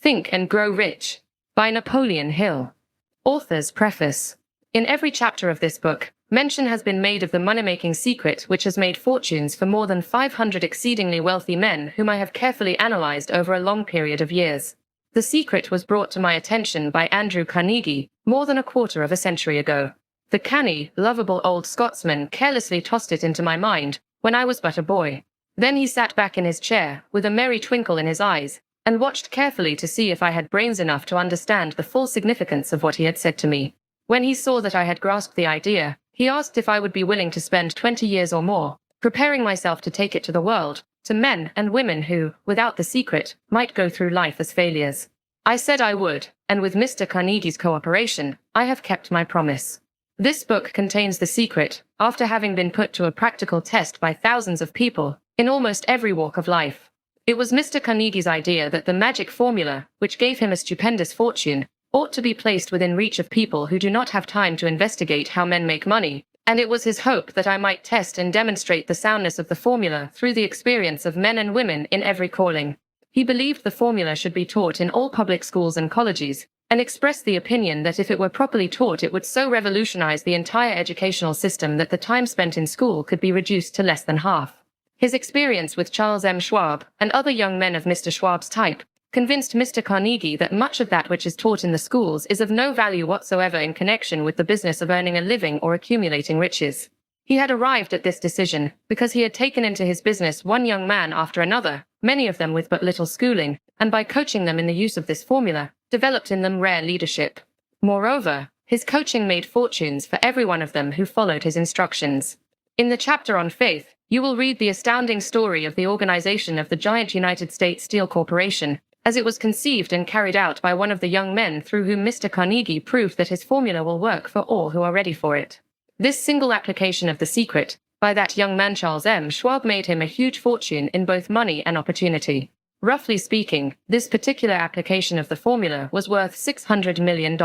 Think and Grow Rich by Napoleon Hill. Author's preface. In every chapter of this book, mention has been made of the money-making secret which has made fortunes for more than 500 exceedingly wealthy men whom I have carefully analyzed over a long period of years. The secret was brought to my attention by Andrew Carnegie more than a quarter of a century ago. The canny, lovable old Scotsman carelessly tossed it into my mind when I was but a boy. Then he sat back in his chair, with a merry twinkle in his eyes, and watched carefully to see if I had brains enough to understand the full significance of what he had said to me. When he saw that I had grasped the idea, he asked if I would be willing to spend 20 years or more, preparing myself to take it to the world, to men and women who, without the secret, might go through life as failures. I said I would, and with Mr. Carnegie's cooperation, I have kept my promise. This book contains the secret, after having been put to a practical test by thousands of people, in almost every walk of life. It was Mr. Carnegie's idea that the magic formula, which gave him a stupendous fortune, ought to be placed within reach of people who do not have time to investigate how men make money, and it was his hope that I might test and demonstrate the soundness of the formula through the experience of men and women in every calling. He believed the formula should be taught in all public schools and colleges, and expressed the opinion that if it were properly taught it would so revolutionize the entire educational system that the time spent in school could be reduced to less than half. His experience with Charles M. Schwab and other young men of Mr. Schwab's type convinced Mr. Carnegie that much of that which is taught in the schools is of no value whatsoever in connection with the business of earning a living or accumulating riches. He had arrived at this decision because he had taken into his business one young man after another, many of them with but little schooling, and by coaching them in the use of this formula, developed in them rare leadership. Moreover, his coaching made fortunes for every one of them who followed his instructions. In the chapter on faith, you will read the astounding story of the organization of the giant United States Steel Corporation, as it was conceived and carried out by one of the young men through whom Mr. Carnegie proved that his formula will work for all who are ready for it. This single application of the secret, by that young man Charles M. Schwab, made him a huge fortune in both money and opportunity. Roughly speaking, this particular application of the formula was worth $600 million.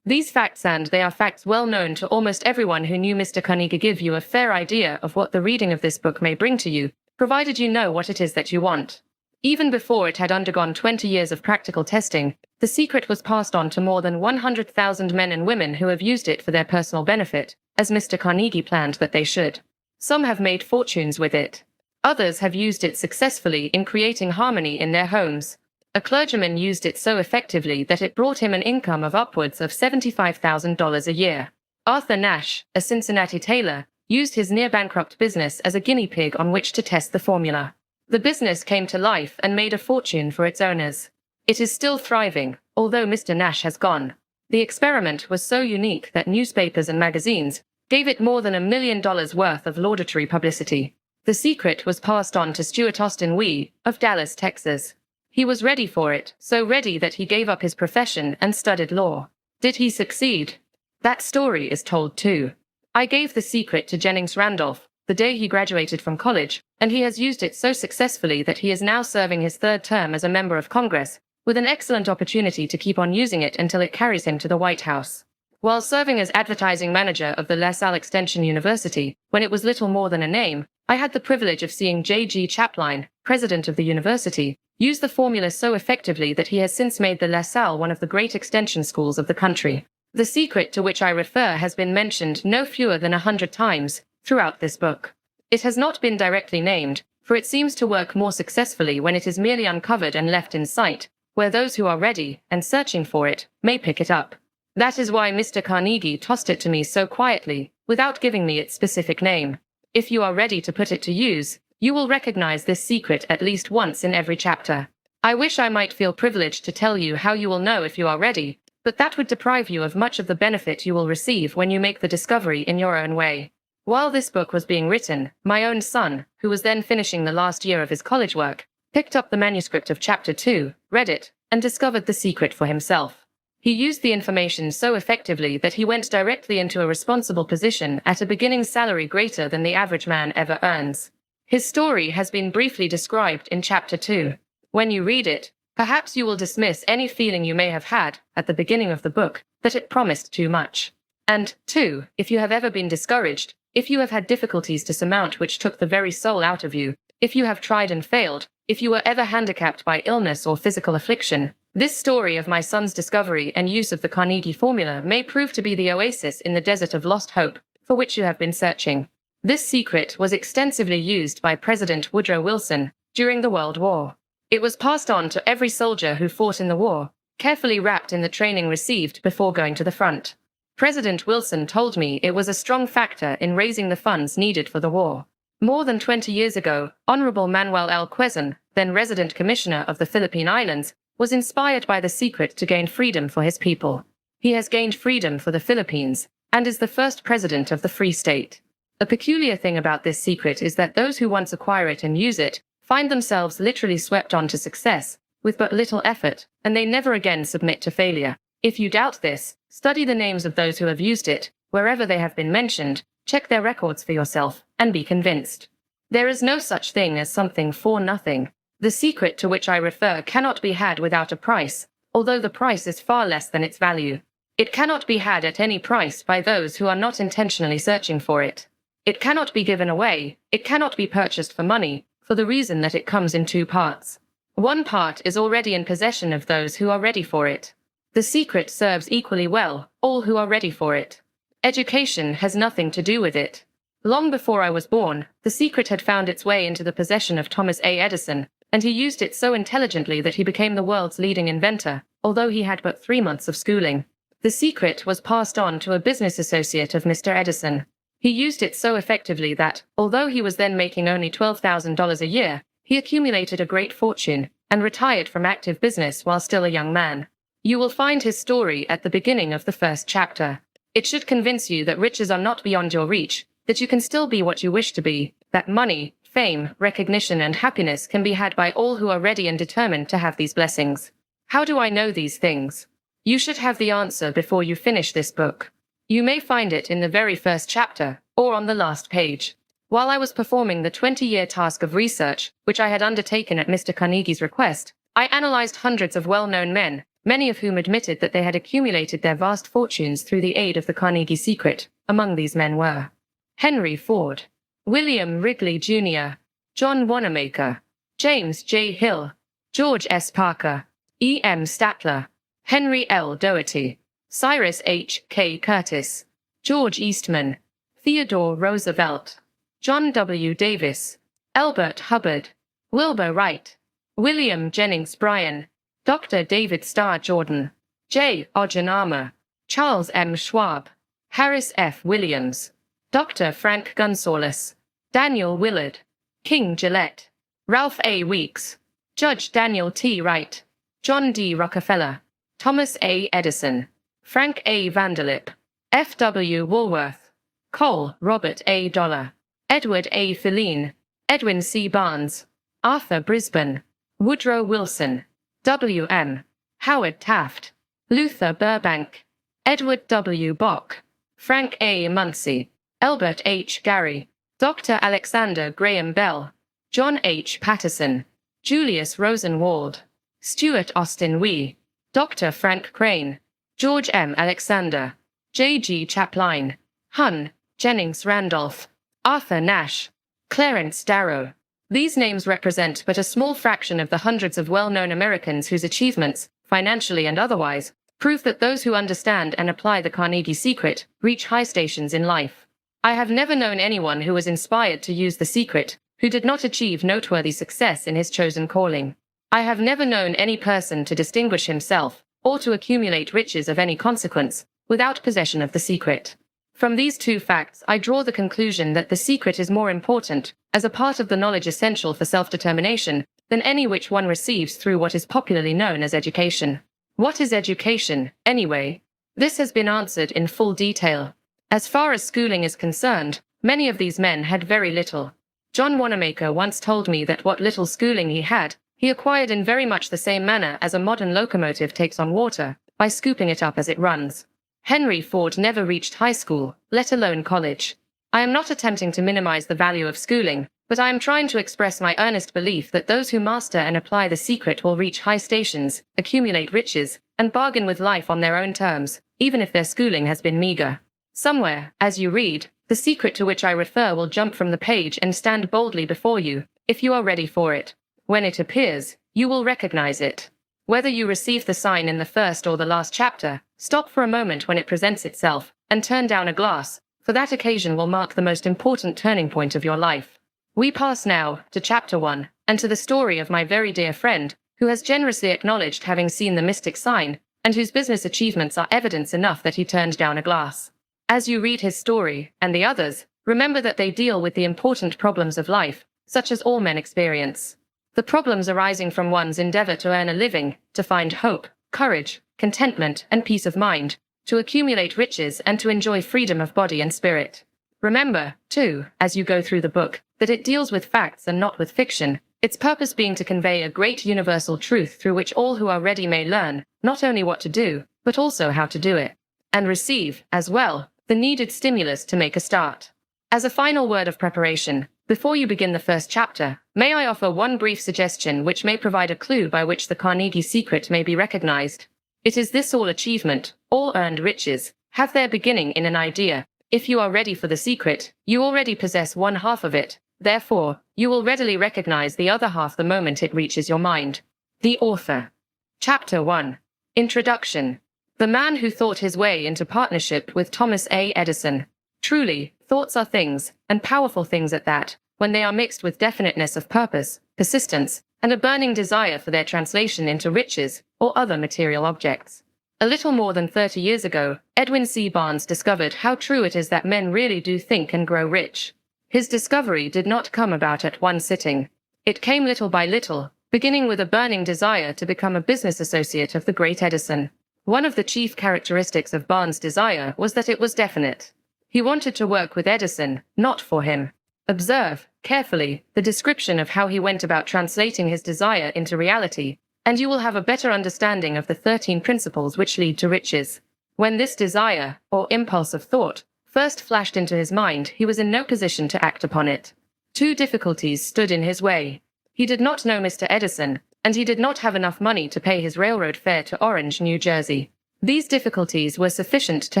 These facts, and they are facts well known to almost everyone who knew Mr. Carnegie, give you a fair idea of what the reading of this book may bring to you, provided you know what it is that you want. Even before it had undergone 20 years of practical testing, the secret was passed on to more than 100,000 men and women who have used it for their personal benefit, as Mr. Carnegie planned that they should. Some have made fortunes with it. Others have used it successfully in creating harmony in their homes. A clergyman used it so effectively that it brought him an income of upwards of $75,000 a year. Arthur Nash, a Cincinnati tailor, used his near-bankrupt business as a guinea pig on which to test the formula. The business came to life and made a fortune for its owners. It is still thriving, although Mr. Nash has gone. The experiment was so unique that newspapers and magazines gave it more than $1 million worth of laudatory publicity. The secret was passed on to Stuart Austin Wee, of Dallas, Texas. He was ready for it, so ready that he gave up his profession and studied law. Did he succeed? That story is told too. I gave the secret to Jennings Randolph the day he graduated from college, and he has used it so successfully that he is now serving his third term as a member of Congress, with an excellent opportunity to keep on using it until it carries him to the White House. While serving as advertising manager of the LaSalle Extension University, when it was little more than a name, I had the privilege of seeing J.G. Chapline, president of the university, use the formula so effectively that he has since made the LaSalle one of the great extension schools of the country. The secret to which I refer has been mentioned no fewer than 100 times throughout this book. It has not been directly named, for it seems to work more successfully when it is merely uncovered and left in sight, where those who are ready and searching for it may pick it up. That is why Mr. Carnegie tossed it to me so quietly, without giving me its specific name. If you are ready to put it to use, you will recognize this secret at least once in every chapter. I wish I might feel privileged to tell you how you will know if you are ready, but that would deprive you of much of the benefit you will receive when you make the discovery in your own way. While this book was being written, my own son, who was then finishing the last year of his college work, picked up the manuscript of Chapter 2, read it, and discovered the secret for himself. He used the information so effectively that he went directly into a responsible position at a beginning salary greater than the average man ever earns. His story has been briefly described in Chapter 2. When you read it, perhaps you will dismiss any feeling you may have had at the beginning of the book that it promised too much. And, 2, if you have ever been discouraged, if you have had difficulties to surmount which took the very soul out of you, if you have tried and failed, If you were ever handicapped by illness or physical affliction, this story of my son's discovery and use of the Carnegie formula may prove to be the oasis in the desert of lost hope for which you have been searching. This secret was extensively used by President Woodrow Wilson during the World War. It was passed on to every soldier who fought in the war, carefully wrapped in the training received before going to the front. President Wilson told me it was a strong factor in raising the funds needed for the war. More than 20 years ago, Honorable Manuel L. Quezon, then resident commissioner of the Philippine Islands, was inspired by the secret to gain freedom for his people. He has gained freedom for the Philippines, and is the first president of the Free State. A peculiar thing about this secret is that those who once acquire it and use it find themselves literally swept on to success, with but little effort, and they never again submit to failure. If you doubt this, study the names of those who have used it, wherever they have been mentioned, check their records for yourself, and be convinced. There is no such thing as something for nothing. The secret to which I refer cannot be had without a price, although the price is far less than its value. It cannot be had at any price by those who are not intentionally searching for it. It cannot be given away, it cannot be purchased for money, for the reason that it comes in two parts. One part is already in possession of those who are ready for it. The secret serves equally well all who are ready for it. Education has nothing to do with it. Long before I was born, the secret had found its way into the possession of Thomas A. Edison, and he used it so intelligently that he became the world's leading inventor, although he had but 3 months of schooling. The secret was passed on to a business associate of Mr. Edison. He used it so effectively that, although he was then making only $12,000 a year, he accumulated a great fortune, and retired from active business while still a young man. You will find his story at the beginning of the first chapter. It should convince you that riches are not beyond your reach, that you can still be what you wish to be, that money, fame, recognition, and happiness can be had by all who are ready and determined to have these blessings. How do I know these things? You should have the answer before you finish this book. You may find it in the very first chapter, or on the last page. While I was performing the 20-year task of research, which I had undertaken at Mr. Carnegie's request, I analyzed hundreds of well-known men, many of whom admitted that they had accumulated their vast fortunes through the aid of the Carnegie secret. Among these men were Henry Ford, William Wrigley Jr., John Wanamaker, James J. Hill, George S. Parker, E. M. Statler, Henry L. Doherty, Cyrus H. K. Curtis, George Eastman, Theodore Roosevelt, John W. Davis, Elbert Hubbard, Wilbur Wright, William Jennings Bryan, Dr. David Starr Jordan, J. Oppenheimer, Charles M. Schwab, Harris F. Williams, Dr. Frank Gunsaulus, Daniel Willard, King Gillette, Ralph A. Weeks, Judge Daniel T. Wright, John D. Rockefeller, Thomas A. Edison, Frank A. Vanderlip, F. W. Woolworth, Cole Robert A. Dollar, Edward A. Filene, Edwin C. Barnes, Arthur Brisbane, Woodrow Wilson, W. M. Howard Taft, Luther Burbank, Edward W. Bok, Frank A. Munsey, Albert H. Gary, Dr. Alexander Graham Bell, John H. Patterson, Julius Rosenwald, Stuart Austin Wee, Dr. Frank Crane, George M. Alexander, J. G. Chapline, Hun, Jennings Randolph, Arthur Nash, Clarence Darrow. These names represent but a small fraction of the hundreds of well-known Americans whose achievements, financially and otherwise, prove that those who understand and apply the Carnegie secret reach high stations in life. I have never known anyone who was inspired to use the secret who did not achieve noteworthy success in his chosen calling. I have never known any person to distinguish himself or to accumulate riches of any consequence without possession of the secret. From these two facts, I draw the conclusion that the secret is more important, as a part of the knowledge essential for self-determination, than any which one receives through what is popularly known as education. What is education, anyway? This has been answered in full detail. As far as schooling is concerned, many of these men had very little. John Wanamaker once told me that what little schooling he had, he acquired in very much the same manner as a modern locomotive takes on water, by scooping it up as it runs. Henry Ford never reached high school, let alone college. I am not attempting to minimize the value of schooling, but I am trying to express my earnest belief that those who master and apply the secret will reach high stations, accumulate riches, and bargain with life on their own terms, even if their schooling has been meager. Somewhere, as you read, the secret to which I refer will jump from the page and stand boldly before you, if you are ready for it. When it appears, you will recognize it. Whether you receive the sign in the first or the last chapter, stop for a moment when it presents itself, and turn down a glass, for that occasion will mark the most important turning point of your life. We pass now to Chapter 1, and to the story of my very dear friend, who has generously acknowledged having seen the mystic sign, and whose business achievements are evidence enough that he turned down a glass. As you read his story, and the others, remember that they deal with the important problems of life, such as all men experience. The problems arising from one's endeavor to earn a living, to find hope, courage, contentment, and peace of mind, to accumulate riches and to enjoy freedom of body and spirit. Remember, too, as you go through the book, that it deals with facts and not with fiction, its purpose being to convey a great universal truth through which all who are ready may learn, not only what to do, but also how to do it, and receive, as well, the needed stimulus to make a start. As a final word of preparation, before you begin the first chapter, may I offer one brief suggestion which may provide a clue by which the Carnegie secret may be recognized. It is this: all achievement, all earned riches, have their beginning in an idea. If you are ready for the secret, you already possess one half of it. Therefore, you will readily recognize the other half the moment it reaches your mind. The author. Chapter 1. Introduction. The man who thought his way into partnership with Thomas A. Edison. Truly, thoughts are things, and powerful things at that, when they are mixed with definiteness of purpose, persistence, and a burning desire for their translation into riches or other material objects. A little more than 30 years ago, Edwin C. Barnes discovered how true it is that men really do think and grow rich. His discovery did not come about at one sitting. It came little by little, beginning with a burning desire to become a business associate of the great Edison. One of the chief characteristics of Barnes' desire was that it was definite. He wanted to work with Edison, not for him. Observe, carefully, the description of how he went about translating his desire into reality, and you will have a better understanding of the 13 principles which lead to riches. When this desire, or impulse of thought, first flashed into his mind, he was in no position to act upon it. Two difficulties stood in his way. He did not know Mr. Edison, and he did not have enough money to pay his railroad fare to Orange, New Jersey. These difficulties were sufficient to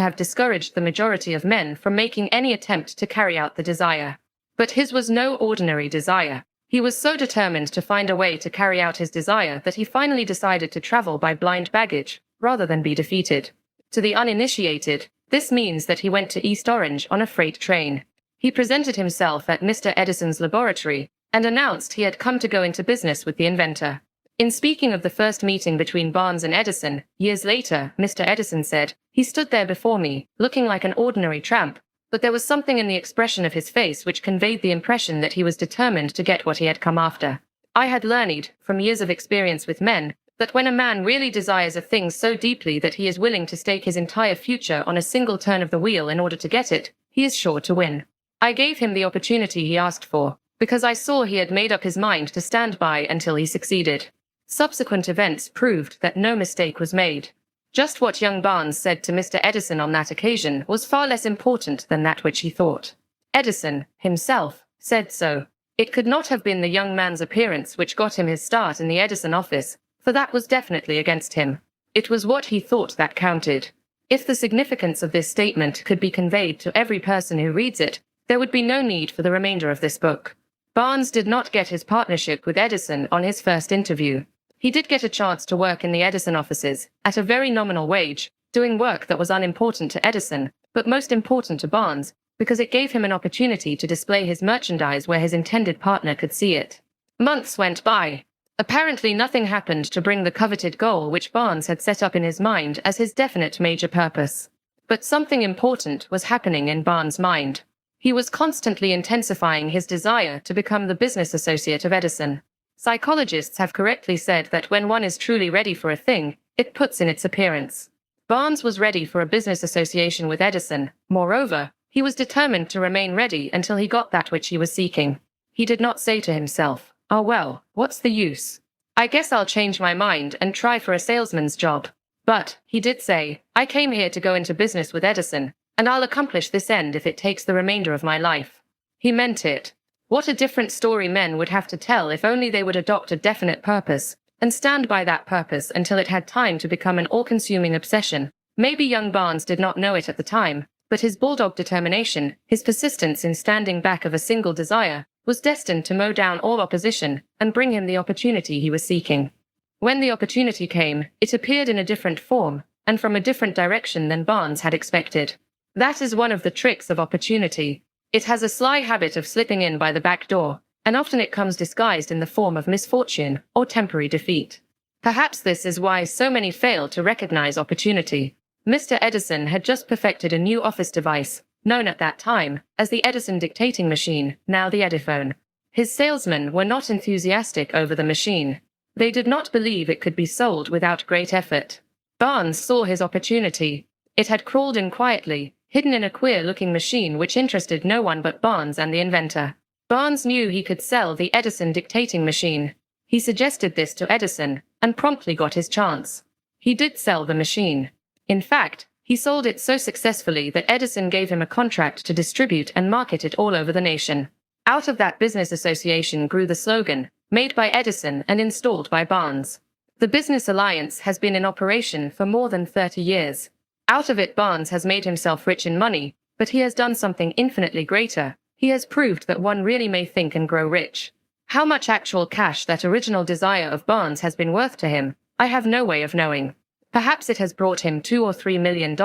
have discouraged the majority of men from making any attempt to carry out the desire. But his was no ordinary desire. He was so determined to find a way to carry out his desire that he finally decided to travel by blind baggage, rather than be defeated. To the uninitiated, this means that he went to East Orange on a freight train. He presented himself at Mr. Edison's laboratory, and announced he had come to go into business with the inventor. In speaking of the first meeting between Barnes and Edison, years later, Mr. Edison said, "He stood there before me, looking like an ordinary tramp, but there was something in the expression of his face which conveyed the impression that he was determined to get what he had come after. I had learned, from years of experience with men, that when a man really desires a thing so deeply that he is willing to stake his entire future on a single turn of the wheel in order to get it, he is sure to win. I gave him the opportunity he asked for, because I saw he had made up his mind to stand by until he succeeded." Subsequent events proved that no mistake was made. Just what young Barnes said to Mr. Edison on that occasion was far less important than that which he thought. Edison, himself, said so. It could not have been the young man's appearance which got him his start in the Edison office, for that was definitely against him. It was what he thought that counted. If the significance of this statement could be conveyed to every person who reads it, there would be no need for the remainder of this book. Barnes did not get his partnership with Edison on his first interview. He did get a chance to work in the Edison offices, at a very nominal wage, doing work that was unimportant to Edison, but most important to Barnes, because it gave him an opportunity to display his merchandise where his intended partner could see it. Months went by. Apparently nothing happened to bring the coveted goal which Barnes had set up in his mind as his definite major purpose. But something important was happening in Barnes' mind. He was constantly intensifying his desire to become the business associate of Edison. Psychologists have correctly said that when one is truly ready for a thing, it puts in its appearance. Barnes was ready for a business association with Edison. Moreover, he was determined to remain ready until he got that which he was seeking. He did not say to himself, "Oh well, what's the use? I guess I'll change my mind and try for a salesman's job." But, he did say, "I came here to go into business with Edison, and I'll accomplish this end if it takes the remainder of my life." He meant it. What a different story men would have to tell if only they would adopt a definite purpose, and stand by that purpose until it had time to become an all-consuming obsession. Maybe young Barnes did not know it at the time, but his bulldog determination, his persistence in standing back of a single desire, was destined to mow down all opposition and bring him the opportunity he was seeking. When the opportunity came, it appeared in a different form, and from a different direction than Barnes had expected. That is one of the tricks of opportunity. It has a sly habit of slipping in by the back door, and often it comes disguised in the form of misfortune or temporary defeat. Perhaps this is why so many fail to recognize opportunity. Mr. Edison had just perfected a new office device, known at that time as the Edison dictating machine, now the Ediphone. His salesmen were not enthusiastic over the machine. They did not believe it could be sold without great effort. Barnes saw his opportunity. It had crawled in quietly, hidden in a queer-looking machine which interested no one but Barnes and the inventor. Barnes knew he could sell the Edison dictating machine. He suggested this to Edison, and promptly got his chance. He did sell the machine. In fact, he sold it so successfully that Edison gave him a contract to distribute and market it all over the nation. Out of that business association grew the slogan, "Made by Edison and installed by Barnes." The business alliance has been in operation for more than 30 years. Out of it, Barnes has made himself rich in money, but he has done something infinitely greater. He has proved that one really may think and grow rich. How much actual cash that original desire of Barnes has been worth to him, I have no way of knowing. Perhaps it has brought him $2 or $3 million,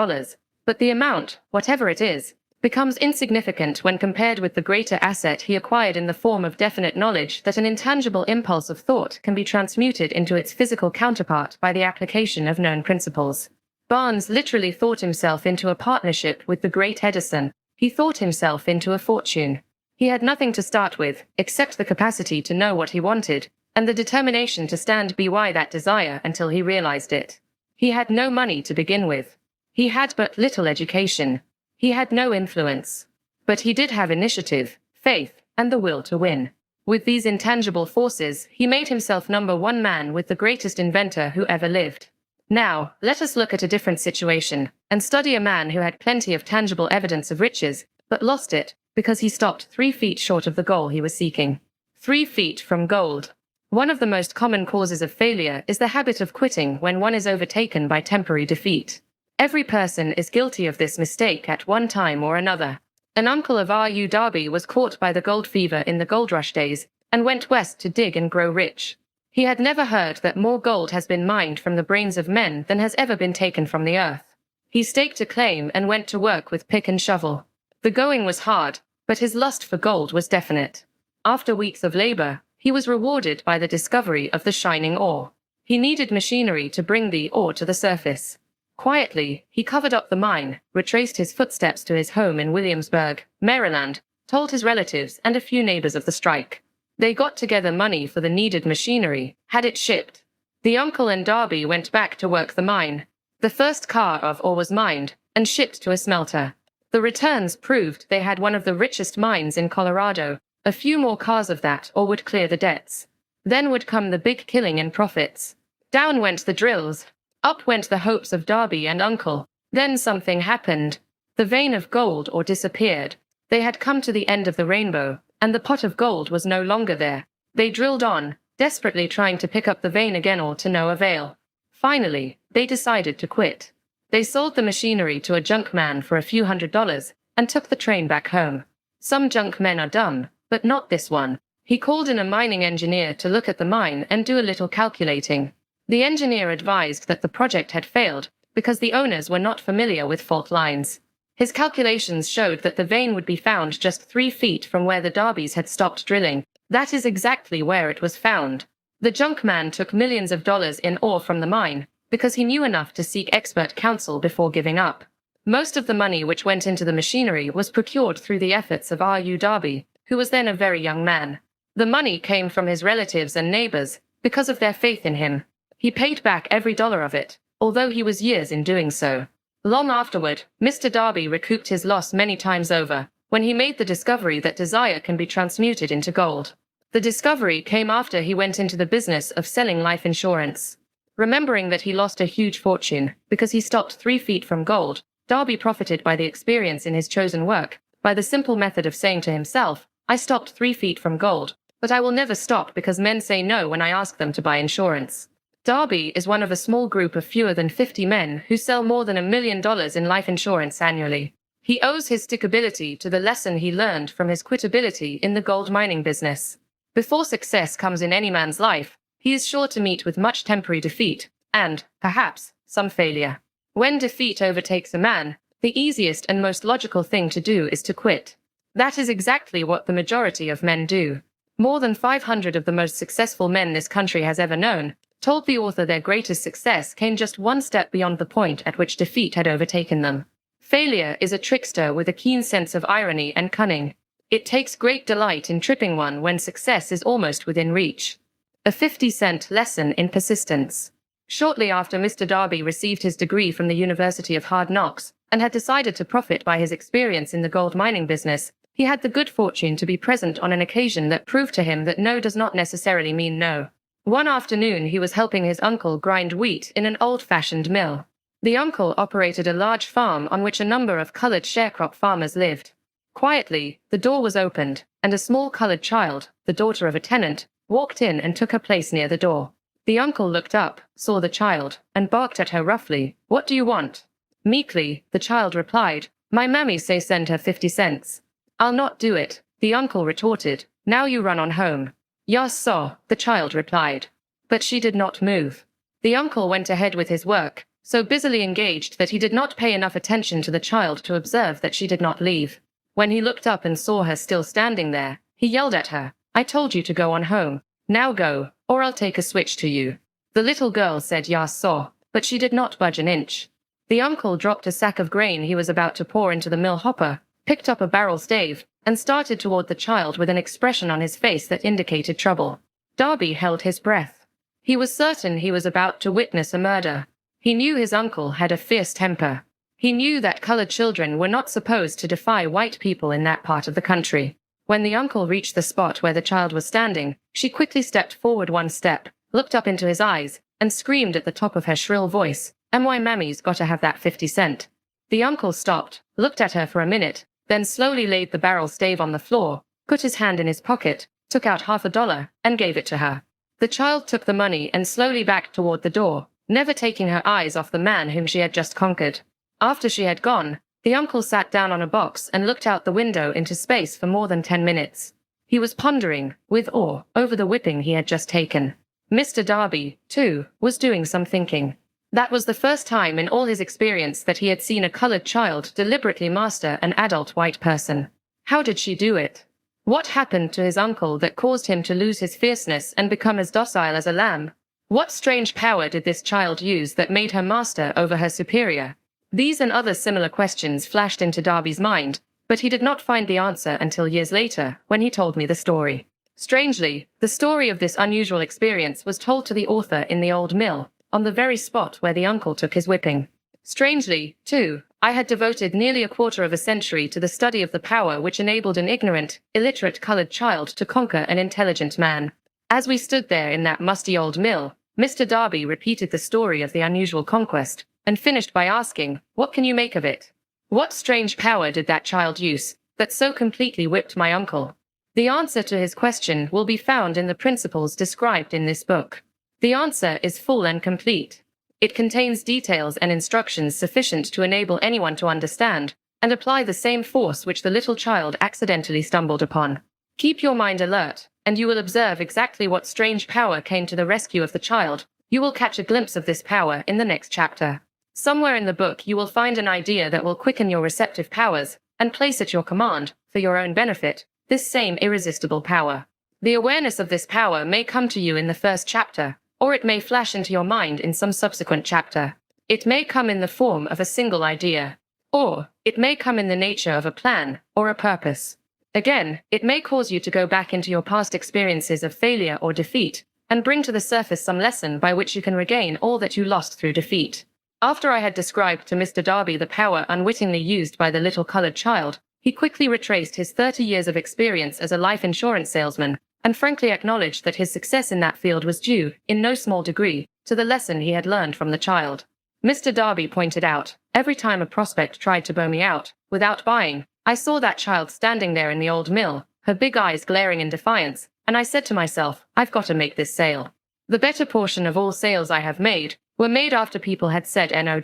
but the amount, whatever it is, becomes insignificant when compared with the greater asset he acquired in the form of definite knowledge that an intangible impulse of thought can be transmuted into its physical counterpart by the application of known principles. Barnes literally thought himself into a partnership with the great Edison. He thought himself into a fortune. He had nothing to start with, except the capacity to know what he wanted, and the determination to stand by that desire until he realized it. He had no money to begin with. He had but little education. He had no influence. But he did have initiative, faith, and the will to win. With these intangible forces, he made himself number one man with the greatest inventor who ever lived. Now, let us look at a different situation, and study a man who had plenty of tangible evidence of riches, but lost it, because he stopped 3 feet short of the goal he was seeking. 3 feet from gold. One of the most common causes of failure is the habit of quitting when one is overtaken by temporary defeat. Every person is guilty of this mistake at one time or another. An uncle of R.U. Darby was caught by the gold fever in the gold rush days, and went west to dig and grow rich. He had never heard that more gold has been mined from the brains of men than has ever been taken from the earth. He staked a claim and went to work with pick and shovel. The going was hard, but his lust for gold was definite. After weeks of labor, he was rewarded by the discovery of the shining ore. He needed machinery to bring the ore to the surface. Quietly, he covered up the mine, retraced his footsteps to his home in Williamsburg, Maryland, told his relatives and a few neighbors of the strike. They got together money for the needed machinery, had it shipped. The uncle and Darby went back to work the mine. The first car of ore was mined and shipped to a smelter. The returns proved they had one of the richest mines in Colorado. A few more cars of that ore would clear the debts. Then would come the big killing in profits. Down went the drills. Up went the hopes of Darby and uncle. Then something happened. The vein of gold ore disappeared. They had come to the end of the rainbow, and the pot of gold was no longer there. They drilled on, desperately trying to pick up the vein again, all to no avail. Finally, they decided to quit. They sold the machinery to a junk man for a few $100s, and took the train back home. Some junk men are dumb, but not this one. He called in a mining engineer to look at the mine and do a little calculating. The engineer advised that the project had failed, because the owners were not familiar with fault lines. His calculations showed that the vein would be found just 3 feet from where the Darbys had stopped drilling. That is exactly where it was found. The junk man took millions of dollars in ore from the mine, because he knew enough to seek expert counsel before giving up. Most of the money which went into the machinery was procured through the efforts of R.U. Darby, who was then a very young man. The money came from his relatives and neighbors, because of their faith in him. He paid back every dollar of it, although he was years in doing so. Long afterward, Mr. Darby recouped his loss many times over, when he made the discovery that desire can be transmuted into gold. The discovery came after he went into the business of selling life insurance. Remembering that he lost a huge fortune because he stopped 3 feet from gold, Darby profited by the experience in his chosen work, by the simple method of saying to himself, "I stopped 3 feet from gold, but I will never stop because men say no when I ask them to buy insurance." Darby is one of a small group of fewer than 50 men who sell more than $1 million in life insurance annually. He owes his stickability to the lesson he learned from his quitability in the gold mining business. Before success comes in any man's life, he is sure to meet with much temporary defeat, and, perhaps, some failure. When defeat overtakes a man, the easiest and most logical thing to do is to quit. That is exactly what the majority of men do. More than 500 of the most successful men this country has ever known told the author their greatest success came just one step beyond the point at which defeat had overtaken them. Failure is a trickster with a keen sense of irony and cunning. It takes great delight in tripping one when success is almost within reach. A 50-cent lesson in persistence. Shortly after Mr. Darby received his degree from the University of Hard Knocks and had decided to profit by his experience in the gold mining business, he had the good fortune to be present on an occasion that proved to him that no does not necessarily mean no. One afternoon he was helping his uncle grind wheat in an old-fashioned mill. The uncle operated a large farm on which a number of colored sharecrop farmers lived. Quietly, the door was opened, and a small colored child, the daughter of a tenant, walked in and took her place near the door. The uncle looked up, saw the child, and barked at her roughly, "What do you want?" Meekly, the child replied, "My mammy say send her 50 cents. "I'll not do it," the uncle retorted. "Now you run on home." "Yas, saw," the child replied. But she did not move. The uncle went ahead with his work, so busily engaged that he did not pay enough attention to the child to observe that she did not leave. When he looked up and saw her still standing there, he yelled at her, "I told you to go on home. Now go, or I'll take a switch to you." The little girl said yas, saw, but she did not budge an inch. The uncle dropped a sack of grain he was about to pour into the mill hopper, picked up a barrel stave, and started toward the child with an expression on his face that indicated trouble. Darby held his breath. He was certain he was about to witness a murder. He knew his uncle had a fierce temper. He knew that colored children were not supposed to defy white people in that part of the country. When the uncle reached the spot where the child was standing, she quickly stepped forward one step, looked up into his eyes, and screamed at the top of her shrill voice, "And my mammy's gotta have that 50 cent. The uncle stopped, looked at her for a minute, then slowly laid the barrel stave on the floor, put his hand in his pocket, took out $50, and gave it to her. The child took the money and slowly backed toward the door, never taking her eyes off the man whom she had just conquered. After she had gone, the uncle sat down on a box and looked out the window into space for more than 10 minutes. He was pondering, with awe, over the whipping he had just taken. Mr. Darby, too, was doing some thinking. That was the first time in all his experience that he had seen a colored child deliberately master an adult white person. How did she do it? What happened to his uncle that caused him to lose his fierceness and become as docile as a lamb? What strange power did this child use that made her master over her superior? These and other similar questions flashed into Darby's mind, but he did not find the answer until years later, when he told me the story. Strangely, the story of this unusual experience was told to the author in the old mill, on the very spot where the uncle took his whipping. Strangely, too, I had devoted nearly a quarter of a century to the study of the power which enabled an ignorant, illiterate colored child to conquer an intelligent man. As we stood there in that musty old mill, Mr. Darby repeated the story of the unusual conquest, and finished by asking, "What can you make of it? What strange power did that child use, that so completely whipped my uncle?" The answer to his question will be found in the principles described in this book. The answer is full and complete. It contains details and instructions sufficient to enable anyone to understand and apply the same force which the little child accidentally stumbled upon. Keep your mind alert, and you will observe exactly what strange power came to the rescue of the child. You will catch a glimpse of this power in the next chapter. Somewhere in the book you will find an idea that will quicken your receptive powers and place at your command, for your own benefit, this same irresistible power. The awareness of this power may come to you in the first chapter, or it may flash into your mind in some subsequent chapter. It may come in the form of a single idea, or it may come in the nature of a plan or a purpose. Again, it may cause you to go back into your past experiences of failure or defeat and bring to the surface some lesson by which you can regain all that you lost through defeat. After I had described to Mr. Darby the power unwittingly used by the little colored child, he quickly retraced his 30 years of experience as a life insurance salesman and frankly acknowledged that his success in that field was due, in no small degree, to the lesson he had learned from the child. Mr. Darby pointed out, every time a prospect tried to bow me out, without buying, I saw that child standing there in the old mill, her big eyes glaring in defiance, and I said to myself, I've got to make this sale. The better portion of all sales I have made were made after people had said no.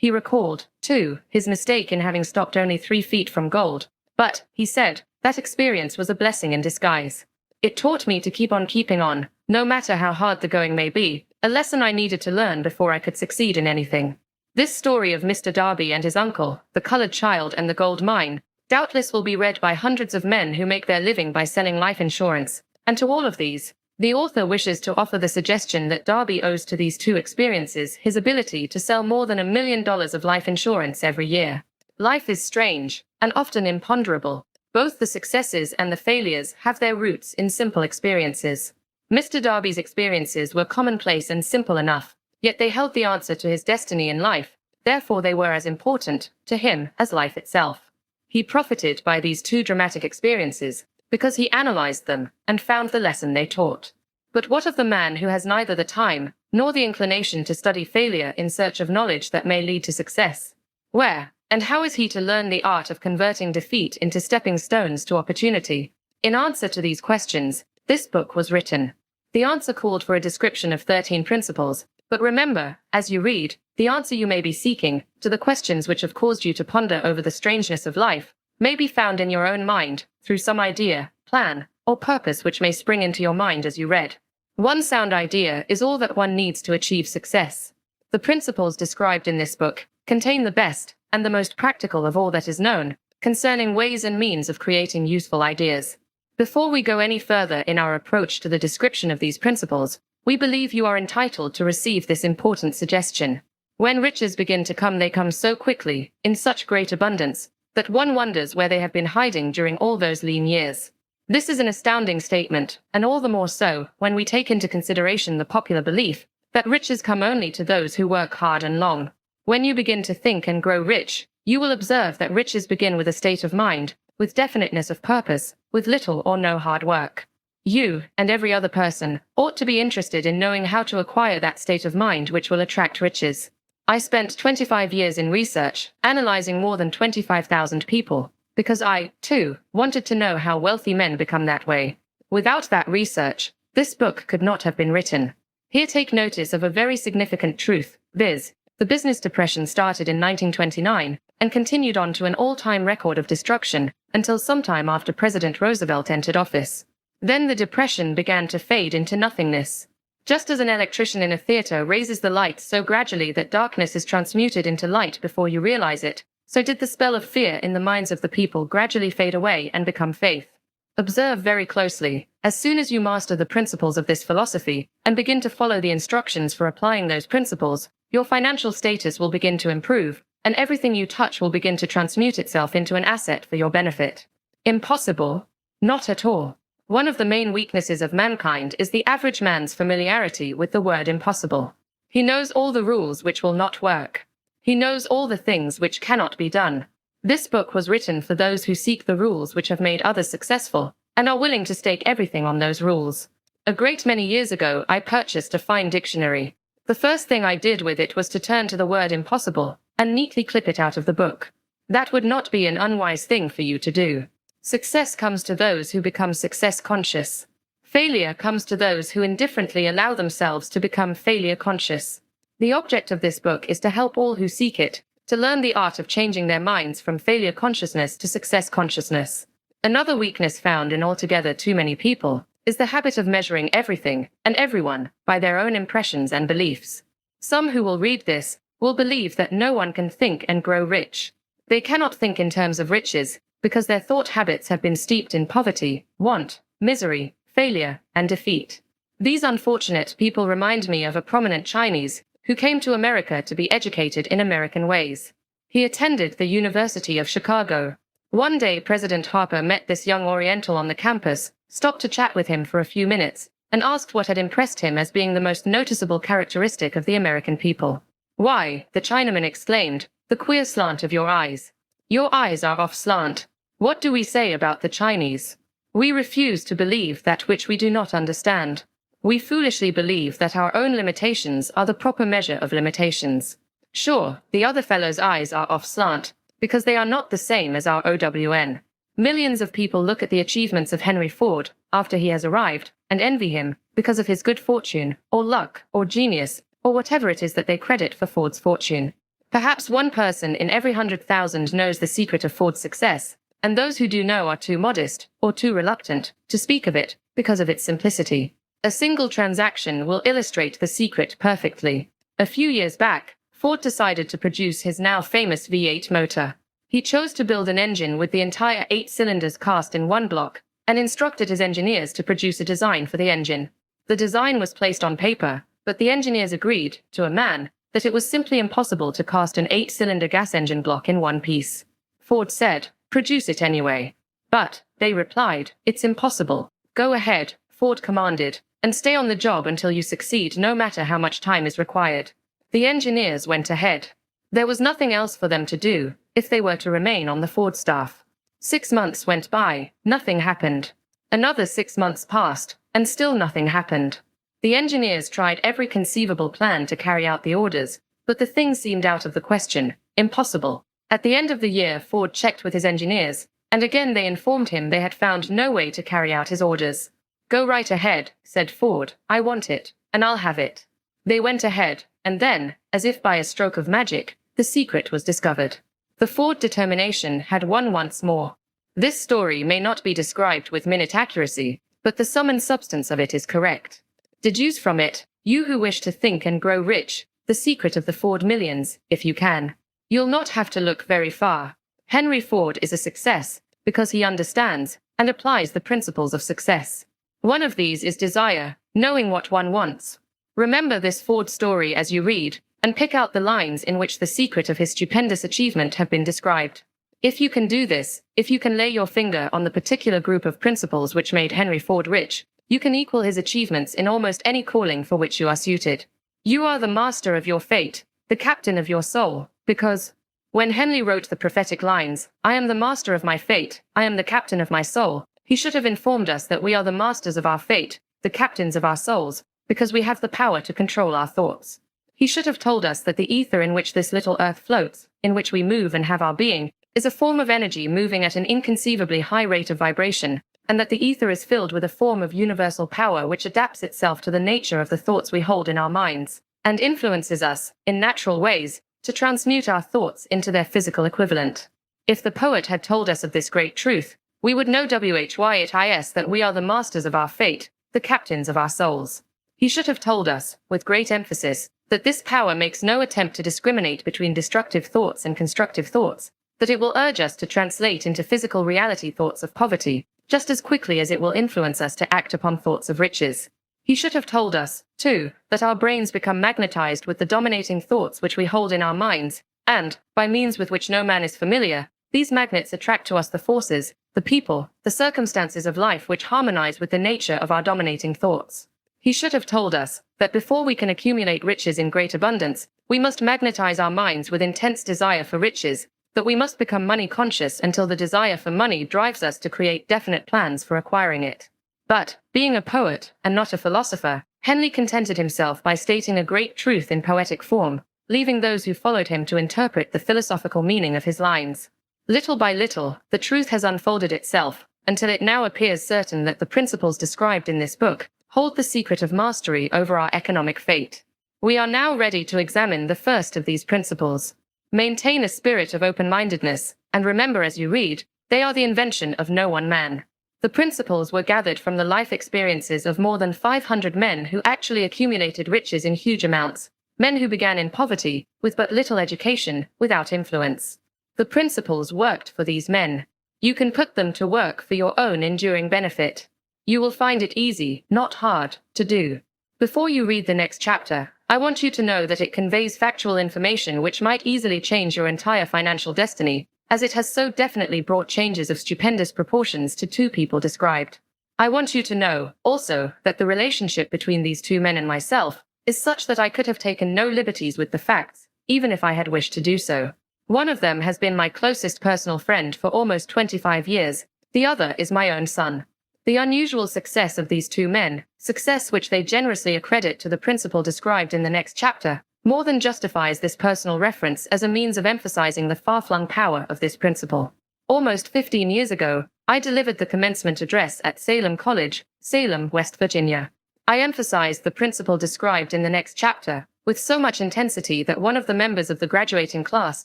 He recalled, too, his mistake in having stopped only 3 feet from gold. But, he said, that experience was a blessing in disguise. It taught me to keep on keeping on, no matter how hard the going may be, a lesson I needed to learn before I could succeed in anything. This story of Mr. Darby and his uncle, the colored child and the gold mine, doubtless will be read by hundreds of men who make their living by selling life insurance, and to all of these, the author wishes to offer the suggestion that Darby owes to these 2 experiences his ability to sell more than $1 million of life insurance every year. Life is strange, and often imponderable. Both the successes and the failures have their roots in simple experiences. Mr. Darby's experiences were commonplace and simple enough, yet they held the answer to his destiny in life, therefore they were as important to him as life itself. He profited by these 2 dramatic experiences, because he analyzed them and found the lesson they taught. But what of the man who has neither the time nor the inclination to study failure in search of knowledge that may lead to success? Where and how is he to learn the art of converting defeat into stepping stones to opportunity? In answer to these questions, this book was written. The answer called for a description of 13 principles, but remember, as you read, the answer you may be seeking to the questions which have caused you to ponder over the strangeness of life may be found in your own mind, through some idea, plan, or purpose which may spring into your mind as you read. One sound idea is all that one needs to achieve success. The principles described in this book contain the best and the most practical of all that is known concerning ways and means of creating useful ideas. Before we go any further in our approach to the description of these principles, we believe you are entitled to receive this important suggestion. When riches begin to come, they come so quickly, in such great abundance, that one wonders where they have been hiding during all those lean years. This is an astounding statement, and all the more so when we take into consideration the popular belief that riches come only to those who work hard and long. When you begin to think and grow rich, you will observe that riches begin with a state of mind, with definiteness of purpose, with little or no hard work. You, and every other person, ought to be interested in knowing how to acquire that state of mind which will attract riches. I spent 25 years in research, analyzing more than 25,000 people, because I, too, wanted to know how wealthy men become that way. Without that research, this book could not have been written. Here take notice of a very significant truth, viz. The business depression started in 1929 and continued on to an all-time record of destruction until sometime after President Roosevelt entered office. Then the depression began to fade into nothingness. Just as an electrician in a theater raises the light so gradually that darkness is transmuted into light before you realize it, so did the spell of fear in the minds of the people gradually fade away and become faith. Observe very closely. As soon as you master the principles of this philosophy and begin to follow the instructions for applying those principles, your financial status will begin to improve, and everything you touch will begin to transmute itself into an asset for your benefit. Impossible? Not at all. One of the main weaknesses of mankind is the average man's familiarity with the word impossible. He knows all the rules which will not work. He knows all the things which cannot be done. This book was written for those who seek the rules which have made others successful, and are willing to stake everything on those rules. A great many years ago, I purchased a fine dictionary. The first thing I did with it was to turn to the word impossible, and neatly clip it out of the book. That would not be an unwise thing for you to do. Success comes to those who become success conscious. Failure comes to those who indifferently allow themselves to become failure conscious. The object of this book is to help all who seek it to learn the art of changing their minds from failure consciousness to success consciousness. Another weakness found in altogether too many people is the habit of measuring everything and everyone by their own impressions and beliefs. Some who will read this will believe that no one can think and grow rich. They cannot think in terms of riches because their thought habits have been steeped in poverty, want, misery, failure, and defeat. These unfortunate people remind me of a prominent Chinese who came to America to be educated in American ways. He attended the University of Chicago. One day, President Harper met this young Oriental on the campus, stopped to chat with him for a few minutes, and asked what had impressed him as being the most noticeable characteristic of the American people. "Why," the Chinaman exclaimed, "the queer slant of your eyes. Your eyes are off slant. What do we say about the Chinese? We refuse to believe that which we do not understand. We foolishly believe that our own limitations are the proper measure of limitations. Sure, the other fellow's eyes are off slant, because they are not the same as our OWN. Millions of people look at the achievements of Henry Ford after he has arrived and envy him because of his good fortune, or luck, or genius, or whatever it is that they credit for Ford's fortune. Perhaps one person in every 100,000 knows the secret of Ford's success, and those who do know are too modest, or too reluctant, to speak of it, because of its simplicity. A single transaction will illustrate the secret perfectly. A few years back, Ford decided to produce his now famous V8 motor. He chose to build an engine with the entire 8 cylinders cast in one block, and instructed his engineers to produce a design for the engine. The design was placed on paper, but the engineers agreed, to a man, that it was simply impossible to cast an 8-cylinder gas engine block in one piece. Ford said, "Produce it anyway." But, they replied, "It's impossible." "Go ahead," Ford commanded, "and stay on the job until you succeed, no matter how much time is required." The engineers went ahead. There was nothing else for them to do, if they were to remain on the Ford staff. 6 months went by, nothing happened. Another 6 months passed, and still nothing happened. The engineers tried every conceivable plan to carry out the orders, but the thing seemed out of the question, impossible. At the end of the year, Ford checked with his engineers, and again they informed him they had found no way to carry out his orders. "Go right ahead," said Ford, "I want it, and I'll have it." They went ahead, and then, as if by a stroke of magic, the secret was discovered. The Ford determination had won once more. This story may not be described with minute accuracy, but the sum and substance of it is correct. Deduce from it, you who wish to think and grow rich, the secret of the Ford millions, if you can. You'll not have to look very far. Henry Ford is a success because he understands and applies the principles of success. One of these is desire, knowing what one wants. Remember this Ford story as you read, and pick out the lines in which the secret of his stupendous achievement have been described. If you can do this, if you can lay your finger on the particular group of principles which made Henry Ford rich, you can equal his achievements in almost any calling for which you are suited. You are the master of your fate, the captain of your soul, because when Henry wrote the prophetic lines, "I am the master of my fate, I am the captain of my soul," he should have informed us that we are the masters of our fate, the captains of our souls, because we have the power to control our thoughts. He should have told us that the ether in which this little earth floats, in which we move and have our being, is a form of energy moving at an inconceivably high rate of vibration, and that the ether is filled with a form of universal power which adapts itself to the nature of the thoughts we hold in our minds, and influences us, in natural ways, to transmute our thoughts into their physical equivalent. If the poet had told us of this great truth, we would know whit that we are the masters of our fate, the captains of our souls. He should have told us, with great emphasis, that this power makes no attempt to discriminate between destructive thoughts and constructive thoughts, that it will urge us to translate into physical reality thoughts of poverty, just as quickly as it will influence us to act upon thoughts of riches. He should have told us, too, that our brains become magnetized with the dominating thoughts which we hold in our minds, and, by means with which no man is familiar, these magnets attract to us the forces, the people, the circumstances of life which harmonize with the nature of our dominating thoughts. He should have told us that before we can accumulate riches in great abundance, we must magnetize our minds with intense desire for riches, that we must become money conscious until the desire for money drives us to create definite plans for acquiring it. But, being a poet, and not a philosopher, Henley contented himself by stating a great truth in poetic form, leaving those who followed him to interpret the philosophical meaning of his lines. Little by little, the truth has unfolded itself, until it now appears certain that the principles described in this book hold the secret of mastery over our economic fate. We are now ready to examine the first of these principles. Maintain a spirit of open-mindedness, and remember as you read, they are the invention of no one man. The principles were gathered from the life experiences of more than 500 men who actually accumulated riches in huge amounts, men who began in poverty, with but little education, without influence. The principles worked for these men. You can put them to work for your own enduring benefit. You will find it easy, not hard, to do. Before you read the next chapter, I want you to know that it conveys factual information which might easily change your entire financial destiny, as it has so definitely brought changes of stupendous proportions to two people described. I want you to know, also, that the relationship between these two men and myself is such that I could have taken no liberties with the facts, even if I had wished to do so. One of them has been my closest personal friend for almost 25 years, the other is my own son. The unusual success of these two men, success which they generously accredit to the principle described in the next chapter, more than justifies this personal reference as a means of emphasizing the far-flung power of this principle. Almost 15 years ago, I delivered the commencement address at Salem College, Salem, West Virginia. I emphasized the principle described in the next chapter, with so much intensity that one of the members of the graduating class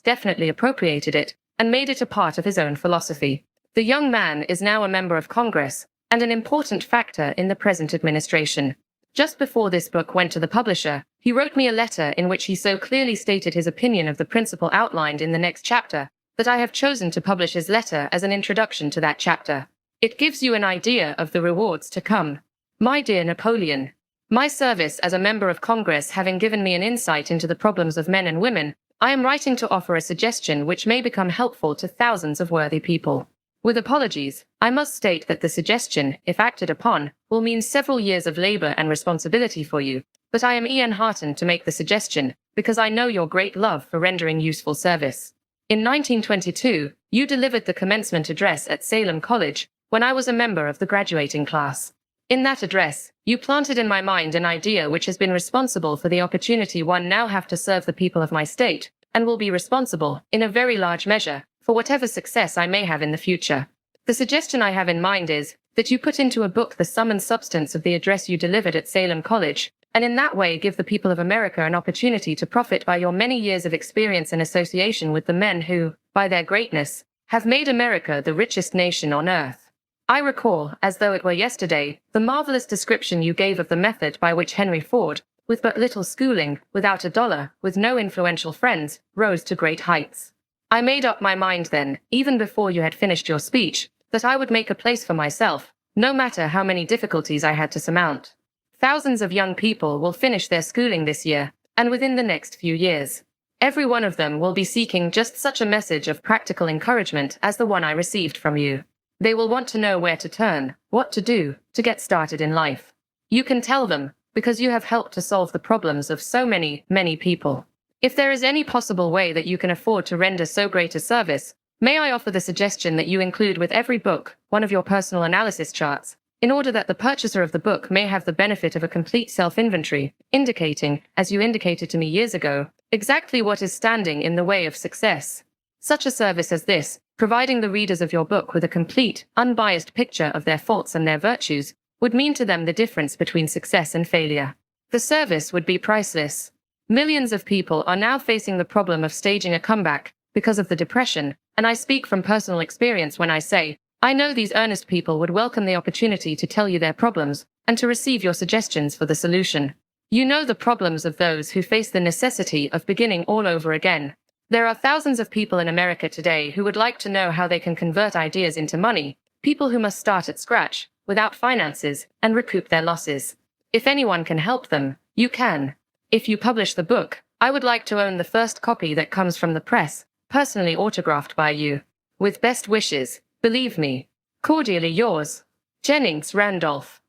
definitely appropriated it and made it a part of his own philosophy. The young man is now a member of Congress and an important factor in the present administration. Just before this book went to the publisher, he wrote me a letter in which he so clearly stated his opinion of the principle outlined in the next chapter that I have chosen to publish his letter as an introduction to that chapter. It gives you an idea of the rewards to come. My dear Napoleon, my service as a member of Congress having given me an insight into the problems of men and women, I am writing to offer a suggestion which may become helpful to thousands of worthy people. With apologies, I must state that the suggestion, if acted upon, will mean several years of labor and responsibility for you, but I am heartened to make the suggestion, because I know your great love for rendering useful service. In 1922, you delivered the commencement address at Salem College, when I was a member of the graduating class. In that address, you planted in my mind an idea which has been responsible for the opportunity one now have to serve the people of my state, and will be responsible, in a very large measure, for whatever success I may have in the future. The suggestion I have in mind is that you put into a book the sum and substance of the address you delivered at Salem College, and in that way give the people of America an opportunity to profit by your many years of experience and association with the men who, by their greatness, have made America the richest nation on earth. I recall, as though it were yesterday, the marvelous description you gave of the method by which Henry Ford, with but little schooling, without a dollar, with no influential friends, rose to great heights. I made up my mind then, even before you had finished your speech, that I would make a place for myself, no matter how many difficulties I had to surmount. Thousands of young people will finish their schooling this year, and within the next few years. Every one of them will be seeking just such a message of practical encouragement as the one I received from you. They will want to know where to turn, what to do, to get started in life. You can tell them, because you have helped to solve the problems of so many, many people. If there is any possible way that you can afford to render so great a service, may I offer the suggestion that you include with every book one of your personal analysis charts, in order that the purchaser of the book may have the benefit of a complete self-inventory, indicating, as you indicated to me years ago, exactly what is standing in the way of success. Such a service as this, providing the readers of your book with a complete, unbiased picture of their faults and their virtues, would mean to them the difference between success and failure. The service would be priceless. Millions of people are now facing the problem of staging a comeback because of the depression, and I speak from personal experience when I say, I know these earnest people would welcome the opportunity to tell you their problems and to receive your suggestions for the solution. You know the problems of those who face the necessity of beginning all over again. There are thousands of people in America today who would like to know how they can convert ideas into money, people who must start at scratch, without finances, and recoup their losses. If anyone can help them, you can. If you publish the book, I would like to own the first copy that comes from the press, personally autographed by you. With best wishes, believe me. Cordially yours, Jennings Randolph.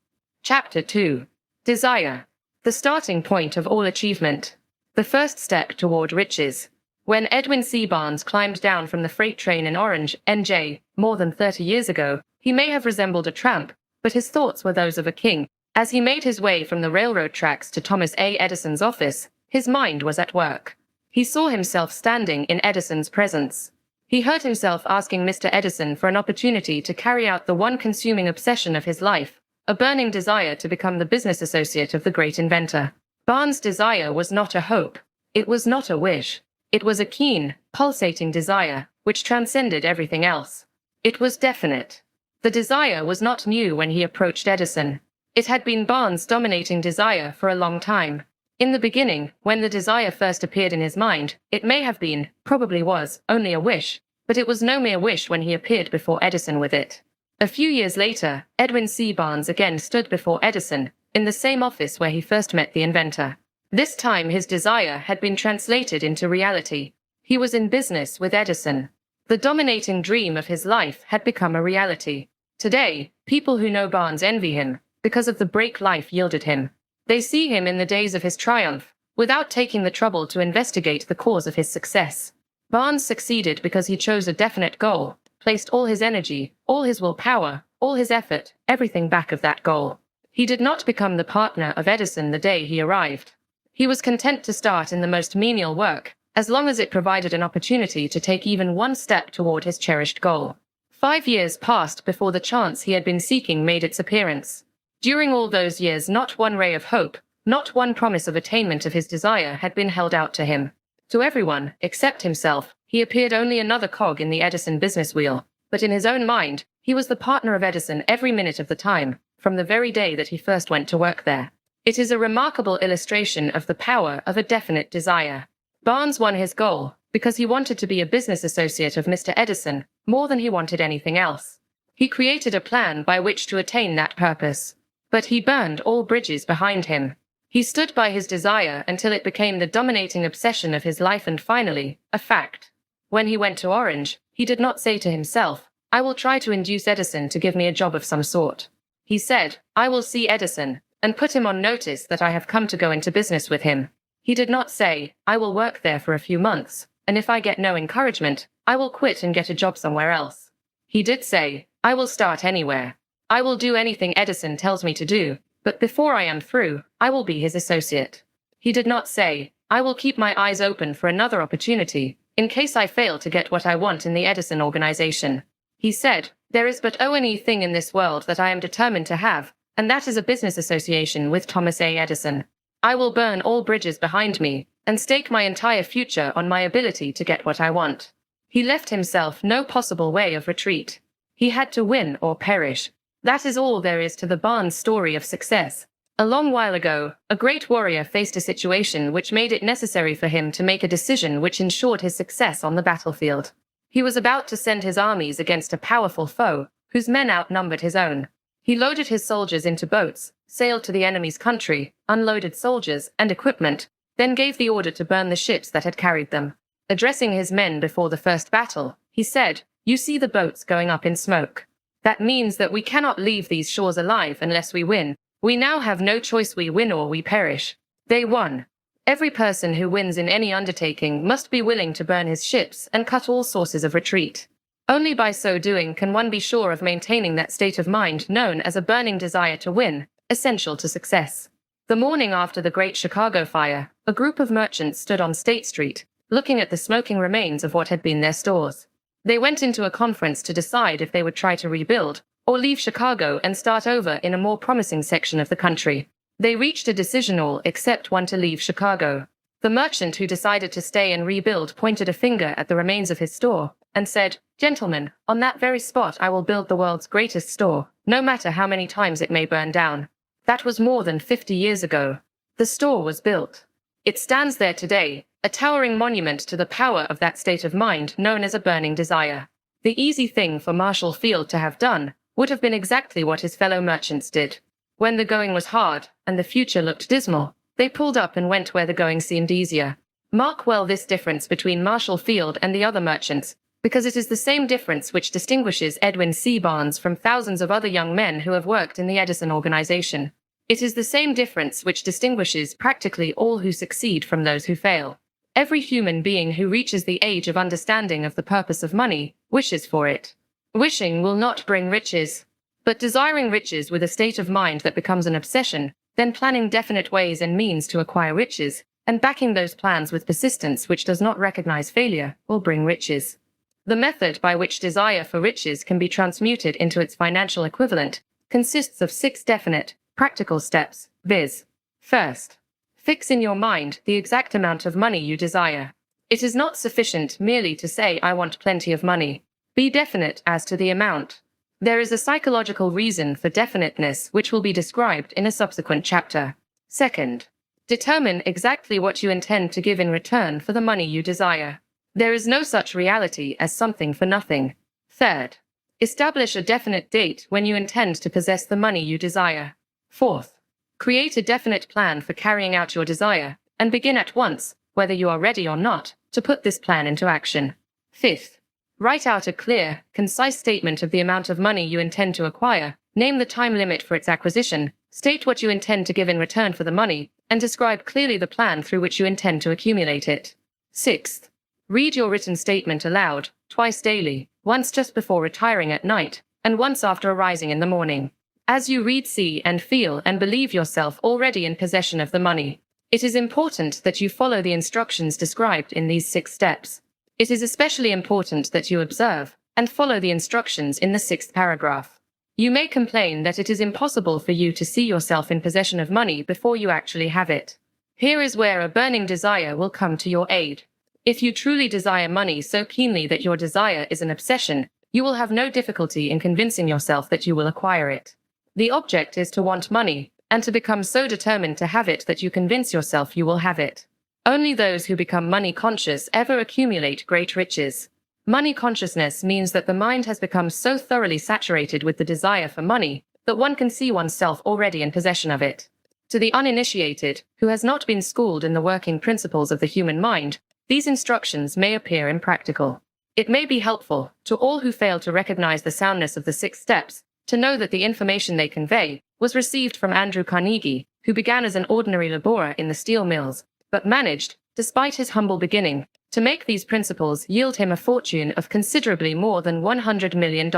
Chapter 2. Desire. The starting point of all achievement. The first step toward riches. When Edwin C. Barnes climbed down from the freight train in Orange, NJ, more than 30 years ago, he may have resembled a tramp, but his thoughts were those of a king. As he made his way from the railroad tracks to Thomas A. Edison's office, his mind was at work. He saw himself standing in Edison's presence. He heard himself asking Mr. Edison for an opportunity to carry out the one consuming obsession of his life, a burning desire to become the business associate of the great inventor. Barnes' desire was not a hope. It was not a wish. It was a keen, pulsating desire, which transcended everything else. It was definite. The desire was not new when he approached Edison. It had been Barnes' dominating desire for a long time. In the beginning, when the desire first appeared in his mind, it may have been, probably was, only a wish, but it was no mere wish when he appeared before Edison with it. A few years later, Edwin C. Barnes again stood before Edison, in the same office where he first met the inventor. This time his desire had been translated into reality. He was in business with Edison. The dominating dream of his life had become a reality. Today, people who know Barnes envy him, because of the break life yielded him. They see him in the days of his triumph, without taking the trouble to investigate the cause of his success. Barnes succeeded because he chose a definite goal, placed all his energy, all his willpower, all his effort, everything back of that goal. He did not become the partner of Edison the day he arrived. He was content to start in the most menial work, as long as it provided an opportunity to take even one step toward his cherished goal. 5 years passed before the chance he had been seeking made its appearance. During all those years not one ray of hope, Not one promise of attainment of his desire had been held out to him. To everyone, except himself, he appeared only another cog in the Edison business wheel, but in his own mind, he was the partner of Edison every minute of the time, from the very day that he first went to work there. It is a remarkable illustration of the power of a definite desire. Barnes won his goal because he wanted to be a business associate of Mr. Edison more than he wanted anything else. He created a plan by which to attain that purpose, but he burned all bridges behind him. He stood by his desire until it became the dominating obsession of his life and finally, a fact. When he went to Orange, he did not say to himself, "I will try to induce Edison to give me a job of some sort." He said, "I will see Edison, and put him on notice that I have come to go into business with him." He did not say, "I will work there for a few months, and if I get no encouragement, I will quit and get a job somewhere else." He did say, "I will start anywhere. I will do anything Edison tells me to do, but before I am through, I will be his associate." He did not say, "I will keep my eyes open for another opportunity, in case I fail to get what I want in the Edison organization." He said, "There is but one thing in this world that I am determined to have, and that is a business association with Thomas A. Edison. I will burn all bridges behind me, and stake my entire future on my ability to get what I want." He left himself no possible way of retreat. He had to win or perish. That is all there is to the Barnes story of success. A long while ago, a great warrior faced a situation which made it necessary for him to make a decision which ensured his success on the battlefield. He was about to send his armies against a powerful foe, whose men outnumbered his own. He loaded his soldiers into boats, sailed to the enemy's country, unloaded soldiers and equipment, then gave the order to burn the ships that had carried them. Addressing his men before the first battle, he said, "You see the boats going up in smoke. That means that we cannot leave these shores alive unless we win. We now have no choice, we win or we perish." They won. Every person who wins in any undertaking must be willing to burn his ships and cut all sources of retreat. Only by so doing can one be sure of maintaining that state of mind known as a burning desire to win, essential to success. The morning after the Great Chicago Fire, a group of merchants stood on State Street, looking at the smoking remains of what had been their stores. They went into a conference to decide if they would try to rebuild, or leave Chicago and start over in a more promising section of the country. They reached a decision, all except one to leave Chicago. The merchant who decided to stay and rebuild pointed a finger at the remains of his store, and said, "Gentlemen, on that very spot I will build the world's greatest store, no matter how many times it may burn down." That was more than 50 years ago. The store was built. It stands there today, a towering monument to the power of that state of mind known as a burning desire. The easy thing for Marshall Field to have done would have been exactly what his fellow merchants did. When the going was hard, and the future looked dismal, they pulled up and went where the going seemed easier. Mark well this difference between Marshall Field and the other merchants, because it is the same difference which distinguishes Edwin C. Barnes from thousands of other young men who have worked in the Edison organization. It is the same difference which distinguishes practically all who succeed from those who fail. Every human being who reaches the age of understanding of the purpose of money wishes for it. Wishing will not bring riches, but desiring riches with a state of mind that becomes an obsession, then planning definite ways and means to acquire riches, and backing those plans with persistence which does not recognize failure, will bring riches. The method by which desire for riches can be transmuted into its financial equivalent consists of 6 definite, practical steps, viz. First, fix in your mind the exact amount of money you desire. It is not sufficient merely to say, "I want plenty of money." Be definite as to the amount. There is a psychological reason for definiteness which will be described in a subsequent chapter. Second, determine exactly what you intend to give in return for the money you desire. There is no such reality as something for nothing. Third, establish a definite date when you intend to possess the money you desire. Fourth, create a definite plan for carrying out your desire, and begin at once, whether you are ready or not, to put this plan into action. Fifth, write out a clear, concise statement of the amount of money you intend to acquire, name the time limit for its acquisition, state what you intend to give in return for the money, and describe clearly the plan through which you intend to accumulate it. Sixth, read your written statement aloud, twice daily, once just before retiring at night, and once after arising in the morning. As you read, see and feel and believe yourself already in possession of the money. It is important that you follow the instructions described in these 6 steps. It is especially important that you observe and follow the instructions in the 6th paragraph. You may complain that it is impossible for you to see yourself in possession of money before you actually have it. Here is where a burning desire will come to your aid. If you truly desire money so keenly that your desire is an obsession, you will have no difficulty in convincing yourself that you will acquire it. The object is to want money, and to become so determined to have it that you convince yourself you will have it. Only those who become money conscious ever accumulate great riches. Money consciousness means that the mind has become so thoroughly saturated with the desire for money that one can see oneself already in possession of it. To the uninitiated, who has not been schooled in the working principles of the human mind, these instructions may appear impractical. It may be helpful, to all who fail to recognize the soundness of the 6 steps, to know that the information they convey was received from Andrew Carnegie, who began as an ordinary laborer in the steel mills, but managed, despite his humble beginning, to make these principles yield him a fortune of considerably more than $100 million.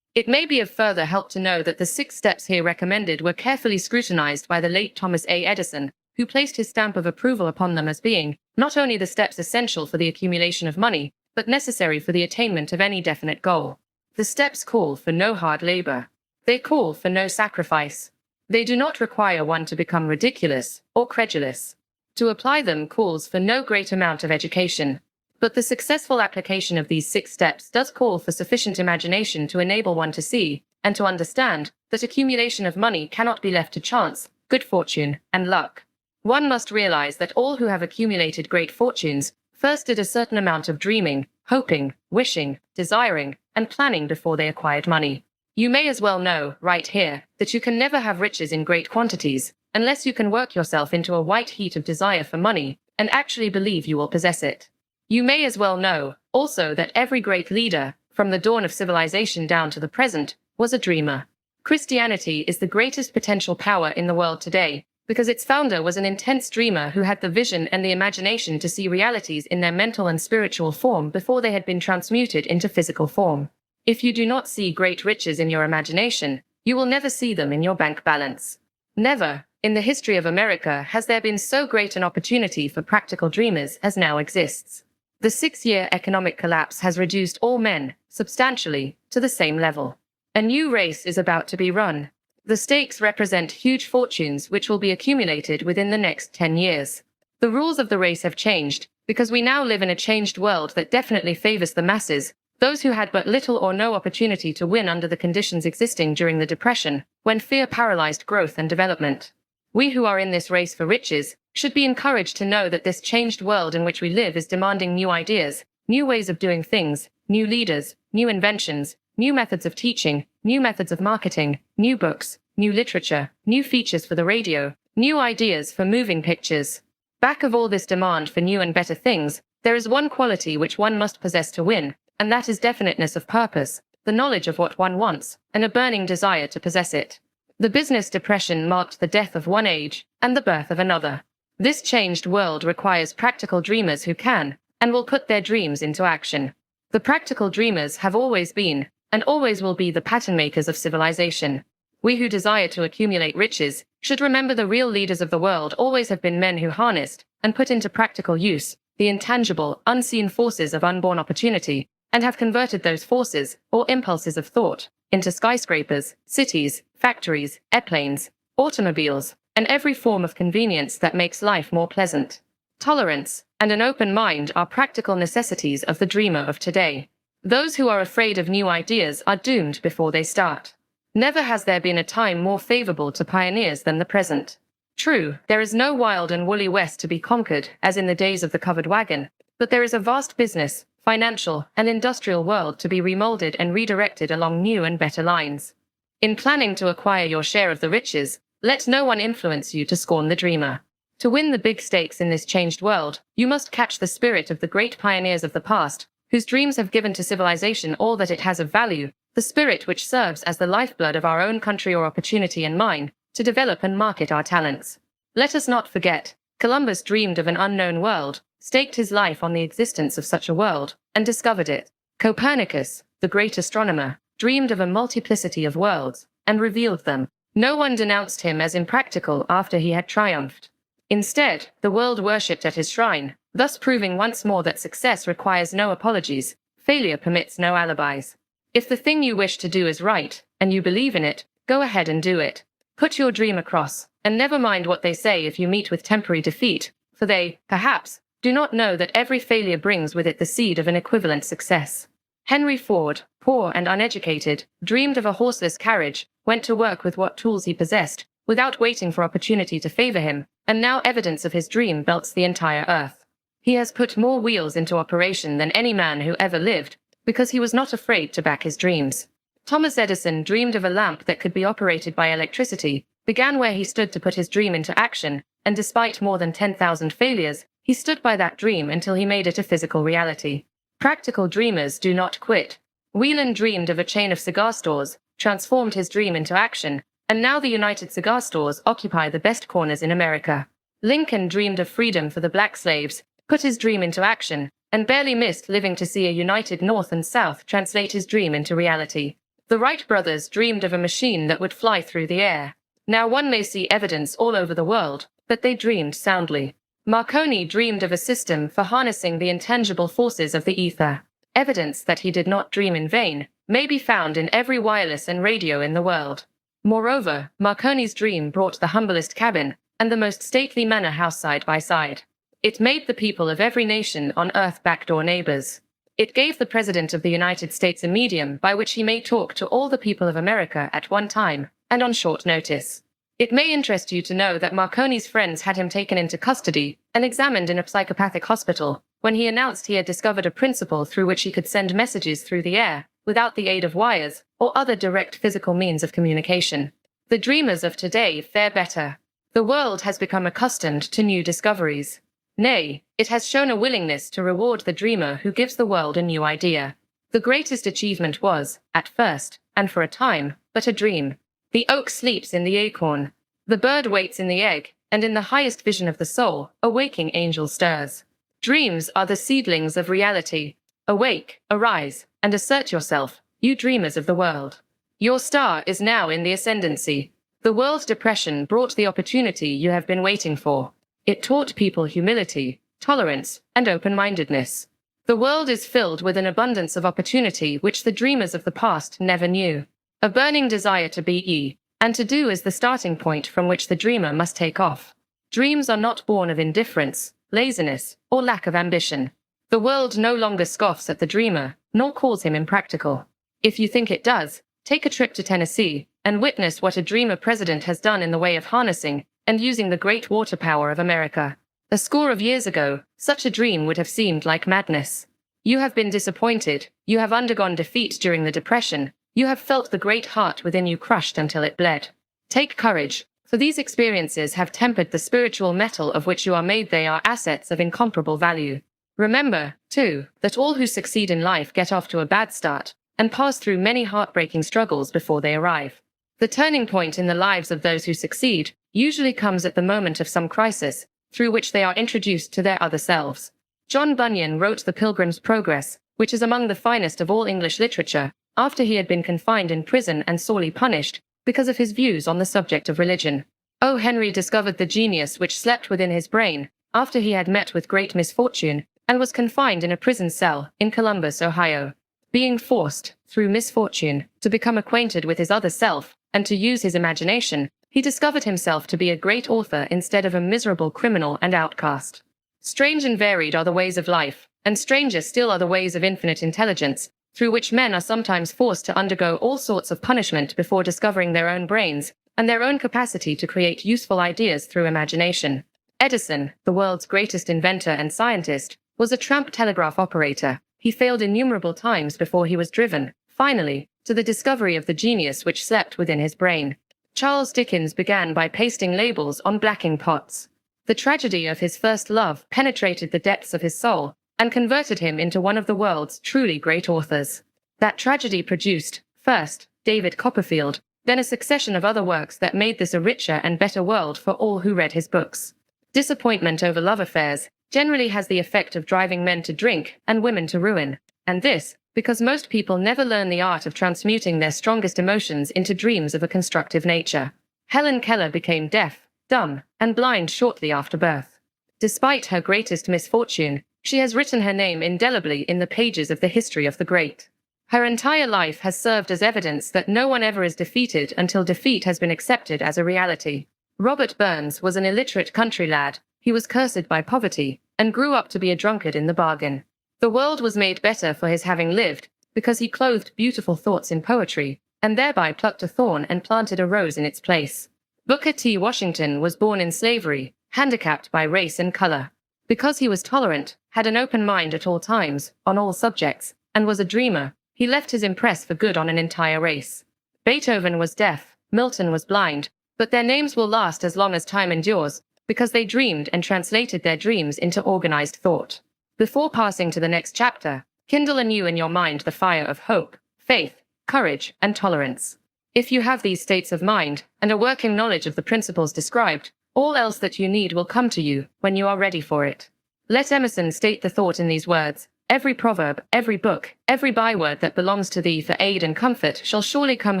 It may be of further help to know that the 6 steps here recommended were carefully scrutinized by the late Thomas A. Edison, who placed his stamp of approval upon them as being not only the steps essential for the accumulation of money, but necessary for the attainment of any definite goal. The steps call for no hard labor. They call for no sacrifice. They do not require one to become ridiculous or credulous. To apply them calls for no great amount of education. But the successful application of these 6 steps does call for sufficient imagination to enable one to see, and to understand, that accumulation of money cannot be left to chance, good fortune, and luck. One must realize that all who have accumulated great fortunes first did a certain amount of dreaming, hoping, wishing, desiring, and planning before they acquired money. You may as well know, right here, that you can never have riches in great quantities, unless you can work yourself into a white heat of desire for money, and actually believe you will possess it. You may as well know, also, that every great leader, from the dawn of civilization down to the present, was a dreamer. Christianity is the greatest potential power in the world today, because its founder was an intense dreamer who had the vision and the imagination to see realities in their mental and spiritual form before they had been transmuted into physical form. If you do not see great riches in your imagination, you will never see them in your bank balance. Never, in the history of America, has there been so great an opportunity for practical dreamers as now exists. The 6-year economic collapse has reduced all men, substantially, to the same level. A new race is about to be run. The stakes represent huge fortunes which will be accumulated within the next 10 years. The rules of the race have changed, because we now live in a changed world that definitely favors the masses, those who had but little or no opportunity to win under the conditions existing during the Depression, when fear paralyzed growth and development. We who are in this race for riches should be encouraged to know that this changed world in which we live is demanding new ideas, new ways of doing things, new leaders, new inventions, new methods of teaching, new methods of marketing, new books, new literature, new features for the radio, new ideas for moving pictures. Back of all this demand for new and better things, there is one quality which one must possess to win, and that is definiteness of purpose, the knowledge of what one wants, and a burning desire to possess it. The business depression marked the death of one age, and the birth of another. This changed world requires practical dreamers who can, and will put their dreams into action. The practical dreamers have always been, and always will be, the pattern makers of civilization. We who desire to accumulate riches should remember the real leaders of the world always have been men who harnessed, and put into practical use, the intangible, unseen forces of unborn opportunity, and have converted those forces, or impulses of thought, into skyscrapers, cities, factories, airplanes, automobiles, and every form of convenience that makes life more pleasant. Tolerance and an open mind are practical necessities of the dreamer of today. Those who are afraid of new ideas are doomed before they start. Never has there been a time more favorable to pioneers than the present. True, there is no wild and woolly West to be conquered, as in the days of the covered wagon, but there is a vast business, financial, and industrial world to be remolded and redirected along new and better lines. In planning to acquire your share of the riches, let no one influence you to scorn the dreamer. To win the big stakes in this changed world, you must catch the spirit of the great pioneers of the past, whose dreams have given to civilization all that it has of value, the spirit which serves as the lifeblood of our own country or opportunity and mine, to develop and market our talents. Let us not forget, Columbus dreamed of an unknown world, staked his life on the existence of such a world, and discovered it. Copernicus, the great astronomer, dreamed of a multiplicity of worlds, and revealed them. No one denounced him as impractical after he had triumphed. Instead, the world worshipped at his shrine, thus proving once more that success requires no apologies, failure permits no alibis. If the thing you wish to do is right, and you believe in it, go ahead and do it. Put your dream across, and never mind what they say if you meet with temporary defeat, for they, perhaps, do not know that every failure brings with it the seed of an equivalent success. Henry Ford, poor and uneducated, dreamed of a horseless carriage, went to work with what tools he possessed, without waiting for opportunity to favor him, and now evidence of his dream belts the entire earth. He has put more wheels into operation than any man who ever lived, because he was not afraid to back his dreams. Thomas Edison dreamed of a lamp that could be operated by electricity, began where he stood to put his dream into action, and despite more than 10,000 failures, he stood by that dream until he made it a physical reality. Practical dreamers do not quit. Whelan dreamed of a chain of cigar stores, transformed his dream into action, and now the United Cigar Stores occupy the best corners in America. Lincoln dreamed of freedom for the black slaves, put his dream into action, and barely missed living to see a united North and South translate his dream into reality. The Wright brothers dreamed of a machine that would fly through the air. Now one may see evidence all over the world, but they dreamed soundly. Marconi dreamed of a system for harnessing the intangible forces of the ether. Evidence that he did not dream in vain may be found in every wireless and radio in the world. Moreover, Marconi's dream brought the humblest cabin and the most stately manor house side by side. It made the people of every nation on earth backdoor neighbors. It gave the President of the United States a medium by which he may talk to all the people of America at one time, and on short notice. It may interest you to know that Marconi's friends had him taken into custody and examined in a psychopathic hospital when he announced he had discovered a principle through which he could send messages through the air, without the aid of wires or other direct physical means of communication. The dreamers of today fare better. The world has become accustomed to new discoveries. Nay, it has shown a willingness to reward the dreamer who gives the world a new idea. The greatest achievement was, at first, and for a time, but a dream. The oak sleeps in the acorn. The bird waits in the egg, and in the highest vision of the soul, a waking angel stirs. Dreams are the seedlings of reality. Awake, arise, and assert yourself, you dreamers of the world. Your star is now in the ascendancy. The world depression brought the opportunity you have been waiting for. It taught people humility, tolerance, and open-mindedness. The world is filled with an abundance of opportunity which the dreamers of the past never knew. A burning desire to be, and to do is the starting point from which the dreamer must take off. Dreams are not born of indifference, laziness, or lack of ambition. The world no longer scoffs at the dreamer, nor calls him impractical. If you think it does, take a trip to Tennessee, and witness what a dreamer president has done in the way of harnessing and using the great water power of America. A score of years ago, such a dream would have seemed like madness. You have been disappointed, you have undergone defeat during the Depression, you have felt the great heart within you crushed until it bled. Take courage, for these experiences have tempered the spiritual metal of which you are made. They are assets of incomparable value. Remember, too, that all who succeed in life get off to a bad start, and pass through many heartbreaking struggles before they arrive. The turning point in the lives of those who succeed usually comes at the moment of some crisis, through which they are introduced to their other selves. John Bunyan wrote The Pilgrim's Progress, which is among the finest of all English literature, after he had been confined in prison and sorely punished, because of his views on the subject of religion. O. Henry discovered the genius which slept within his brain, after he had met with great misfortune, and was confined in a prison cell in Columbus, Ohio. Being forced, through misfortune, to become acquainted with his other self, and to use his imagination, he discovered himself to be a great author instead of a miserable criminal and outcast. Strange and varied are the ways of life, and stranger still are the ways of infinite intelligence, through which men are sometimes forced to undergo all sorts of punishment before discovering their own brains, and their own capacity to create useful ideas through imagination. Edison, the world's greatest inventor and scientist, was a tramp telegraph operator. He failed innumerable times before he was driven, finally, to the discovery of the genius which slept within his brain. Charles Dickens began by pasting labels on blacking pots. The tragedy of his first love penetrated the depths of his soul, and converted him into one of the world's truly great authors. That tragedy produced, first, David Copperfield, then a succession of other works that made this a richer and better world for all who read his books. Disappointment over love affairs generally has the effect of driving men to drink and women to ruin, and this, because most people never learn the art of transmuting their strongest emotions into dreams of a constructive nature. Helen Keller became deaf, dumb, and blind shortly after birth. Despite her greatest misfortune, she has written her name indelibly in the pages of the history of the great. Her entire life has served as evidence that no one ever is defeated until defeat has been accepted as a reality. Robert Burns was an illiterate country lad. He was cursed by poverty, and grew up to be a drunkard in the bargain. The world was made better for his having lived, because he clothed beautiful thoughts in poetry, and thereby plucked a thorn and planted a rose in its place. Booker T. Washington was born in slavery, handicapped by race and color. Because he was tolerant, had an open mind at all times, on all subjects, and was a dreamer, he left his impress for good on an entire race. Beethoven was deaf, Milton was blind, but their names will last as long as time endures, because they dreamed and translated their dreams into organized thought. Before passing to the next chapter, kindle anew in your mind the fire of hope, faith, courage, and tolerance. If you have these states of mind, and a working knowledge of the principles described, all else that you need will come to you when you are ready for it. Let Emerson state the thought in these words: every proverb, every book, every byword that belongs to thee for aid and comfort shall surely come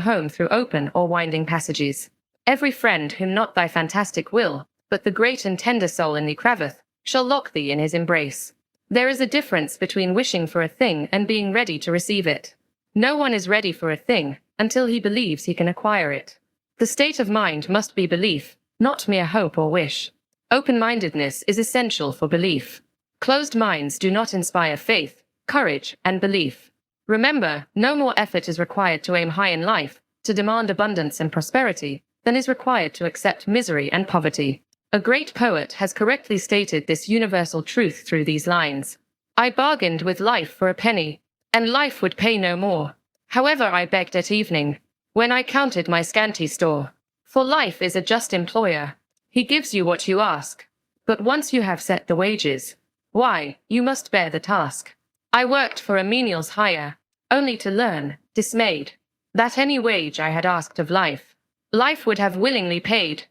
home through open or winding passages. Every friend whom not thy fantastic will, but the great and tender soul in thee craveth, shall lock thee in his embrace. There is a difference between wishing for a thing and being ready to receive it. No one is ready for a thing until he believes he can acquire it. The state of mind must be belief, not mere hope or wish. Open-mindedness is essential for belief. Closed minds do not inspire faith, courage, and belief. Remember, no more effort is required to aim high in life, to demand abundance and prosperity, than is required to accept misery and poverty. A great poet has correctly stated this universal truth through these lines. I bargained with life for a penny, and life would pay no more. However, I begged at evening, when I counted my scanty store. For life is a just employer. He gives you what you ask. But once you have set the wages, why, you must bear the task. I worked for a menial's hire, only to learn, dismayed, that any wage I had asked of life, life would have willingly paid.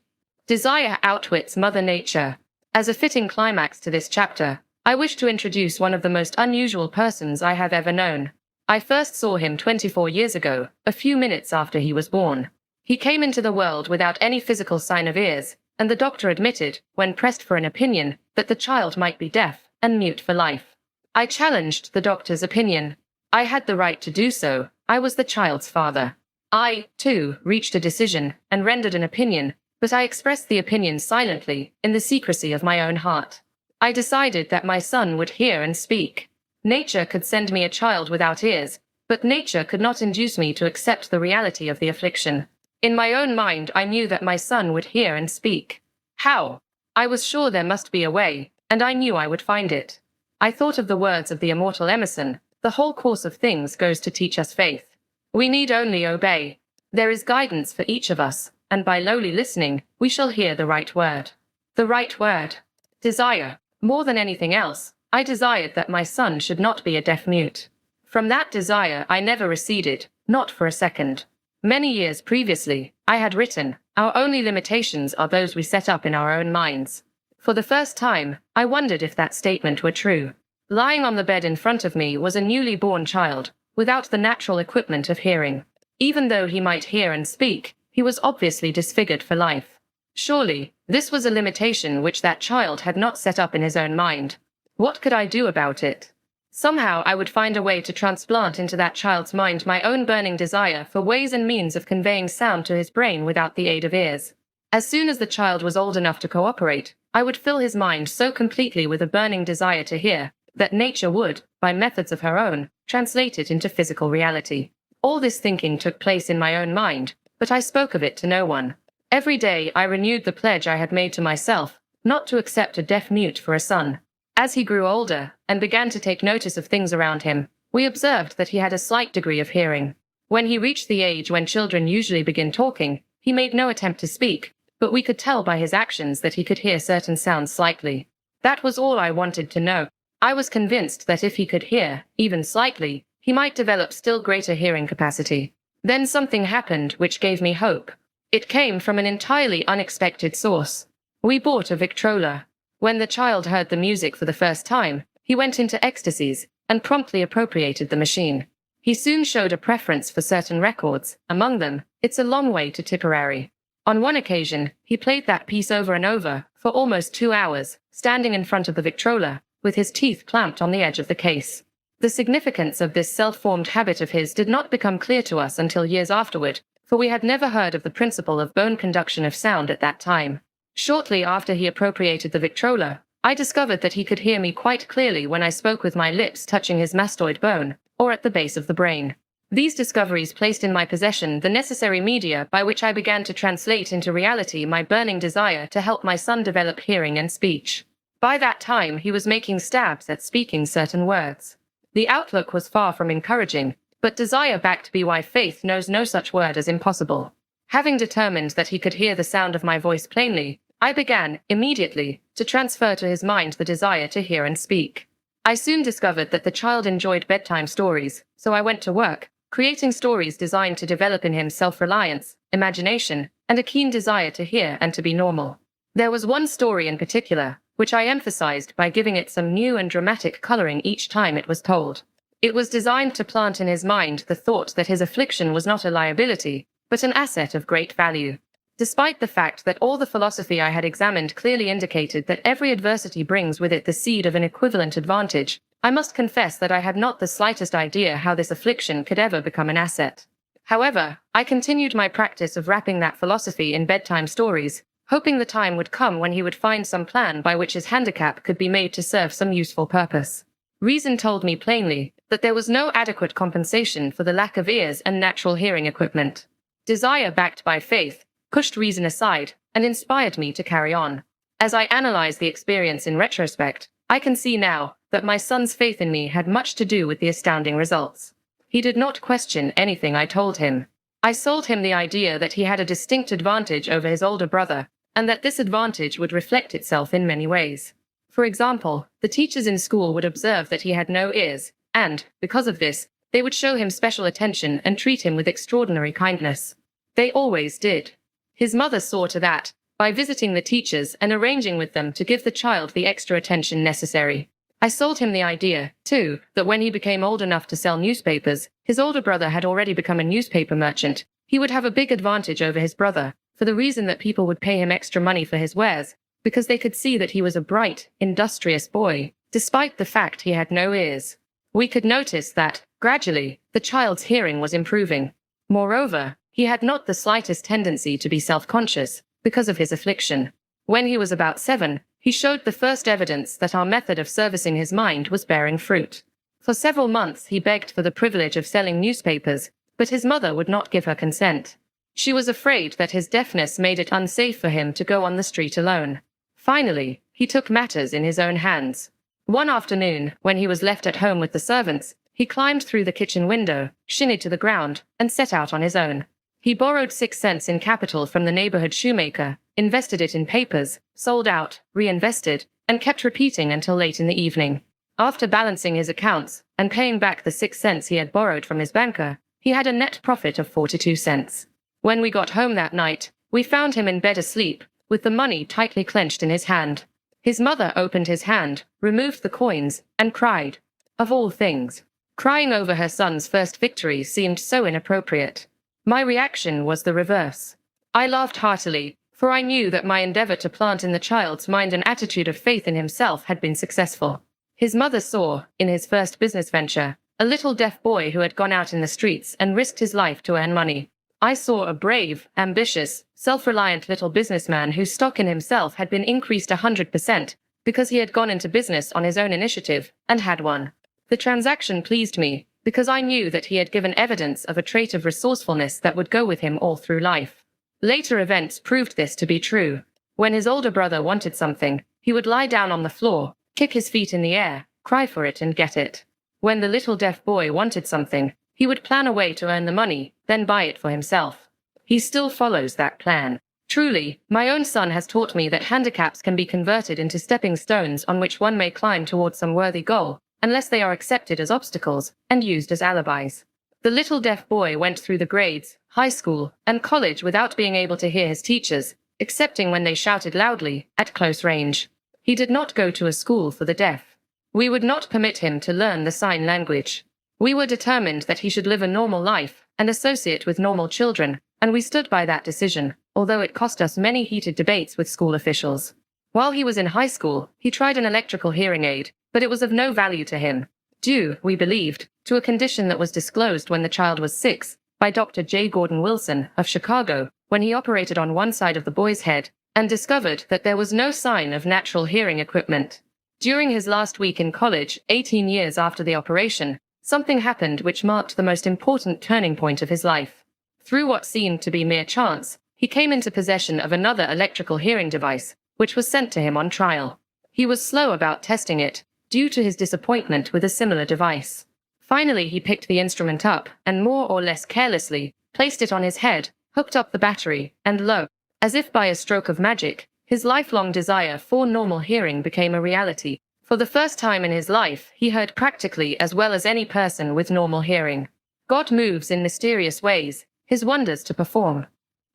Desire outwits Mother Nature. As a fitting climax to this chapter, I wish to introduce one of the most unusual persons I have ever known. I first saw him 24 years ago, a few minutes after he was born. He came into the world without any physical sign of ears, and the doctor admitted, when pressed for an opinion, that the child might be deaf and mute for life. I challenged the doctor's opinion. I had the right to do so. I was the child's father. I, too, reached a decision and rendered an opinion, but I expressed the opinion silently, in the secrecy of my own heart. I decided that my son would hear and speak. Nature could send me a child without ears, but nature could not induce me to accept the reality of the affliction. In my own mind, I knew that my son would hear and speak. How? I was sure there must be a way, and I knew I would find it. I thought of the words of the immortal Emerson: the whole course of things goes to teach us faith. We need only obey. There is guidance for each of us, and by lowly listening, we shall hear the right word. The right word. Desire. More than anything else, I desired that my son should not be a deaf-mute. From that desire I never receded, not for a second. Many years previously, I had written, our only limitations are those we set up in our own minds. For the first time, I wondered if that statement were true. Lying on the bed in front of me was a newly born child, without the natural equipment of hearing. Even though he might hear and speak, he was obviously disfigured for life. Surely, this was a limitation which that child had not set up in his own mind. What could I do about it? Somehow I would find a way to transplant into that child's mind my own burning desire for ways and means of conveying sound to his brain without the aid of ears. As soon as the child was old enough to cooperate, I would fill his mind so completely with a burning desire to hear, that nature would, by methods of her own, translate it into physical reality. All this thinking took place in my own mind, but I spoke of it to no one. Every day I renewed the pledge I had made to myself, not to accept a deaf-mute for a son. As he grew older, and began to take notice of things around him, we observed that he had a slight degree of hearing. When he reached the age when children usually begin talking, he made no attempt to speak, but we could tell by his actions that he could hear certain sounds slightly. That was all I wanted to know. I was convinced that if he could hear, even slightly, he might develop still greater hearing capacity. Then something happened which gave me hope. It came from an entirely unexpected source. We bought a Victrola. When the child heard the music for the first time, he went into ecstasies, and promptly appropriated the machine. He soon showed a preference for certain records, among them, It's a Long Way to Tipperary. On one occasion, he played that piece over and over, for almost 2 hours, standing in front of the Victrola, with his teeth clamped on the edge of the case. The significance of this self-formed habit of his did not become clear to us until years afterward, for we had never heard of the principle of bone conduction of sound at that time. Shortly after he appropriated the Victrola, I discovered that he could hear me quite clearly when I spoke with my lips touching his mastoid bone, or at the base of the brain. These discoveries placed in my possession the necessary media by which I began to translate into reality my burning desire to help my son develop hearing and speech. By that time, he was making stabs at speaking certain words. The outlook was far from encouraging, but desire backed by faith knows no such word as impossible. Having determined that he could hear the sound of my voice plainly, I began, immediately, to transfer to his mind the desire to hear and speak. I soon discovered that the child enjoyed bedtime stories, so I went to work, creating stories designed to develop in him self-reliance, imagination, and a keen desire to hear and to be normal. There was one story in particular, which I emphasized by giving it some new and dramatic coloring each time it was told. It was designed to plant in his mind the thought that his affliction was not a liability, but an asset of great value. Despite the fact that all the philosophy I had examined clearly indicated that every adversity brings with it the seed of an equivalent advantage, I must confess that I had not the slightest idea how this affliction could ever become an asset. However, I continued my practice of wrapping that philosophy in bedtime stories, hoping the time would come when he would find some plan by which his handicap could be made to serve some useful purpose. Reason told me plainly that there was no adequate compensation for the lack of ears and natural hearing equipment. Desire backed by faith pushed reason aside and inspired me to carry on. As I analyze the experience in retrospect, I can see now that my son's faith in me had much to do with the astounding results. He did not question anything I told him. I sold him the idea that he had a distinct advantage over his older brother, and that this advantage would reflect itself in many ways. For example, the teachers in school would observe that he had no ears, and, because of this, they would show him special attention and treat him with extraordinary kindness. They always did. His mother saw to that, by visiting the teachers and arranging with them to give the child the extra attention necessary. I sold him the idea, too, that when he became old enough to sell newspapers, his older brother had already become a newspaper merchant. He would have a big advantage over his brother, for the reason that people would pay him extra money for his wares, because they could see that he was a bright, industrious boy, despite the fact he had no ears. We could notice that, gradually, the child's hearing was improving. Moreover, he had not the slightest tendency to be self-conscious, because of his affliction. When he was about 7, he showed the first evidence that our method of servicing his mind was bearing fruit. For several months he begged for the privilege of selling newspapers, but his mother would not give her consent. She was afraid that his deafness made it unsafe for him to go on the street alone. Finally, he took matters in his own hands. One afternoon, when he was left at home with the servants, he climbed through the kitchen window, shinnied to the ground, and set out on his own. He borrowed 6 cents in capital from the neighborhood shoemaker, invested it in papers, sold out, reinvested, and kept repeating until late in the evening. After balancing his accounts and paying back the 6 cents he had borrowed from his banker, he had a net profit of 42 cents. When we got home that night, we found him in bed asleep, with the money tightly clenched in his hand. His mother opened his hand, removed the coins, and cried. Of all things, crying over her son's first victory seemed so inappropriate. My reaction was the reverse. I laughed heartily, for I knew that my endeavor to plant in the child's mind an attitude of faith in himself had been successful. His mother saw, in his first business venture, a little deaf boy who had gone out in the streets and risked his life to earn money. I saw a brave, ambitious, self-reliant little businessman whose stock in himself had been increased 100% because he had gone into business on his own initiative and had won. The transaction pleased me because I knew that he had given evidence of a trait of resourcefulness that would go with him all through life. Later events proved this to be true. When his older brother wanted something, he would lie down on the floor, kick his feet in the air, cry for it and get it. When the little deaf boy wanted something, he would plan a way to earn the money, then buy it for himself. He still follows that plan. Truly, my own son has taught me that handicaps can be converted into stepping stones on which one may climb towards some worthy goal, unless they are accepted as obstacles and used as alibis. The little deaf boy went through the grades, high school, and college without being able to hear his teachers, excepting when they shouted loudly, at close range. He did not go to a school for the deaf. We would not permit him to learn the sign language. We were determined that he should live a normal life and associate with normal children, and we stood by that decision, although it cost us many heated debates with school officials. While he was in high school, he tried an electrical hearing aid, but it was of no value to him. due, we believed, to a condition that was disclosed when the child was 6 by Dr. J. Gordon Wilson of Chicago, when he operated on one side of the boy's head and discovered that there was no sign of natural hearing equipment. During his last week in college, 18 years after the operation, something happened which marked the most important turning point of his life. Through what seemed to be mere chance, he came into possession of another electrical hearing device, which was sent to him on trial. He was slow about testing it, due to his disappointment with a similar device. Finally, he picked the instrument up and more or less carelessly placed it on his head, hooked up the battery, and lo, as if by a stroke of magic, his lifelong desire for normal hearing became a reality. For the first time in his life, he heard practically as well as any person with normal hearing. God moves in mysterious ways, his wonders to perform.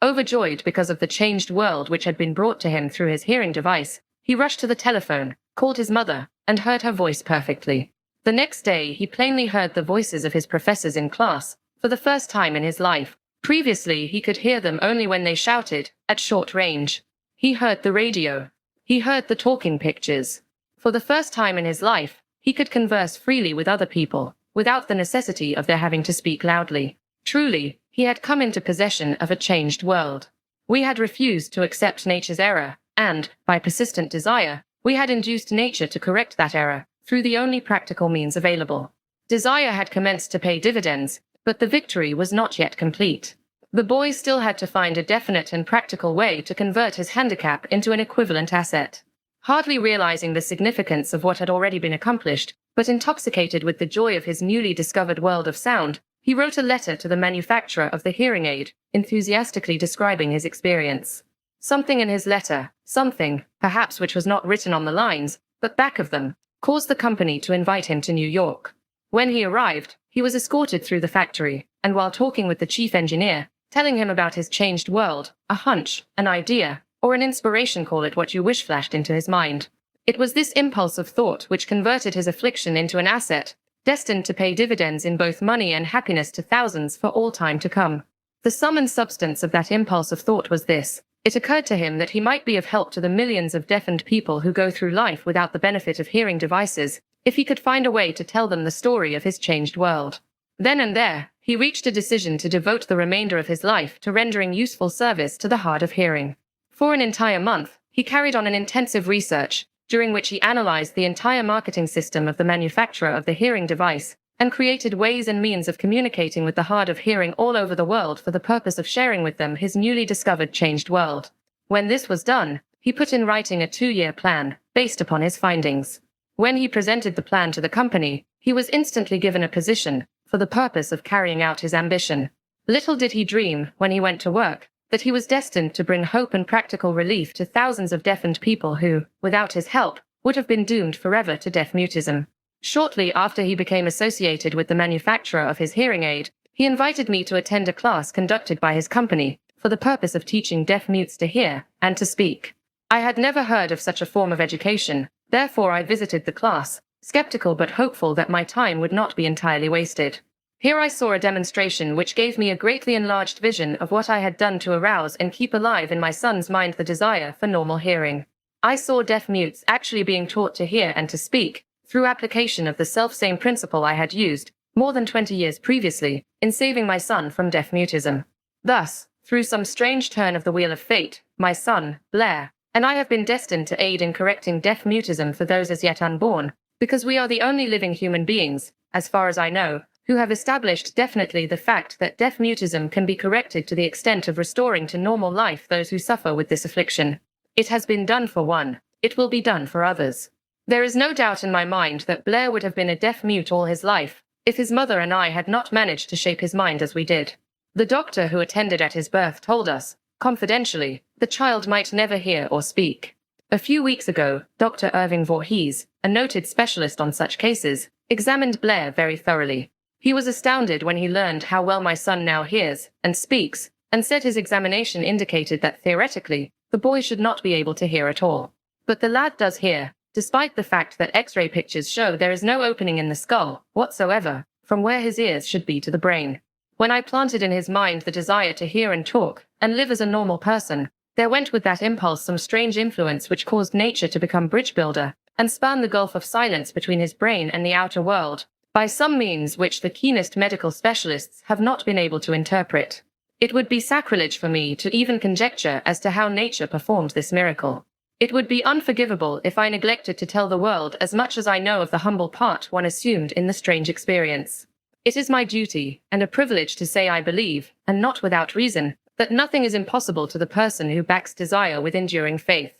Overjoyed because of the changed world which had been brought to him through his hearing device, he rushed to the telephone, called his mother, and heard her voice perfectly. The next day, he plainly heard the voices of his professors in class, for the first time in his life. Previously, he could hear them only when they shouted, at short range. He heard the radio. He heard the talking pictures. For the first time in his life, he could converse freely with other people, without the necessity of their having to speak loudly. Truly, he had come into possession of a changed world. We had refused to accept nature's error, and, by persistent desire, we had induced nature to correct that error, through the only practical means available. Desire had commenced to pay dividends, but the victory was not yet complete. The boy still had to find a definite and practical way to convert his handicap into an equivalent asset. Hardly realizing the significance of what had already been accomplished, but intoxicated with the joy of his newly discovered world of sound, he wrote a letter to the manufacturer of the hearing aid, enthusiastically describing his experience. Something in his letter, something, perhaps which was not written on the lines, but back of them, caused the company to invite him to New York. When he arrived, he was escorted through the factory, and while talking with the chief engineer, telling him about his changed world, a hunch, an idea, or an inspiration, call it what you wish, flashed into his mind. It was this impulse of thought which converted his affliction into an asset, destined to pay dividends in both money and happiness to thousands for all time to come. The sum and substance of that impulse of thought was this. It occurred to him that he might be of help to the millions of deafened people who go through life without the benefit of hearing devices, if he could find a way to tell them the story of his changed world. Then and there, he reached a decision to devote the remainder of his life to rendering useful service to the hard of hearing. For an entire month, he carried on an intensive research, during which he analyzed the entire marketing system of the manufacturer of the hearing device, and created ways and means of communicating with the hard of hearing all over the world for the purpose of sharing with them his newly discovered changed world. When this was done, he put in writing a 2-year plan, based upon his findings. When he presented the plan to the company, he was instantly given a position, for the purpose of carrying out his ambition. Little did he dream, when he went to work, that he was destined to bring hope and practical relief to thousands of deafened people who, without his help, would have been doomed forever to deaf-mutism. Shortly after he became associated with the manufacturer of his hearing aid, he invited me to attend a class conducted by his company, for the purpose of teaching deaf-mutes to hear and to speak. I had never heard of such a form of education, therefore I visited the class, skeptical but hopeful that my time would not be entirely wasted. Here I saw a demonstration which gave me a greatly enlarged vision of what I had done to arouse and keep alive in my son's mind the desire for normal hearing. I saw deaf-mutes actually being taught to hear and to speak, through application of the self-same principle I had used, more than 20 years previously, in saving my son from deaf-mutism. Thus, through some strange turn of the wheel of fate, my son, Blair, and I have been destined to aid in correcting deaf-mutism for those as yet unborn, because we are the only living human beings, as far as I know, who have established definitely the fact that deaf-mutism can be corrected to the extent of restoring to normal life those who suffer with this affliction. It has been done for one, it will be done for others. There is no doubt in my mind that Blair would have been a deaf-mute all his life, if his mother and I had not managed to shape his mind as we did. The doctor who attended at his birth told us, confidentially, the child might never hear or speak. A few weeks ago, Dr. Irving Voorhees, a noted specialist on such cases, examined Blair very thoroughly. He was astounded when he learned how well my son now hears and speaks, and said his examination indicated that theoretically, the boy should not be able to hear at all. But the lad does hear, despite the fact that X-ray pictures show there is no opening in the skull, whatsoever, from where his ears should be to the brain. When I planted in his mind the desire to hear and talk, and live as a normal person, there went with that impulse some strange influence which caused nature to become bridge builder, and span the gulf of silence between his brain and the outer world, by some means which the keenest medical specialists have not been able to interpret. It would be sacrilege for me to even conjecture as to how nature performed this miracle. It would be unforgivable if I neglected to tell the world as much as I know of the humble part one assumed in the strange experience. It is my duty, and a privilege to say I believe, and not without reason, that nothing is impossible to the person who backs desire with enduring faith.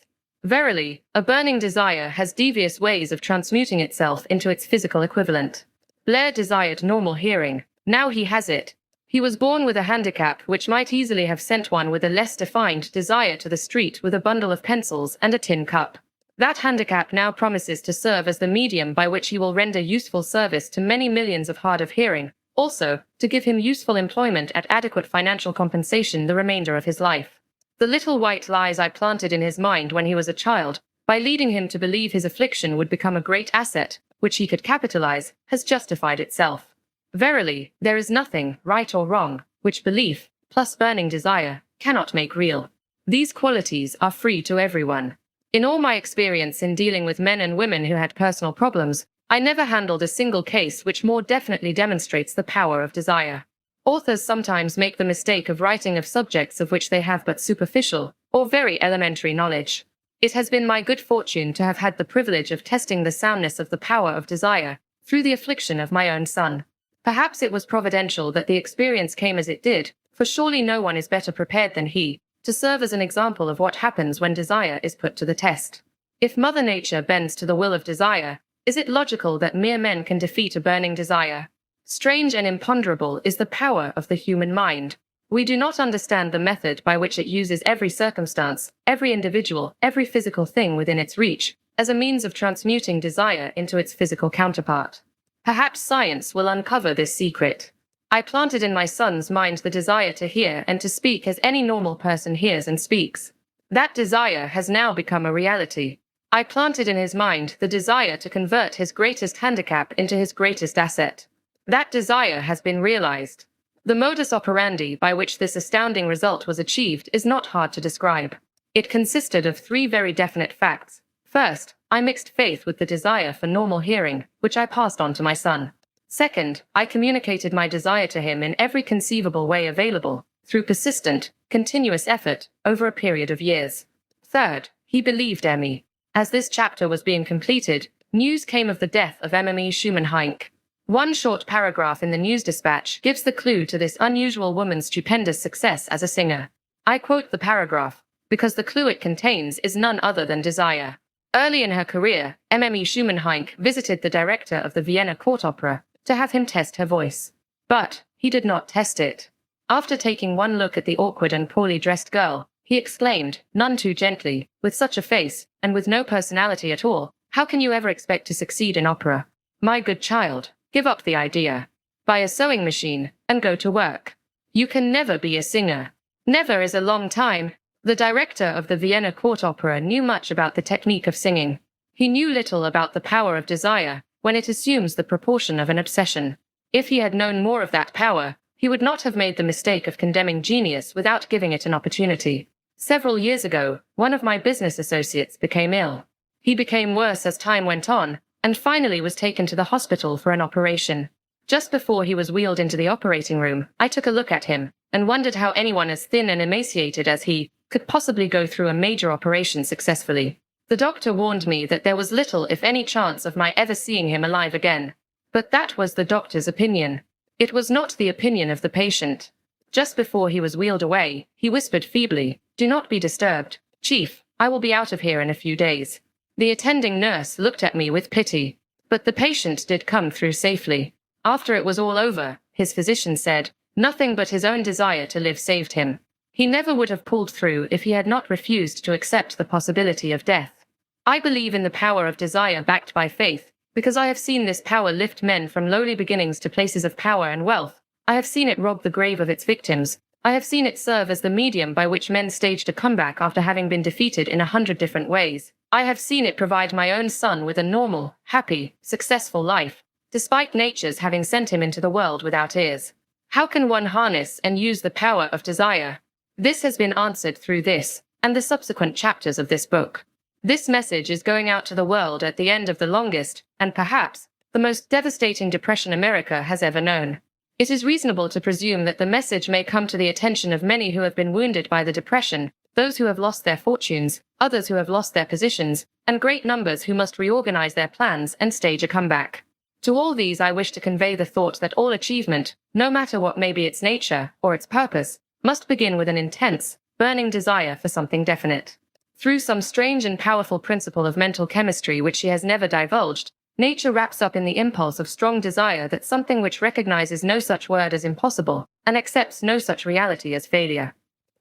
Verily, a burning desire has devious ways of transmuting itself into its physical equivalent. Blair desired normal hearing. Now he has it. He was born with a handicap which might easily have sent one with a less defined desire to the street with a bundle of pencils and a tin cup. That handicap now promises to serve as the medium by which he will render useful service to many millions of hard of hearing, also, to give him useful employment at adequate financial compensation the remainder of his life. The little white lies I planted in his mind when he was a child, by leading him to believe his affliction would become a great asset, which he could capitalize, has justified itself. Verily, there is nothing, right or wrong, which belief, plus burning desire, cannot make real. These qualities are free to everyone. In all my experience in dealing with men and women who had personal problems, I never handled a single case which more definitely demonstrates the power of desire. Authors sometimes make the mistake of writing of subjects of which they have but superficial, or very elementary knowledge. It has been my good fortune to have had the privilege of testing the soundness of the power of desire, through the affliction of my own son. Perhaps it was providential that the experience came as it did, for surely no one is better prepared than he, to serve as an example of what happens when desire is put to the test. If Mother Nature bends to the will of desire, is it logical that mere men can defeat a burning desire? Strange and imponderable is the power of the human mind. We do not understand the method by which it uses every circumstance, every individual, every physical thing within its reach, as a means of transmuting desire into its physical counterpart. Perhaps science will uncover this secret. I planted in my son's mind the desire to hear and to speak as any normal person hears and speaks. That desire has now become a reality. I planted in his mind the desire to convert his greatest handicap into his greatest asset. That desire has been realized. The modus operandi by which this astounding result was achieved is not hard to describe. It consisted of 3 very definite facts. First, I mixed faith with the desire for normal hearing, which I passed on to my son. Second, I communicated my desire to him in every conceivable way available, through persistent, continuous effort, over a period of years. Third, he believed Emmy. As this chapter was being completed, news came of the death of Emmy Schumann-Heink. One short paragraph in the news dispatch gives the clue to this unusual woman's stupendous success as a singer. I quote the paragraph, because the clue it contains is none other than desire. Early in her career, Emmy Schumann-Heink visited the director of the Vienna Court Opera to have him test her voice. But he did not test it. After taking one look at the awkward and poorly dressed girl, he exclaimed, none too gently, with such a face, and with no personality at all, how can you ever expect to succeed in opera? My good child, give up the idea. Buy a sewing machine, and go to work. You can never be a singer. Never is a long time. The director of the Vienna Court Opera knew much about the technique of singing. He knew little about the power of desire, when it assumes the proportion of an obsession. If he had known more of that power, he would not have made the mistake of condemning genius without giving it an opportunity. Several years ago, one of my business associates became ill. He became worse as time went on, and finally was taken to the hospital for an operation. Just before he was wheeled into the operating room, I took a look at him, and wondered how anyone as thin and emaciated as he could possibly go through a major operation successfully. The doctor warned me that there was little if any chance of my ever seeing him alive again. But that was the doctor's opinion. It was not the opinion of the patient. Just before he was wheeled away, he whispered feebly, "Do not be disturbed, Chief, I will be out of here in a few days." The attending nurse looked at me with pity. But the patient did come through safely. After it was all over, his physician said, nothing but his own desire to live saved him. He never would have pulled through if he had not refused to accept the possibility of death. I believe in the power of desire backed by faith, because I have seen this power lift men from lowly beginnings to places of power and wealth. I have seen it rob the grave of its victims. I have seen it serve as the medium by which men staged a comeback after having been defeated in 100 different ways. I have seen it provide my own son with a normal, happy, successful life, despite nature's having sent him into the world without ears. How can one harness and use the power of desire? This has been answered through this, and the subsequent chapters of this book. This message is going out to the world at the end of the longest, and perhaps, the most devastating depression America has ever known. It is reasonable to presume that the message may come to the attention of many who have been wounded by the depression, those who have lost their fortunes, others who have lost their positions, and great numbers who must reorganize their plans and stage a comeback. To all these I wish to convey the thought that all achievement, no matter what may be its nature or its purpose, must begin with an intense, burning desire for something definite. Through some strange and powerful principle of mental chemistry which she has never divulged, nature wraps up in the impulse of strong desire that something which recognizes no such word as impossible, and accepts no such reality as failure.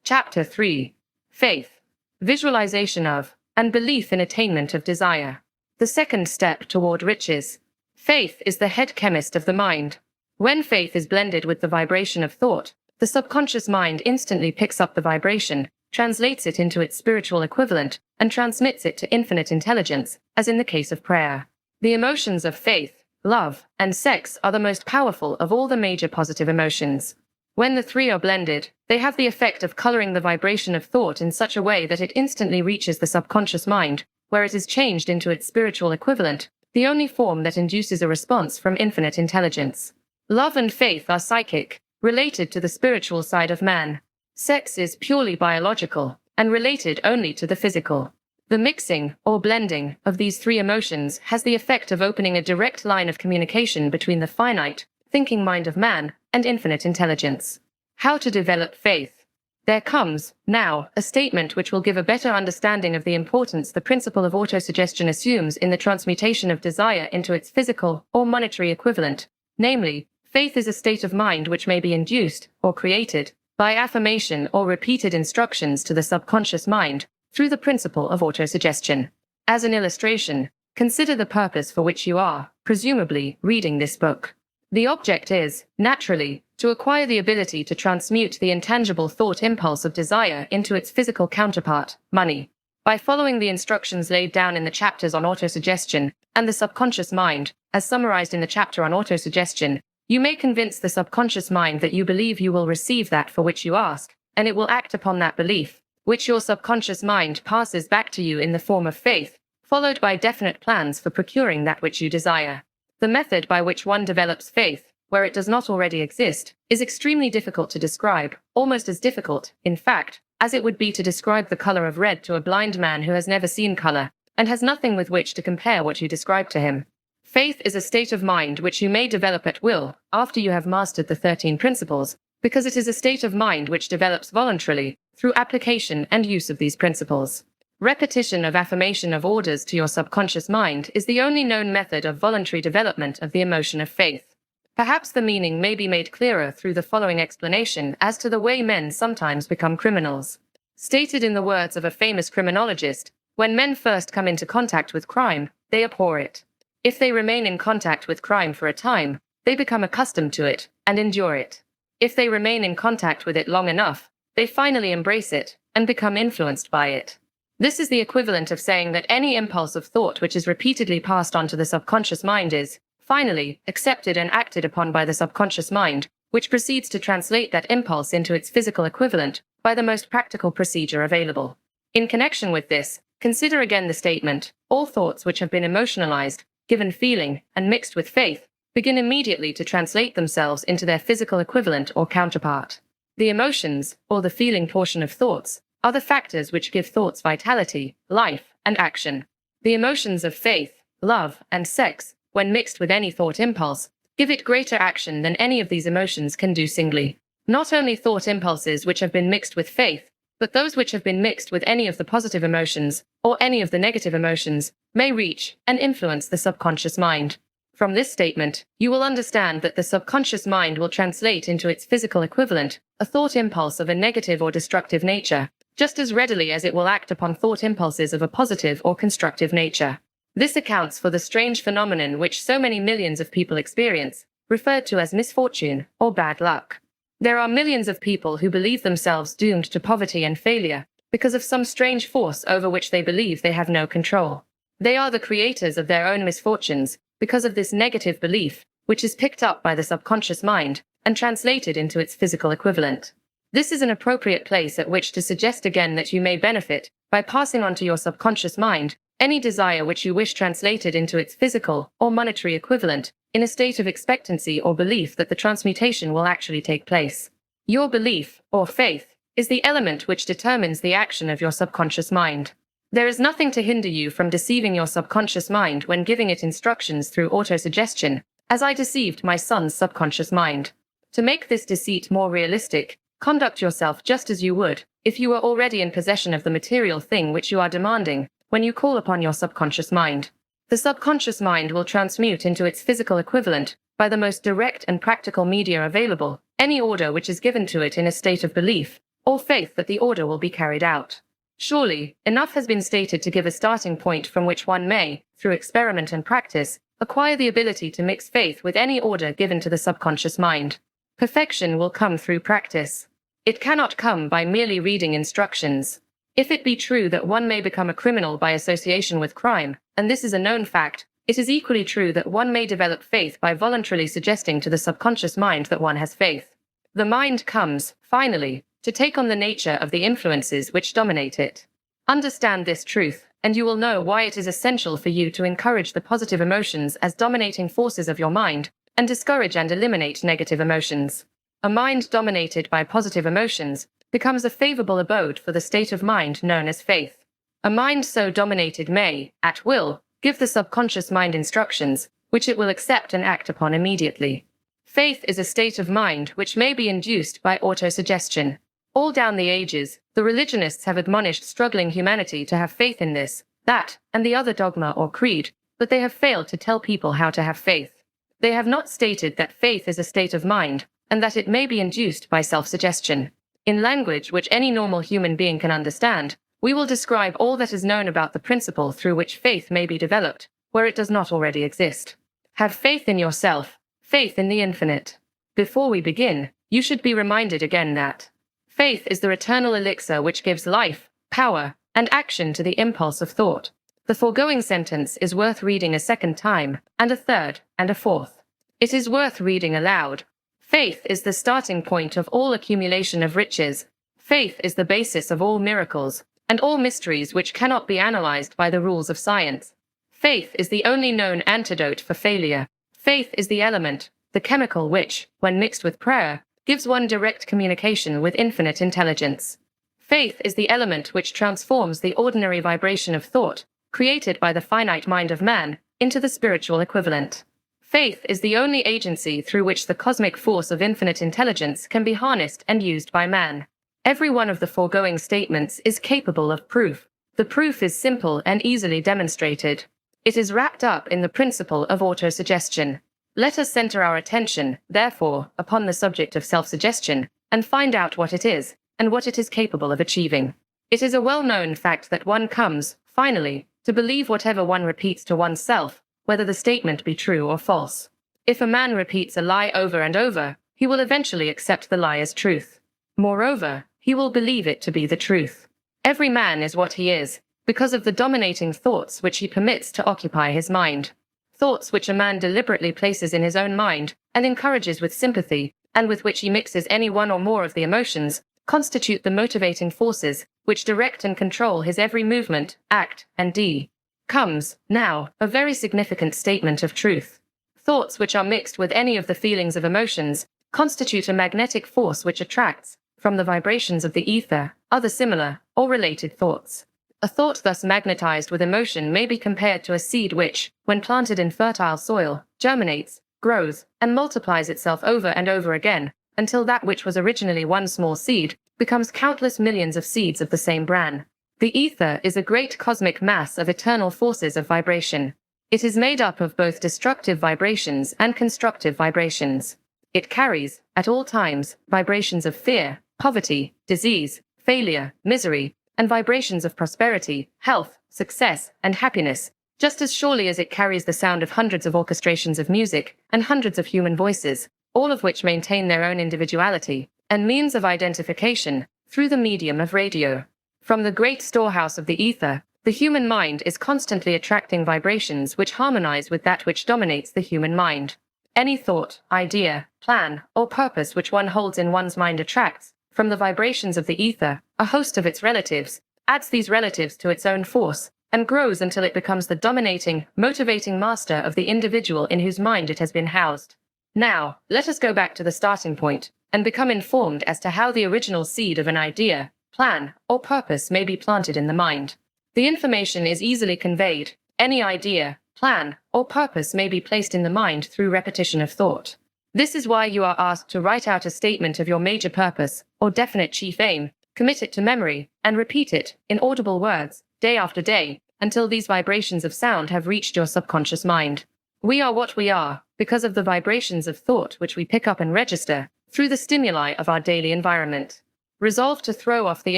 Chapter 3. Faith, visualization of, and belief in attainment of desire. The second step toward riches. Faith is the head chemist of the mind. When faith is blended with the vibration of thought, the subconscious mind instantly picks up the vibration, translates it into its spiritual equivalent, and transmits it to infinite intelligence, as in the case of prayer. The emotions of faith, love, and sex are the most powerful of all the major positive emotions. When the three are blended, they have the effect of coloring the vibration of thought in such a way that it instantly reaches the subconscious mind, where it is changed into its spiritual equivalent, the only form that induces a response from infinite intelligence. Love and faith are psychic, related to the spiritual side of man. Sex is purely biological, and related only to the physical. The mixing, or blending, of these three emotions has the effect of opening a direct line of communication between the finite, thinking mind of man, and infinite intelligence. How to develop faith. There comes, now, a statement which will give a better understanding of the importance the principle of autosuggestion assumes in the transmutation of desire into its physical, or monetary equivalent. Namely, faith is a state of mind which may be induced, or created, by affirmation or repeated instructions to the subconscious mind, through the principle of autosuggestion. As an illustration, consider the purpose for which you are, presumably, reading this book. The object is, naturally, to acquire the ability to transmute the intangible thought impulse of desire into its physical counterpart, money. By following the instructions laid down in the chapters on autosuggestion and the subconscious mind, as summarized in the chapter on autosuggestion, you may convince the subconscious mind that you believe you will receive that for which you ask, and it will act upon that belief, which your subconscious mind passes back to you in the form of faith, followed by definite plans for procuring that which you desire. The method by which one develops faith, where it does not already exist, is extremely difficult to describe, almost as difficult, in fact, as it would be to describe the color of red to a blind man who has never seen color, and has nothing with which to compare what you describe to him. Faith is a state of mind which you may develop at will, after you have mastered the 13 principles, because it is a state of mind which develops voluntarily, through application and use of these principles. Repetition of affirmation of orders to your subconscious mind is the only known method of voluntary development of the emotion of faith. Perhaps the meaning may be made clearer through the following explanation as to the way men sometimes become criminals. Stated in the words of a famous criminologist, when men first come into contact with crime, they abhor it. If they remain in contact with crime for a time, they become accustomed to it and endure it. If they remain in contact with it long enough, they finally embrace it and become influenced by it. This is the equivalent of saying that any impulse of thought which is repeatedly passed on to the subconscious mind is, finally, accepted and acted upon by the subconscious mind, which proceeds to translate that impulse into its physical equivalent by the most practical procedure available. In connection with this, consider again the statement, all thoughts which have been emotionalized, given feeling, and mixed with faith, begin immediately to translate themselves into their physical equivalent or counterpart. The emotions, or the feeling portion of thoughts, are the factors which give thoughts vitality, life, and action. The emotions of faith, love, and sex, when mixed with any thought impulse, give it greater action than any of these emotions can do singly. Not only thought impulses which have been mixed with faith, but those which have been mixed with any of the positive emotions, or any of the negative emotions, may reach and influence the subconscious mind. From this statement, you will understand that the subconscious mind will translate into its physical equivalent a thought impulse of a negative or destructive nature, just as readily as it will act upon thought impulses of a positive or constructive nature. This accounts for the strange phenomenon which so many millions of people experience, referred to as misfortune or bad luck. There are millions of people who believe themselves doomed to poverty and failure because of some strange force over which they believe they have no control. They are the creators of their own misfortunes because of this negative belief, which is picked up by the subconscious mind and translated into its physical equivalent. This is an appropriate place at which to suggest again that you may benefit by passing on to your subconscious mind Any desire which you wish translated into its physical or monetary equivalent, in a state of expectancy or belief that the transmutation will actually take place. Your belief, or faith, is the element which determines the action of your subconscious mind. There is nothing to hinder you from deceiving your subconscious mind when giving it instructions through autosuggestion, as I deceived my son's subconscious mind. To make this deceit more realistic, conduct yourself just as you would if you were already in possession of the material thing which you are demanding when you call upon your subconscious mind. The subconscious mind will transmute into its physical equivalent, by the most direct and practical media available, any order which is given to it in a state of belief or faith that the order will be carried out. Surely, enough has been stated to give a starting point from which one may, through experiment and practice, acquire the ability to mix faith with any order given to the subconscious mind. Perfection will come through practice. It cannot come by merely reading instructions. If it be true that one may become a criminal by association with crime, and this is a known fact, it is equally true that one may develop faith by voluntarily suggesting to the subconscious mind that one has faith. The mind comes, finally, to take on the nature of the influences which dominate it. Understand this truth, and you will know why it is essential for you to encourage the positive emotions as dominating forces of your mind, and discourage and eliminate negative emotions. A mind dominated by positive emotions becomes a favorable abode for the state of mind known as faith. A mind so dominated may, at will, give the subconscious mind instructions, which it will accept and act upon immediately. Faith is a state of mind which may be induced by autosuggestion. All down the ages, the religionists have admonished struggling humanity to have faith in this, that, and the other dogma or creed, but they have failed to tell people how to have faith. They have not stated that faith is a state of mind, and that it may be induced by self-suggestion. In language which any normal human being can understand, we will describe all that is known about the principle through which faith may be developed, where it does not already exist. Have faith in yourself, faith in the infinite. Before we begin, you should be reminded again that faith is the eternal elixir which gives life, power, and action to the impulse of thought. The foregoing sentence is worth reading a second time, and a third, and a fourth. It is worth reading aloud. Faith is the starting point of all accumulation of riches. Faith is the basis of all miracles, and all mysteries which cannot be analyzed by the rules of science. Faith is the only known antidote for failure. Faith is the element, the chemical which, when mixed with prayer, gives one direct communication with infinite intelligence. Faith is the element which transforms the ordinary vibration of thought, created by the finite mind of man, into the spiritual equivalent. Faith is the only agency through which the cosmic force of infinite intelligence can be harnessed and used by man. Every one of the foregoing statements is capable of proof. The proof is simple and easily demonstrated. It is wrapped up in the principle of autosuggestion. Let us center our attention, therefore, upon the subject of self-suggestion, and find out what it is, and what it is capable of achieving. It is a well-known fact that one comes, finally, to believe whatever one repeats to oneself, whether the statement be true or false. If a man repeats a lie over and over, he will eventually accept the lie as truth. Moreover, he will believe it to be the truth. Every man is what he is, because of the dominating thoughts which he permits to occupy his mind. Thoughts which a man deliberately places in his own mind, and encourages with sympathy, and with which he mixes any one or more of the emotions, constitute the motivating forces, which direct and control his every movement, act, and deed. Comes, now, a very significant statement of truth. Thoughts which are mixed with any of the feelings of emotions constitute a magnetic force which attracts, from the vibrations of the ether, other similar, or related thoughts. A thought thus magnetized with emotion may be compared to a seed which, when planted in fertile soil, germinates, grows, and multiplies itself over and over again, until that which was originally one small seed becomes countless millions of seeds of the same bran. The ether is a great cosmic mass of eternal forces of vibration. It is made up of both destructive vibrations and constructive vibrations. It carries, at all times, vibrations of fear, poverty, disease, failure, misery, and vibrations of prosperity, health, success, and happiness, just as surely as it carries the sound of hundreds of orchestrations of music and hundreds of human voices, all of which maintain their own individuality and means of identification through the medium of radio. From the great storehouse of the ether, the human mind is constantly attracting vibrations which harmonize with that which dominates the human mind. Any thought, idea, plan, or purpose which one holds in one's mind attracts, from the vibrations of the ether, a host of its relatives, adds these relatives to its own force, and grows until it becomes the dominating, motivating master of the individual in whose mind it has been housed. Now, let us go back to the starting point and become informed as to how the original seed of an idea, plan, or purpose may be planted in the mind. The information is easily conveyed. Any idea, plan, or purpose may be placed in the mind through repetition of thought. This is why you are asked to write out a statement of your major purpose or definite chief aim, commit it to memory, and repeat it, in audible words, day after day, until these vibrations of sound have reached your subconscious mind. We are what we are because of the vibrations of thought which we pick up and register through the stimuli of our daily environment. Resolve to throw off the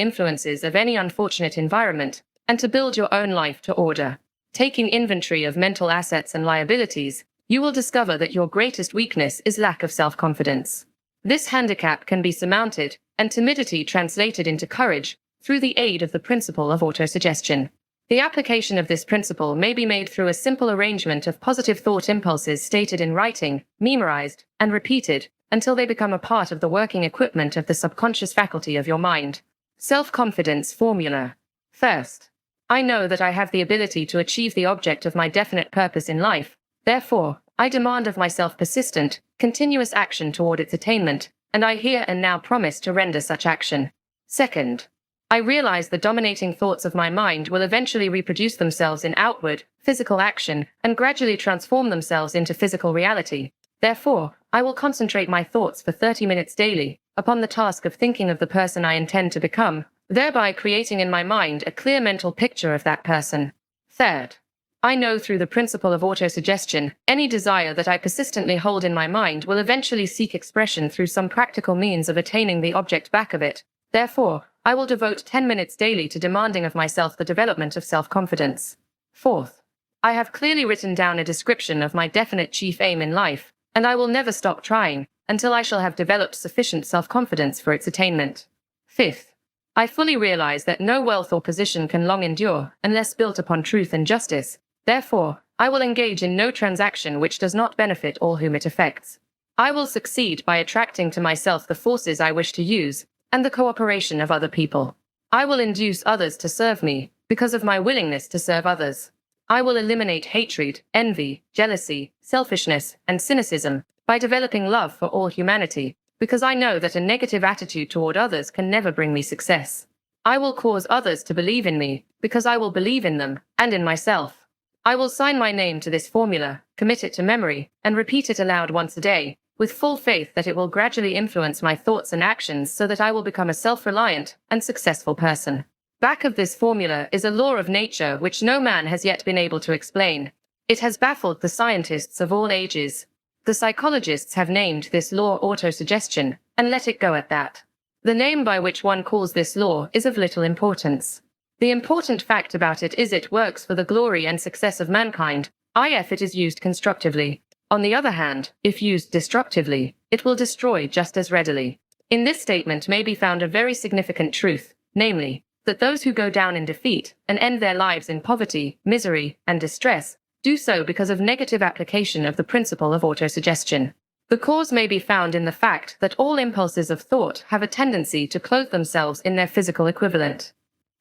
influences of any unfortunate environment and to build your own life to order. Taking inventory of mental assets and liabilities, you will discover that your greatest weakness is lack of self-confidence. This handicap can be surmounted and timidity translated into courage through the aid of the principle of autosuggestion. The application of this principle may be made through a simple arrangement of positive thought impulses stated in writing, memorized, and repeated until they become a part of the working equipment of the subconscious faculty of your mind. Self-confidence formula. First, I know that I have the ability to achieve the object of my definite purpose in life. Therefore, I demand of myself persistent, continuous action toward its attainment, and I here and now promise to render such action. Second, I realize the dominating thoughts of my mind will eventually reproduce themselves in outward, physical action, and gradually transform themselves into physical reality. Therefore, I will concentrate my thoughts for 30 minutes daily upon the task of thinking of the person I intend to become, thereby creating in my mind a clear mental picture of that person. Third, I know through the principle of autosuggestion, any desire that I persistently hold in my mind will eventually seek expression through some practical means of attaining the object back of it. Therefore, I will devote 10 minutes daily to demanding of myself the development of self-confidence. Fourth, I have clearly written down a description of my definite chief aim in life, and I will never stop trying until I shall have developed sufficient self-confidence for its attainment. Fifth, I fully realize that no wealth or position can long endure unless built upon truth and justice. Therefore, I will engage in no transaction which does not benefit all whom it affects. I will succeed by attracting to myself the forces I wish to use and the cooperation of other people. I will induce others to serve me because of my willingness to serve others. I will eliminate hatred, envy, jealousy, selfishness, and cynicism by developing love for all humanity, because I know that a negative attitude toward others can never bring me success. I will cause others to believe in me because I will believe in them and in myself. I will sign my name to this formula, commit it to memory, and repeat it aloud once a day, with full faith that it will gradually influence my thoughts and actions so that I will become a self-reliant and successful person. Back of this formula is a law of nature which no man has yet been able to explain. It has baffled the scientists of all ages. The psychologists have named this law autosuggestion, and let it go at that. The name by which one calls this law is of little importance. The important fact about it is it works for the glory and success of mankind, if it is used constructively. On the other hand, if used destructively, it will destroy just as readily. In this statement may be found a very significant truth, namely, that those who go down in defeat and end their lives in poverty, misery, and distress do so because of negative application of the principle of autosuggestion. The cause may be found in the fact that all impulses of thought have a tendency to clothe themselves in their physical equivalent.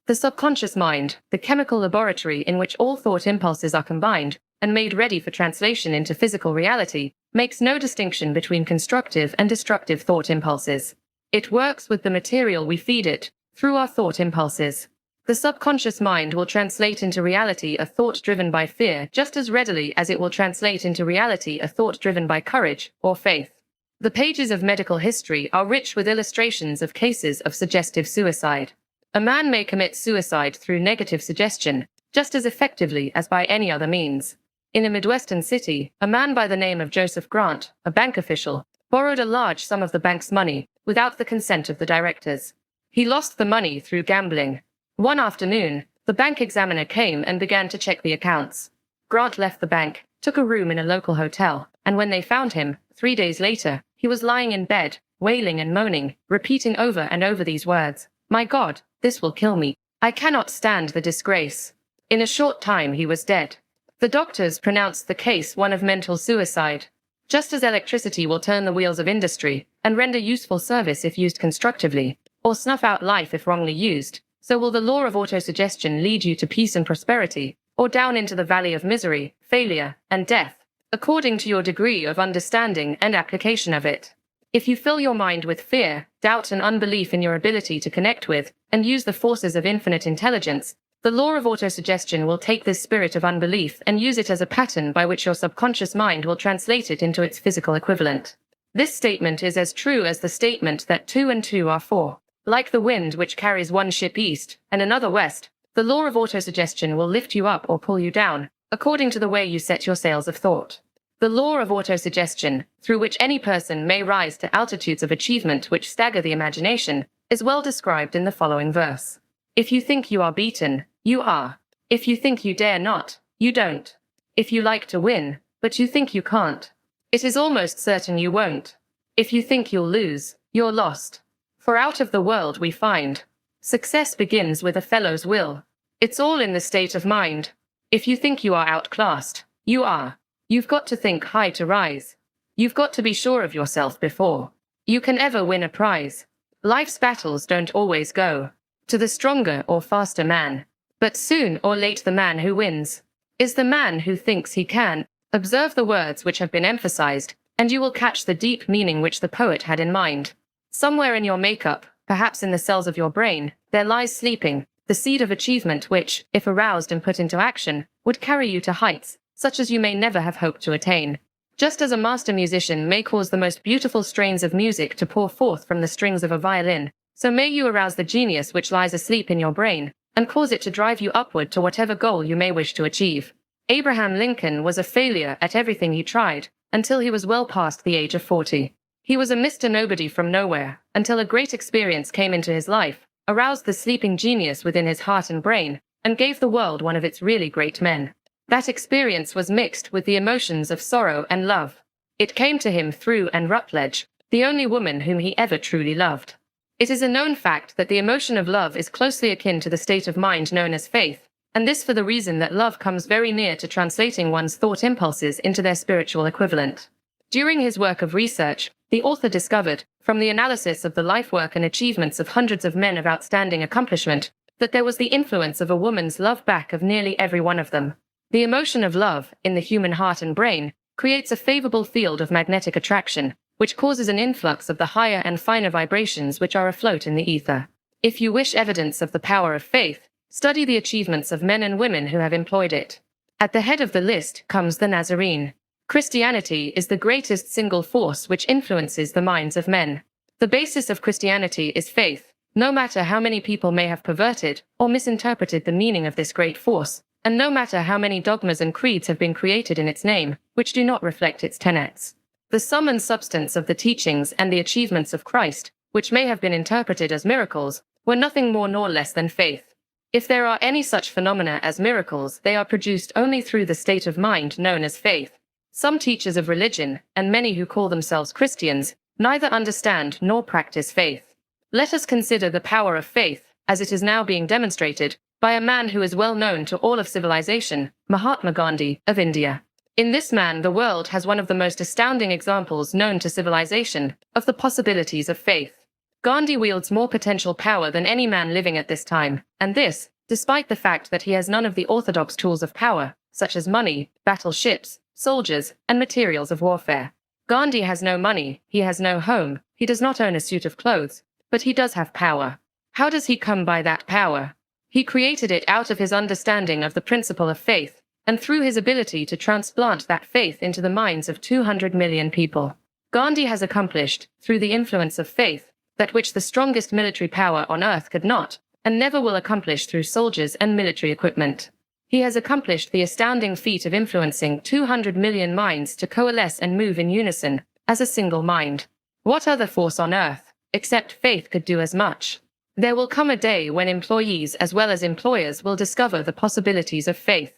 The subconscious mind, the chemical laboratory in which all thought impulses are combined and made ready for translation into physical reality, makes no distinction between constructive and destructive thought impulses. It works with the material we feed it, through our thought impulses. The subconscious mind will translate into reality a thought driven by fear just as readily as it will translate into reality a thought driven by courage or faith. The pages of medical history are rich with illustrations of cases of suggestive suicide. A man may commit suicide through negative suggestion, just as effectively as by any other means. In a Midwestern city, a man by the name of Joseph Grant, a bank official, borrowed a large sum of the bank's money without the consent of the directors. He lost the money through gambling. One afternoon, the bank examiner came and began to check the accounts. Grant left the bank, took a room in a local hotel, and when they found him, 3 days later, he was lying in bed, wailing and moaning, repeating over and over these words, "My God, this will kill me. I cannot stand the disgrace." In a short time he was dead. The doctors pronounced the case one of mental suicide. Just as electricity will turn the wheels of industry and render useful service if used constructively, or snuff out life if wrongly used, so will the law of autosuggestion lead you to peace and prosperity, or down into the valley of misery, failure, and death, according to your degree of understanding and application of it. If you fill your mind with fear, doubt, and unbelief in your ability to connect with and use the forces of infinite intelligence, the law of autosuggestion will take this spirit of unbelief and use it as a pattern by which your subconscious mind will translate it into its physical equivalent. This statement is as true as the statement that 2 and 2 are 4. Like the wind which carries one ship east and another west, the law of autosuggestion will lift you up or pull you down, according to the way you set your sails of thought. The law of autosuggestion, through which any person may rise to altitudes of achievement which stagger the imagination, is well described in the following verse. If you think you are beaten, you are. If you think you dare not, you don't. If you like to win, but you think you can't, it is almost certain you won't. If you think you'll lose, you're lost. For out of the world we find, success begins with a fellow's will. It's all in the state of mind. If you think you are outclassed, you are. You've got to think high to rise. You've got to be sure of yourself before you can ever win a prize. Life's battles don't always go to the stronger or faster man, but soon or late the man who wins is the man who thinks he can. Observe the words which have been emphasized, and you will catch the deep meaning which the poet had in mind. Somewhere in your makeup, perhaps in the cells of your brain, there lies sleeping the seed of achievement which, if aroused and put into action, would carry you to heights such as you may never have hoped to attain. Just as a master musician may cause the most beautiful strains of music to pour forth from the strings of a violin, so may you arouse the genius which lies asleep in your brain, and cause it to drive you upward to whatever goal you may wish to achieve. Abraham Lincoln was a failure at everything he tried, until he was well past the age of 40. He was a Mr. Nobody from nowhere, until a great experience came into his life, aroused the sleeping genius within his heart and brain, and gave the world one of its really great men. That experience was mixed with the emotions of sorrow and love. It came to him through Anne Rutledge, the only woman whom he ever truly loved. It is a known fact that the emotion of love is closely akin to the state of mind known as faith, and this for the reason that love comes very near to translating one's thought impulses into their spiritual equivalent. During his work of research, the author discovered, from the analysis of the life work and achievements of hundreds of men of outstanding accomplishment, that there was the influence of a woman's love back of nearly every one of them. The emotion of love, in the human heart and brain, creates a favorable field of magnetic attraction, which causes an influx of the higher and finer vibrations which are afloat in the ether. If you wish evidence of the power of faith, study the achievements of men and women who have employed it. At the head of the list comes the Nazarene. Christianity is the greatest single force which influences the minds of men. The basis of Christianity is faith, no matter how many people may have perverted or misinterpreted the meaning of this great force, and no matter how many dogmas and creeds have been created in its name, which do not reflect its tenets. The sum and substance of the teachings and the achievements of Christ, which may have been interpreted as miracles, were nothing more nor less than faith. If there are any such phenomena as miracles, they are produced only through the state of mind known as faith. Some teachers of religion, and many who call themselves Christians, neither understand nor practice faith. Let us consider the power of faith, as it is now being demonstrated, by a man who is well known to all of civilization, Mahatma Gandhi, of India. In this man, the world has one of the most astounding examples known to civilization of the possibilities of faith. Gandhi wields more potential power than any man living at this time, and this, despite the fact that he has none of the orthodox tools of power, such as money, battleships, soldiers, and materials of warfare. Gandhi has no money, he has no home, he does not own a suit of clothes, but he does have power. How does he come by that power? He created it out of his understanding of the principle of faith, and through his ability to transplant that faith into the minds of 200 million people. Gandhi has accomplished, through the influence of faith, that which the strongest military power on earth could not, and never will accomplish through soldiers and military equipment. He has accomplished the astounding feat of influencing 200 million minds to coalesce and move in unison, as a single mind. What other force on earth, except faith, could do as much? There will come a day when employees as well as employers will discover the possibilities of faith.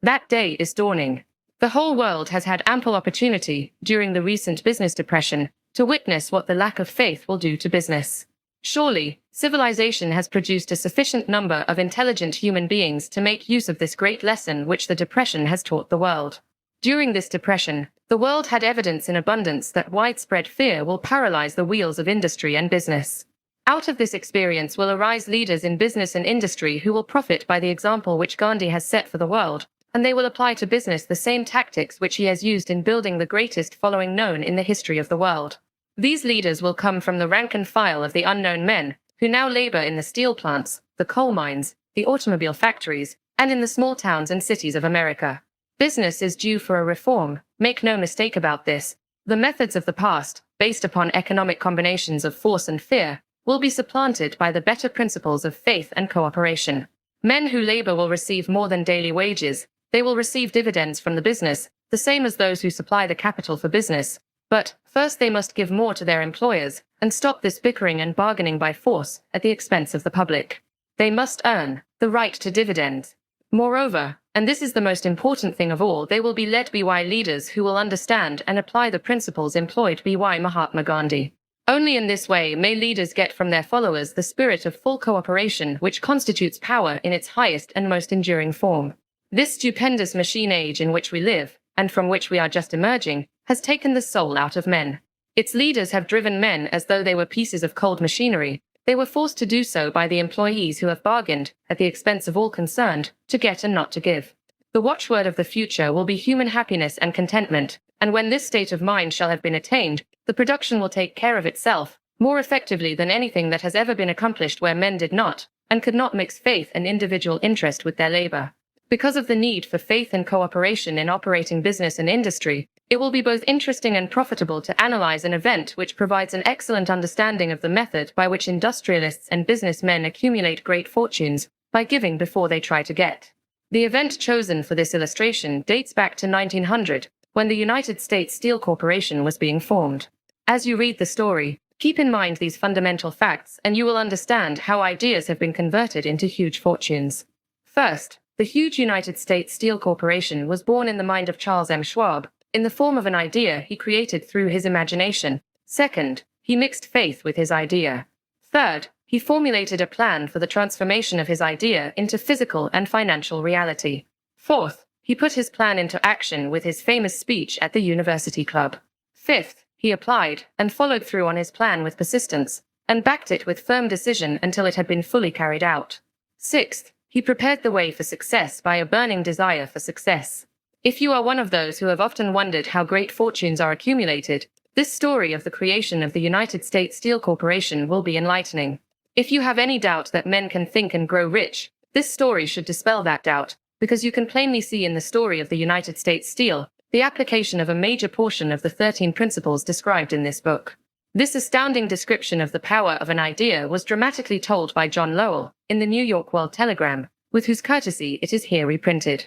That day is dawning. The whole world has had ample opportunity, during the recent business depression, to witness what the lack of faith will do to business. Surely, civilization has produced a sufficient number of intelligent human beings to make use of this great lesson which the depression has taught the world. During this depression, the world had evidence in abundance that widespread fear will paralyze the wheels of industry and business. Out of this experience will arise leaders in business and industry who will profit by the example which Gandhi has set for the world, and they will apply to business the same tactics which he has used in building the greatest following known in the history of the world. These leaders will come from the rank and file of the unknown men, who now labor in the steel plants, the coal mines, the automobile factories, and in the small towns and cities of America. Business is due for a reform, make no mistake about this. The methods of the past, based upon economic combinations of force and fear, will be supplanted by the better principles of faith and cooperation. Men who labor will receive more than daily wages. They will receive dividends from the business, the same as those who supply the capital for business. But first they must give more to their employers, and stop this bickering and bargaining by force at the expense of the public. They must earn the right to dividends. Moreover, and this is the most important thing of all, they will be led by leaders who will understand and apply the principles employed by Mahatma Gandhi. Only in this way may leaders get from their followers the spirit of full cooperation which constitutes power in its highest and most enduring form. This stupendous machine age in which we live, and from which we are just emerging, has taken the soul out of men. Its leaders have driven men as though they were pieces of cold machinery. They were forced to do so by the employees who have bargained, at the expense of all concerned, to get and not to give. The watchword of the future will be human happiness and contentment, and when this state of mind shall have been attained, the production will take care of itself, more effectively than anything that has ever been accomplished where men did not, and could not mix faith and individual interest with their labor. Because of the need for faith and cooperation in operating business and industry, it will be both interesting and profitable to analyze an event which provides an excellent understanding of the method by which industrialists and businessmen accumulate great fortunes, by giving before they try to get. The event chosen for this illustration dates back to 1900, when the United States Steel Corporation was being formed. As you read the story, keep in mind these fundamental facts and you will understand how ideas have been converted into huge fortunes. First, the huge United States Steel Corporation was born in the mind of Charles M. Schwab, in the form of an idea he created through his imagination. Second, he mixed faith with his idea. Third, he formulated a plan for the transformation of his idea into physical and financial reality. Fourth, he put his plan into action with his famous speech at the University Club. Fifth, he applied and followed through on his plan with persistence, and backed it with firm decision until it had been fully carried out. Sixth, he prepared the way for success by a burning desire for success. If you are one of those who have often wondered how great fortunes are accumulated, this story of the creation of the United States Steel Corporation will be enlightening. If you have any doubt that men can think and grow rich, this story should dispel that doubt, because you can plainly see in the story of the United States Steel the application of a major portion of the 13 principles described in this book. This astounding description of the power of an idea was dramatically told by John Lowell in the New York World Telegram, with whose courtesy it is here reprinted.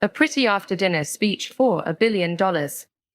A pretty after-dinner speech for $1 billion.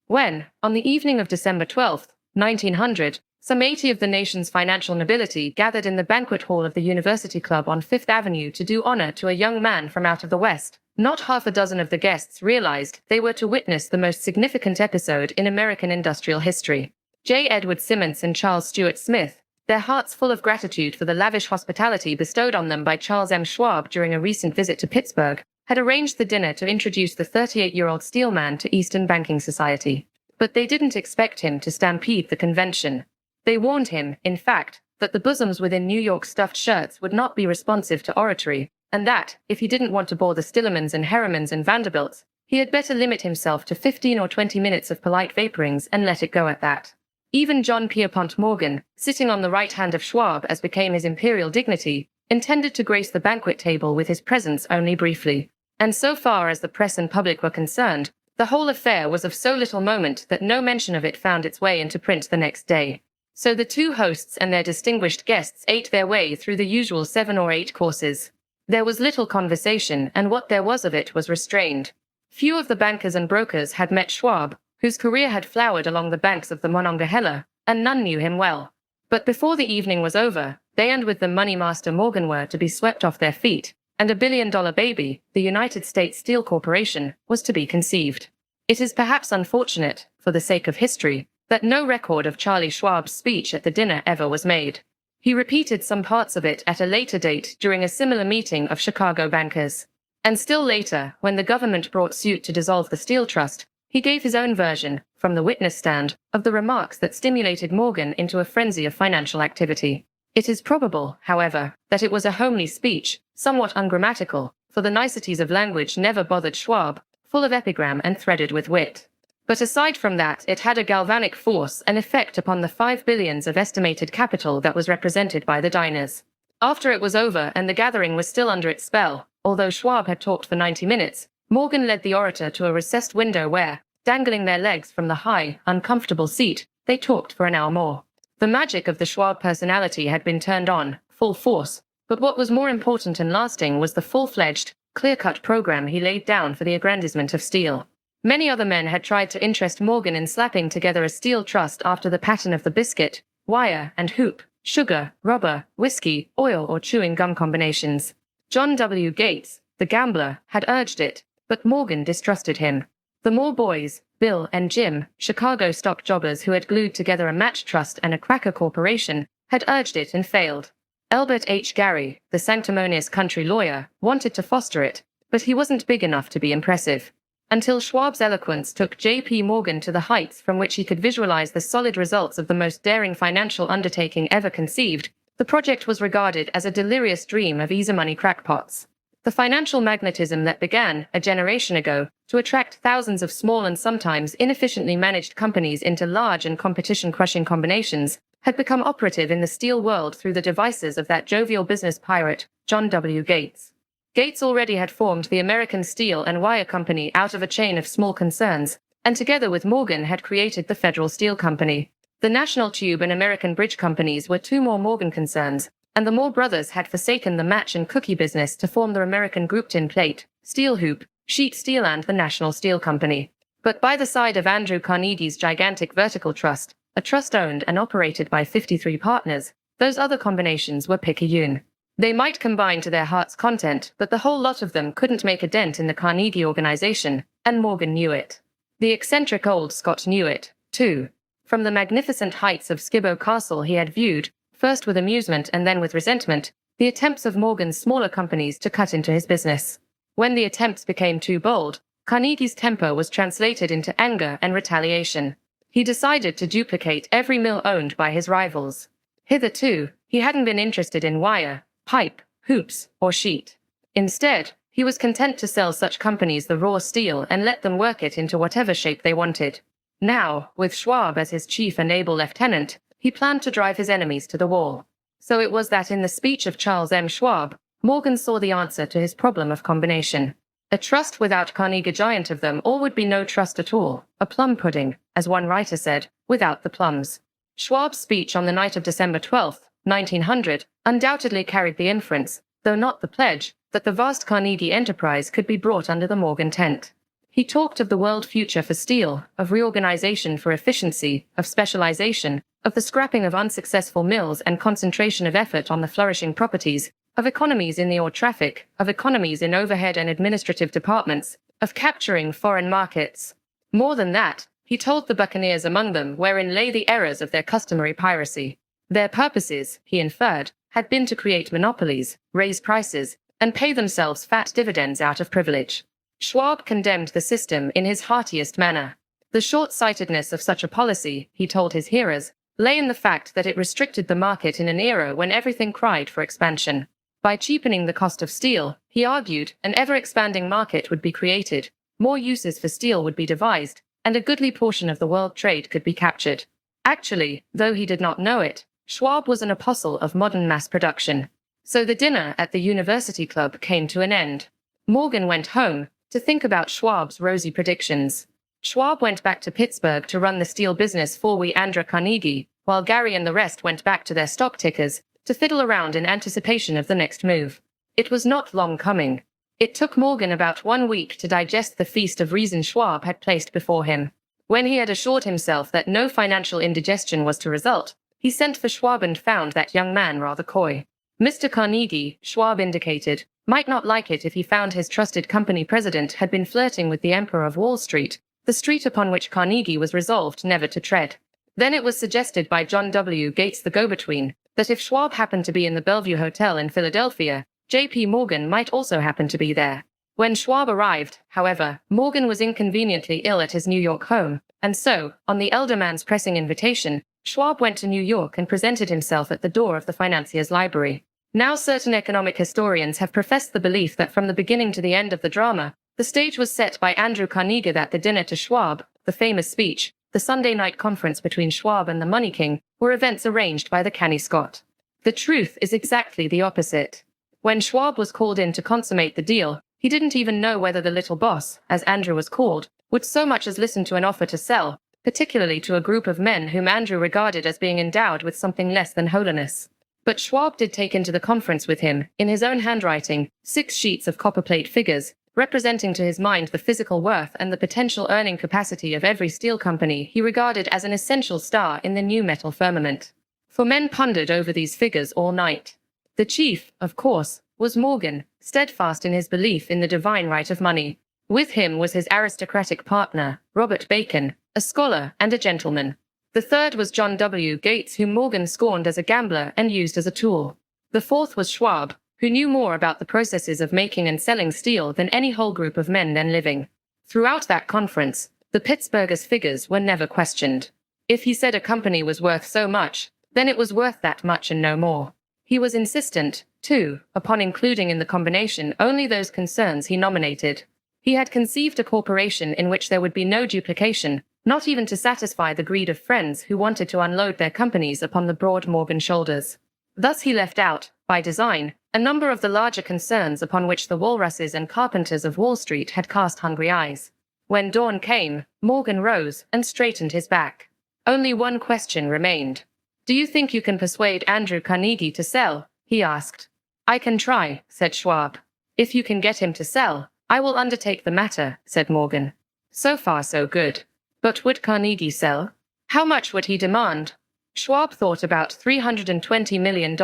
When, on the evening of December 12, 1900, some 80 of the nation's financial nobility gathered in the banquet hall of the University Club on Fifth Avenue to do honor to a young man from out of the West, not half a dozen of the guests realized they were to witness the most significant episode in American industrial history. J. Edward Simmons and Charles Stuart Smith, their hearts full of gratitude for the lavish hospitality bestowed on them by Charles M. Schwab during a recent visit to Pittsburgh, had arranged the dinner to introduce the 38-year-old steelman to Eastern banking society. But they didn't expect him to stampede the convention. They warned him, in fact, that the bosoms within New York stuffed shirts would not be responsive to oratory, and that, if he didn't want to bore the Stillermans and Harrimans and Vanderbilts, he had better limit himself to 15 or 20 minutes of polite vaporings and let it go at that. Even John Pierpont Morgan, sitting on the right hand of Schwab as became his imperial dignity, intended to grace the banquet table with his presence only briefly. And so far as the press and public were concerned, the whole affair was of so little moment that no mention of it found its way into print the next day. So the two hosts and their distinguished guests ate their way through the usual 7 or 8 courses. There was little conversation, and what there was of it was restrained. Few of the bankers and brokers had met Schwab, whose career had flowered along the banks of the Monongahela, and none knew him well. But before the evening was over, they and with them Money Master Morgan were to be swept off their feet, and $1 billion baby, the United States Steel Corporation, was to be conceived. It is perhaps unfortunate, for the sake of history, that no record of Charlie Schwab's speech at the dinner ever was made. He repeated some parts of it at a later date during a similar meeting of Chicago bankers. And still later, when the government brought suit to dissolve the Steel Trust, he gave his own version, from the witness stand, of the remarks that stimulated Morgan into a frenzy of financial activity. It is probable, however, that it was a homely speech, somewhat ungrammatical, for the niceties of language never bothered Schwab, full of epigram and threaded with wit. But aside from that, it had a galvanic force and effect upon the 5 billions of estimated capital that was represented by the diners. After it was over and the gathering was still under its spell, although Schwab had talked for 90 minutes, Morgan led the orator to a recessed window where, dangling their legs from the high, uncomfortable seat, they talked for an hour more. The magic of the Schwab personality had been turned on, full force, but what was more important and lasting was the full-fledged, clear-cut program he laid down for the aggrandizement of steel. Many other men had tried to interest Morgan in slapping together a steel trust after the pattern of the biscuit, wire, and hoop, sugar, rubber, whiskey, oil, or chewing gum combinations. John W. Gates, the gambler, had urged it, but Morgan distrusted him. The Moore boys, Bill and Jim, Chicago stock jobbers who had glued together a match trust and a cracker corporation, had urged it and failed. Elbert H. Gary, the sanctimonious country lawyer, wanted to foster it, but he wasn't big enough to be impressive. Until Schwab's eloquence took J.P. Morgan to the heights from which he could visualize the solid results of the most daring financial undertaking ever conceived, the project was regarded as a delirious dream of easy-money crackpots. The financial magnetism that began, a generation ago, to attract thousands of small and sometimes inefficiently managed companies into large and competition-crushing combinations, had become operative in the steel world through the devices of that jovial business pirate, John W. Gates. Gates already had formed the American Steel and Wire Company out of a chain of small concerns, and together with Morgan had created the Federal Steel Company. The National Tube and American Bridge Companies were two more Morgan concerns, and the Moore brothers had forsaken the match and cookie business to form the American Group Tin Plate, Steel Hoop, Sheet Steel and the National Steel Company. But by the side of Andrew Carnegie's gigantic vertical trust, a trust owned and operated by 53 partners, those other combinations were picayune. They might combine to their heart's content, but the whole lot of them couldn't make a dent in the Carnegie organization, and Morgan knew it. The eccentric old Scot knew it, too. From the magnificent heights of Skibbo Castle he had viewed, first with amusement and then with resentment, the attempts of Morgan's smaller companies to cut into his business. When the attempts became too bold, Carnegie's temper was translated into anger and retaliation. He decided to duplicate every mill owned by his rivals. Hitherto, he hadn't been interested in wire, pipe, hoops, or sheet. Instead, he was content to sell such companies the raw steel and let them work it into whatever shape they wanted. Now, with Schwab as his chief and able lieutenant, he planned to drive his enemies to the wall. So it was that in the speech of Charles M. Schwab, Morgan saw the answer to his problem of combination. A trust without Carnegie giant of them all would be no trust at all, a plum pudding, as one writer said, without the plums. Schwab's speech on the night of December 12, 1900, undoubtedly carried the inference, though not the pledge, that the vast Carnegie enterprise could be brought under the Morgan tent. He talked of the world future for steel, of reorganization for efficiency, of specialization, of the scrapping of unsuccessful mills and concentration of effort on the flourishing properties, of economies in the ore traffic, of economies in overhead and administrative departments, of capturing foreign markets. More than that, he told the buccaneers among them wherein lay the errors of their customary piracy. Their purposes, he inferred, had been to create monopolies, raise prices, and pay themselves fat dividends out of privilege. Schwab condemned the system in his heartiest manner. The short-sightedness of such a policy, he told his hearers, lay in the fact that it restricted the market in an era when everything cried for expansion. By cheapening the cost of steel, he argued, an ever-expanding market would be created, more uses for steel would be devised, and a goodly portion of the world trade could be captured. Actually, though he did not know it, Schwab was an apostle of modern mass production. So the dinner at the University Club came to an end. Morgan went home to think about Schwab's rosy predictions. Schwab went back to Pittsburgh to run the steel business for Andrew Carnegie, while Gary and the rest went back to their stock tickers to fiddle around in anticipation of the next move. It was not long coming. It took Morgan about 1 week to digest the feast of reason Schwab had placed before him. When he had assured himself that no financial indigestion was to result, he sent for Schwab and found that young man rather coy. Mr. Carnegie, Schwab indicated, might not like it if he found his trusted company president had been flirting with the Emperor of Wall Street, the street upon which Carnegie was resolved never to tread. Then it was suggested by John W. Gates the go-between, that if Schwab happened to be in the Bellevue Hotel in Philadelphia, J.P. Morgan might also happen to be there. When Schwab arrived, however, Morgan was inconveniently ill at his New York home, and so, on the elder man's pressing invitation, Schwab went to New York and presented himself at the door of the financier's library. Now certain economic historians have professed the belief that from the beginning to the end of the drama, the stage was set by Andrew Carnegie, that the dinner to Schwab, the famous speech, the Sunday night conference between Schwab and the Money King, were events arranged by the canny Scot. The truth is exactly the opposite. When Schwab was called in to consummate the deal, he didn't even know whether the little boss, as Andrew was called, would so much as listen to an offer to sell, particularly to a group of men whom Andrew regarded as being endowed with something less than holiness. But Schwab did take into the conference with him, in his own handwriting, 6 sheets of copperplate figures, representing to his mind the physical worth and the potential earning capacity of every steel company he regarded as an essential star in the new metal firmament. For men pondered over these figures all night. The chief, of course, was Morgan, steadfast in his belief in the divine right of money. With him was his aristocratic partner, Robert Bacon, a scholar and a gentleman. The third was John W. Gates, whom Morgan scorned as a gambler and used as a tool. The fourth was Schwab, who knew more about the processes of making and selling steel than any whole group of men then living. Throughout that conference, the Pittsburghers' figures were never questioned. If he said a company was worth so much, then it was worth that much and no more. He was insistent, too, upon including in the combination only those concerns he nominated. He had conceived a corporation in which there would be no duplication, not even to satisfy the greed of friends who wanted to unload their companies upon the broad Morgan shoulders. Thus he left out, by design, a number of the larger concerns upon which the walruses and carpenters of Wall Street had cast hungry eyes. When dawn came, Morgan rose and straightened his back. Only one question remained. "Do you think you can persuade Andrew Carnegie to sell?" he asked. "I can try," said Schwab. "If you can get him to sell, I will undertake the matter," said Morgan. So far so good. But would Carnegie sell? How much would he demand? Schwab thought about $320 million.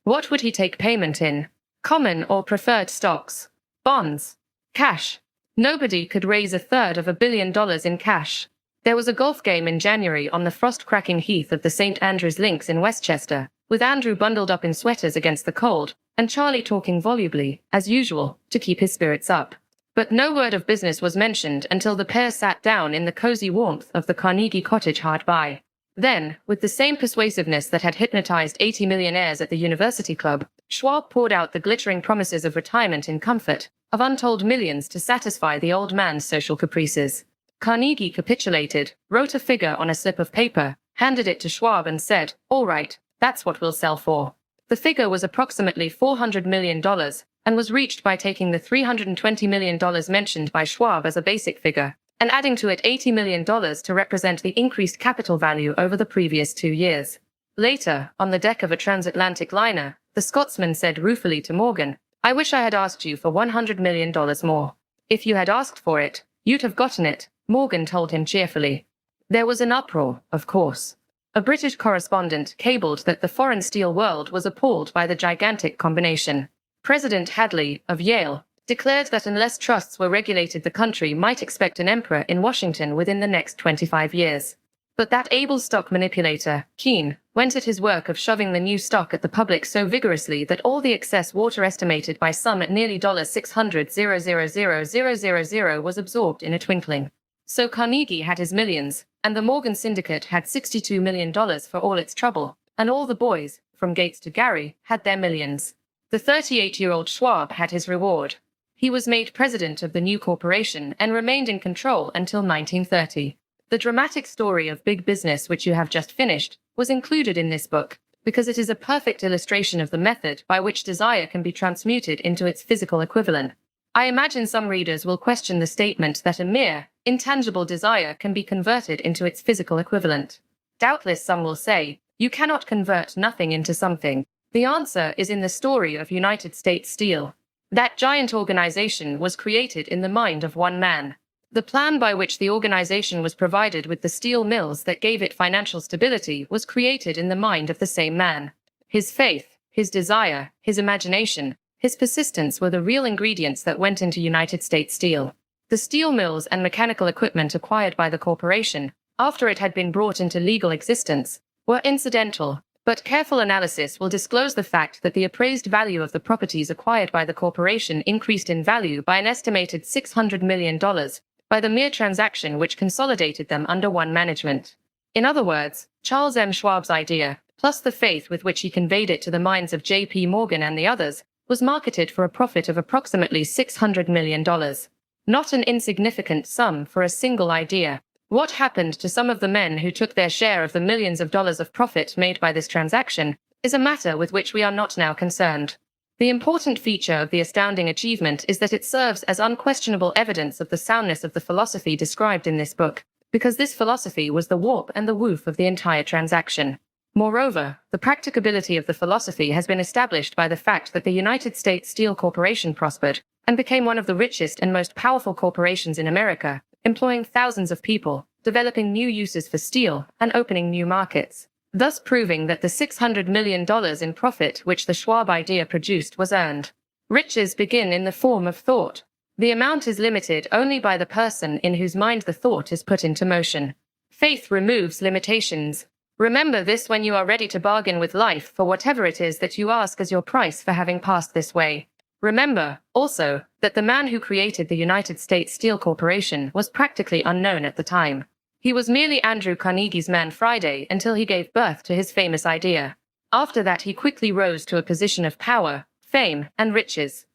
What would he take payment in? Common or preferred stocks? Bonds? Cash? Nobody could raise $250 million in cash. There was a golf game in January on the frost-cracking heath of the St. Andrews Links in Westchester, with Andrew bundled up in sweaters against the cold, and Charlie talking volubly, as usual, to keep his spirits up. But no word of business was mentioned until the pair sat down in the cozy warmth of the Carnegie cottage hard by. Then, with the same persuasiveness that had hypnotized 80 millionaires at the University Club, Schwab poured out the glittering promises of retirement in comfort, of untold millions to satisfy the old man's social caprices. Carnegie capitulated, wrote a figure on a slip of paper, handed it to Schwab and said, "All right, that's what we'll sell for." The figure was approximately $400 million, and was reached by taking the $320 million mentioned by Schwab as a basic figure, and adding to it $80 million to represent the increased capital value over the previous 2 years. Later, on the deck of a transatlantic liner, the Scotsman said ruefully to Morgan, "I wish I had asked you for $100 million more." "If you had asked for it, you'd have gotten it," Morgan told him cheerfully. There was an uproar, of course. A British correspondent cabled that the foreign steel world was appalled by the gigantic combination. President Hadley, of Yale, declared that unless trusts were regulated, the country might expect an emperor in Washington within the next 25 years. But that able stock manipulator, Keene, went at his work of shoving the new stock at the public so vigorously that all the excess water, estimated by some at nearly $600,000,000 was absorbed in a twinkling. So Carnegie had his millions, and the Morgan Syndicate had $62 million for all its trouble, and all the boys, from Gates to Gary, had their millions. The 38-year-old Schwab had his reward. He was made president of the new corporation and remained in control until 1930. The dramatic story of big business, which you have just finished, was included in this book, because it is a perfect illustration of the method by which desire can be transmuted into its physical equivalent. I imagine some readers will question the statement that a mere, intangible desire can be converted into its physical equivalent. Doubtless some will say, you cannot convert nothing into something. The answer is in the story of United States Steel. That giant organization was created in the mind of one man. The plan by which the organization was provided with the steel mills that gave it financial stability was created in the mind of the same man. His faith, his desire, his imagination, his persistence were the real ingredients that went into United States Steel. The steel mills and mechanical equipment acquired by the corporation, after it had been brought into legal existence, were incidental, but careful analysis will disclose the fact that the appraised value of the properties acquired by the corporation increased in value by an estimated $600 million by the mere transaction which consolidated them under one management. In other words, Charles M. Schwab's idea, plus the faith with which he conveyed it to the minds of J.P. Morgan and the others, was marketed for a profit of approximately $600 million. Not an insignificant sum for a single idea. What happened to some of the men who took their share of the millions of dollars of profit made by this transaction is a matter with which we are not now concerned. The important feature of the astounding achievement is that it serves as unquestionable evidence of the soundness of the philosophy described in this book, because this philosophy was the warp and the woof of the entire transaction. Moreover, the practicability of the philosophy has been established by the fact that the United States Steel Corporation prospered and became one of the richest and most powerful corporations in America, employing thousands of people, developing new uses for steel, and opening new markets, thus proving that the $600 million in profit which the Schwab idea produced was earned. Riches begin in the form of thought. The amount is limited only by the person in whose mind the thought is put into motion. Faith removes limitations. Remember this when you are ready to bargain with life for whatever it is that you ask as your price for having passed this way. Remember, also, that the man who created the United States Steel Corporation was practically unknown at the time. He was merely Andrew Carnegie's man Friday until he gave birth to his famous idea. After that he quickly rose to a position of power, fame, and riches.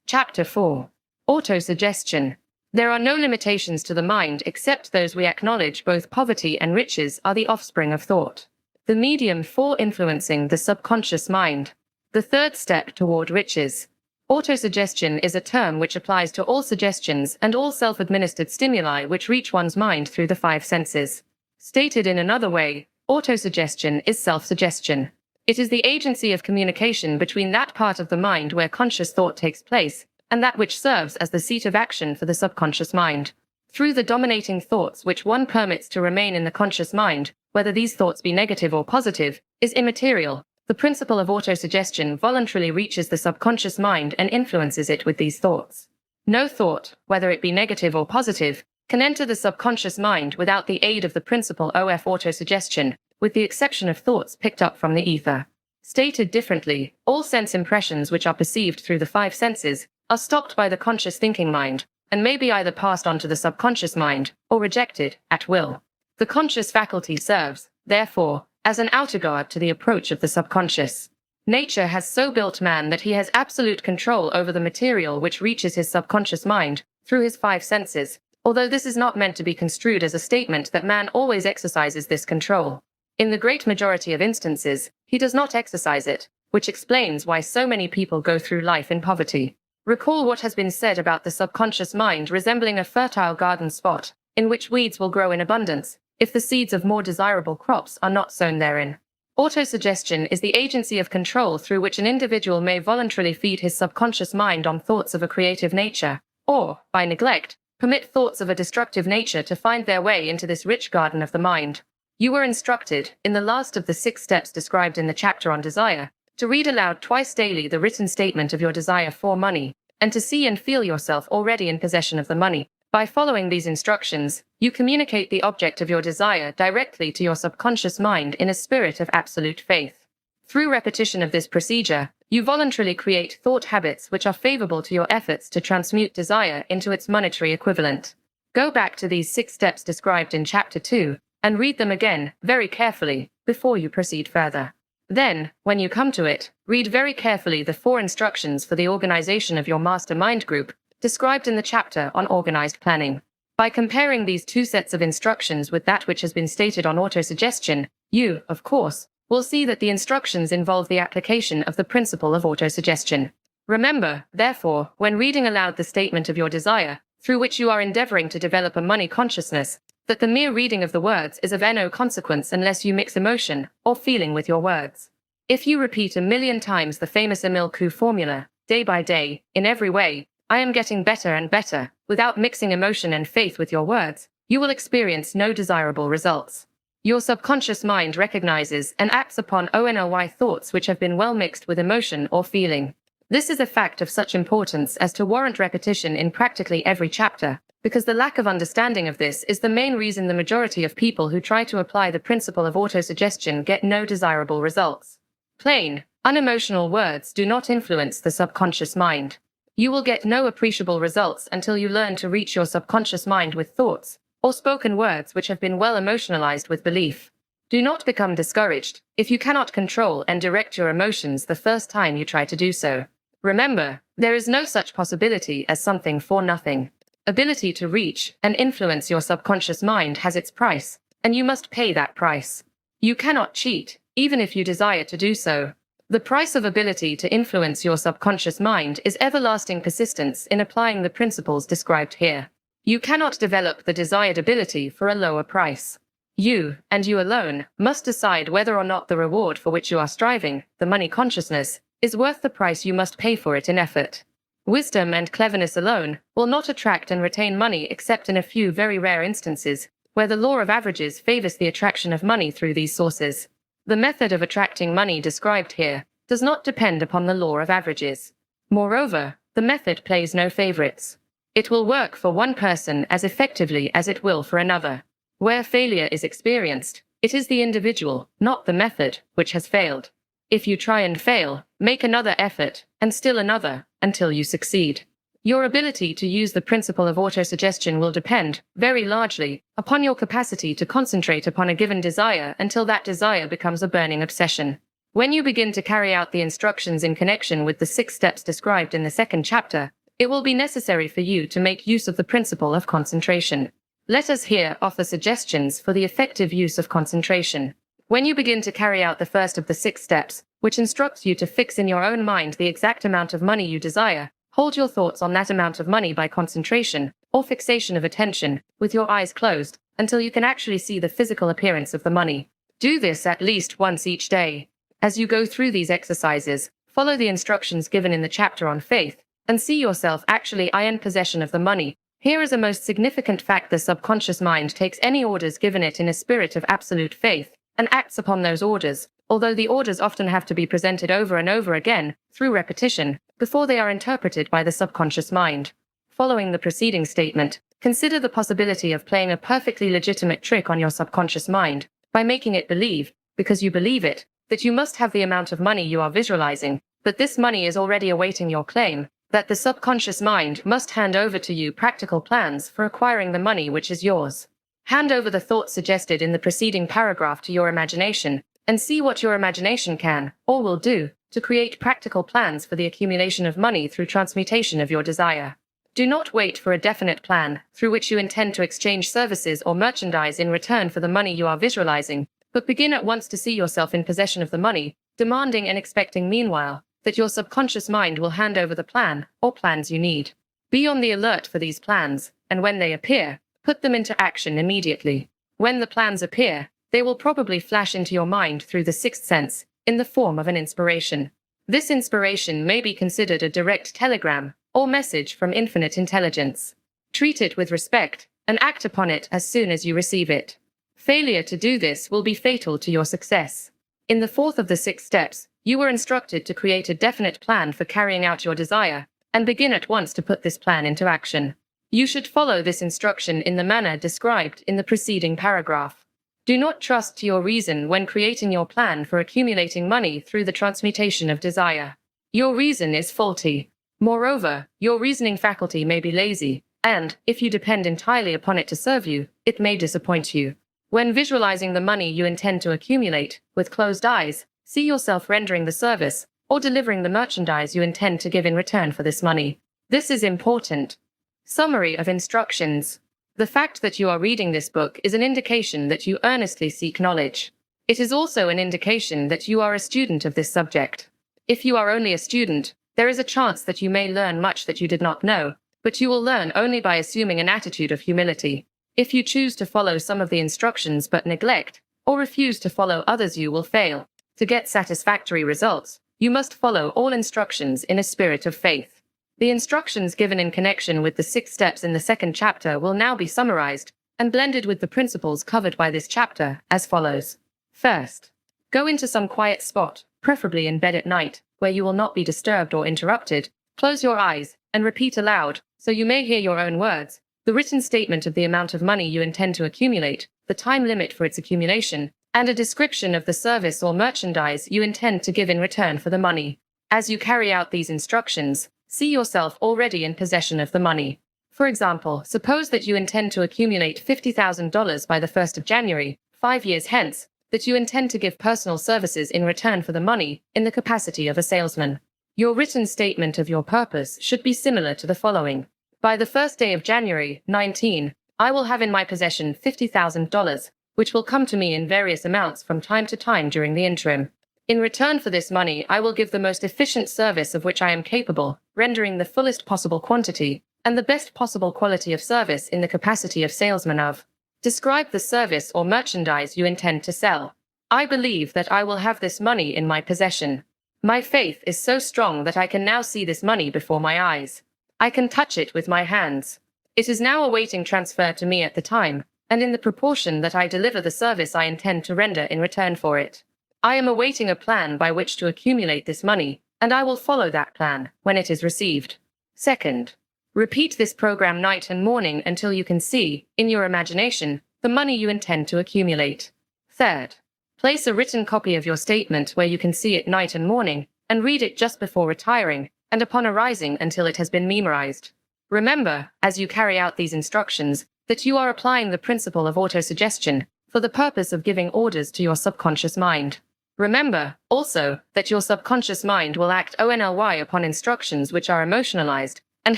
Chapter 4. Autosuggestion. There are no limitations to the mind except those we acknowledge. Both poverty and riches are the offspring of thought. The medium for influencing the subconscious mind. The third step toward riches. Autosuggestion is a term which applies to all suggestions and all self-administered stimuli which reach one's mind through the five senses. Stated in another way, autosuggestion is self-suggestion. It is the agency of communication between that part of the mind where conscious thought takes place and that which serves as the seat of action for the subconscious mind. Through the dominating thoughts which one permits to remain in the conscious mind, whether these thoughts be negative or positive, is immaterial. The principle of autosuggestion voluntarily reaches the subconscious mind and influences it with these thoughts. No thought, whether it be negative or positive, can enter the subconscious mind without the aid of the principle of autosuggestion, with the exception of thoughts picked up from the ether. Stated differently, all sense impressions which are perceived through the five senses are stopped by the conscious thinking mind, and may be either passed on to the subconscious mind, or rejected, at will. The conscious faculty serves, therefore, as an outer guard to the approach of the subconscious. Nature has so built man that he has absolute control over the material which reaches his subconscious mind, through his five senses, although this is not meant to be construed as a statement that man always exercises this control. In the great majority of instances, he does not exercise it, which explains why so many people go through life in poverty. Recall what has been said about the subconscious mind resembling a fertile garden spot, in which weeds will grow in abundance, if the seeds of more desirable crops are not sown therein. Autosuggestion is the agency of control through which an individual may voluntarily feed his subconscious mind on thoughts of a creative nature, or, by neglect, permit thoughts of a destructive nature to find their way into this rich garden of the mind. You were instructed, in the last of the 6 steps described in the chapter on desire, to read aloud twice daily the written statement of your desire for money, and to see and feel yourself already in possession of the money. By following these instructions, you communicate the object of your desire directly to your subconscious mind in a spirit of absolute faith. Through repetition of this procedure, you voluntarily create thought habits which are favorable to your efforts to transmute desire into its monetary equivalent. Go back to these 6 steps described in Chapter 2, and read them again, very carefully, before you proceed further. Then, when you come to it, read very carefully the 4 instructions for the organization of your mastermind group, described in the chapter on organized planning. By comparing these 2 sets of instructions with that which has been stated on autosuggestion, you, of course, will see that the instructions involve the application of the principle of autosuggestion. Remember, therefore, when reading aloud the statement of your desire, through which you are endeavoring to develop a money consciousness, that the mere reading of the words is of no consequence unless you mix emotion or feeling with your words. If you repeat 1,000,000 times the famous Emil Coup formula, day by day, in every way, I am getting better and better, without mixing emotion and faith with your words, you will experience no desirable results. Your subconscious mind recognizes and acts upon only thoughts which have been well mixed with emotion or feeling. This is a fact of such importance as to warrant repetition in practically every chapter, because the lack of understanding of this is the main reason the majority of people who try to apply the principle of autosuggestion get no desirable results. Plain, unemotional words do not influence the subconscious mind. You will get no appreciable results until you learn to reach your subconscious mind with thoughts, or spoken words which have been well emotionalized with belief. Do not become discouraged if you cannot control and direct your emotions the first time you try to do so. Remember, there is no such possibility as something for nothing. Ability to reach and influence your subconscious mind has its price, and you must pay that price. You cannot cheat, even if you desire to do so. The price of ability to influence your subconscious mind is everlasting persistence in applying the principles described here. You cannot develop the desired ability for a lower price. You, and you alone, must decide whether or not the reward for which you are striving, the money consciousness, is worth the price you must pay for it in effort. Wisdom and cleverness alone will not attract and retain money except in a few very rare instances, where the law of averages favors the attraction of money through these sources. The method of attracting money described here does not depend upon the law of averages. Moreover, the method plays no favorites. It will work for one person as effectively as it will for another. Where failure is experienced, it is the individual, not the method, which has failed. If you try and fail, make another effort, and still another, until you succeed. Your ability to use the principle of autosuggestion will depend, very largely, upon your capacity to concentrate upon a given desire until that desire becomes a burning obsession. When you begin to carry out the instructions in connection with the 6 steps described in the 2nd chapter, it will be necessary for you to make use of the principle of concentration. Let us here offer suggestions for the effective use of concentration. When you begin to carry out the first of the 6 steps, which instructs you to fix in your own mind the exact amount of money you desire, hold your thoughts on that amount of money by concentration, or fixation of attention, with your eyes closed, until you can actually see the physical appearance of the money. Do this at least once each day. As you go through these exercises, follow the instructions given in the chapter on faith, and see yourself actually in possession of the money. Here is a most significant fact: the subconscious mind takes any orders given it in a spirit of absolute faith, and acts upon those orders, although the orders often have to be presented over and over again, through repetition, before they are interpreted by the subconscious mind. Following the preceding statement, consider the possibility of playing a perfectly legitimate trick on your subconscious mind, by making it believe, because you believe it, that you must have the amount of money you are visualizing, but this money is already awaiting your claim, that the subconscious mind must hand over to you practical plans for acquiring the money which is yours. Hand over the thoughts suggested in the preceding paragraph to your imagination, and see what your imagination can, or will do, to create practical plans for the accumulation of money through transmutation of your desire. Do not wait for a definite plan, through which you intend to exchange services or merchandise in return for the money you are visualizing, but begin at once to see yourself in possession of the money, demanding and expecting meanwhile that your subconscious mind will hand over the plan, or plans you need. Be on the alert for these plans, and when they appear, put them into action immediately. When the plans appear, they will probably flash into your mind through the 6th sense, in the form of an inspiration. This inspiration may be considered a direct telegram, or message from infinite intelligence. Treat it with respect, and act upon it as soon as you receive it. Failure to do this will be fatal to your success. In the 4th of the 6 steps, you were instructed to create a definite plan for carrying out your desire, and begin at once to put this plan into action. You should follow this instruction in the manner described in the preceding paragraph. Do not trust to your reason when creating your plan for accumulating money through the transmutation of desire. Your reason is faulty. Moreover, your reasoning faculty may be lazy, and, if you depend entirely upon it to serve you, it may disappoint you. When visualizing the money you intend to accumulate, with closed eyes, see yourself rendering the service, or delivering the merchandise you intend to give in return for this money. This is important. Summary of instructions. The fact that you are reading this book is an indication that you earnestly seek knowledge. It is also an indication that you are a student of this subject. If you are only a student, there is a chance that you may learn much that you did not know, but you will learn only by assuming an attitude of humility. If you choose to follow some of the instructions but neglect, or refuse to follow others, you will fail. To get satisfactory results, you must follow all instructions in a spirit of faith. The instructions given in connection with the 6 steps in the 2nd chapter will now be summarized and blended with the principles covered by this chapter as follows. First, go into some quiet spot, preferably in bed at night, where you will not be disturbed or interrupted. Close your eyes and repeat aloud, so you may hear your own words, the written statement of the amount of money you intend to accumulate, the time limit for its accumulation, and a description of the service or merchandise you intend to give in return for the money. As you carry out these instructions, see yourself already in possession of the money. For example, suppose that you intend to accumulate $50,000 by the 1st of January, 5 years hence, that you intend to give personal services in return for the money, in the capacity of a salesman. Your written statement of your purpose should be similar to the following. By the first day of January, 19, I will have in my possession $50,000, which will come to me in various amounts from time to time during the interim. In return for this money, I will give the most efficient service of which I am capable, rendering the fullest possible quantity and the best possible quality of service in the capacity of salesman of. Describe the service or merchandise you intend to sell. I believe that I will have this money in my possession. My faith is so strong that I can now see this money before my eyes. I can touch it with my hands. It is now awaiting transfer to me at the time, and in the proportion that I deliver the service I intend to render in return for it. I am awaiting a plan by which to accumulate this money, and I will follow that plan when it is received. Second, repeat this program night and morning until you can see, in your imagination, the money you intend to accumulate. Third, place a written copy of your statement where you can see it night and morning, and read it just before retiring, and upon arising until it has been memorized. Remember, as you carry out these instructions, that you are applying the principle of autosuggestion for the purpose of giving orders to your subconscious mind. Remember, also, that your subconscious mind will act only upon instructions which are emotionalized and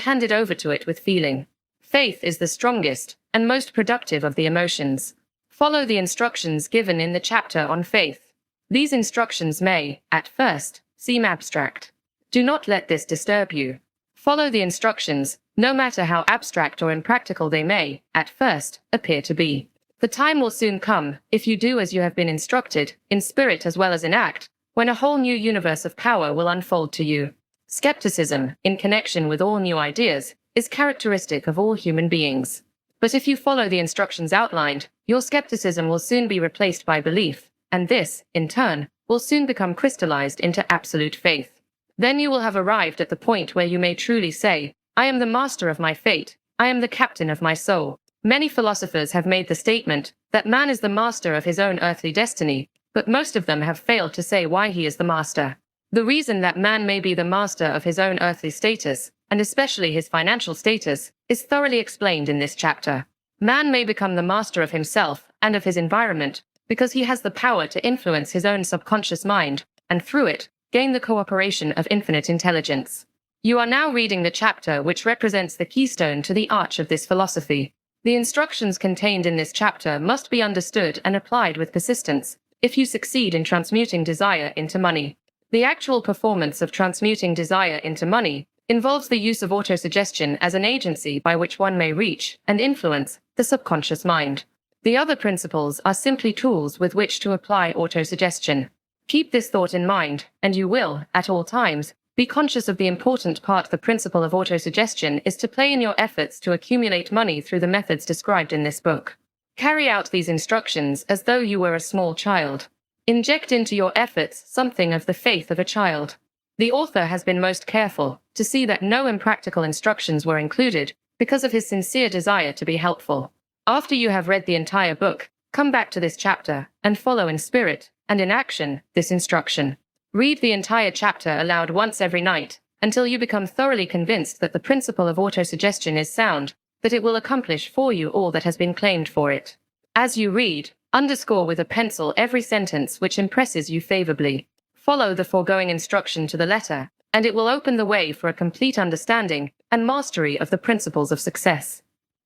handed over to it with feeling. Faith is the strongest and most productive of the emotions. Follow the instructions given in the chapter on faith. These instructions may, at first, seem abstract. Do not let this disturb you. Follow the instructions, no matter how abstract or impractical they may, at first, appear to be. The time will soon come, if you do as you have been instructed, in spirit as well as in act, when a whole new universe of power will unfold to you. Skepticism, in connection with all new ideas, is characteristic of all human beings. But if you follow the instructions outlined, your skepticism will soon be replaced by belief, and this, in turn, will soon become crystallized into absolute faith. Then you will have arrived at the point where you may truly say, I am the master of my fate, I am the captain of my soul. Many philosophers have made the statement that man is the master of his own earthly destiny, but most of them have failed to say why he is the master. The reason that man may be the master of his own earthly status, and especially his financial status, is thoroughly explained in this chapter. Man may become the master of himself and of his environment because he has the power to influence his own subconscious mind, and through it, gain the cooperation of infinite intelligence. You are now reading the chapter which represents the keystone to the arch of this philosophy. The instructions contained in this chapter must be understood and applied with persistence if you succeed in transmuting desire into money. The actual performance of transmuting desire into money involves the use of autosuggestion as an agency by which one may reach and influence the subconscious mind. The other principles are simply tools with which to apply autosuggestion. Keep this thought in mind, and you will, at all times, be conscious of the important part the principle of autosuggestion is to play in your efforts to accumulate money through the methods described in this book. Carry out these instructions as though you were a small child. Inject into your efforts something of the faith of a child. The author has been most careful to see that no impractical instructions were included because of his sincere desire to be helpful. After you have read the entire book, come back to this chapter and follow in spirit and in action this instruction. Read the entire chapter aloud once every night, until you become thoroughly convinced that the principle of autosuggestion is sound, that it will accomplish for you all that has been claimed for it. As you read, underscore with a pencil every sentence which impresses you favorably. Follow the foregoing instruction to the letter, and it will open the way for a complete understanding and mastery of the principles of success.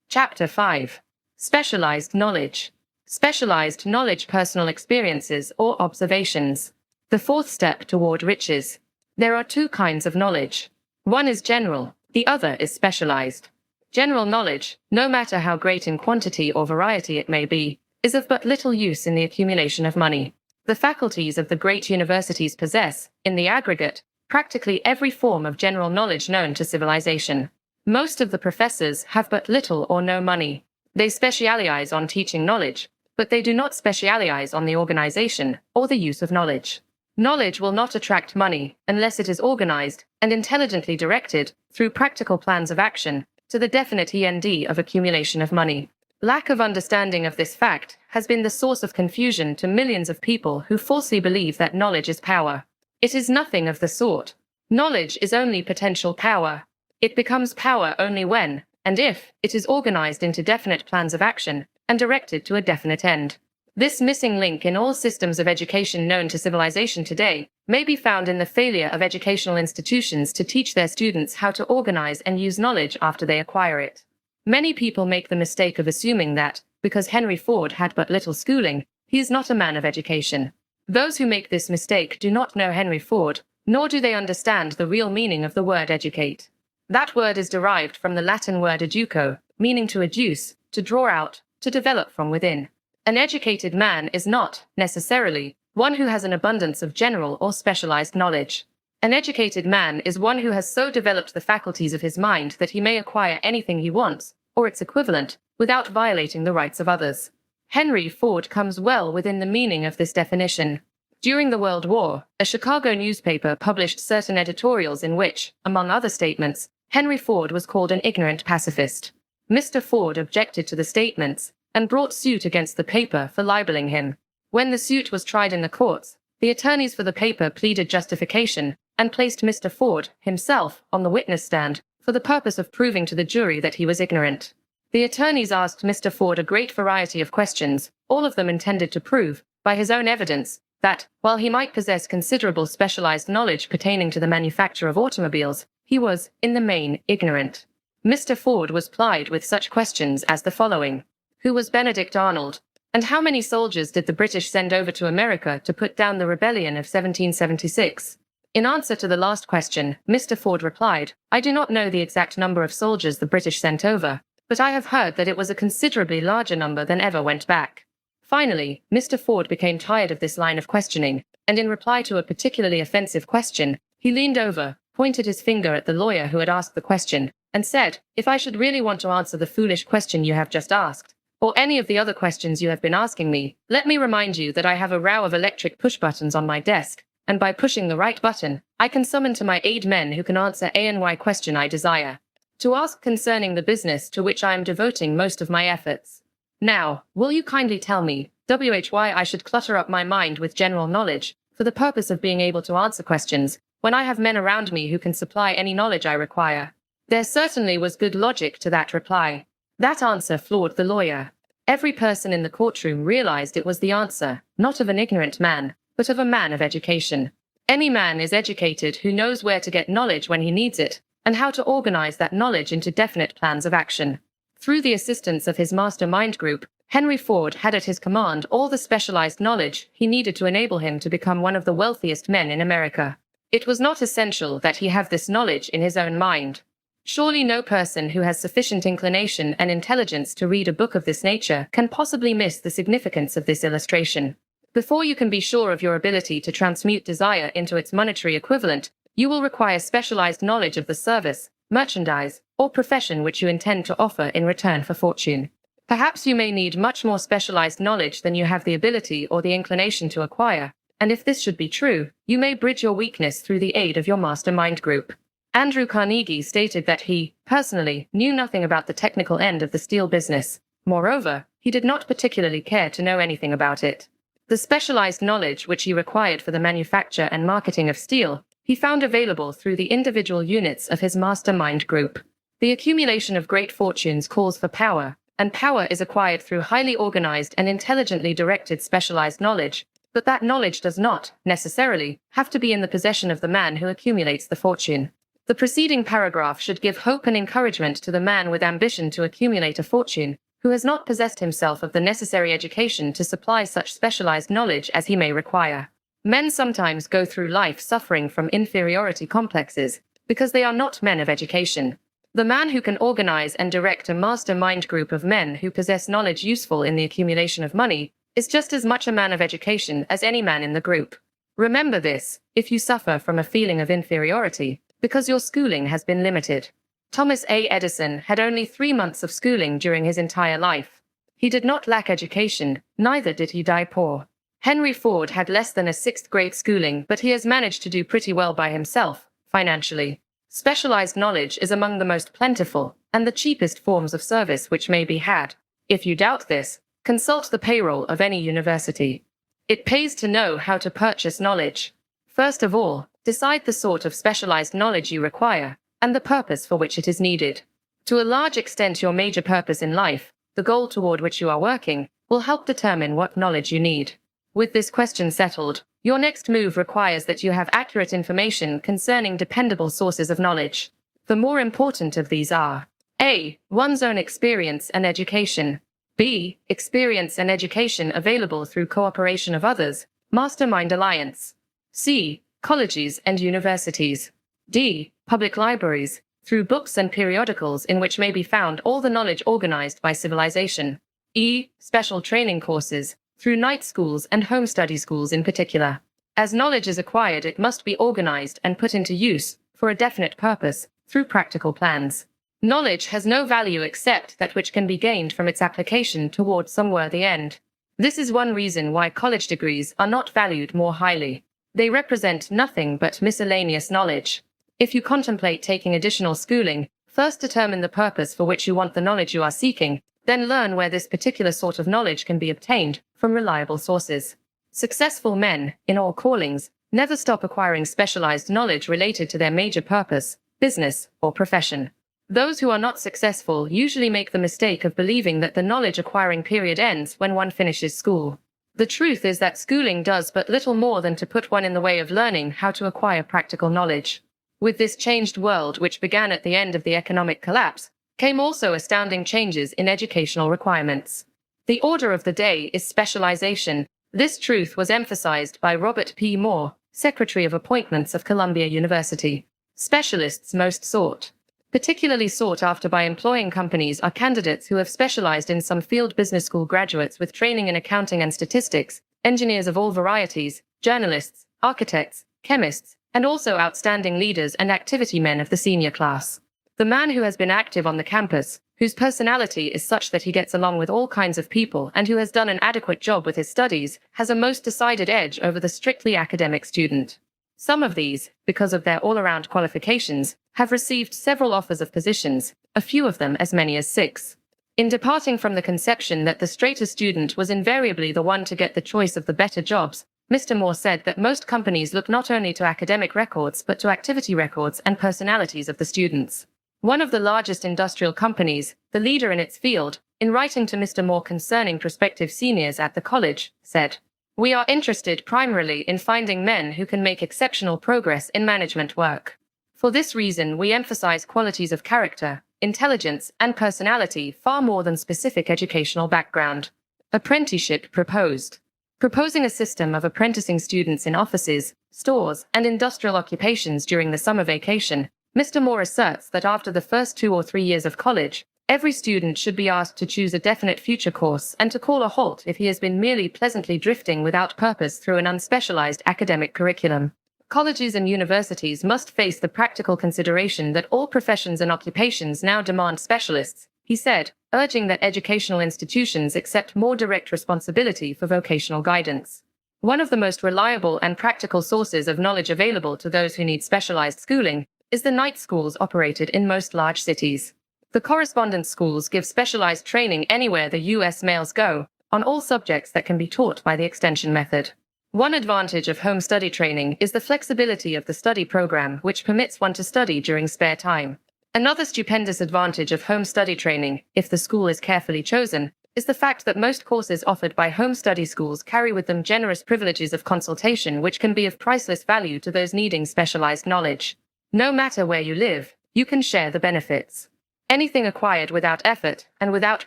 Chapter 5. Specialized knowledge. Specialized knowledge, personal experiences or observations. The fourth step toward riches. There are two kinds of knowledge. One is general, the other is specialized. General knowledge, no matter how great in quantity or variety it may be, is of but little use in the accumulation of money. The faculties of the great universities possess, in the aggregate, practically every form of general knowledge known to civilization. Most of the professors have but little or no money. They specialize on teaching knowledge, but they do not specialize on the organization or the use of knowledge. Knowledge will not attract money unless it is organized and intelligently directed through practical plans of action to the definite end of accumulation of money. Lack of understanding of this fact has been the source of confusion to millions of people who falsely believe that knowledge is power. It is nothing of the sort. Knowledge is only potential power. It becomes power only when, and if it is organized into definite plans of action and directed to a definite end. This missing link in all systems of education known to civilization today may be found in the failure of educational institutions to teach their students how to organize and use knowledge after they acquire it. Many people make the mistake of assuming that, because Henry Ford had but little schooling, he is not a man of education. Those who make this mistake do not know Henry Ford, nor do they understand the real meaning of the word educate. That word is derived from the Latin word educo, meaning to educe, to draw out, to develop from within. An educated man is not, necessarily, one who has an abundance of general or specialized knowledge. An educated man is one who has so developed the faculties of his mind that he may acquire anything he wants, or its equivalent, without violating the rights of others. Henry Ford comes well within the meaning of this definition. During the World War, a Chicago newspaper published certain editorials in which, among other statements, Henry Ford was called an ignorant pacifist. Mr. Ford objected to the statements and brought suit against the paper for libeling him. When the suit was tried in the courts, the attorneys for the paper pleaded justification and placed Mr. Ford, himself, on the witness stand for the purpose of proving to the jury that he was ignorant. The attorneys asked Mr. Ford a great variety of questions, all of them intended to prove, by his own evidence, that, while he might possess considerable specialized knowledge pertaining to the manufacture of automobiles, he was, in the main, ignorant. Mr. Ford was plied with such questions as the following. Who was Benedict Arnold? And how many soldiers did the British send over to America to put down the rebellion of 1776? In answer to the last question, Mr. Ford replied, I do not know the exact number of soldiers the British sent over, but I have heard that it was a considerably larger number than ever went back. Finally, Mr. Ford became tired of this line of questioning, and in reply to a particularly offensive question, he leaned over, pointed his finger at the lawyer who had asked the question, and said, If I should really want to answer the foolish question you have just asked, or any of the other questions you have been asking me, let me remind you that I have a row of electric push buttons on my desk, and by pushing the right button, I can summon to my aid men who can answer any question I desire, to ask concerning the business to which I am devoting most of my efforts. Now, will you kindly tell me, why I should clutter up my mind with general knowledge, for the purpose of being able to answer questions, when I have men around me who can supply any knowledge I require? There certainly was good logic to that reply. That answer floored the lawyer. Every person in the courtroom realized it was the answer, not of an ignorant man, but of a man of education. Any man is educated who knows where to get knowledge when he needs it, and how to organize that knowledge into definite plans of action. Through the assistance of his mastermind group, Henry Ford had at his command all the specialized knowledge he needed to enable him to become one of the wealthiest men in America. It was not essential that he have this knowledge in his own mind. Surely no person who has sufficient inclination and intelligence to read a book of this nature can possibly miss the significance of this illustration. Before you can be sure of your ability to transmute desire into its monetary equivalent, you will require specialized knowledge of the service, merchandise, or profession which you intend to offer in return for fortune. Perhaps you may need much more specialized knowledge than you have the ability or the inclination to acquire, and if this should be true, you may bridge your weakness through the aid of your mastermind group. Andrew Carnegie stated that he, personally, knew nothing about the technical end of the steel business. Moreover, he did not particularly care to know anything about it. The specialized knowledge which he required for the manufacture and marketing of steel, he found available through the individual units of his mastermind group. The accumulation of great fortunes calls for power, and power is acquired through highly organized and intelligently directed specialized knowledge, but that knowledge does not, necessarily, have to be in the possession of the man who accumulates the fortune. The preceding paragraph should give hope and encouragement to the man with ambition to accumulate a fortune, who has not possessed himself of the necessary education to supply such specialized knowledge as he may require. Men sometimes go through life suffering from inferiority complexes, because they are not men of education. The man who can organize and direct a mastermind group of men who possess knowledge useful in the accumulation of money is just as much a man of education as any man in the group. Remember this, if you suffer from a feeling of inferiority, because your schooling has been limited. Thomas A. Edison had only 3 months of schooling during his entire life. He did not lack education, neither did he die poor. Henry Ford had less than a 6th grade schooling, but he has managed to do pretty well by himself, financially. Specialized knowledge is among the most plentiful and the cheapest forms of service which may be had. If you doubt this, consult the payroll of any university. It pays to know how to purchase knowledge. First of all, decide the sort of specialized knowledge you require, and the purpose for which it is needed. To a large extent, your major purpose in life, the goal toward which you are working, will help determine what knowledge you need. With this question settled, your next move requires that you have accurate information concerning dependable sources of knowledge. The more important of these are: A. One's own experience and education. B. Experience and education available through cooperation of others, mastermind alliance. C. Colleges and universities. D. Public libraries, through books and periodicals in which may be found all the knowledge organized by civilization. E. Special training courses, through night schools and home study schools in particular. As knowledge is acquired, it must be organized and put into use, for a definite purpose, through practical plans. Knowledge has no value except that which can be gained from its application toward some worthy end. This is one reason why college degrees are not valued more highly. They represent nothing but miscellaneous knowledge. If you contemplate taking additional schooling, first determine the purpose for which you want the knowledge you are seeking, then learn where this particular sort of knowledge can be obtained from reliable sources. Successful men, in all callings, never stop acquiring specialized knowledge related to their major purpose, business, or profession. Those who are not successful usually make the mistake of believing that the knowledge acquiring period ends when one finishes school. The truth is that schooling does but little more than to put one in the way of learning how to acquire practical knowledge. With this changed world, which began at the end of the economic collapse, came also astounding changes in educational requirements. The order of the day is specialization. This truth was emphasized by Robert P. Moore, Secretary of Appointments of Columbia University. Specialists most sought. Particularly sought after by employing companies are candidates who have specialized in some field. Business school graduates with training in accounting and statistics, engineers of all varieties, journalists, architects, chemists, and also outstanding leaders and activity men of the senior class. The man who has been active on the campus, whose personality is such that he gets along with all kinds of people and who has done an adequate job with his studies, has a most decided edge over the strictly academic student. Some of these, because of their all-around qualifications, have received several offers of positions, a few of them as many as 6. In departing from the conception that the straighter student was invariably the one to get the choice of the better jobs, Mr. Moore said that most companies look not only to academic records but to activity records and personalities of the students. One of the largest industrial companies, the leader in its field, in writing to Mr. Moore concerning prospective seniors at the college, said, "We are interested primarily in finding men who can make exceptional progress in management work. For this reason, we emphasize qualities of character, intelligence, and personality far more than specific educational background." Apprenticeship proposed. Proposing a system of apprenticing students in offices, stores, and industrial occupations during the summer vacation, Mr. Moore asserts that after the first 2 or 3 years of college, every student should be asked to choose a definite future course and to call a halt if he has been merely pleasantly drifting without purpose through an unspecialized academic curriculum. Colleges and universities must face the practical consideration that all professions and occupations now demand specialists, he said, urging that educational institutions accept more direct responsibility for vocational guidance. One of the most reliable and practical sources of knowledge available to those who need specialized schooling is the night schools operated in most large cities. The correspondence schools give specialized training anywhere the U.S. males go, on all subjects that can be taught by the extension method. One advantage of home study training is the flexibility of the study program, which permits one to study during spare time. Another stupendous advantage of home study training, if the school is carefully chosen, is the fact that most courses offered by home study schools carry with them generous privileges of consultation which can be of priceless value to those needing specialized knowledge. No matter where you live, you can share the benefits. Anything acquired without effort and without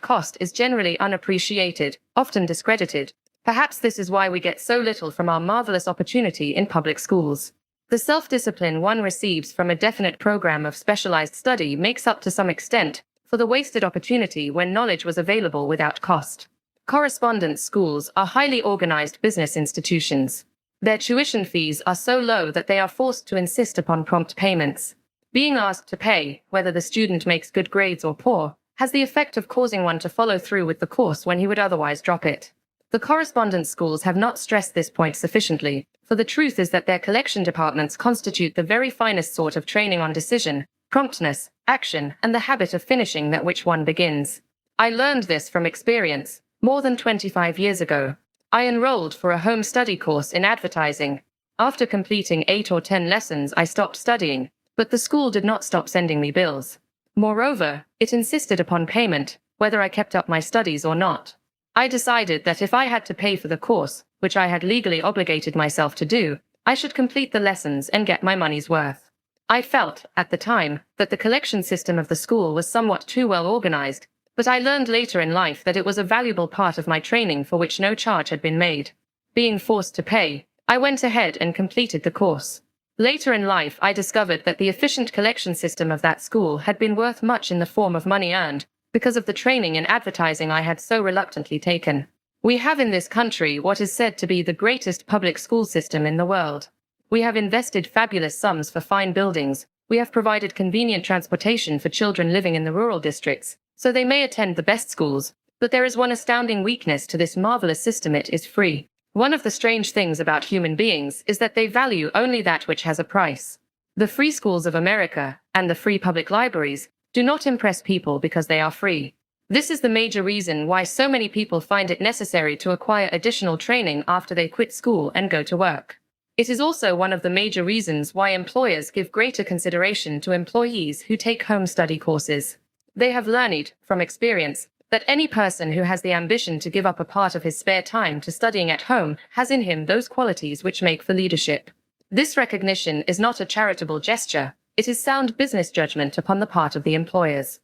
cost is generally unappreciated, often discredited. Perhaps this is why we get so little from our marvelous opportunity in public schools. The self-discipline one receives from a definite program of specialized study makes up to some extent for the wasted opportunity when knowledge was available without cost. Correspondence schools are highly organized business institutions. Their tuition fees are so low that they are forced to insist upon prompt payments. Being asked to pay, whether the student makes good grades or poor, has the effect of causing one to follow through with the course when he would otherwise drop it. The correspondence schools have not stressed this point sufficiently, for the truth is that their collection departments constitute the very finest sort of training on decision, promptness, action, and the habit of finishing that which one begins. I learned this from experience, more than 25 years ago. I enrolled for a home study course in advertising. After completing 8 or 10 lessons, I stopped studying, but the school did not stop sending me bills. Moreover, it insisted upon payment, whether I kept up my studies or not. I decided that if I had to pay for the course, which I had legally obligated myself to do, I should complete the lessons and get my money's worth. I felt, at the time, that the collection system of the school was somewhat too well organized, but I learned later in life that it was a valuable part of my training for which no charge had been made. Being forced to pay, I went ahead and completed the course. Later in life, I discovered that the efficient collection system of that school had been worth much in the form of money earned, because of the training in advertising I had so reluctantly taken. We have in this country what is said to be the greatest public school system in the world. We have invested fabulous sums for fine buildings, we have provided convenient transportation for children living in the rural districts, so they may attend the best schools, but there is one astounding weakness to this marvelous system: it is free. One of the strange things about human beings is that they value only that which has a price. The free schools of America, and the free public libraries, do not impress people because they are free. This is the major reason why so many people find it necessary to acquire additional training after they quit school and go to work. It is also one of the major reasons why employers give greater consideration to employees who take home study courses. They have learned, from experience, that any person who has the ambition to give up a part of his spare time to studying at home has in him those qualities which make for leadership. This recognition is not a charitable gesture, it is sound business judgment upon the part of the employers.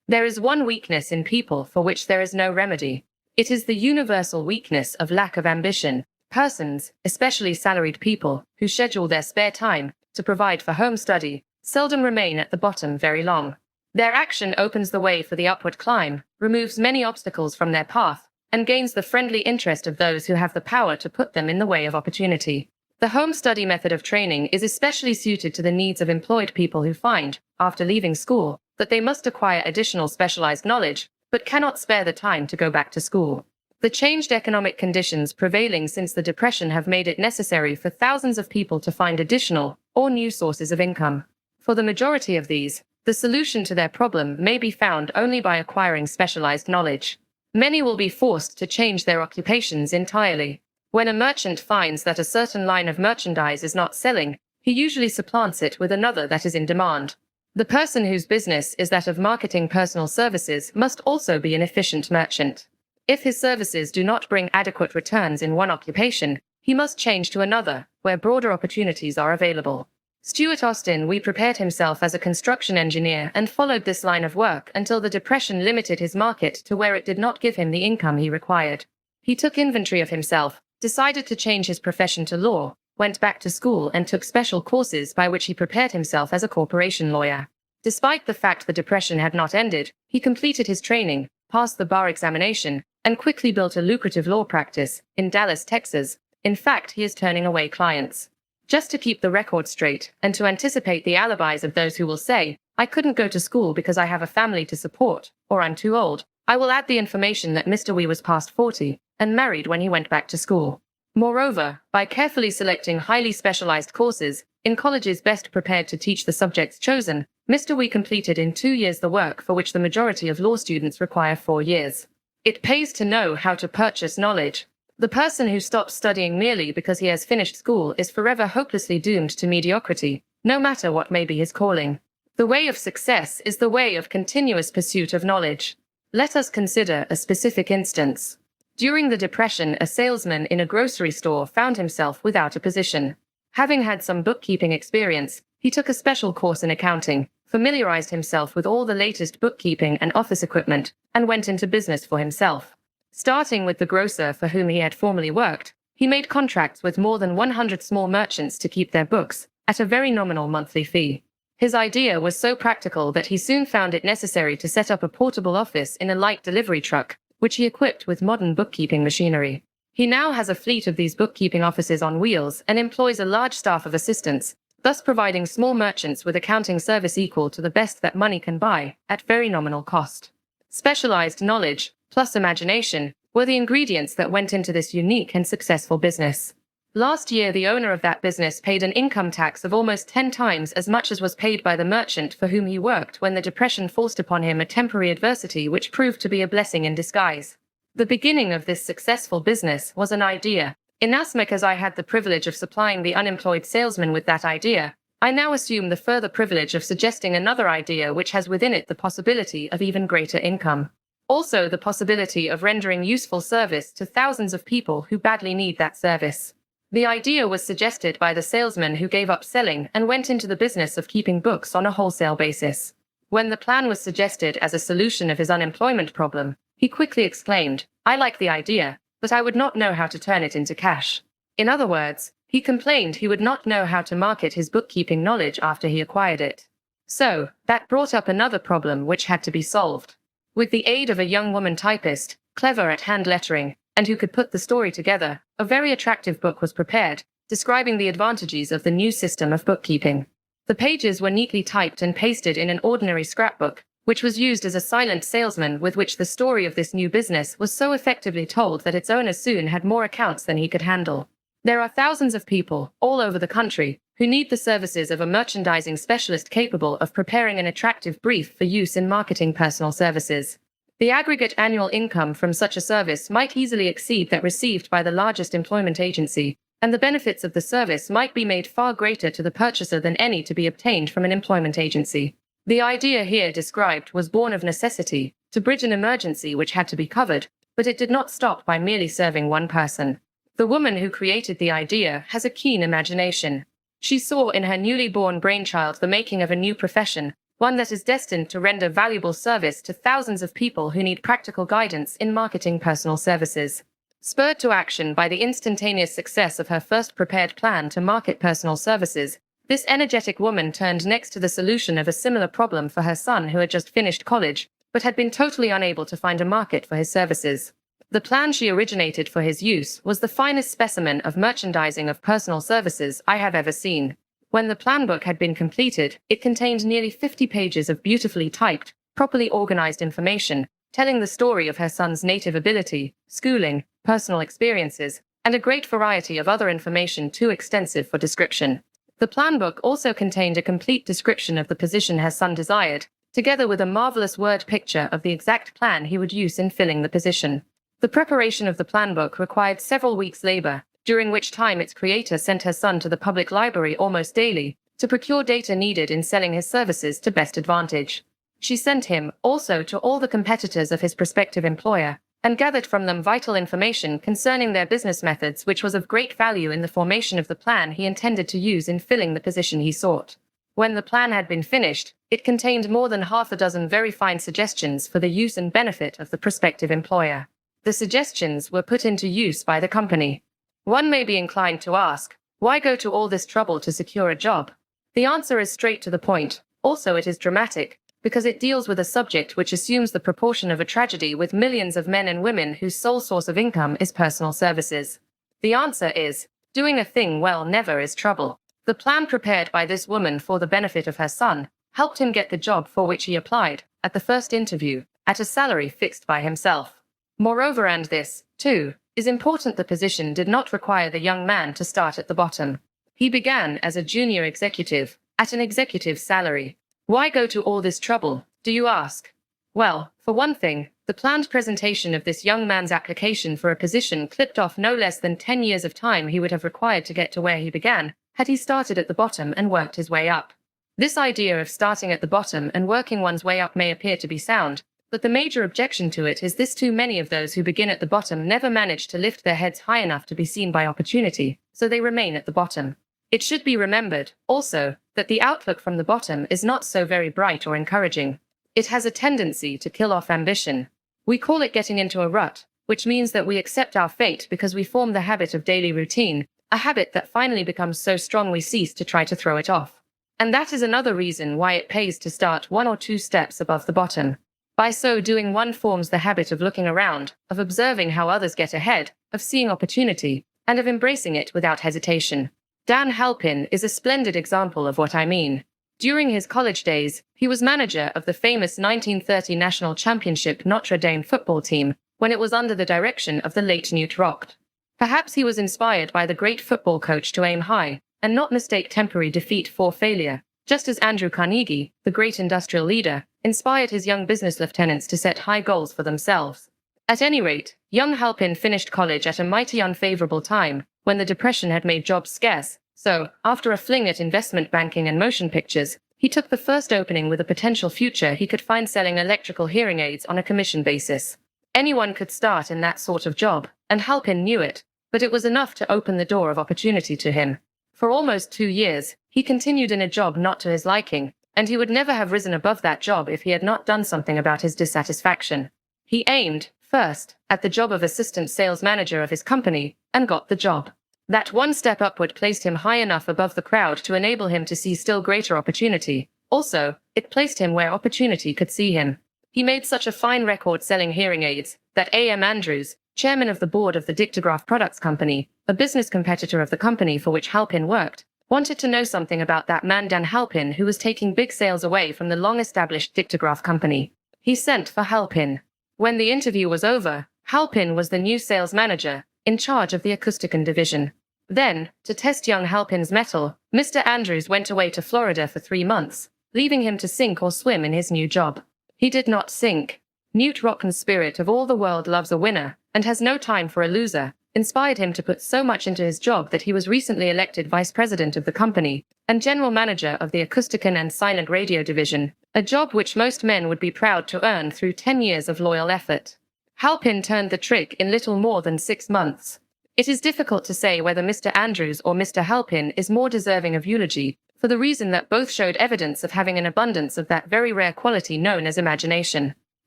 There is one weakness in people for which there is no remedy. It is the universal weakness of lack of ambition. Persons, especially salaried people, who schedule their spare time to provide for home study, seldom remain at the bottom very long. Their action opens the way for the upward climb, removes many obstacles from their path, and gains the friendly interest of those who have the power to put them in the way of opportunity. The home study method of training is especially suited to the needs of employed people who find, after leaving school, that they must acquire additional specialized knowledge, but cannot spare the time to go back to school. The changed economic conditions prevailing since the Depression have made it necessary for thousands of people to find additional, or new sources of income. For the majority of these, the solution to their problem may be found only by acquiring specialized knowledge. Many will be forced to change their occupations entirely. When a merchant finds that a certain line of merchandise is not selling, he usually supplants it with another that is in demand. The person whose business is that of marketing personal services must also be an efficient merchant. If his services do not bring adequate returns in one occupation, he must change to another, where broader opportunities are available. Stuart Austin prepared himself as a construction engineer and followed this line of work until the Depression limited his market to where it did not give him the income he required. He took inventory of himself, decided to change his profession to law, went back to school and took special courses by which he prepared himself as a corporation lawyer. Despite the fact the Depression had not ended, he completed his training, passed the bar examination, and quickly built a lucrative law practice in Dallas, Texas. In fact, he is turning away clients. Just to keep the record straight, and to anticipate the alibis of those who will say, "I couldn't go to school because I have a family to support," or "I'm too old," I will add the information that Mr. Wee was past 40, and married when he went back to school. Moreover, by carefully selecting highly specialized courses, in colleges best prepared to teach the subjects chosen, Mr. Wee completed in 2 years the work for which the majority of law students require 4 years. It pays to know how to purchase knowledge. The person who stops studying merely because he has finished school is forever hopelessly doomed to mediocrity, no matter what may be his calling. The way of success is the way of continuous pursuit of knowledge. Let us consider a specific instance. During the Depression, a salesman in a grocery store found himself without a position. Having had some bookkeeping experience, he took a special course in accounting, familiarized himself with all the latest bookkeeping and office equipment, and went into business for himself. Starting with the grocer for whom he had formerly worked, he made contracts with more than 100 small merchants to keep their books, at a very nominal monthly fee. His idea was so practical that he soon found it necessary to set up a portable office in a light delivery truck, which he equipped with modern bookkeeping machinery. He now has a fleet of these bookkeeping offices on wheels and employs a large staff of assistants, thus providing small merchants with accounting service equal to the best that money can buy, at very nominal cost. Specialized knowledge, plus imagination, were the ingredients that went into this unique and successful business. Last year, the owner of that business paid an income tax of almost 10 times as much as was paid by the merchant for whom he worked when the Depression forced upon him a temporary adversity which proved to be a blessing in disguise. The beginning of this successful business was an idea. Inasmuch as I had the privilege of supplying the unemployed salesman with that idea, I now assume the further privilege of suggesting another idea which has within it the possibility of even greater income. Also the possibility of rendering useful service to thousands of people who badly need that service. The idea was suggested by the salesman who gave up selling and went into the business of keeping books on a wholesale basis. When the plan was suggested as a solution of his unemployment problem, he quickly exclaimed, "I like the idea, but I would not know how to turn it into cash." In other words, he complained he would not know how to market his bookkeeping knowledge after he acquired it. So, that brought up another problem which had to be solved. With the aid of a young woman typist, clever at hand lettering, and who could put the story together, a very attractive book was prepared, describing the advantages of the new system of bookkeeping. The pages were neatly typed and pasted in an ordinary scrapbook, which was used as a silent salesman with which the story of this new business was so effectively told that its owner soon had more accounts than he could handle. There are thousands of people, all over the country, who need the services of a merchandising specialist capable of preparing an attractive brief for use in marketing personal services. The aggregate annual income from such a service might easily exceed that received by the largest employment agency, and the benefits of the service might be made far greater to the purchaser than any to be obtained from an employment agency. The idea here described was born of necessity, to bridge an emergency which had to be covered, but it did not stop by merely serving one person. The woman who created the idea has a keen imagination. She saw in her newly born brainchild the making of a new profession, one that is destined to render valuable service to thousands of people who need practical guidance in marketing personal services. Spurred to action by the instantaneous success of her first prepared plan to market personal services, this energetic woman turned next to the solution of a similar problem for her son who had just finished college, but had been totally unable to find a market for his services. The plan she originated for his use was the finest specimen of merchandising of personal services I have ever seen. When the plan book had been completed, it contained nearly 50 pages of beautifully typed, properly organized information, telling the story of her son's native ability, schooling, personal experiences, and a great variety of other information too extensive for description. The plan book also contained a complete description of the position her son desired, together with a marvelous word picture of the exact plan he would use in filling the position. The preparation of the plan book required several weeks' labor, during which time its creator sent her son to the public library almost daily, to procure data needed in selling his services to best advantage. She sent him, also, to all the competitors of his prospective employer, and gathered from them vital information concerning their business methods which was of great value in the formation of the plan he intended to use in filling the position he sought. When the plan had been finished, it contained more than half a dozen very fine suggestions for the use and benefit of the prospective employer. The suggestions were put into use by the company. One may be inclined to ask, why go to all this trouble to secure a job? The answer is straight to the point. Also it is dramatic, because it deals with a subject which assumes the proportion of a tragedy with millions of men and women whose sole source of income is personal services. The answer is, doing a thing well never is trouble. The plan prepared by this woman for the benefit of her son helped him get the job for which he applied, at the first interview, at a salary fixed by himself. Moreover, and this, too, is important, the position did not require the young man to start at the bottom. He began as a junior executive, at an executive's salary. Why go to all this trouble, do you ask? Well, for one thing, the planned presentation of this young man's application for a position clipped off no less than 10 years of time he would have required to get to where he began, had he started at the bottom and worked his way up. This idea of starting at the bottom and working one's way up may appear to be sound, but the major objection to it is this: too many of those who begin at the bottom never manage to lift their heads high enough to be seen by opportunity, so they remain at the bottom. It should be remembered, also, that the outlook from the bottom is not so very bright or encouraging. It has a tendency to kill off ambition. We call it getting into a rut, which means that we accept our fate because we form the habit of daily routine, a habit that finally becomes so strong we cease to try to throw it off. And that is another reason why it pays to start 1 or 2 steps above the bottom. By so doing, one forms the habit of looking around, of observing how others get ahead, of seeing opportunity, and of embracing it without hesitation. Dan Halpin is a splendid example of what I mean. During his college days, he was manager of the famous 1930 national championship Notre Dame football team, when it was under the direction of the late Newt Rocht. Perhaps he was inspired by the great football coach to aim high, and not mistake temporary defeat for failure, just as Andrew Carnegie, the great industrial leader, inspired his young business lieutenants to set high goals for themselves. At any rate, young Halpin finished college at a mighty unfavorable time, when the Depression had made jobs scarce, So, after a fling at investment banking and motion pictures, he took the first opening with a potential future he could find selling electrical hearing aids on a commission basis. Anyone could start in that sort of job, and Halpin knew it, but it was enough to open the door of opportunity to him. For almost 2 years, he continued in a job not to his liking, and he would never have risen above that job if he had not done something about his dissatisfaction. He aimed, first, at the job of assistant sales manager of his company, and got the job. That one step upward placed him high enough above the crowd to enable him to see still greater opportunity. Also, it placed him where opportunity could see him. He made such a fine record selling hearing aids that A.M. Andrews, chairman of the board of the Dictograph Products Company, a business competitor of the company for which Halpin worked, wanted to know something about that man Dan Halpin who was taking big sales away from the long-established Dictograph Company. He sent for Halpin. When the interview was over, Halpin was the new sales manager, in charge of the Acoustican division. Then, to test young Halpin's mettle, Mr. Andrews went away to Florida for 3 months, leaving him to sink or swim in his new job. He did not sink. Newt Rocken's spirit of all the world loves a winner, and has no time for a loser, inspired him to put so much into his job that he was recently elected vice president of the company, and general manager of the Acoustican and Silent Radio division, a job which most men would be proud to earn through 10 years of loyal effort. Halpin turned the trick in little more than 6 months. It is difficult to say whether Mr. Andrews or Mr. Halpin is more deserving of eulogy, for the reason that both showed evidence of having an abundance of that very rare quality known as imagination.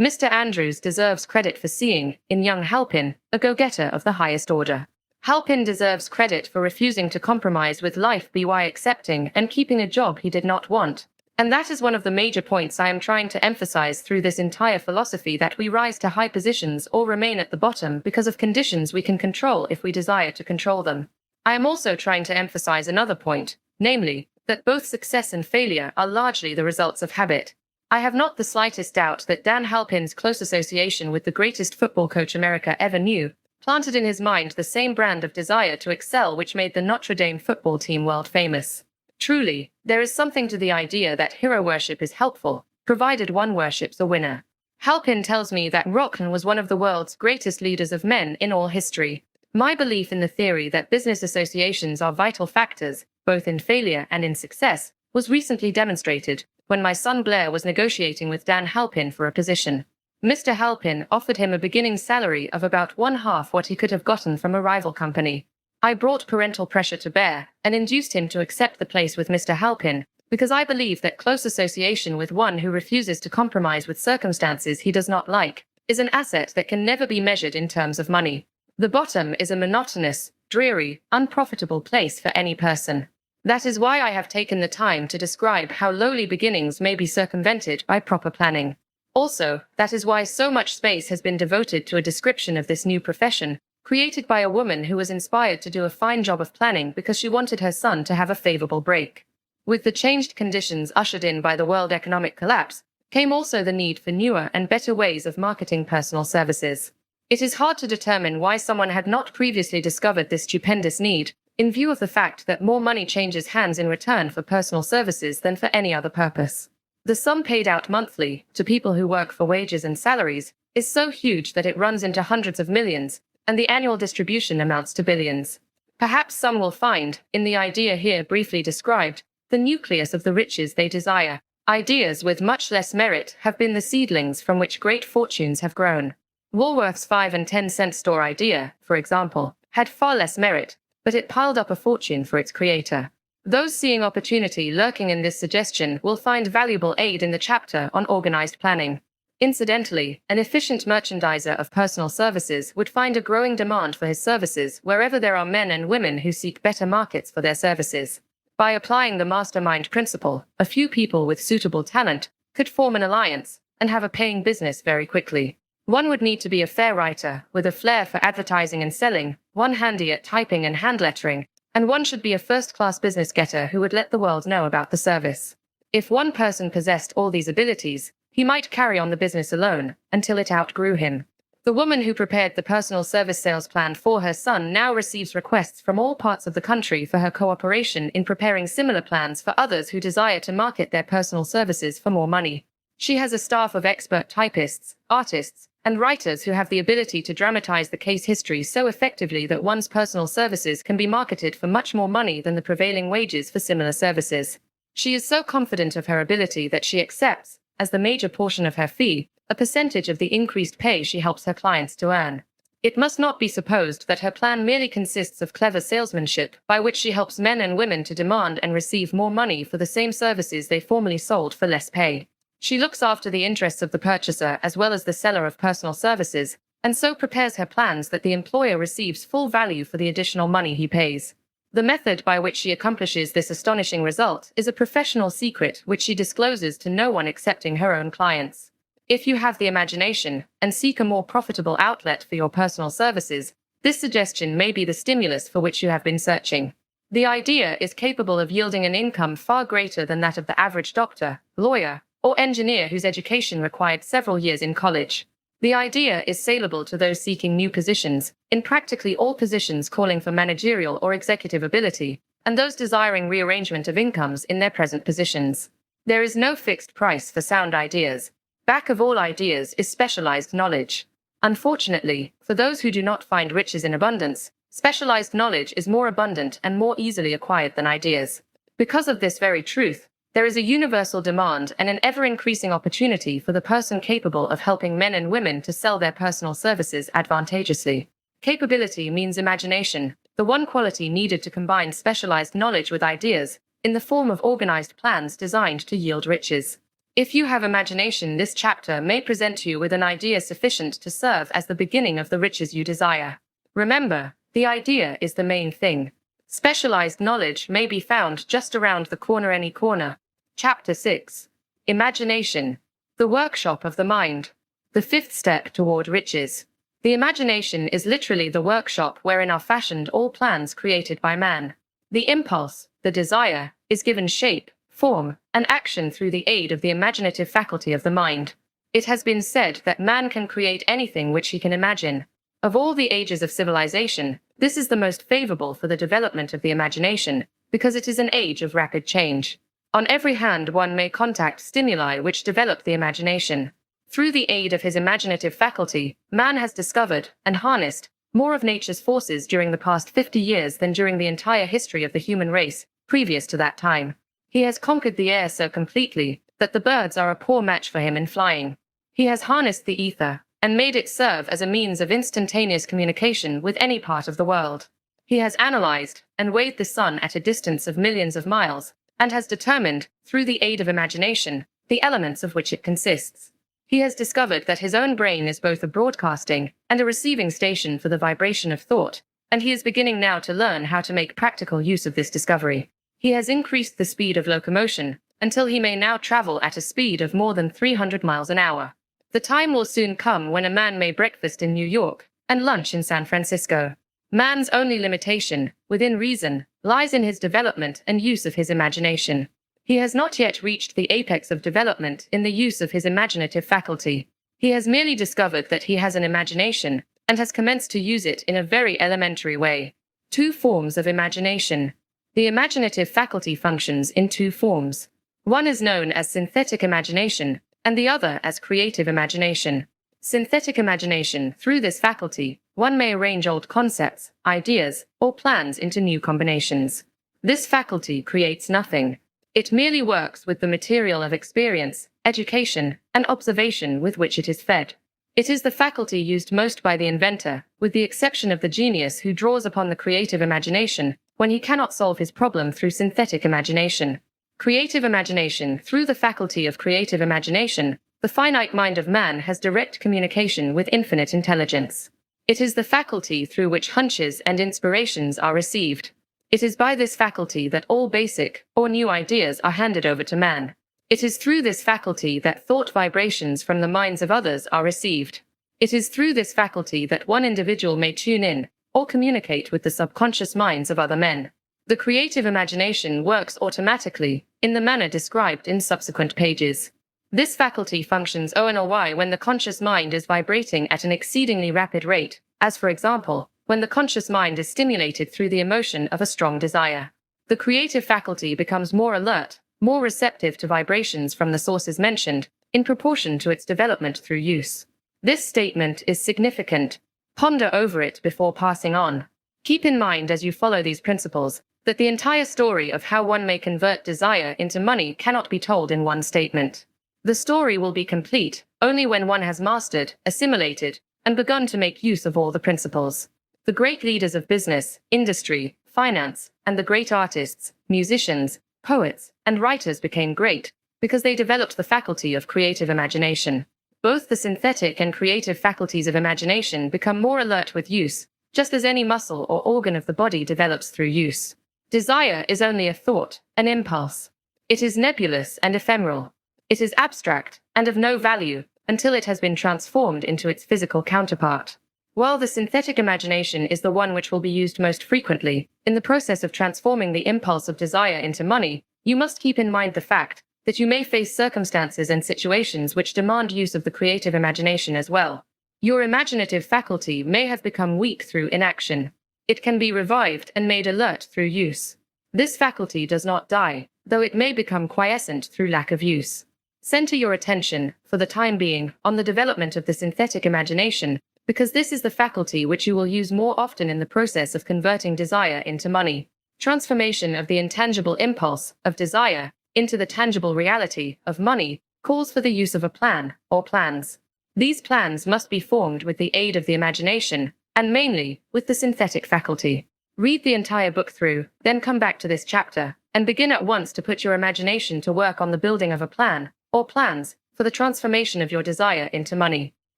Mr. Andrews deserves credit for seeing, in young Halpin, a go-getter of the highest order. Halpin deserves credit for refusing to compromise with life by accepting and keeping a job he did not want. And that is one of the major points I am trying to emphasize through this entire philosophy, that we rise to high positions or remain at the bottom because of conditions we can control if we desire to control them. I am also trying to emphasize another point, namely, that both success and failure are largely the results of habit. I have not the slightest doubt that Dan Halpin's close association with the greatest football coach America ever knew planted in his mind the same brand of desire to excel which made the Notre Dame football team world famous. Truly, there is something to the idea that hero worship is helpful, provided one worships a winner. Halpin tells me that Rocken was one of the world's greatest leaders of men in all history. My belief in the theory that business associations are vital factors, both in failure and in success, was recently demonstrated when my son Blair was negotiating with Dan Halpin for a position. Mr. Halpin offered him a beginning salary of about 1/2 what he could have gotten from a rival company. I brought parental pressure to bear and induced him to accept the place with Mr. Halpin, because I believe that close association with one who refuses to compromise with circumstances he does not like is an asset that can never be measured in terms of money. The bottom is a monotonous, dreary, unprofitable place for any person. That is why I have taken the time to describe how lowly beginnings may be circumvented by proper planning. Also, that is why so much space has been devoted to a description of this new profession, created by a woman who was inspired to do a fine job of planning because she wanted her son to have a favorable break. With the changed conditions ushered in by the world economic collapse, came also the need for newer and better ways of marketing personal services. It is hard to determine why someone had not previously discovered this stupendous need, in view of the fact that more money changes hands in return for personal services than for any other purpose. The sum paid out monthly, to people who work for wages and salaries, is so huge that it runs into hundreds of millions, and the annual distribution amounts to billions. Perhaps some will find, in the idea here briefly described, the nucleus of the riches they desire. Ideas with much less merit have been the seedlings from which great fortunes have grown. Woolworth's 5 and 10 cent store idea, for example, had far less merit, but it piled up a fortune for its creator. Those seeing opportunity lurking in this suggestion will find valuable aid in the chapter on organized planning. Incidentally, an efficient merchandiser of personal services would find a growing demand for his services wherever there are men and women who seek better markets for their services. By applying the mastermind principle, a few people with suitable talent could form an alliance and have a paying business very quickly. One would need to be a fair writer, with a flair for advertising and selling, one handy at typing and hand lettering, and one should be a first-class business getter who would let the world know about the service. If one person possessed all these abilities, he might carry on the business alone, until it outgrew him. The woman who prepared the personal service sales plan for her son now receives requests from all parts of the country for her cooperation in preparing similar plans for others who desire to market their personal services for more money. She has a staff of expert typists, artists, and writers who have the ability to dramatize the case history so effectively that one's personal services can be marketed for much more money than the prevailing wages for similar services. She is so confident of her ability that she accepts, as the major portion of her fee, a percentage of the increased pay she helps her clients to earn. It must not be supposed that her plan merely consists of clever salesmanship, by which she helps men and women to demand and receive more money for the same services they formerly sold for less pay. She looks after the interests of the purchaser as well as the seller of personal services, and so prepares her plans that the employer receives full value for the additional money he pays. The method by which she accomplishes this astonishing result is a professional secret which she discloses to no one excepting her own clients. If you have the imagination and seek a more profitable outlet for your personal services, this suggestion may be the stimulus for which you have been searching. The idea is capable of yielding an income far greater than that of the average doctor, lawyer, or engineer whose education required several years in college. The idea is saleable to those seeking new positions, in practically all positions calling for managerial or executive ability, and those desiring rearrangement of incomes in their present positions. There is no fixed price for sound ideas. Back of all ideas is specialized knowledge. Unfortunately, for those who do not find riches in abundance, specialized knowledge is more abundant and more easily acquired than ideas. Because of this very truth, there is a universal demand and an ever-increasing opportunity for the person capable of helping men and women to sell their personal services advantageously. Capability means imagination, the one quality needed to combine specialized knowledge with ideas, in the form of organized plans designed to yield riches. If you have imagination, this chapter may present you with an idea sufficient to serve as the beginning of the riches you desire. Remember, the idea is the main thing. Specialized knowledge may be found just around the corner any corner. Chapter 6. Imagination. The workshop of the mind. The fifth step toward riches. The imagination is literally the workshop wherein are fashioned all plans created by man. The impulse, the desire, is given shape, form, and action through the aid of the imaginative faculty of the mind. It has been said that man can create anything which he can imagine. Of all the ages of civilization, this is the most favorable for the development of the imagination, because it is an age of rapid change. On every hand one may contact stimuli which develop the imagination. Through the aid of his imaginative faculty, man has discovered and harnessed more of nature's forces during the past 50 years than during the entire history of the human race, previous to that time. He has conquered the air so completely that the birds are a poor match for him in flying. He has harnessed the ether and made it serve as a means of instantaneous communication with any part of the world. He has analyzed and weighed the sun at a distance of millions of miles, and has determined, through the aid of imagination, the elements of which it consists. He has discovered that his own brain is both a broadcasting and a receiving station for the vibration of thought, and he is beginning now to learn how to make practical use of this discovery. He has increased the speed of locomotion until he may now travel at a speed of more than 300 miles an hour. The time will soon come when a man may breakfast in New York and lunch in San Francisco. Man's only limitation, within reason, lies in his development and use of his imagination. He has not yet reached the apex of development in the use of his imaginative faculty. He has merely discovered that he has an imagination and has commenced to use it in a very elementary way. Two forms of imagination. The imaginative faculty functions in two forms. One is known as synthetic imagination, and the other as creative imagination. Synthetic imagination, through this faculty, one may arrange old concepts, ideas, or plans into new combinations. This faculty creates nothing. It merely works with the material of experience, education, and observation with which it is fed. It is the faculty used most by the inventor, with the exception of the genius who draws upon the creative imagination when he cannot solve his problem through synthetic imagination. Creative imagination. Through the faculty of creative imagination, the finite mind of man has direct communication with infinite intelligence. It is the faculty through which hunches and inspirations are received. It is by this faculty that all basic or new ideas are handed over to man. It is through this faculty that thought vibrations from the minds of others are received. It is through this faculty that one individual may tune in or communicate with the subconscious minds of other men. The creative imagination works automatically, in the manner described in subsequent pages. This faculty functions only when the conscious mind is vibrating at an exceedingly rapid rate, as for example, when the conscious mind is stimulated through the emotion of a strong desire. The creative faculty becomes more alert, more receptive to vibrations from the sources mentioned, in proportion to its development through use. This statement is significant. Ponder over it before passing on. Keep in mind as you follow these principles that the entire story of how one may convert desire into money cannot be told in one statement. The story will be complete only when one has mastered, assimilated, and begun to make use of all the principles. The great leaders of business, industry, finance, and the great artists, musicians, poets, and writers became great because they developed the faculty of creative imagination. Both the synthetic and creative faculties of imagination become more alert with use, just as any muscle or organ of the body develops through use. Desire is only a thought, an impulse. It is nebulous and ephemeral. It is abstract and of no value until it has been transformed into its physical counterpart. While the synthetic imagination is the one which will be used most frequently in the process of transforming the impulse of desire into money, you must keep in mind the fact that you may face circumstances and situations which demand use of the creative imagination as well. Your imaginative faculty may have become weak through inaction. It can be revived and made alert through use. This faculty does not die, though it may become quiescent through lack of use. Center your attention, for the time being, on the development of the synthetic imagination, because this is the faculty which you will use more often in the process of converting desire into money. Transformation of the intangible impulse of desire into the tangible reality of money calls for the use of a plan or plans. These plans must be formed with the aid of the imagination, and mainly with the synthetic faculty. Read the entire book through, then come back to this chapter, and begin at once to put your imagination to work on the building of a plan or plans for the transformation of your desire into money.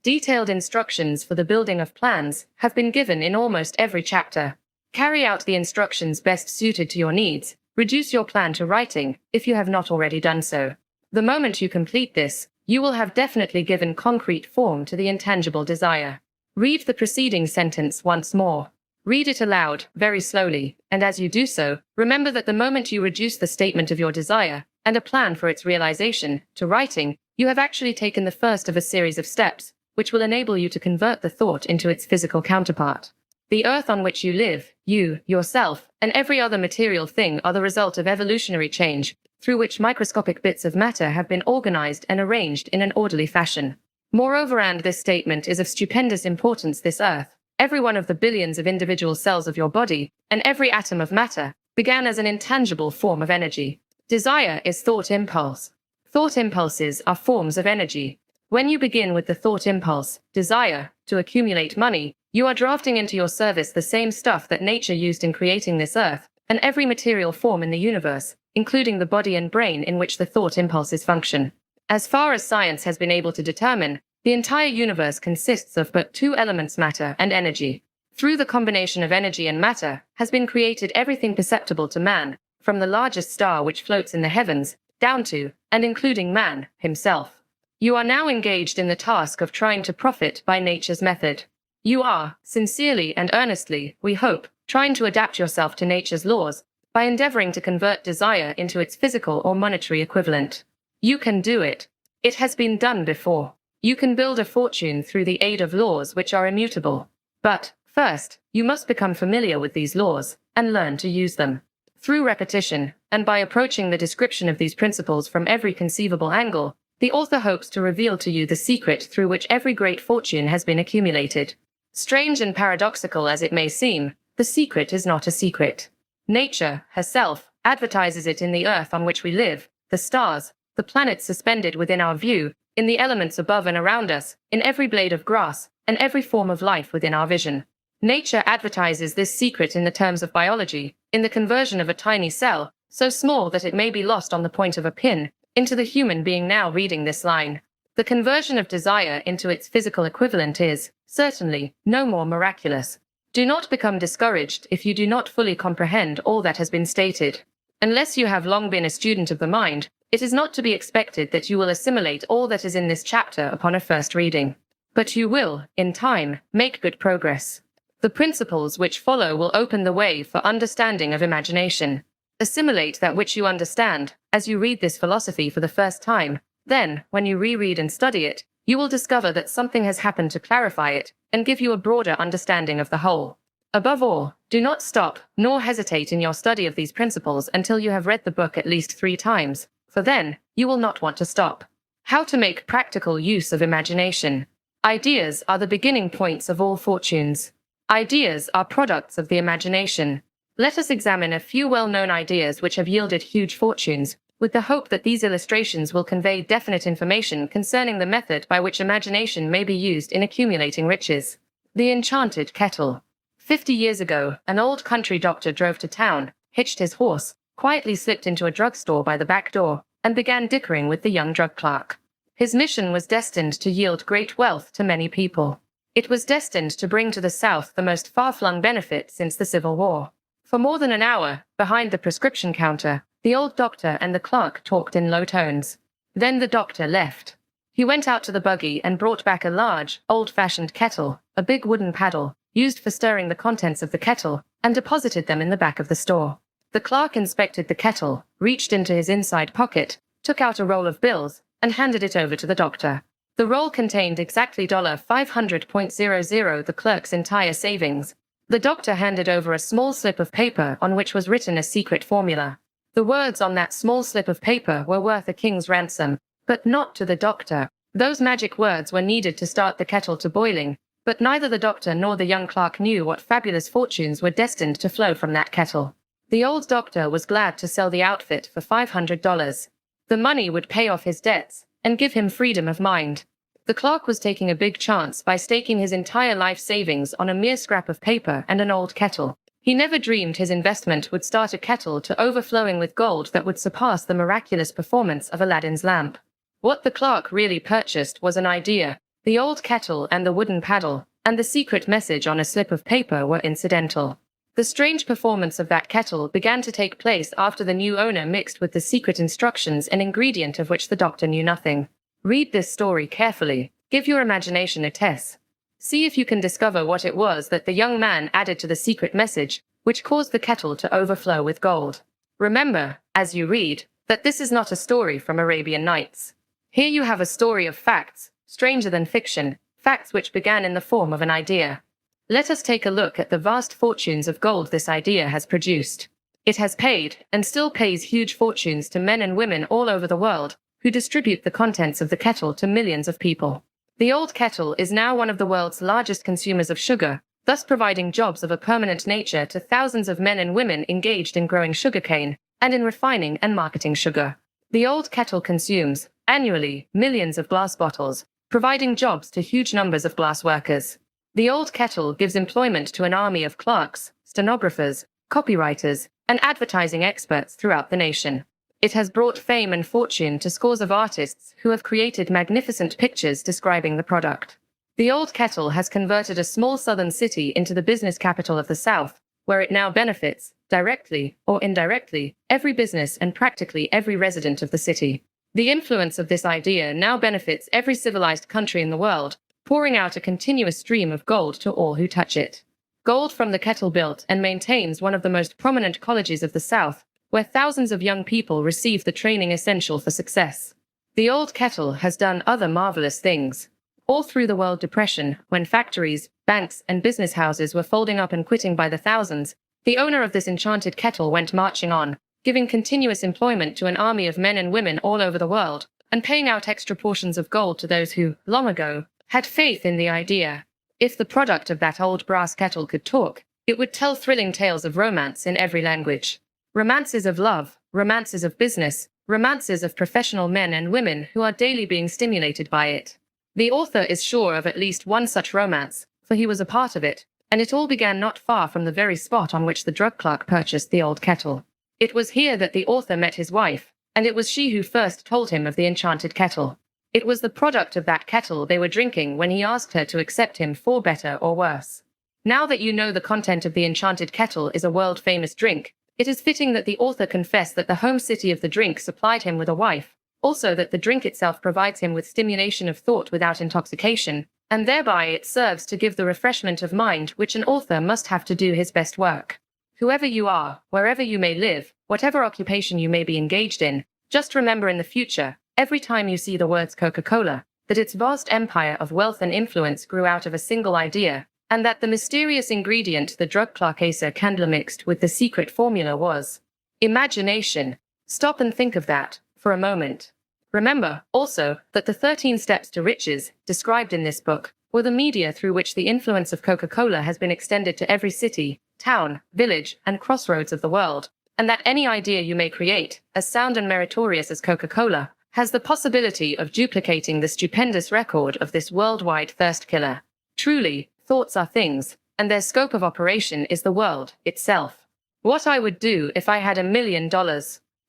Detailed instructions for the building of plans have been given in almost every chapter. Carry out the instructions best suited to your needs. Reduce your plan to writing, if you have not already done so. The moment you complete this, you will have definitely given concrete form to the intangible desire. Read the preceding sentence once more. Read it aloud, very slowly, and as you do so, remember that the moment you reduce the statement of your desire and a plan for its realization to writing, you have actually taken the first of a series of steps, which will enable you to convert the thought into its physical counterpart. The earth on which you live, you, yourself, and every other material thing are the result of evolutionary change, through which microscopic bits of matter have been organized and arranged in an orderly fashion. Moreover, and this statement is of stupendous importance, this earth, every one of the billions of individual cells of your body, and every atom of matter, began as an intangible form of energy. Desire is thought impulse. Thought impulses are forms of energy. When you begin with the thought impulse, desire, to accumulate money, you are drafting into your service the same stuff that nature used in creating this earth, and every material form in the universe, including the body and brain in which the thought impulses function. As far as science has been able to determine, the entire universe consists of but two elements, matter and energy. Through the combination of energy and matter has been created everything perceptible to man, from the largest star which floats in the heavens, down to, and including man himself. You are now engaged in the task of trying to profit by nature's method. You are, sincerely and earnestly, we hope, trying to adapt yourself to nature's laws by endeavoring to convert desire into its physical or monetary equivalent. You can do it. It has been done before. You can build a fortune through the aid of laws which are immutable. But, first, you must become familiar with these laws and learn to use them. Through repetition, and by approaching the description of these principles from every conceivable angle, the author hopes to reveal to you the secret through which every great fortune has been accumulated. Strange and paradoxical as it may seem, the secret is not a secret. Nature, herself, advertises it in the earth on which we live, the stars, the planets suspended within our view, in the elements above and around us, in every blade of grass, and every form of life within our vision. Nature advertises this secret in the terms of biology, in the conversion of a tiny cell, so small that it may be lost on the point of a pin, into the human being now reading this line. The conversion of desire into its physical equivalent is, certainly, no more miraculous. Do not become discouraged if you do not fully comprehend all that has been stated. Unless you have long been a student of the mind, it is not to be expected that you will assimilate all that is in this chapter upon a first reading. But you will, in time, make good progress. The principles which follow will open the way for understanding of imagination. Assimilate that which you understand, as you read this philosophy for the first time. Then, when you reread and study it, you will discover that something has happened to clarify it and give you a broader understanding of the whole. Above all, do not stop, nor hesitate in your study of these principles until you have read the book at least 3 times, for then, you will not want to stop. How to make practical use of imagination. Ideas are the beginning points of all fortunes. Ideas are products of the imagination. Let us examine a few well-known ideas which have yielded huge fortunes, with the hope that these illustrations will convey definite information concerning the method by which imagination may be used in accumulating riches. The enchanted kettle. 50 years ago, an old country doctor drove to town, hitched his horse, quietly slipped into a drugstore by the back door, and began dickering with the young drug clerk. His mission was destined to yield great wealth to many people. It was destined to bring to the South the most far-flung benefit since the Civil War. For more than an hour, behind the prescription counter, the old doctor and the clerk talked in low tones. Then the doctor left. He went out to the buggy and brought back a large, old-fashioned kettle, a big wooden paddle, used for stirring the contents of the kettle, and deposited them in the back of the store. The clerk inspected the kettle, reached into his inside pocket, took out a roll of bills, and handed it over to the doctor. The roll contained exactly $500.00, the clerk's entire savings. The doctor handed over a small slip of paper on which was written a secret formula. The words on that small slip of paper were worth a king's ransom, but not to the doctor. Those magic words were needed to start the kettle to boiling, but neither the doctor nor the young clerk knew what fabulous fortunes were destined to flow from that kettle. The old doctor was glad to sell the outfit for $500. The money would pay off his debts and give him freedom of mind. The clerk was taking a big chance by staking his entire life savings on a mere scrap of paper and an old kettle. He never dreamed his investment would start a kettle to overflowing with gold that would surpass the miraculous performance of Aladdin's lamp. What the clerk really purchased was an idea. The old kettle and the wooden paddle, and the secret message on a slip of paper were incidental. The strange performance of that kettle began to take place after the new owner mixed with the secret instructions an ingredient of which the doctor knew nothing. Read this story carefully. Give your imagination a test. See if you can discover what it was that the young man added to the secret message, which caused the kettle to overflow with gold. Remember, as you read, that this is not a story from Arabian Nights. Here you have a story of facts, stranger than fiction, facts which began in the form of an idea. Let us take a look at the vast fortunes of gold this idea has produced. It has paid, and still pays huge fortunes to men and women all over the world, who distribute the contents of the kettle to millions of people. The old kettle is now one of the world's largest consumers of sugar, thus providing jobs of a permanent nature to thousands of men and women engaged in growing sugarcane, and in refining and marketing sugar. The old kettle consumes, annually, millions of glass bottles, providing jobs to huge numbers of glass workers. The old kettle gives employment to an army of clerks, stenographers, copywriters, and advertising experts throughout the nation. It has brought fame and fortune to scores of artists who have created magnificent pictures describing the product. The old kettle has converted a small southern city into the business capital of the South, where it now benefits, directly or indirectly, every business and practically every resident of the city. The influence of this idea now benefits every civilized country in the world, pouring out a continuous stream of gold to all who touch it. Gold from the kettle built and maintains one of the most prominent colleges of the South, where thousands of young people receive the training essential for success. The old kettle has done other marvelous things. All through the World Depression, when factories, banks, and business houses were folding up and quitting by the thousands, the owner of this enchanted kettle went marching on, giving continuous employment to an army of men and women all over the world, and paying out extra portions of gold to those who, long ago, had faith in the idea. If the product of that old brass kettle could talk, it would tell thrilling tales of romance in every language. Romances of love, romances of business, romances of professional men and women who are daily being stimulated by it. The author is sure of at least one such romance, for he was a part of it, and it all began not far from the very spot on which the drug clerk purchased the old kettle. It was here that the author met his wife, and it was she who first told him of the enchanted kettle. It was the product of that kettle they were drinking when he asked her to accept him for better or worse. Now that you know the content of the enchanted kettle is a world-famous drink, it is fitting that the author confess that the home city of the drink supplied him with a wife, also that the drink itself provides him with stimulation of thought without intoxication, and thereby it serves to give the refreshment of mind which an author must have to do his best work. Whoever you are, wherever you may live, whatever occupation you may be engaged in, just remember in the future, every time you see the words Coca-Cola, that its vast empire of wealth and influence grew out of a single idea, and that the mysterious ingredient the drug clerk Asa Candler mixed with the secret formula was imagination. Stop and think of that for a moment. Remember, also, that the 13 steps to riches, described in this book, or the media through which the influence of Coca-Cola has been extended to every city, town, village, and crossroads of the world, and that any idea you may create, as sound and meritorious as Coca-Cola, has the possibility of duplicating the stupendous record of this worldwide thirst killer. Truly, thoughts are things, and their scope of operation is the world itself. What I would do if I had $1 million.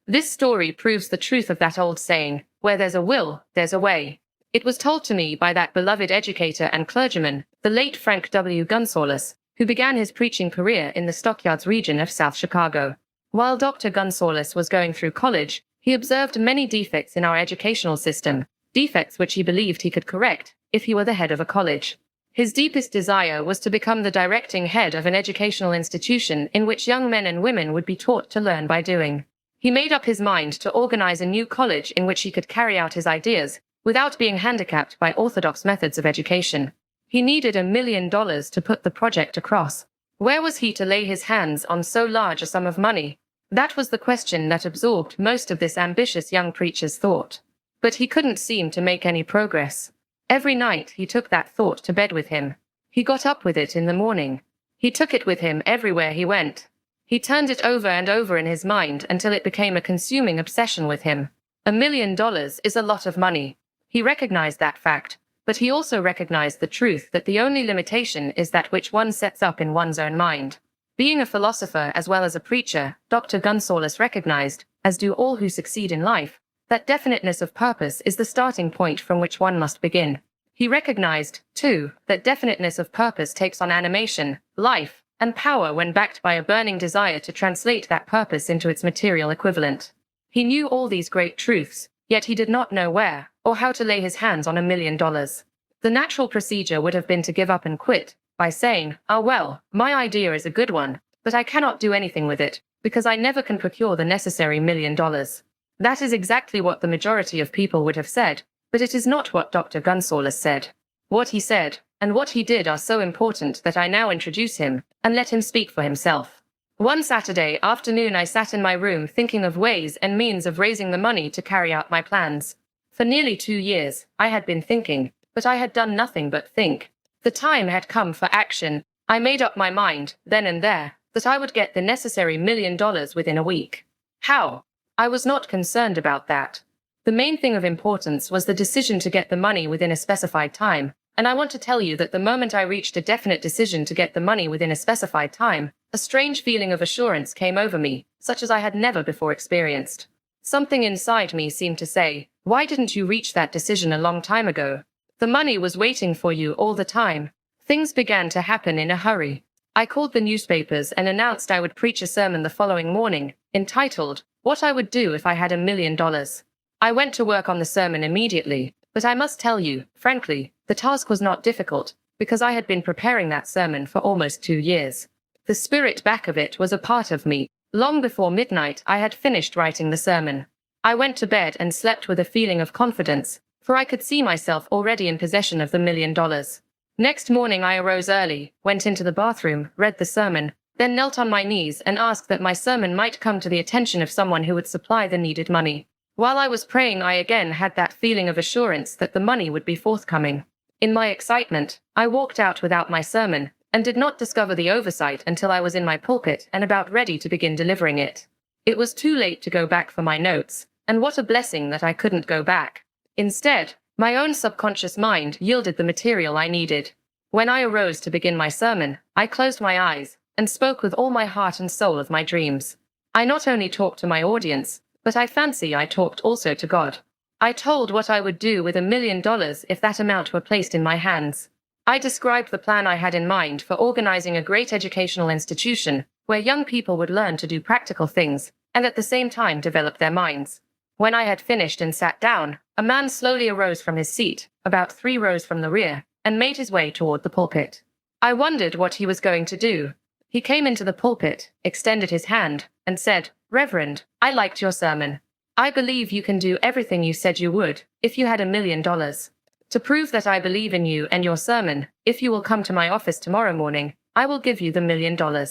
This story proves the truth of that old saying, where there's a will, there's a way. It was told to me by that beloved educator and clergyman, the late Frank W. Gunsaulus, who began his preaching career in the Stockyards region of South Chicago. While Dr. Gunsaulus was going through college, he observed many defects in our educational system, defects which he believed he could correct if he were the head of a college. His deepest desire was to become the directing head of an educational institution in which young men and women would be taught to learn by doing. He made up his mind to organize a new college in which he could carry out his ideas without being handicapped by orthodox methods of education. He needed $1 million to put the project across. Where was he to lay his hands on so large a sum of money? That was the question that absorbed most of this ambitious young preacher's thought. But he couldn't seem to make any progress. Every night he took that thought to bed with him. He got up with it in the morning. He took it with him everywhere he went. He turned it over and over in his mind until it became a consuming obsession with him. $1 million is a lot of money. He recognized that fact, but he also recognized the truth that the only limitation is that which one sets up in one's own mind. Being a philosopher as well as a preacher, Dr. Gunsaulus recognized, as do all who succeed in life, that definiteness of purpose is the starting point from which one must begin. He recognized, too, that definiteness of purpose takes on animation, life, and power when backed by a burning desire to translate that purpose into its material equivalent. He knew all these great truths, yet he did not know where or how to lay his hands on $1 million. The natural procedure would have been to give up and quit, by saying, "Ah well, my idea is a good one, but I cannot do anything with it, because I never can procure the necessary $1 million." That is exactly what the majority of people would have said, but it is not what Dr. Gunsaulus said. What he said, and what he did are so important that I now introduce him, and let him speak for himself. One Saturday afternoon I sat in my room thinking of ways and means of raising the money to carry out my plans. For nearly 2 years, I had been thinking, but I had done nothing but think. The time had come for action. I made up my mind, then and there, that I would get the necessary $1 million within a week. How? I was not concerned about that. The main thing of importance was the decision to get the money within a specified time, and I want to tell you that the moment I reached a definite decision to get the money within a specified time, a strange feeling of assurance came over me, such as I had never before experienced. Something inside me seemed to say, "Why didn't you reach that decision a long time ago? The money was waiting for you all the time." Things began to happen in a hurry. I called the newspapers and announced I would preach a sermon the following morning, entitled, "What I Would Do If I Had $1 Million." I went to work on the sermon immediately, but I must tell you, frankly, the task was not difficult, because I had been preparing that sermon for almost 2 years. The spirit back of it was a part of me. Long before midnight, I had finished writing the sermon. I went to bed and slept with a feeling of confidence, for I could see myself already in possession of the $1 million. Next morning I arose early, went into the bathroom, read the sermon, then knelt on my knees and asked that my sermon might come to the attention of someone who would supply the needed money. While I was praying, I again had that feeling of assurance that the money would be forthcoming. In my excitement, I walked out without my sermon, and did not discover the oversight until I was in my pulpit and about ready to begin delivering it. It was too late to go back for my notes, and what a blessing that I couldn't go back. Instead, my own subconscious mind yielded the material I needed. When I arose to begin my sermon, I closed my eyes and spoke with all my heart and soul of my dreams. I not only talked to my audience, but I fancy I talked also to God. I told what I would do with $1 million if that amount were placed in my hands. I described the plan I had in mind for organizing a great educational institution where young people would learn to do practical things and at the same time develop their minds. When I had finished and sat down, a man slowly arose from his seat, about 3 rows from the rear, and made his way toward the pulpit. I wondered what he was going to do. He came into the pulpit, extended his hand, and said, "Reverend, I liked your sermon. I believe you can do everything you said you would, if you had $1 million. To prove that I believe in you and your sermon, if you will come to my office tomorrow morning, I will give you the $1 million.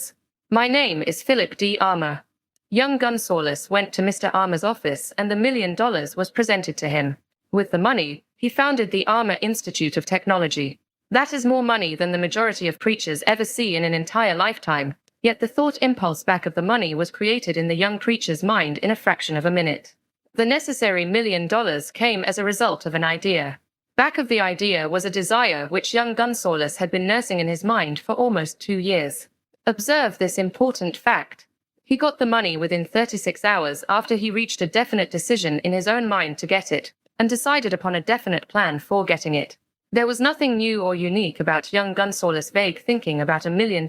My name is Philip D. Armour." Young Gunsaulus went to Mr. Armour's office and the $1 million was presented to him. With the money, he founded the Armour Institute of Technology. That is more money than the majority of preachers ever see in an entire lifetime, yet the thought impulse back of the money was created in the young preacher's mind in a fraction of a minute. The necessary $1 million came as a result of an idea. Back of the idea was a desire which young Gunsaulus had been nursing in his mind for almost 2 years. Observe this important fact. He got the money within 36 hours after he reached a definite decision in his own mind to get it, and decided upon a definite plan for getting it. There was nothing new or unique about young Gunsaulus' vague thinking about $1 million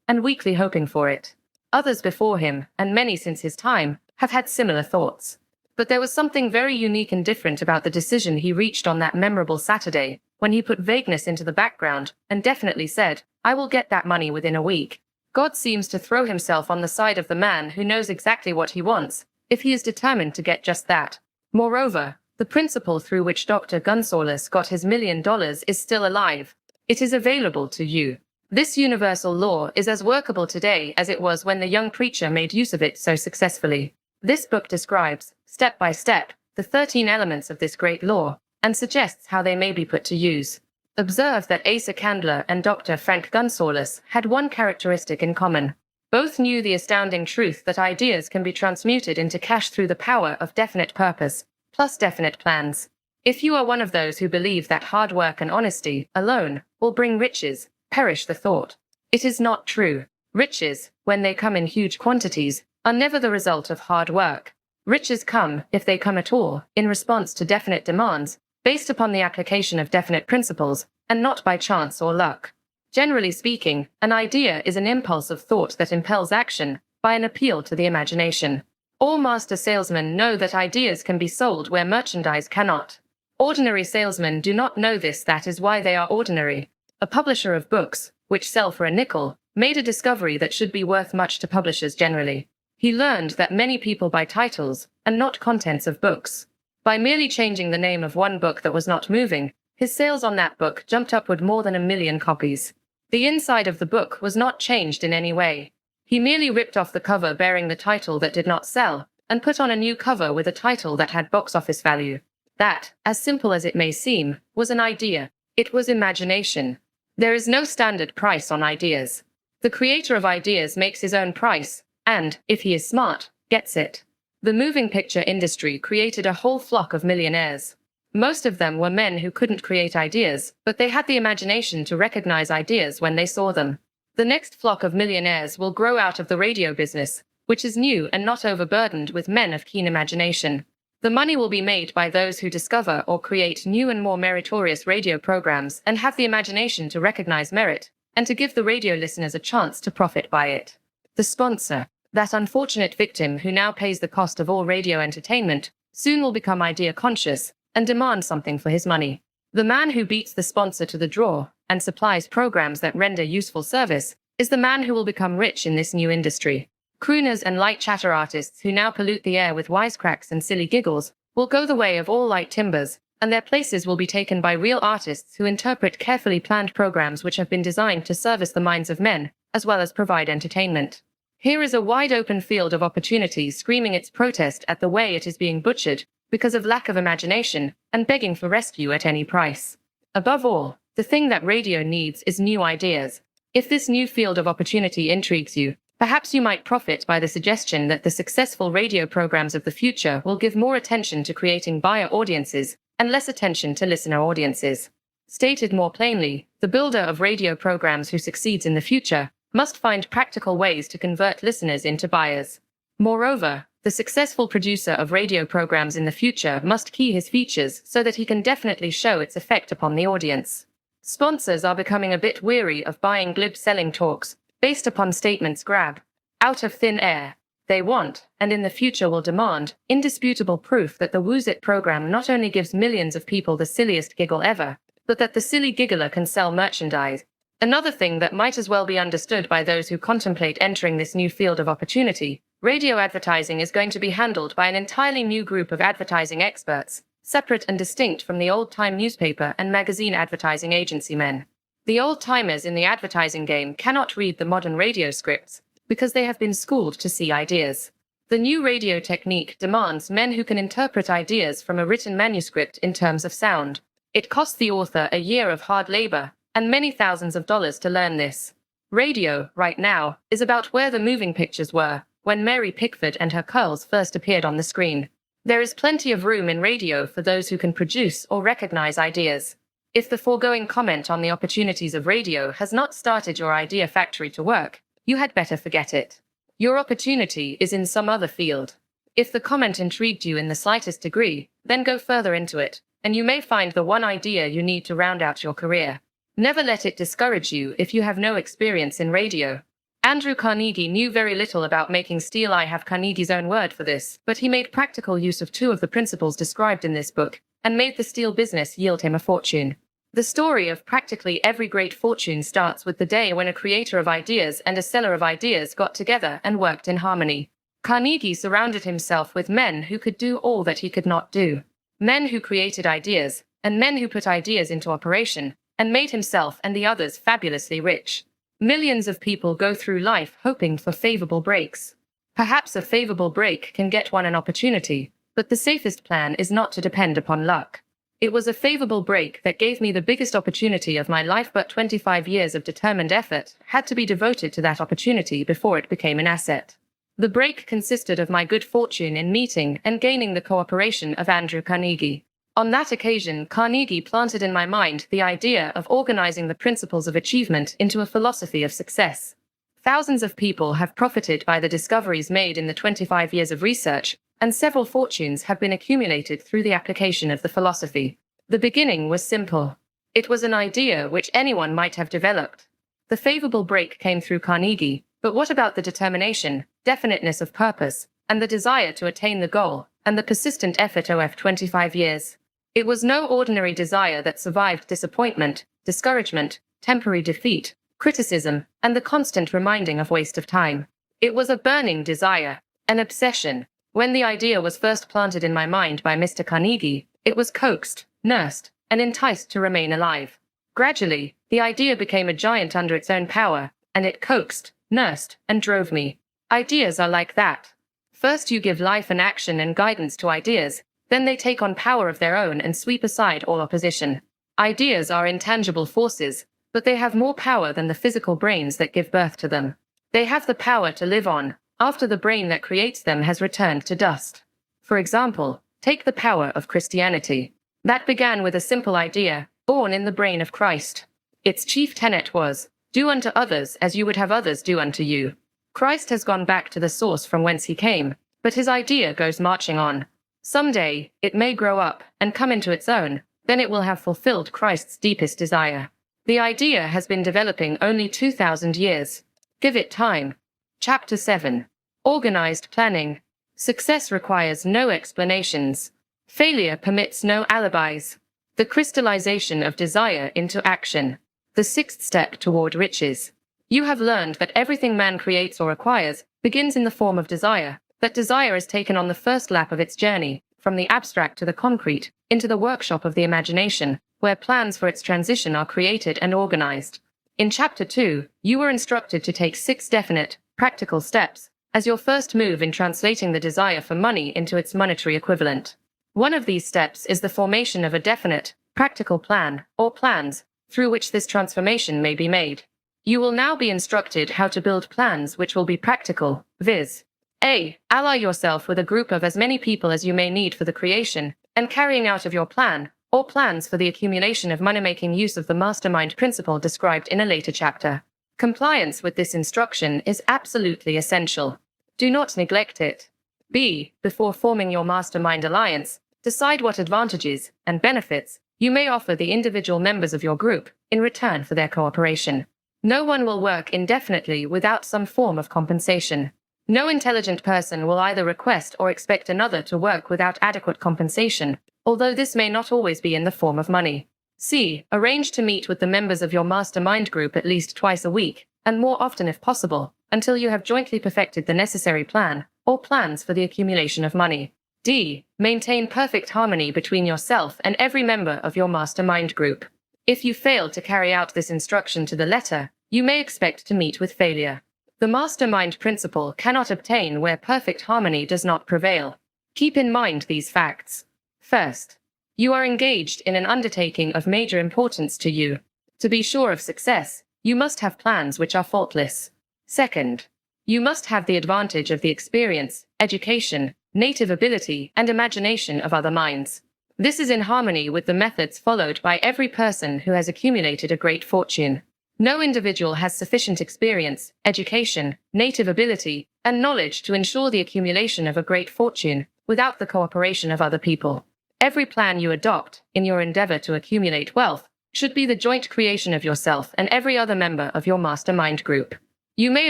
and weakly hoping for it. Others before him, and many since his time, have had similar thoughts. But there was something very unique and different about the decision he reached on that memorable Saturday, when he put vagueness into the background and definitely said, "I will get that money within a week." God seems to throw himself on the side of the man who knows exactly what he wants, if he is determined to get just that. Moreover, the principle through which Dr. Gunsaulus got his $1 million is still alive. It is available to you. This universal law is as workable today as it was when the young preacher made use of it so successfully. This book describes, step by step, the 13 elements of this great law, and suggests how they may be put to use. Observe that Asa Candler and Dr. Frank Gunsaulus had one characteristic in common. Both knew the astounding truth that ideas can be transmuted into cash through the power of definite purpose, plus definite plans. If you are one of those who believe that hard work and honesty alone will bring riches, perish the thought. It is not true. Riches, when they come in huge quantities, are never the result of hard work. Riches come, if they come at all, in response to definite demands, based upon the application of definite principles, and not by chance or luck. Generally speaking, an idea is an impulse of thought that impels action, by an appeal to the imagination. All master salesmen know that ideas can be sold where merchandise cannot. Ordinary salesmen do not know this. That is why they are ordinary. A publisher of books, which sell for a nickel, made a discovery that should be worth much to publishers generally. He learned that many people buy titles, and not contents of books. By merely changing the name of one book that was not moving, his sales on that book jumped upward more than 1 million copies. The inside of the book was not changed in any way. He merely ripped off the cover bearing the title that did not sell, and put on a new cover with a title that had box office value. That, as simple as it may seem, was an idea. It was imagination. There is no standard price on ideas. The creator of ideas makes his own price, and, if he is smart, gets it. The moving picture industry created a whole flock of millionaires. Most of them were men who couldn't create ideas, but they had the imagination to recognize ideas when they saw them. The next flock of millionaires will grow out of the radio business, which is new and not overburdened with men of keen imagination. The money will be made by those who discover or create new and more meritorious radio programs and have the imagination to recognize merit, and to give the radio listeners a chance to profit by it. The sponsor, that unfortunate victim who now pays the cost of all radio entertainment, soon will become idea conscious and demand something for his money. The man who beats the sponsor to the draw and supplies programs that render useful service is the man who will become rich in this new industry. Crooners and light chatter artists who now pollute the air with wisecracks and silly giggles will go the way of all light timbers, and their places will be taken by real artists who interpret carefully planned programs which have been designed to service the minds of men, as well as provide entertainment. Here is a wide-open field of opportunity screaming its protest at the way it is being butchered, because of lack of imagination, and begging for rescue at any price. Above all, the thing that radio needs is new ideas. If this new field of opportunity intrigues you, perhaps you might profit by the suggestion that the successful radio programs of the future will give more attention to creating buyer audiences, and less attention to listener audiences. Stated more plainly, the builder of radio programs who succeeds in the future must find practical ways to convert listeners into buyers. Moreover, the successful producer of radio programs in the future must key his features so that he can definitely show its effect upon the audience. Sponsors are becoming a bit weary of buying glib selling talks based upon statements grabbed out of thin air. They want, and in the future will demand, indisputable proof that the Woo's It program not only gives millions of people the silliest giggle ever, but that the silly giggler can sell merchandise. Another thing that might as well be understood by those who contemplate entering this new field of opportunity: radio advertising is going to be handled by an entirely new group of advertising experts, separate and distinct from the old-time newspaper and magazine advertising agency men. The old-timers in the advertising game cannot read the modern radio scripts, because they have been schooled to see ideas. The new radio technique demands men who can interpret ideas from a written manuscript in terms of sound. It costs the author a year of hard labor, and many thousands of dollars to learn this. Radio, right now, is about where the moving pictures were when Mary Pickford and her curls first appeared on the screen. There is plenty of room in radio for those who can produce or recognize ideas. If the foregoing comment on the opportunities of radio has not started your idea factory to work, you had better forget it. Your opportunity is in some other field. If the comment intrigued you in the slightest degree, then go further into it, and you may find the one idea you need to round out your career. Never let it discourage you if you have no experience in radio. Andrew Carnegie knew very little about making steel. I have Carnegie's own word for this, but he made practical use of two of the principles described in this book, and made the steel business yield him a fortune. The story of practically every great fortune starts with the day when a creator of ideas and a seller of ideas got together and worked in harmony. Carnegie surrounded himself with men who could do all that he could not do. Men who created ideas, and men who put ideas into operation, and made himself and the others fabulously rich. Millions of people go through life hoping for favorable breaks. Perhaps a favorable break can get one an opportunity, but the safest plan is not to depend upon luck. It was a favorable break that gave me the biggest opportunity of my life, but 25 years of determined effort had to be devoted to that opportunity before it became an asset. The break consisted of my good fortune in meeting and gaining the cooperation of Andrew Carnegie. On that occasion, Carnegie planted in my mind the idea of organizing the principles of achievement into a philosophy of success. Thousands of people have profited by the discoveries made in the 25 years of research, and several fortunes have been accumulated through the application of the philosophy. The beginning was simple. It was an idea which anyone might have developed. The favorable break came through Carnegie, but what about the determination, definiteness of purpose, and the desire to attain the goal, and the persistent effort of 25 years? It was no ordinary desire that survived disappointment, discouragement, temporary defeat, criticism, and the constant reminding of waste of time. It was a burning desire, an obsession. When the idea was first planted in my mind by Mr. Carnegie, it was coaxed, nursed, and enticed to remain alive. Gradually, the idea became a giant under its own power, and it coaxed, nursed, and drove me. Ideas are like that. First you give life and action and guidance to ideas, then they take on power of their own and sweep aside all opposition. Ideas are intangible forces, but they have more power than the physical brains that give birth to them. They have the power to live on, after the brain that creates them has returned to dust. For example, take the power of Christianity. That began with a simple idea, born in the brain of Christ. Its chief tenet was, do unto others as you would have others do unto you. Christ has gone back to the source from whence he came, but his idea goes marching on. Someday, it may grow up and come into its own, then it will have fulfilled Christ's deepest desire. The idea has been developing only 2,000 years. Give it time. Chapter 7. Organized planning. Success requires no explanations. Failure permits no alibis. The crystallization of desire into action. The sixth step toward riches. You have learned that everything man creates or acquires begins in the form of desire. That desire is taken on the first lap of its journey, from the abstract to the concrete, into the workshop of the imagination, where plans for its transition are created and organized. In Chapter 2, you were instructed to take 6 definite, practical steps, as your first move in translating the desire for money into its monetary equivalent. One of these steps is the formation of a definite, practical plan, or plans, through which this transformation may be made. You will now be instructed how to build plans which will be practical, viz. A. Ally yourself with a group of as many people as you may need for the creation and carrying out of your plan, or plans for the accumulation of money, making use of the mastermind principle described in a later chapter. Compliance with this instruction is absolutely essential. Do not neglect it. B. Before forming your mastermind alliance, decide what advantages and benefits you may offer the individual members of your group in return for their cooperation. No one will work indefinitely without some form of compensation. No intelligent person will either request or expect another to work without adequate compensation, although this may not always be in the form of money. C. Arrange to meet with the members of your mastermind group at least twice a week, and more often if possible, until you have jointly perfected the necessary plan, or plans for the accumulation of money. D. Maintain perfect harmony between yourself and every member of your mastermind group. If you fail to carry out this instruction to the letter, you may expect to meet with failure. The mastermind principle cannot obtain where perfect harmony does not prevail. Keep in mind these facts. First, you are engaged in an undertaking of major importance to you. To be sure of success, you must have plans which are faultless. Second, you must have the advantage of the experience, education, native ability, and imagination of other minds. This is in harmony with the methods followed by every person who has accumulated a great fortune. No individual has sufficient experience, education, native ability, and knowledge to ensure the accumulation of a great fortune without the cooperation of other people. Every plan you adopt in your endeavor to accumulate wealth should be the joint creation of yourself and every other member of your mastermind group. You may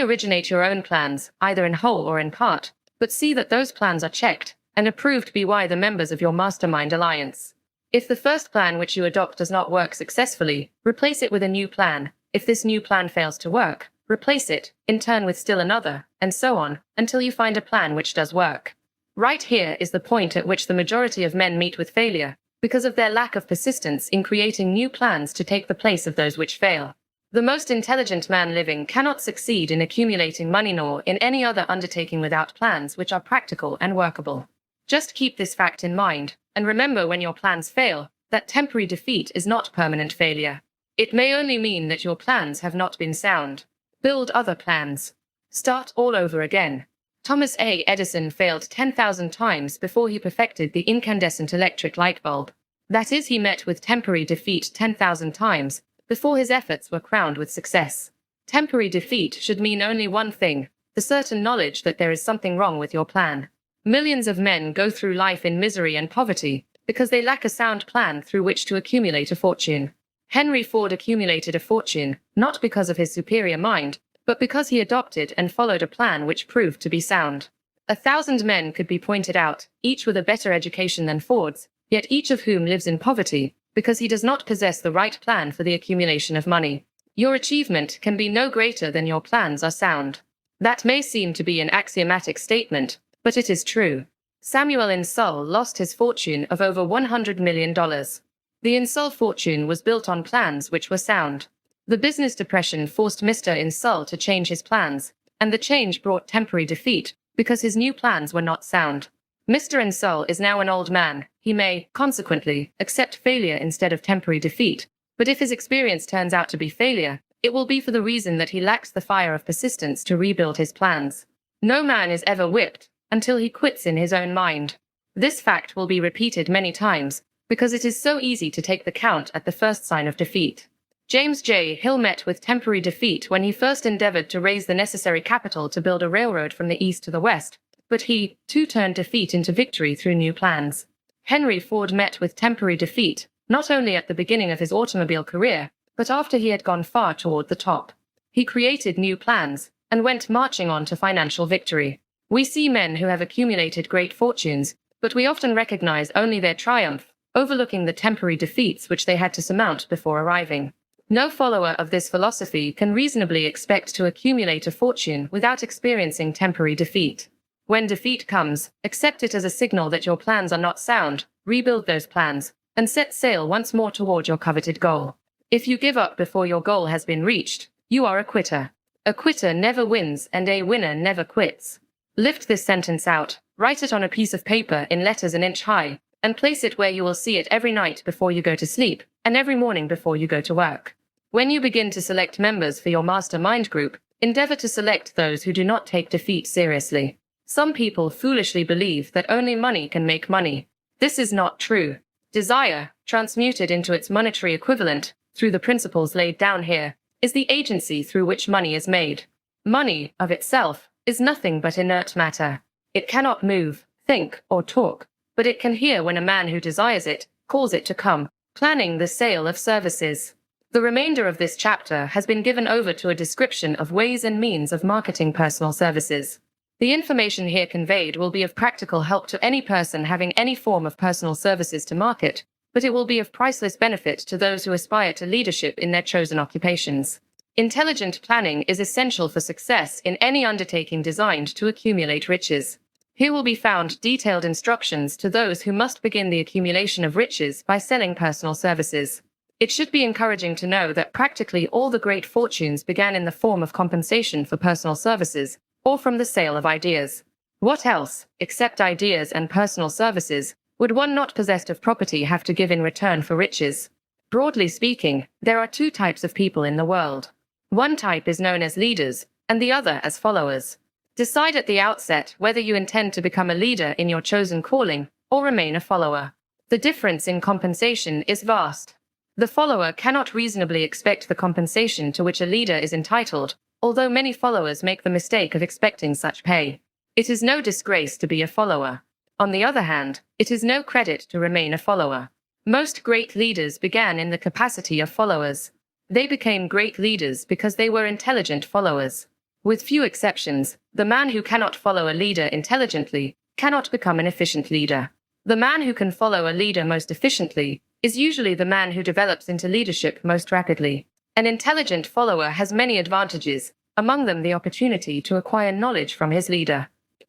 originate your own plans, either in whole or in part, but see that those plans are checked and approved by the members of your mastermind alliance. If the first plan which you adopt does not work successfully, replace it with a new plan. If this new plan fails to work, replace it, in turn with still another, and so on, until you find a plan which does work. Right here is the point at which the majority of men meet with failure, because of their lack of persistence in creating new plans to take the place of those which fail. The most intelligent man living cannot succeed in accumulating money nor in any other undertaking without plans which are practical and workable. Just keep this fact in mind, and remember when your plans fail, that temporary defeat is not permanent failure. It may only mean that your plans have not been sound. Build other plans. Start all over again. Thomas A. Edison failed 10,000 times before he perfected the incandescent electric light bulb. That is, he met with temporary defeat 10,000 times before his efforts were crowned with success. Temporary defeat should mean only one thing: the certain knowledge that there is something wrong with your plan. Millions of men go through life in misery and poverty because they lack a sound plan through which to accumulate a fortune. Henry Ford accumulated a fortune, not because of his superior mind, but because he adopted and followed a plan which proved to be sound. 1,000 men could be pointed out, each with a better education than Ford's, yet each of whom lives in poverty, because he does not possess the right plan for the accumulation of money. Your achievement can be no greater than your plans are sound. That may seem to be an axiomatic statement, but it is true. Samuel Insull lost his fortune of over $100 million. The Insull fortune was built on plans which were sound. The business depression forced Mr. Insull to change his plans, and the change brought temporary defeat because his new plans were not sound. Mr. Insull is now an old man. He may, consequently, accept failure instead of temporary defeat, but if his experience turns out to be failure, it will be for the reason that he lacks the fire of persistence to rebuild his plans. No man is ever whipped until he quits in his own mind. This fact will be repeated many times, because it is so easy to take the count at the first sign of defeat. James J. Hill met with temporary defeat when he first endeavored to raise the necessary capital to build a railroad from the east to the west, but he, too, turned defeat into victory through new plans. Henry Ford met with temporary defeat, not only at the beginning of his automobile career, but after he had gone far toward the top. He created new plans, and went marching on to financial victory. We see men who have accumulated great fortunes, but we often recognize only their triumph, overlooking the temporary defeats which they had to surmount before arriving. No follower of this philosophy can reasonably expect to accumulate a fortune without experiencing temporary defeat. When defeat comes, accept it as a signal that your plans are not sound, rebuild those plans, and set sail once more toward your coveted goal. If you give up before your goal has been reached, you are a quitter. A quitter never wins and a winner never quits. Lift this sentence out, write it on a piece of paper in letters an inch high, and place it where you will see it every night before you go to sleep, and every morning before you go to work. When you begin to select members for your mastermind group, endeavor to select those who do not take defeat seriously. Some people foolishly believe that only money can make money. This is not true. Desire, transmuted into its monetary equivalent, through the principles laid down here, is the agency through which money is made. Money, of itself, is nothing but inert matter. It cannot move, think, or talk, but it can hear when a man who desires it calls it to come, planning the sale of services. The remainder of this chapter has been given over to a description of ways and means of marketing personal services. The information here conveyed will be of practical help to any person having any form of personal services to market, but it will be of priceless benefit to those who aspire to leadership in their chosen occupations. Intelligent planning is essential for success in any undertaking designed to accumulate riches. Here will be found detailed instructions to those who must begin the accumulation of riches by selling personal services. It should be encouraging to know that practically all the great fortunes began in the form of compensation for personal services, or from the sale of ideas. What else, except ideas and personal services, would one not possessed of property have to give in return for riches? Broadly speaking, there are two types of people in the world. One type is known as leaders, and the other as followers. Decide at the outset whether you intend to become a leader in your chosen calling or remain a follower. The difference in compensation is vast. The follower cannot reasonably expect the compensation to which a leader is entitled, although many followers make the mistake of expecting such pay. It is no disgrace to be a follower. On the other hand, it is no credit to remain a follower. Most great leaders began in the capacity of followers. They became great leaders because they were intelligent followers. With few exceptions, the man who cannot follow a leader intelligently cannot become an efficient leader. The man who can follow a leader most efficiently is usually the man who develops into leadership most rapidly. An intelligent follower has many advantages, among them the opportunity to acquire knowledge from his leader.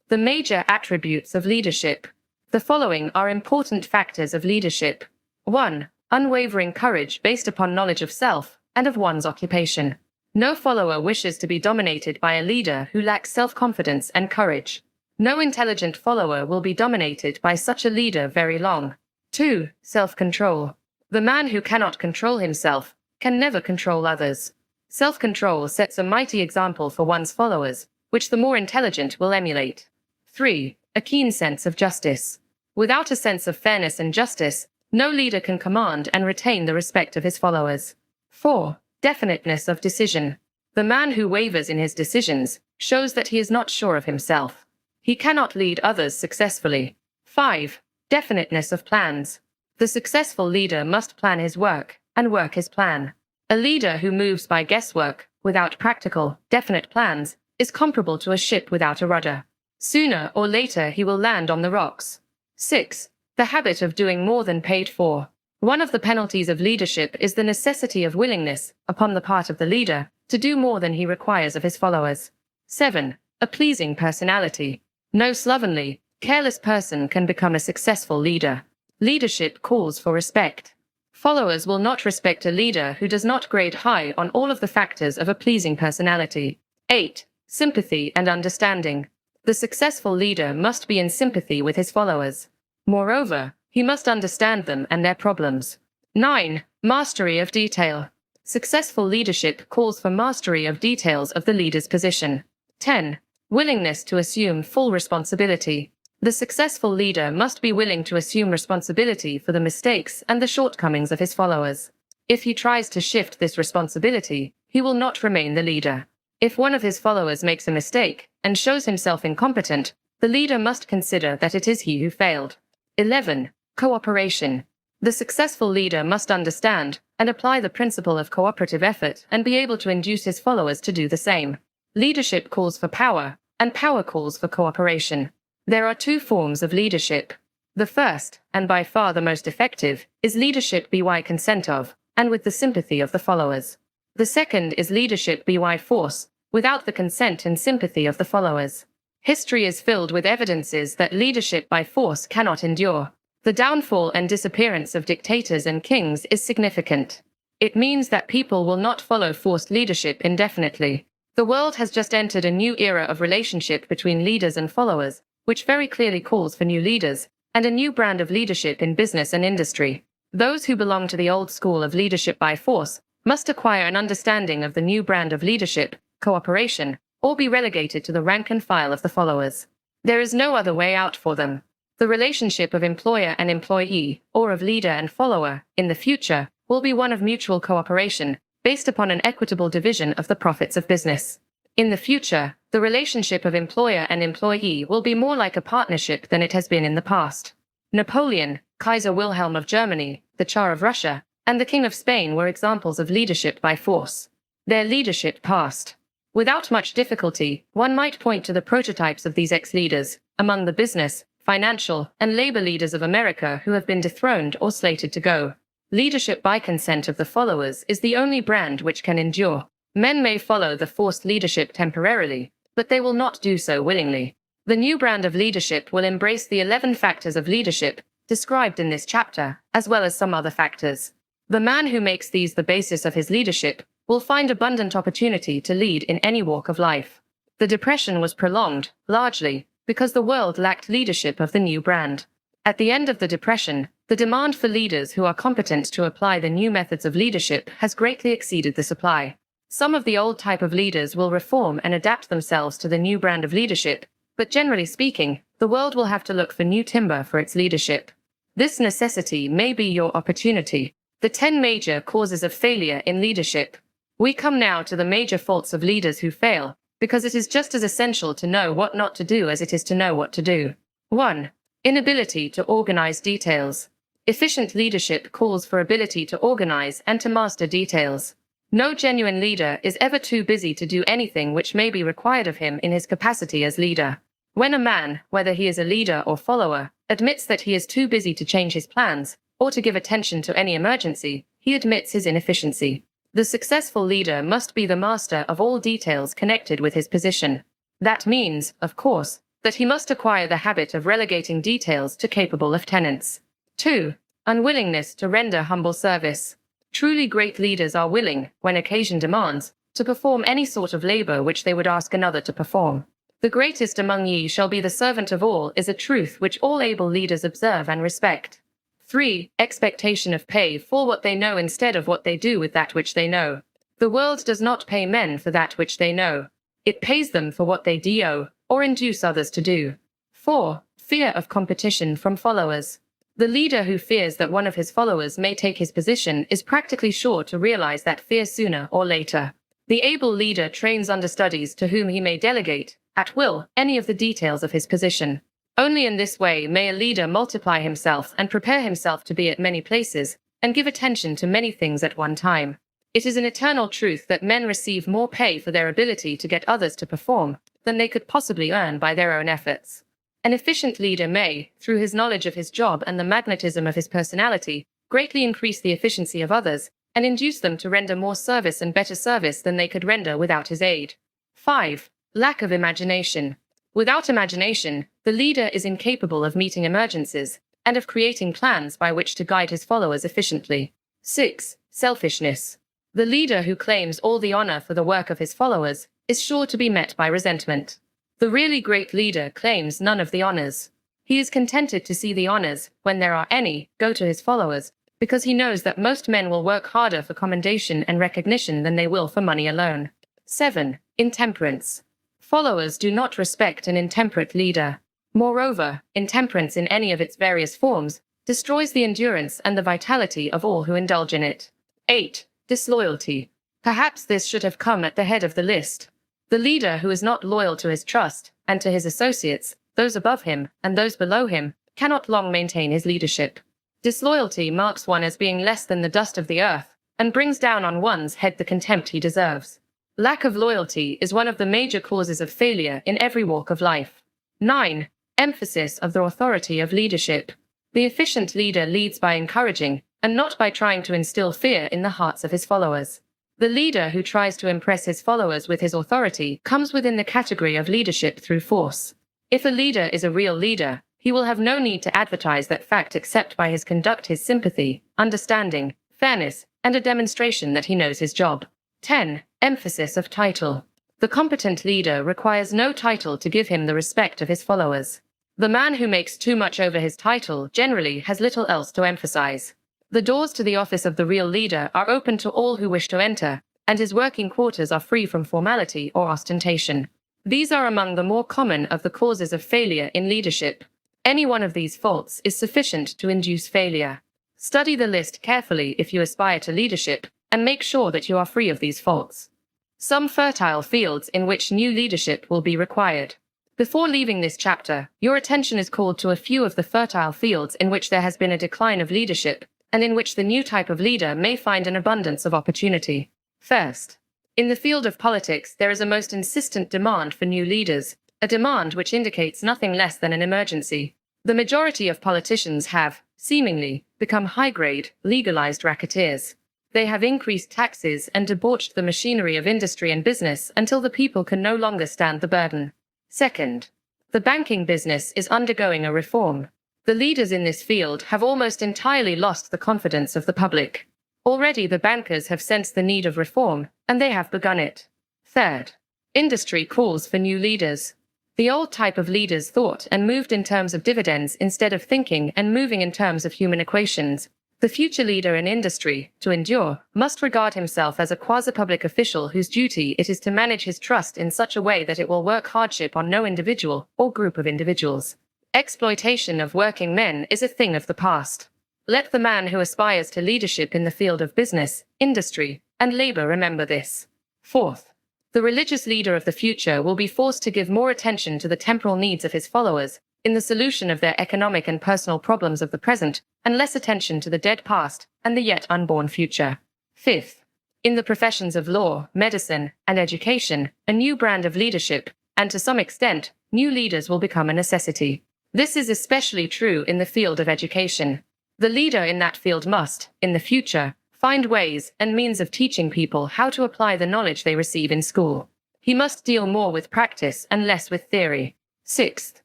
The major attributes of leadership. The following are important factors of leadership. 1. Unwavering courage based upon knowledge of self and of one's occupation. No follower wishes to be dominated by a leader who lacks self-confidence and courage. No intelligent follower will be dominated by such a leader very long. 2. Self-control. The man who cannot control himself can never control others. Self-control sets a mighty example for one's followers, which the more intelligent will emulate. 3. A keen sense of justice. Without a sense of fairness and justice, no leader can command and retain the respect of his followers. 4. Definiteness of decision. The man who wavers in his decisions shows that he is not sure of himself. He cannot lead others successfully. 5. Definiteness of plans. The successful leader must plan his work and work his plan. A leader who moves by guesswork, without practical, definite plans, is comparable to a ship without a rudder. Sooner or later he will land on the rocks. 6. The habit of doing more than paid for. One of the penalties of leadership is the necessity of willingness, upon the part of the leader, to do more than he requires of his followers. 7. A pleasing personality. No slovenly, careless person can become a successful leader. Leadership calls for respect. Followers will not respect a leader who does not grade high on all of the factors of a pleasing personality. 8. Sympathy and understanding. The successful leader must be in sympathy with his followers. Moreover, he must understand them and their problems. 9. Mastery of detail. Successful leadership calls for mastery of details of the leader's position. 10. Willingness to assume full responsibility. The successful leader must be willing to assume responsibility for the mistakes and the shortcomings of his followers. If he tries to shift this responsibility, he will not remain the leader. If one of his followers makes a mistake and shows himself incompetent, the leader must consider that it is he who failed. 11. Cooperation. The successful leader must understand and apply the principle of cooperative effort and be able to induce his followers to do the same. Leadership calls for power, and power calls for cooperation. There are two forms of leadership. The first, and by far the most effective, is leadership by consent of, and with the sympathy of the followers. The second is leadership by force, without the consent and sympathy of the followers. History is filled with evidences that leadership by force cannot endure. The downfall and disappearance of dictators and kings is significant. It means that people will not follow forced leadership indefinitely. The world has just entered a new era of relationship between leaders and followers, which very clearly calls for new leaders, and a new brand of leadership in business and industry. Those who belong to the old school of leadership by force must acquire an understanding of the new brand of leadership, cooperation, or be relegated to the rank and file of the followers. There is no other way out for them. The relationship of employer and employee, or of leader and follower, in the future, will be one of mutual cooperation, based upon an equitable division of the profits of business. In the future, the relationship of employer and employee will be more like a partnership than it has been in the past. Napoleon, Kaiser Wilhelm of Germany, the Tsar of Russia, and the King of Spain were examples of leadership by force. Their leadership passed. Without much difficulty, one might point to the prototypes of these ex-leaders, among the business, financial, and labor leaders of America who have been dethroned or slated to go. Leadership by consent of the followers is the only brand which can endure. Men may follow the forced leadership temporarily, but they will not do so willingly. The new brand of leadership will embrace the 11 factors of leadership described in this chapter, as well as some other factors. The man who makes these the basis of his leadership will find abundant opportunity to lead in any walk of life. The Depression was prolonged, largely, because the world lacked leadership of the new brand. At the end of the Depression, the demand for leaders who are competent to apply the new methods of leadership has greatly exceeded the supply. Some of the old type of leaders will reform and adapt themselves to the new brand of leadership, but generally speaking, the world will have to look for new timber for its leadership. This necessity may be your opportunity. The 10 major causes of failure in leadership. We come now to the major faults of leaders who fail, because it is just as essential to know what not to do as it is to know what to do. 1. Inability to organize details. Efficient leadership calls for ability to organize and to master details. No genuine leader is ever too busy to do anything which may be required of him in his capacity as leader. When a man, whether he is a leader or follower, admits that he is too busy to change his plans, or to give attention to any emergency, he admits his inefficiency. The successful leader must be the master of all details connected with his position. That means, of course, that he must acquire the habit of relegating details to capable lieutenants. 2. Unwillingness to render humble service. Truly great leaders are willing, when occasion demands, to perform any sort of labor which they would ask another to perform. The greatest among ye shall be the servant of all is a truth which all able leaders observe and respect. 3. Expectation of pay for what they know instead of what they do with that which they know. The world does not pay men for that which they know. It pays them for what they do, or induce others to do. 4. Fear of competition from followers. The leader who fears that one of his followers may take his position is practically sure to realize that fear sooner or later. The able leader trains understudies to whom he may delegate, at will, any of the details of his position. Only in this way may a leader multiply himself and prepare himself to be at many places, and give attention to many things at one time. It is an eternal truth that men receive more pay for their ability to get others to perform than they could possibly earn by their own efforts. An efficient leader may, through his knowledge of his job and the magnetism of his personality, greatly increase the efficiency of others, and induce them to render more service and better service than they could render without his aid. 5. Lack of imagination. Without imagination, the leader is incapable of meeting emergencies, and of creating plans by which to guide his followers efficiently. 6. Selfishness. The leader who claims all the honor for the work of his followers is sure to be met by resentment. The really great leader claims none of the honors. He is contented to see the honors, when there are any, go to his followers, because he knows that most men will work harder for commendation and recognition than they will for money alone. 7. Intemperance. Followers do not respect an intemperate leader. Moreover, intemperance in any of its various forms destroys the endurance and the vitality of all who indulge in it. 8. Disloyalty. Perhaps this should have come at the head of the list. The leader who is not loyal to his trust, and to his associates, those above him, and those below him, cannot long maintain his leadership. Disloyalty marks one as being less than the dust of the earth, and brings down on one's head the contempt he deserves. Lack of loyalty is one of the major causes of failure in every walk of life. 9. Emphasis of the authority of leadership. The efficient leader leads by encouraging, and not by trying to instill fear in the hearts of his followers. The leader who tries to impress his followers with his authority comes within the category of leadership through force. If a leader is a real leader, he will have no need to advertise that fact except by his conduct, his sympathy, understanding, fairness, and a demonstration that he knows his job. 10. Emphasis of title. The competent leader requires no title to give him the respect of his followers. The man who makes too much over his title generally has little else to emphasize. The doors to the office of the real leader are open to all who wish to enter, and his working quarters are free from formality or ostentation. These are among the more common of the causes of failure in leadership. Any one of these faults is sufficient to induce failure. Study the list carefully if you aspire to leadership, and make sure that you are free of these faults. Some fertile fields in which new leadership will be required. Before leaving this chapter, your attention is called to a few of the fertile fields in which there has been a decline of leadership, and in which the new type of leader may find an abundance of opportunity. First, in the field of politics, there is a most insistent demand for new leaders, a demand which indicates nothing less than an emergency. The majority of politicians have, seemingly, become high-grade, legalized racketeers. They have increased taxes and debauched the machinery of industry and business until the people can no longer stand the burden. Second, the banking business is undergoing a reform. The leaders in this field have almost entirely lost the confidence of the public. Already the bankers have sensed the need of reform, and they have begun it. Third, industry calls for new leaders. The old type of leaders thought and moved in terms of dividends instead of thinking and moving in terms of human equations. The future leader in industry, to endure, must regard himself as a quasi-public official whose duty it is to manage his trust in such a way that it will work hardship on no individual or group of individuals. Exploitation of working men is a thing of the past. Let the man who aspires to leadership in the field of business, industry, and labor remember this. Fourth, the religious leader of the future will be forced to give more attention to the temporal needs of his followers, in the solution of their economic and personal problems of the present, and less attention to the dead past and the yet unborn future. Fifth, in the professions of law, medicine, and education, a new brand of leadership, and to some extent, new leaders will become a necessity. This is especially true in the field of education. The leader in that field must, in the future, find ways and means of teaching people how to apply the knowledge they receive in school. He must deal more with practice and less with theory. Sixth,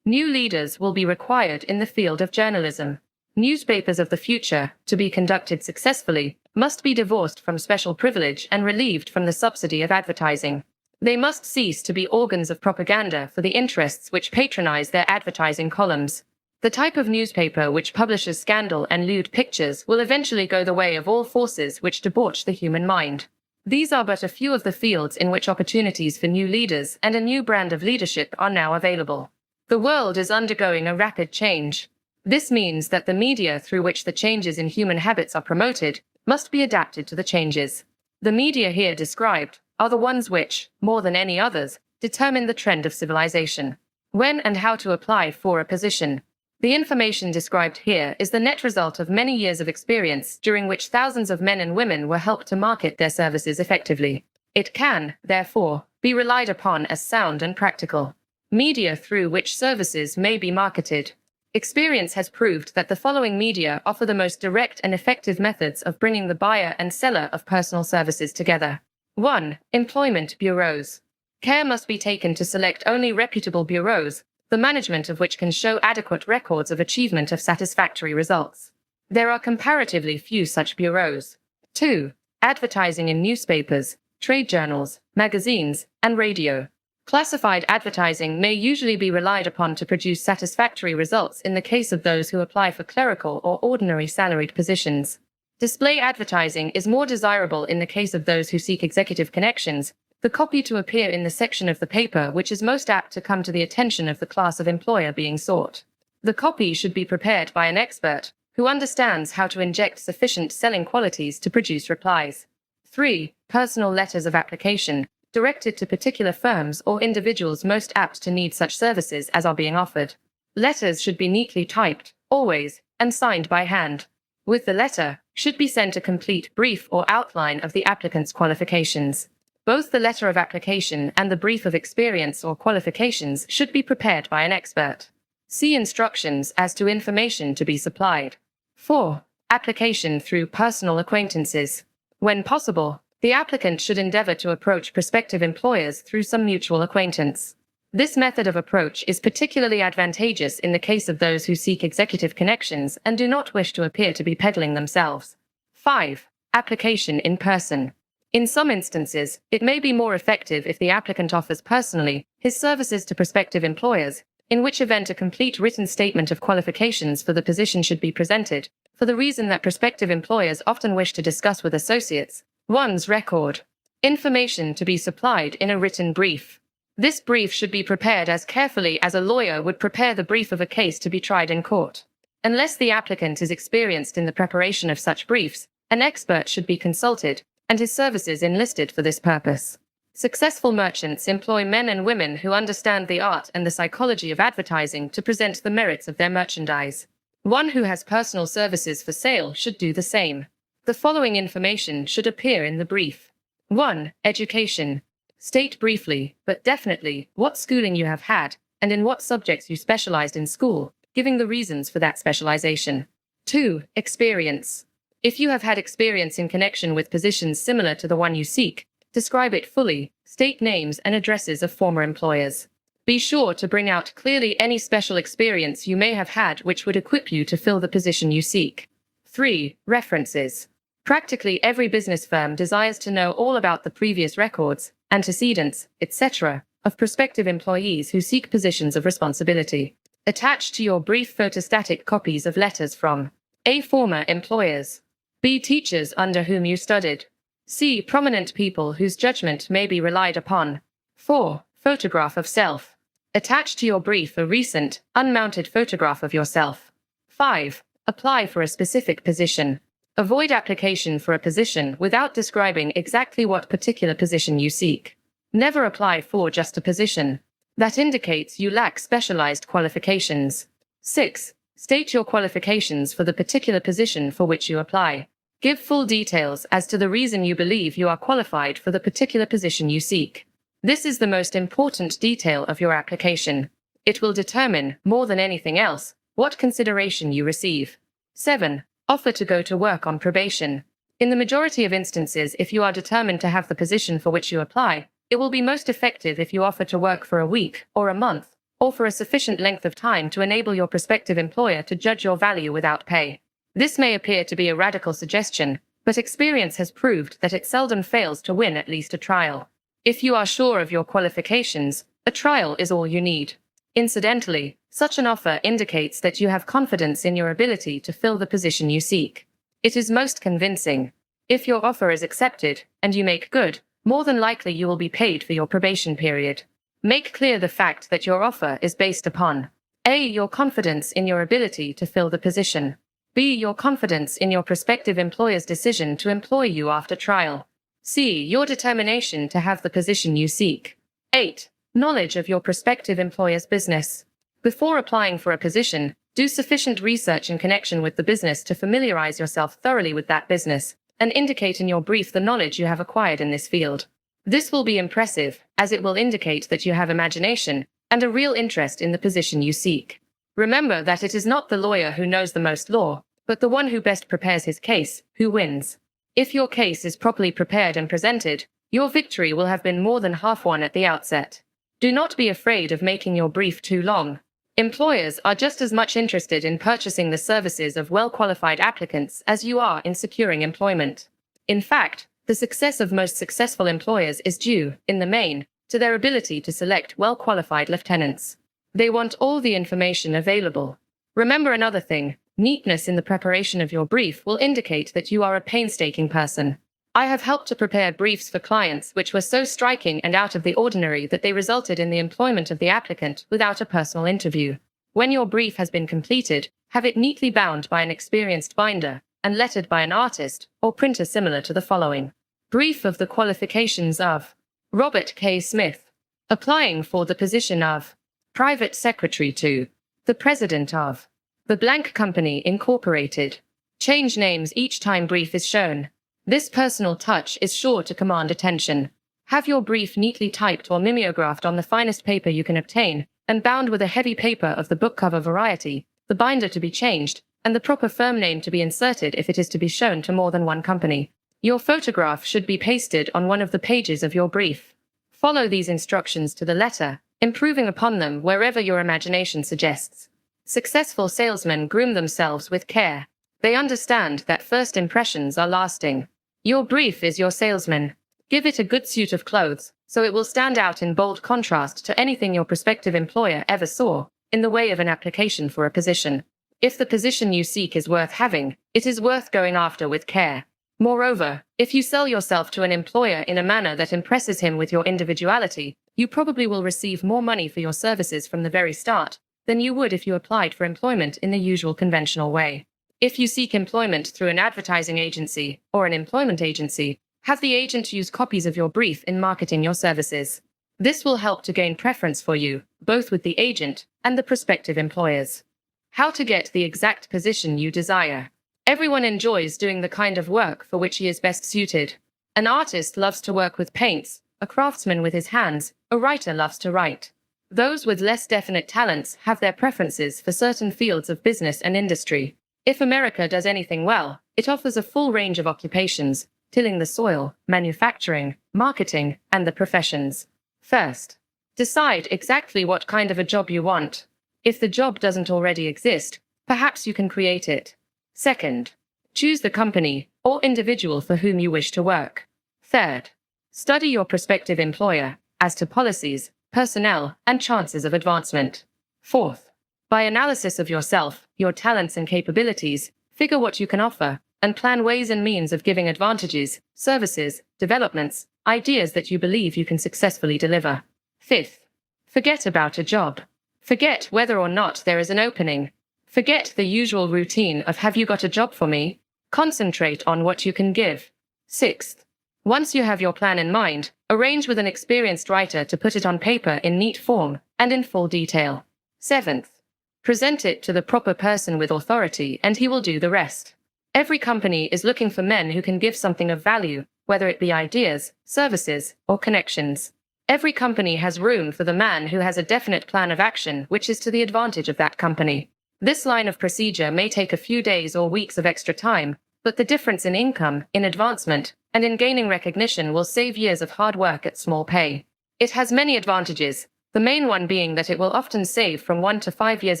new leaders will be required in the field of journalism. Newspapers of the future, to be conducted successfully, must be divorced from special privilege and relieved from the subsidy of advertising. They must cease to be organs of propaganda for the interests which patronize their advertising columns. The type of newspaper which publishes scandal and lewd pictures will eventually go the way of all forces which debauch the human mind. These are but a few of the fields in which opportunities for new leaders and a new brand of leadership are now available. The world is undergoing a rapid change. This means that the media through which the changes in human habits are promoted must be adapted to the changes. The media here described are the ones which, more than any others, determine the trend of civilization. When and how to apply for a position. The information described here is the net result of many years of experience during which thousands of men and women were helped to market their services effectively. It can, therefore, be relied upon as sound and practical. Media through which services may be marketed. Experience has proved that the following media offer the most direct and effective methods of bringing the buyer and seller of personal services together. 1. Employment bureaus. Care must be taken to select only reputable bureaus, the management of which can show adequate records of achievement of satisfactory results. There are comparatively few such bureaus. 2. Advertising in newspapers, trade journals, magazines, and radio. Classified advertising may usually be relied upon to produce satisfactory results in the case of those who apply for clerical or ordinary salaried positions. Display advertising is more desirable in the case of those who seek executive connections, the copy to appear in the section of the paper which is most apt to come to the attention of the class of employer being sought. The copy should be prepared by an expert, who understands how to inject sufficient selling qualities to produce replies. 3. Personal letters of application, directed to particular firms or individuals most apt to need such services as are being offered. Letters should be neatly typed, always, and signed by hand. With the letter, should be sent a complete brief or outline of the applicant's qualifications. Both the letter of application and the brief of experience or qualifications should be prepared by an expert. See instructions as to information to be supplied. 4. Application through personal acquaintances. When possible, the applicant should endeavor to approach prospective employers through some mutual acquaintance. This method of approach is particularly advantageous in the case of those who seek executive connections and do not wish to appear to be peddling themselves. 5. Application in person. In some instances, it may be more effective if the applicant offers personally his services to prospective employers, in which event a complete written statement of qualifications for the position should be presented, for the reason that prospective employers often wish to discuss with associates one's record. Information to be supplied in a written brief. This brief should be prepared as carefully as a lawyer would prepare the brief of a case to be tried in court. Unless the applicant is experienced in the preparation of such briefs, an expert should be consulted, and his services enlisted for this purpose. Successful merchants employ men and women who understand the art and the psychology of advertising to present the merits of their merchandise. One who has personal services for sale should do the same. The following information should appear in the brief. 1. Education. State briefly, but definitely, what schooling you have had, and in what subjects you specialized in school, giving the reasons for that specialization. 2. Experience. If you have had experience in connection with positions similar to the one you seek, describe it fully, state names and addresses of former employers. Be sure to bring out clearly any special experience you may have had which would equip you to fill the position you seek. 3. References. Practically every business firm desires to know all about the previous records, antecedents, etc., of prospective employees who seek positions of responsibility. Attach to your brief photostatic copies of letters from A. Former employers, B. Teachers under whom you studied, C. Prominent people whose judgment may be relied upon. 4. Photograph of self. Attach to your brief a recent, unmounted photograph of yourself. 5. Apply for a specific position. Avoid application for a position without describing exactly what particular position you seek. Never apply for just a position. That indicates you lack specialized qualifications. 6. State your qualifications for the particular position for which you apply. Give full details as to the reason you believe you are qualified for the particular position you seek. This is the most important detail of your application. It will determine, more than anything else, what consideration you receive. 7. Offer to go to work on probation. In the majority of instances, if you are determined to have the position for which you apply, it will be most effective if you offer to work for a week, or a month, or for a sufficient length of time to enable your prospective employer to judge your value without pay. This may appear to be a radical suggestion, but experience has proved that it seldom fails to win at least a trial. If you are sure of your qualifications, a trial is all you need. Incidentally, such an offer indicates that you have confidence in your ability to fill the position you seek. It is most convincing. If your offer is accepted, and you make good, more than likely you will be paid for your probation period. Make clear the fact that your offer is based upon A. Your confidence in your ability to fill the position. B. Your confidence in your prospective employer's decision to employ you after trial. C. Your determination to have the position you seek. 8. Knowledge of your prospective employer's business. Before applying for a position, do sufficient research in connection with the business to familiarize yourself thoroughly with that business, and indicate in your brief the knowledge you have acquired in this field. This will be impressive, as it will indicate that you have imagination and a real interest in the position you seek. Remember that it is not the lawyer who knows the most law, but the one who best prepares his case, who wins. If your case is properly prepared and presented, your victory will have been more than half won at the outset. Do not be afraid of making your brief too long. Employers are just as much interested in purchasing the services of well-qualified applicants as you are in securing employment. In fact, the success of most successful employers is due, in the main, to their ability to select well-qualified lieutenants. They want all the information available. Remember another thing. Neatness in the preparation of your brief will indicate that you are a painstaking person. I have helped to prepare briefs for clients which were so striking and out of the ordinary that they resulted in the employment of the applicant without a personal interview. When your brief has been completed, have it neatly bound by an experienced binder and lettered by an artist or printer similar to the following. Brief of the qualifications of Robert K. Smith, applying for the position of Private Secretary to the President of the Blank Company Incorporated. Change names each time brief is shown. This personal touch is sure to command attention. Have your brief neatly typed or mimeographed on the finest paper you can obtain, and bound with a heavy paper of the book cover variety, the binder to be changed, and the proper firm name to be inserted if it is to be shown to more than one company. Your photograph should be pasted on one of the pages of your brief. Follow these instructions to the letter, improving upon them wherever your imagination suggests. Successful salesmen groom themselves with care. They understand that first impressions are lasting. Your brief is your salesman. Give it a good suit of clothes, so it will stand out in bold contrast to anything your prospective employer ever saw, in the way of an application for a position. If the position you seek is worth having, it is worth going after with care. Moreover, if you sell yourself to an employer in a manner that impresses him with your individuality, you probably will receive more money for your services from the very start than you would if you applied for employment in the usual conventional way. If you seek employment through an advertising agency or an employment agency, have the agent use copies of your brief in marketing your services. This will help to gain preference for you, both with the agent and the prospective employers. How to get the exact position you desire. Everyone enjoys doing the kind of work for which he is best suited. An artist loves to work with paints, a craftsman with his hands, a writer loves to write. Those with less definite talents have their preferences for certain fields of business and industry. If America does anything well, it offers a full range of occupations, tilling the soil, manufacturing, marketing, and the professions. First, decide exactly what kind of a job you want. If the job doesn't already exist, perhaps you can create it. Second, choose the company or individual for whom you wish to work. Third, study your prospective employer as to policies, personnel, and chances of advancement. Fourth, by analysis of yourself, your talents and capabilities, figure what you can offer, and plan ways and means of giving advantages, services, developments, ideas that you believe you can successfully deliver. Fifth, forget about a job. Forget whether or not there is an opening. Forget the usual routine of "have you got a job for me?" Concentrate on what you can give. Sixth, once you have your plan in mind, arrange with an experienced writer to put it on paper in neat form and in full detail. Seventh, present it to the proper person with authority and he will do the rest. Every company is looking for men who can give something of value, whether it be ideas, services, or connections. Every company has room for the man who has a definite plan of action which is to the advantage of that company. This line of procedure may take a few days or weeks of extra time, but the difference in income, in advancement, and in gaining recognition will save years of hard work at small pay. It has many advantages, the main one being that it will often save from 1 to 5 years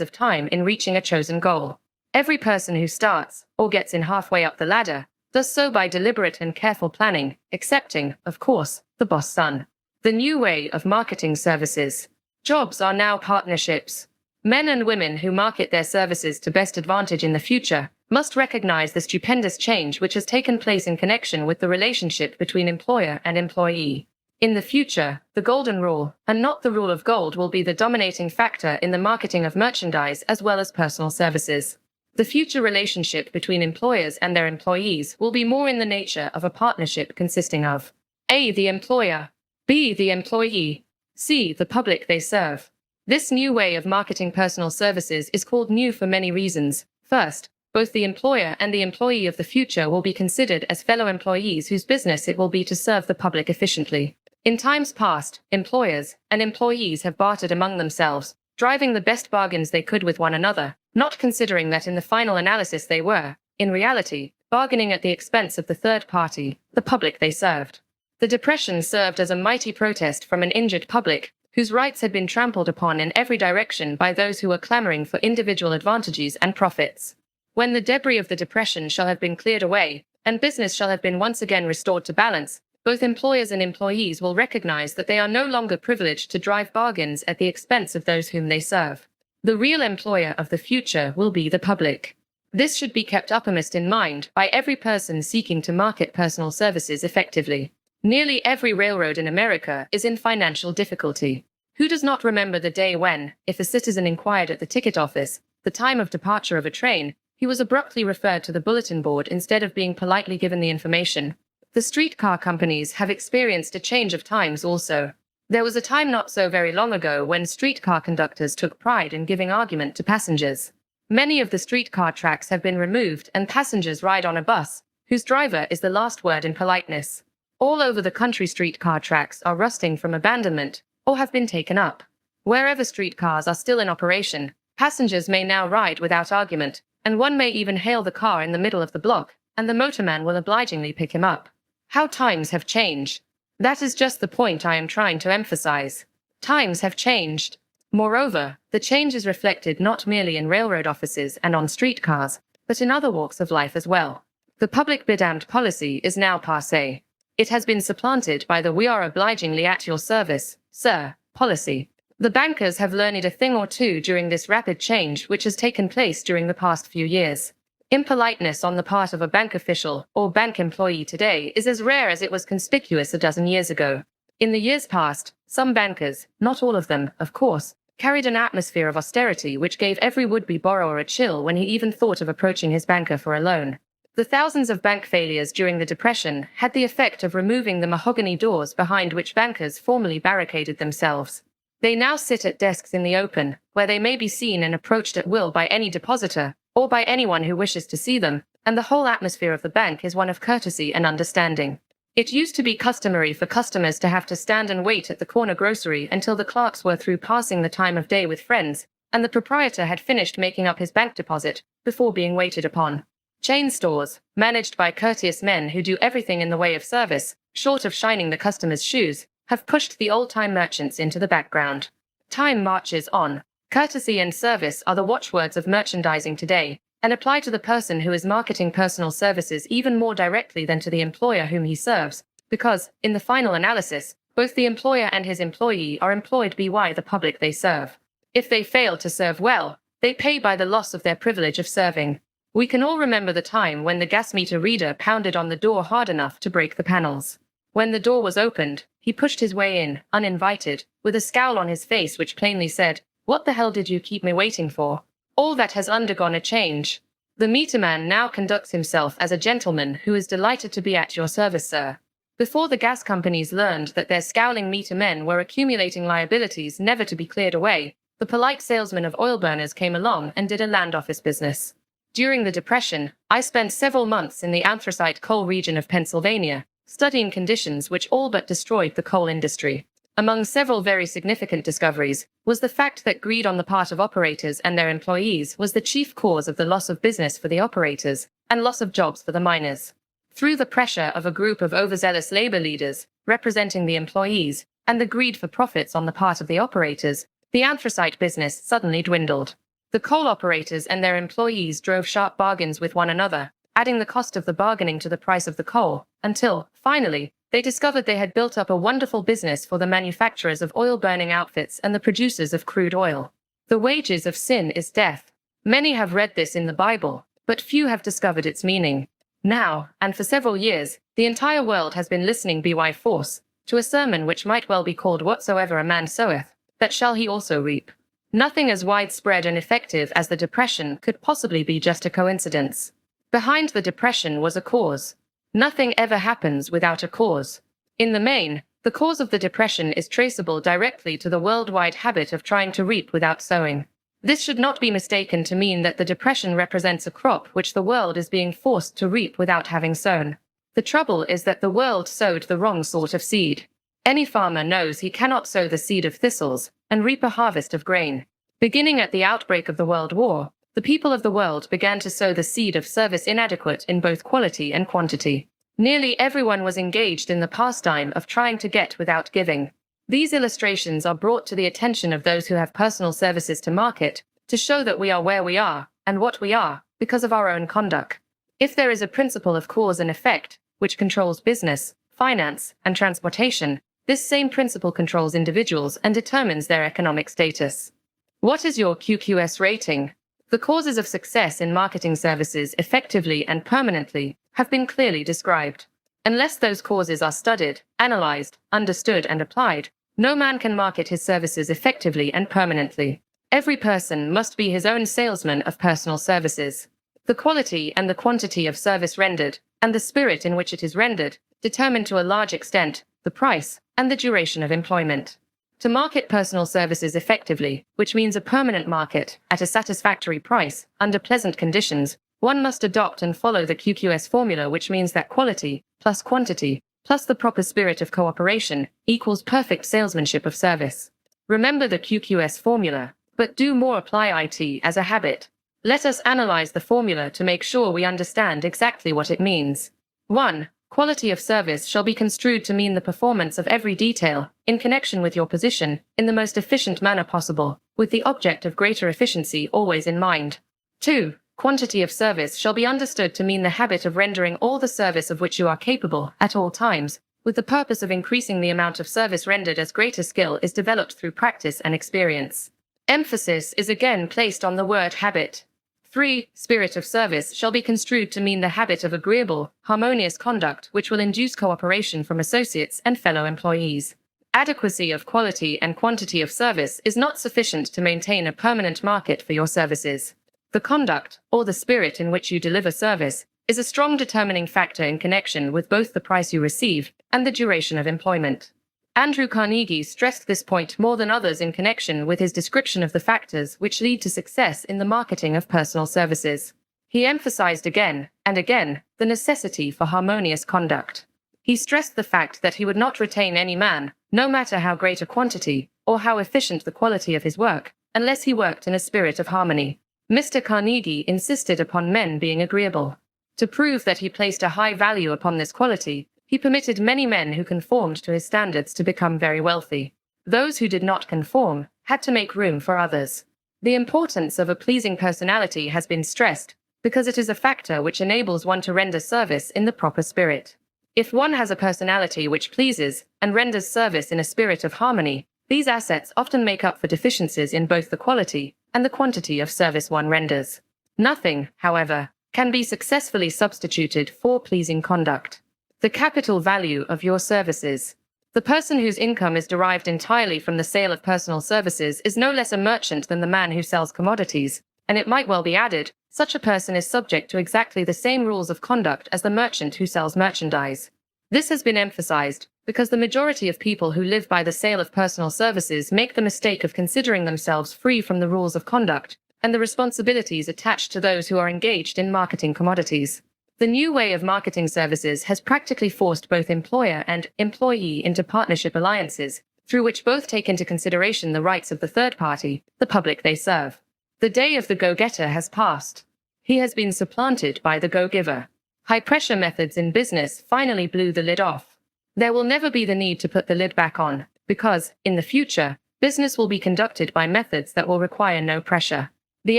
of time in reaching a chosen goal. Every person who starts, or gets in halfway up the ladder, does so by deliberate and careful planning, excepting, of course, the boss son. The new way of marketing services. Jobs are now partnerships. Men and women who market their services to best advantage in the future must recognize the stupendous change which has taken place in connection with the relationship between employer and employee. In the future, the golden rule, and not the rule of gold, will be the dominating factor in the marketing of merchandise as well as personal services. The future relationship between employers and their employees will be more in the nature of a partnership consisting of A. the employer, B. the employee, C. the public they serve. This new way of marketing personal services is called new for many reasons. First, both the employer and the employee of the future will be considered as fellow employees whose business it will be to serve the public efficiently. In times past, employers and employees have bartered among themselves, driving the best bargains they could with one another, not considering that in the final analysis they were, in reality, bargaining at the expense of the third party, the public they served. The Depression served as a mighty protest from an injured public, whose rights had been trampled upon in every direction by those who were clamoring for individual advantages and profits. When the debris of the Depression shall have been cleared away, and business shall have been once again restored to balance, both employers and employees will recognize that they are no longer privileged to drive bargains at the expense of those whom they serve. The real employer of the future will be the public. This should be kept uppermost in mind by every person seeking to market personal services effectively. Nearly every railroad in America is in financial difficulty. Who does not remember the day when, if a citizen inquired at the ticket office the time of departure of a train, he was abruptly referred to the bulletin board instead of being politely given the information? The streetcar companies have experienced a change of times also. There was a time not so very long ago when streetcar conductors took pride in giving argument to passengers. Many of the streetcar tracks have been removed and passengers ride on a bus, whose driver is the last word in politeness. All over the country streetcar tracks are rusting from abandonment, or have been taken up. Wherever streetcars are still in operation, passengers may now ride without argument, and one may even hail the car in the middle of the block, and the motorman will obligingly pick him up. How times have changed! That is just the point I am trying to emphasize. Times have changed. Moreover, the change is reflected not merely in railroad offices and on streetcars, but in other walks of life as well. The public be damned policy is now passé. It has been supplanted by the "we are obligingly at your service, sir," policy. The bankers have learned a thing or two during this rapid change which has taken place during the past few years. Impoliteness on the part of a bank official or bank employee today is as rare as it was conspicuous a dozen years ago. In the years past, some bankers, not all of them, of course, carried an atmosphere of austerity which gave every would-be borrower a chill when he even thought of approaching his banker for a loan. The thousands of bank failures during the Depression had the effect of removing the mahogany doors behind which bankers formerly barricaded themselves. They now sit at desks in the open, where they may be seen and approached at will by any depositor, or by anyone who wishes to see them, and the whole atmosphere of the bank is one of courtesy and understanding. It used to be customary for customers to have to stand and wait at the corner grocery until the clerks were through passing the time of day with friends, and the proprietor had finished making up his bank deposit, before being waited upon. Chain stores, managed by courteous men who do everything in the way of service, short of shining the customer's shoes, have pushed the old-time merchants into the background. Time marches on. Courtesy and service are the watchwords of merchandising today, and apply to the person who is marketing personal services even more directly than to the employer whom he serves, because, in the final analysis, Both the employer and his employee are employed by the public they serve. If they fail to serve well, they pay by the loss of their privilege of serving. We can all remember the time when the gas meter reader pounded on the door hard enough to break the panels. When the door was opened, he pushed his way in, uninvited, with a scowl on his face which plainly said, "What the hell did you keep me waiting for?" All that has undergone a change. The meterman now conducts himself as a gentleman who is delighted to be at your service, sir. Before the gas companies learned that their scowling metermen were accumulating liabilities never to be cleared away, the polite salesman of oil burners came along and did a land office business. During the Depression, I spent several months in the anthracite coal region of Pennsylvania, studying conditions which all but destroyed the coal industry. Among several very significant discoveries was the fact that greed on the part of operators and their employees was the chief cause of the loss of business for the operators and loss of jobs for the miners. Through the pressure of a group of overzealous labor leaders representing the employees and the greed for profits on the part of the operators, the anthracite business suddenly dwindled. The coal operators and their employees drove sharp bargains with one another, adding the cost of the bargaining to the price of the coal, until, finally, they discovered they had built up a wonderful business for the manufacturers of oil-burning outfits and the producers of crude oil. The wages of sin is death. Many have read this in the Bible, but few have discovered its meaning. Now, and for several years, the entire world has been listening by force to a sermon which might well be called "Whatsoever a man soweth, that shall he also reap." Nothing as widespread and effective as the Depression could possibly be just a coincidence. Behind the Depression was a cause. Nothing ever happens without a cause. In the main, the cause of the Depression is traceable directly to the worldwide habit of trying to reap without sowing. This should not be mistaken to mean that the Depression represents a crop which the world is being forced to reap without having sown. The trouble is that the world sowed the wrong sort of seed. Any farmer knows he cannot sow the seed of thistles and reap a harvest of grain. Beginning at the outbreak of the World War, the people of the world began to sow the seed of service inadequate in both quality and quantity. Nearly everyone was engaged in the pastime of trying to get without giving. These illustrations are brought to the attention of those who have personal services to market, to show that we are where we are, and what we are, because of our own conduct. If there is a principle of cause and effect, which controls business, finance, and transportation, this same principle controls individuals and determines their economic status. What is your QQS rating? The causes of success in marketing services effectively and permanently have been clearly described. Unless those causes are studied, analyzed, understood, and applied, no man can market his services effectively and permanently. Every person must be his own salesman of personal services. The quality and the quantity of service rendered, and the spirit in which it is rendered, determine to a large extent the price and the duration of employment. To market personal services effectively, which means a permanent market at a satisfactory price, under pleasant conditions, one must adopt and follow the QQS formula, which means that quality plus quantity plus the proper spirit of cooperation equals perfect salesmanship of service. Remember the QQS formula, but do more apply it as a habit. Let us analyze the formula to make sure we understand exactly what it means. 1. Quality of service shall be construed to mean the performance of every detail, in connection with your position, in the most efficient manner possible, with the object of greater efficiency always in mind. 2. Quantity of service shall be understood to mean the habit of rendering all the service of which you are capable, at all times, with the purpose of increasing the amount of service rendered as greater skill is developed through practice and experience. Emphasis is again placed on the word habit. 3. Spirit of service shall be construed to mean the habit of agreeable, harmonious conduct which will induce cooperation from associates and fellow employees. Adequacy of quality and quantity of service is not sufficient to maintain a permanent market for your services. The conduct, or the spirit in which you deliver service, is a strong determining factor in connection with both the price you receive and the duration of employment. Andrew Carnegie stressed this point more than others in connection with his description of the factors which lead to success in the marketing of personal services. He emphasized again and again the necessity for harmonious conduct. He stressed the fact that he would not retain any man, no matter how great a quantity or how efficient the quality of his work, unless he worked in a spirit of harmony. Mr. Carnegie insisted upon men being agreeable. To prove that he placed a high value upon this quality, he permitted many men who conformed to his standards to become very wealthy. Those who did not conform had to make room for others. The importance of a pleasing personality has been stressed, because it is a factor which enables one to render service in the proper spirit. If one has a personality which pleases and renders service in a spirit of harmony, these assets often make up for deficiencies in both the quality and the quantity of service one renders. Nothing, however, can be successfully substituted for pleasing conduct. The capital value of your services. The person whose income is derived entirely from the sale of personal services is no less a merchant than the man who sells commodities, and it might well be added, such a person is subject to exactly the same rules of conduct as the merchant who sells merchandise. This has been emphasized because the majority of people who live by the sale of personal services make the mistake of considering themselves free from the rules of conduct and the responsibilities attached to those who are engaged in marketing commodities. The new way of marketing services has practically forced both employer and employee into partnership alliances, through which both take into consideration the rights of the third party, the public they serve. The day of the go-getter has passed. He has been supplanted by the go-giver. High-pressure methods in business finally blew the lid off. There will never be the need to put the lid back on, because, in the future, business will be conducted by methods that will require no pressure. The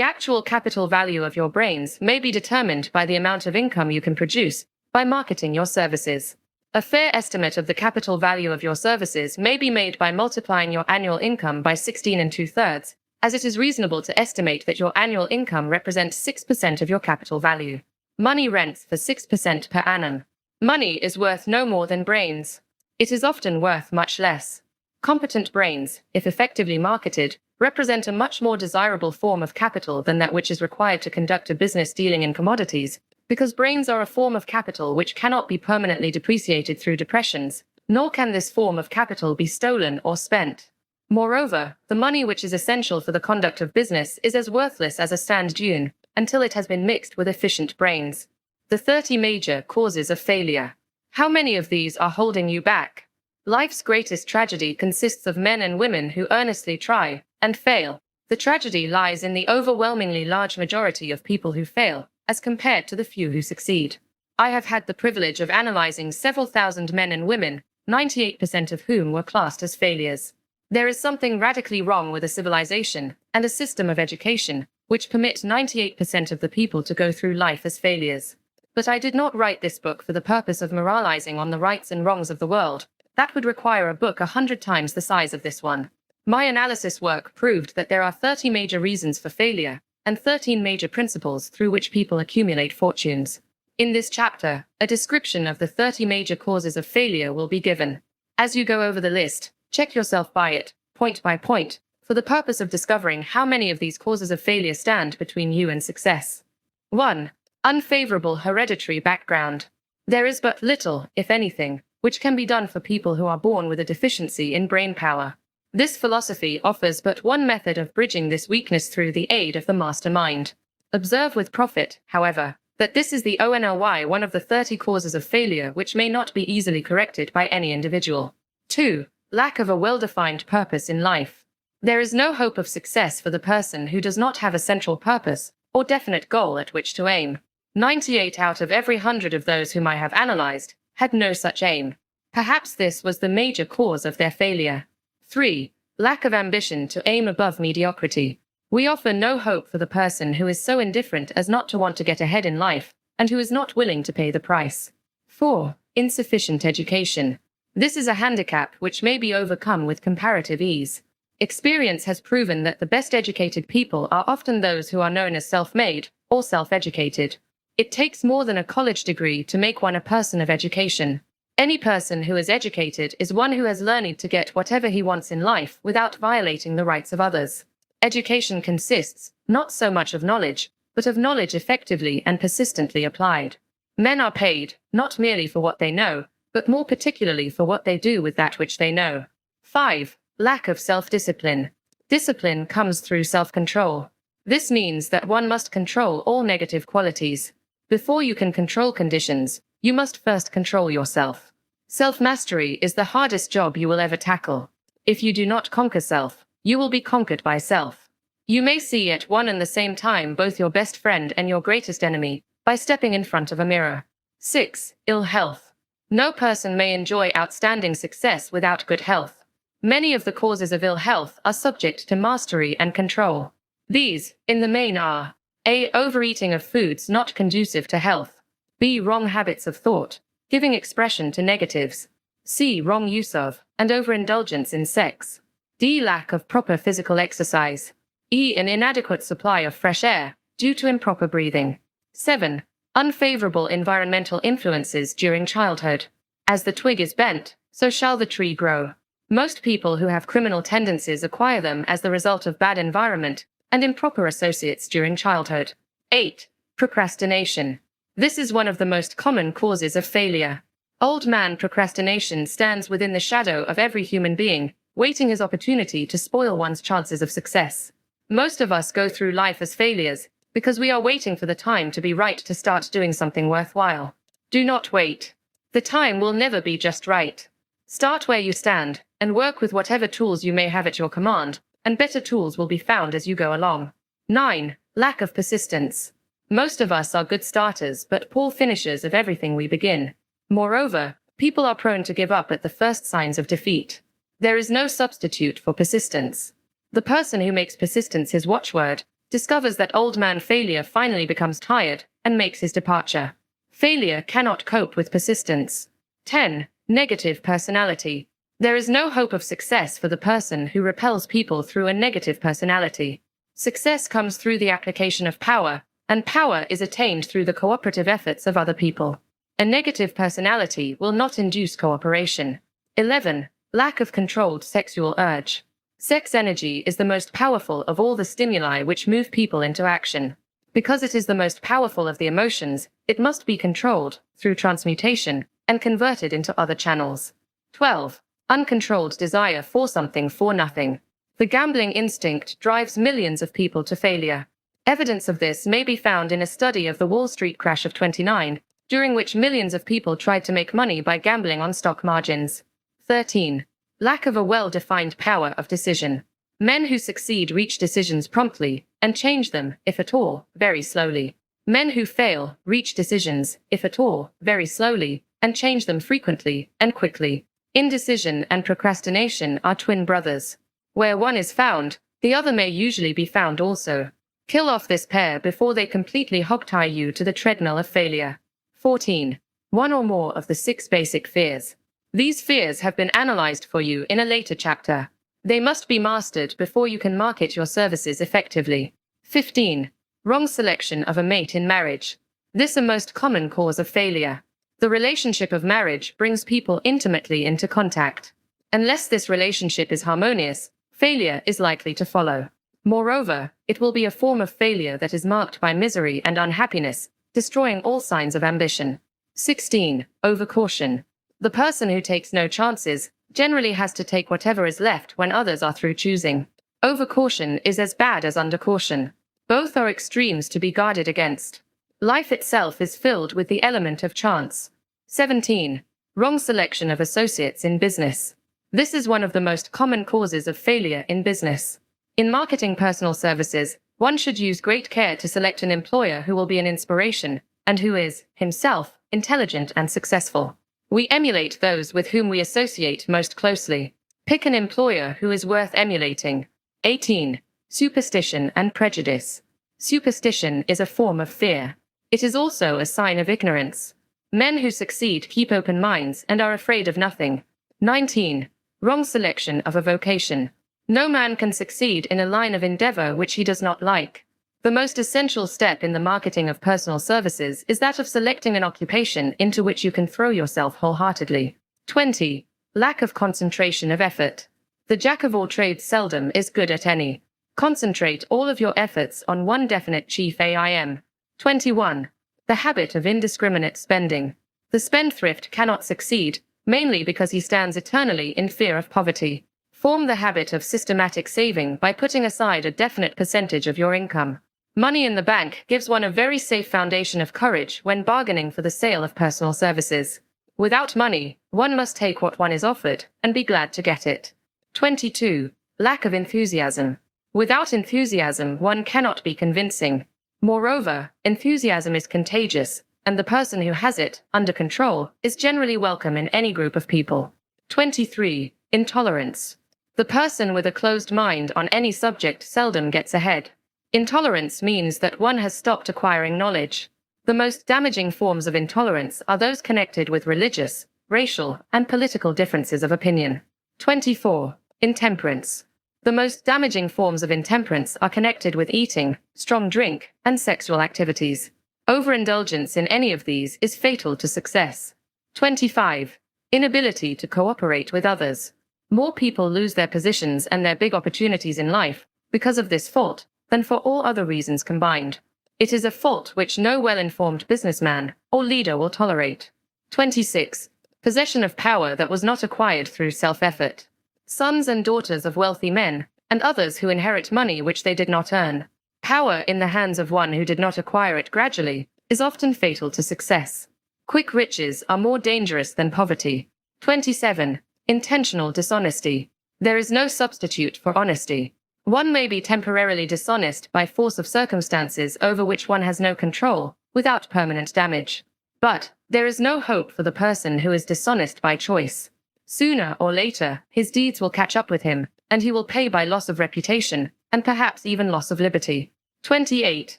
actual capital value of your brains may be determined by the amount of income you can produce by marketing your services. A fair estimate of the capital value of your services may be made by multiplying your annual income by 16 2/3, as it is reasonable to estimate that your annual income represents 6% of your capital value. Money rents for 6% per annum. Money is worth no more than brains. It is often worth much less. Competent brains, if effectively marketed, represent a much more desirable form of capital than that which is required to conduct a business dealing in commodities, because brains are a form of capital which cannot be permanently depreciated through depressions, nor can this form of capital be stolen or spent. Moreover, the money which is essential for the conduct of business is as worthless as a sand dune, until it has been mixed with efficient brains. The 30 major causes of failure. How many of these are holding you back? Life's greatest tragedy consists of men and women who earnestly try and fail. The tragedy lies in the overwhelmingly large majority of people who fail, as compared to the few who succeed. I have had the privilege of analyzing several thousand men and women, 98% of whom were classed as failures. There is something radically wrong with a civilization and a system of education which permit 98% of the people to go through life as failures. But I did not write this book for the purpose of moralizing on the rights and wrongs of the world. That would require a book 100 times the size of this one. My analysis work proved that there are 30 major reasons for failure and 13 major principles through which people accumulate fortunes. In this chapter, a description of the 30 major causes of failure will be given. As you go over the list, check yourself by it, point by point, for the purpose of discovering how many of these causes of failure stand between you and success. 1. Unfavorable hereditary background. There is but little, if anything, which can be done for people who are born with a deficiency in brain power. This philosophy offers but one method of bridging this weakness through the aid of the mastermind. Observe with profit, however, that this is the only one of the 30 causes of failure which may not be easily corrected by any individual. 2. Lack of a well-defined purpose in life. There is no hope of success for the person who does not have a central purpose or definite goal at which to aim. 98 out of every 100 of those whom I have analyzed had no such aim. Perhaps this was the major cause of their failure. 3. Lack of ambition to aim above mediocrity. We offer no hope for the person who is so indifferent as not to want to get ahead in life, and who is not willing to pay the price. 4. Insufficient education. This is a handicap which may be overcome with comparative ease. Experience has proven that the best educated people are often those who are known as self-made or self-educated. It takes more than a college degree to make one a person of education. Any person who is educated is one who has learned to get whatever he wants in life without violating the rights of others. Education consists not so much of knowledge, but of knowledge effectively and persistently applied. Men are paid, not merely for what they know, but more particularly for what they do with that which they know. 5. Lack of self-discipline. Discipline comes through self-control. This means that one must control all negative qualities. Before you can control conditions, you must first control yourself. Self-mastery is the hardest job you will ever tackle. If you do not conquer self, you will be conquered by self. You may see at one and the same time both your best friend and your greatest enemy by stepping in front of a mirror. 6. Ill health. No person may enjoy outstanding success without good health. Many of the causes of ill health are subject to mastery and control. These, in the main, are A. Overeating of foods not conducive to health. B. Wrong habits of thought. giving expression to negatives. C. Wrong use of and overindulgence in sex. D. Lack of proper physical exercise. E. An inadequate supply of fresh air due to improper breathing. 7. Unfavorable environmental influences during childhood. As the twig is bent, so shall the tree grow. Most people who have criminal tendencies acquire them as the result of bad environment and improper associates during childhood. 8. Procrastination. This is one of the most common causes of failure. Old man procrastination stands within the shadow of every human being, waiting his opportunity to spoil one's chances of success. Most of us go through life as failures because we are waiting for the time to be right to start doing something worthwhile. Do not wait. The time will never be just right. Start where you stand and work with whatever tools you may have at your command, and better tools will be found as you go along. 9. Lack of persistence. Most of us are good starters but poor finishers of everything we begin. Moreover, people are prone to give up at the first signs of defeat. There is no substitute for persistence. The person who makes persistence his watchword discovers that old man failure finally becomes tired and makes his departure. Failure cannot cope with persistence. 10. Negative personality. There is no hope of success for the person who repels people through a negative personality. Success comes through the application of power, and power is attained through the cooperative efforts of other people. A negative personality will not induce cooperation. 11. Lack of controlled sexual urge. Sex energy is the most powerful of all the stimuli which move people into action. Because it is the most powerful of the emotions, it must be controlled through transmutation and converted into other channels. 12. Uncontrolled desire for something for nothing. The gambling instinct drives millions of people to failure. Evidence of this may be found in a study of the Wall Street crash of '29, during which millions of people tried to make money by gambling on stock margins. 13. Lack of a well-defined power of decision. Men who succeed reach decisions promptly and change them, if at all, very slowly. Men who fail reach decisions, if at all, very slowly, and change them frequently and quickly. Indecision and procrastination are twin brothers. Where one is found, the other may usually be found also. Kill off this pair before they completely hogtie you to the treadmill of failure. 14. One or more of the 6 basic fears. These fears have been analyzed for you in a later chapter. They must be mastered before you can market your services effectively. 15. Wrong selection of a mate in marriage. This is a most common cause of failure. The relationship of marriage brings people intimately into contact. Unless this relationship is harmonious, failure is likely to follow. Moreover, it will be a form of failure that is marked by misery and unhappiness, destroying all signs of ambition. 16. Overcaution. The person who takes no chances generally has to take whatever is left when others are through choosing. Overcaution is as bad as undercaution. Both are extremes to be guarded against. Life itself is filled with the element of chance. 17. Wrong selection of associates in business. This is one of the most common causes of failure in business. In marketing personal services, one should use great care to select an employer who will be an inspiration and who is, himself, intelligent and successful. We emulate those with whom we associate most closely. Pick an employer who is worth emulating. 18. Superstition and prejudice. Superstition is a form of fear. It is also a sign of ignorance. Men who succeed keep open minds and are afraid of nothing. 19. Wrong selection of a vocation. No man can succeed in a line of endeavor which he does not like. The most essential step in the marketing of personal services is that of selecting an occupation into which you can throw yourself wholeheartedly. 20. Lack of concentration of effort. The jack of all trades seldom is good at any. Concentrate all of your efforts on one definite chief aim. 21. The habit of indiscriminate spending. The spendthrift cannot succeed, mainly because he stands eternally in fear of poverty. Form the habit of systematic saving by putting aside a definite percentage of your income. Money in the bank gives one a very safe foundation of courage when bargaining for the sale of personal services. Without money, one must take what one is offered and be glad to get it. 22. Lack of enthusiasm. Without enthusiasm, one cannot be convincing. Moreover, enthusiasm is contagious, and the person who has it under control is generally welcome in any group of people. 23. Intolerance. The person with a closed mind on any subject seldom gets ahead. Intolerance means that one has stopped acquiring knowledge. The most damaging forms of intolerance are those connected with religious, racial, and political differences of opinion. 24. Intemperance. The most damaging forms of intemperance are connected with eating, strong drink, and sexual activities. Overindulgence in any of these is fatal to success. 25. Inability to cooperate with others. More people lose their positions and their big opportunities in life because of this fault than for all other reasons combined. It is a fault which no well-informed businessman or leader will tolerate. 26. Possession of power that was not acquired through self-effort. Sons and daughters of wealthy men, and others who inherit money which they did not earn. Power in the hands of one who did not acquire it gradually is often fatal to success. Quick riches are more dangerous than poverty. 27. Intentional dishonesty. There is no substitute for honesty. One may be temporarily dishonest by force of circumstances over which one has no control, without permanent damage. But there is no hope for the person who is dishonest by choice. Sooner or later, his deeds will catch up with him, and he will pay by loss of reputation, and perhaps even loss of liberty. 28.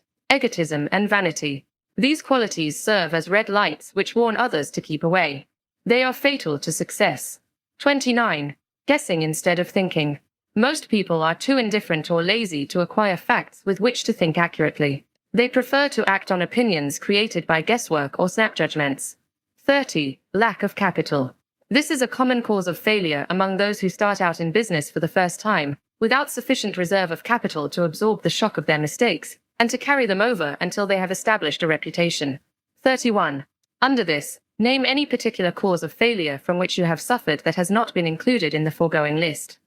Egotism and vanity. These qualities serve as red lights which warn others to keep away. They are fatal to success. 29. Guessing instead of thinking. Most people are too indifferent or lazy to acquire facts with which to think accurately. They prefer to act on opinions created by guesswork or snap judgments. 30. Lack of capital. This is a common cause of failure among those who start out in business for the first time, without sufficient reserve of capital to absorb the shock of their mistakes, and to carry them over until they have established a reputation. 31. Under this, name any particular cause of failure from which you have suffered that has not been included in the foregoing list.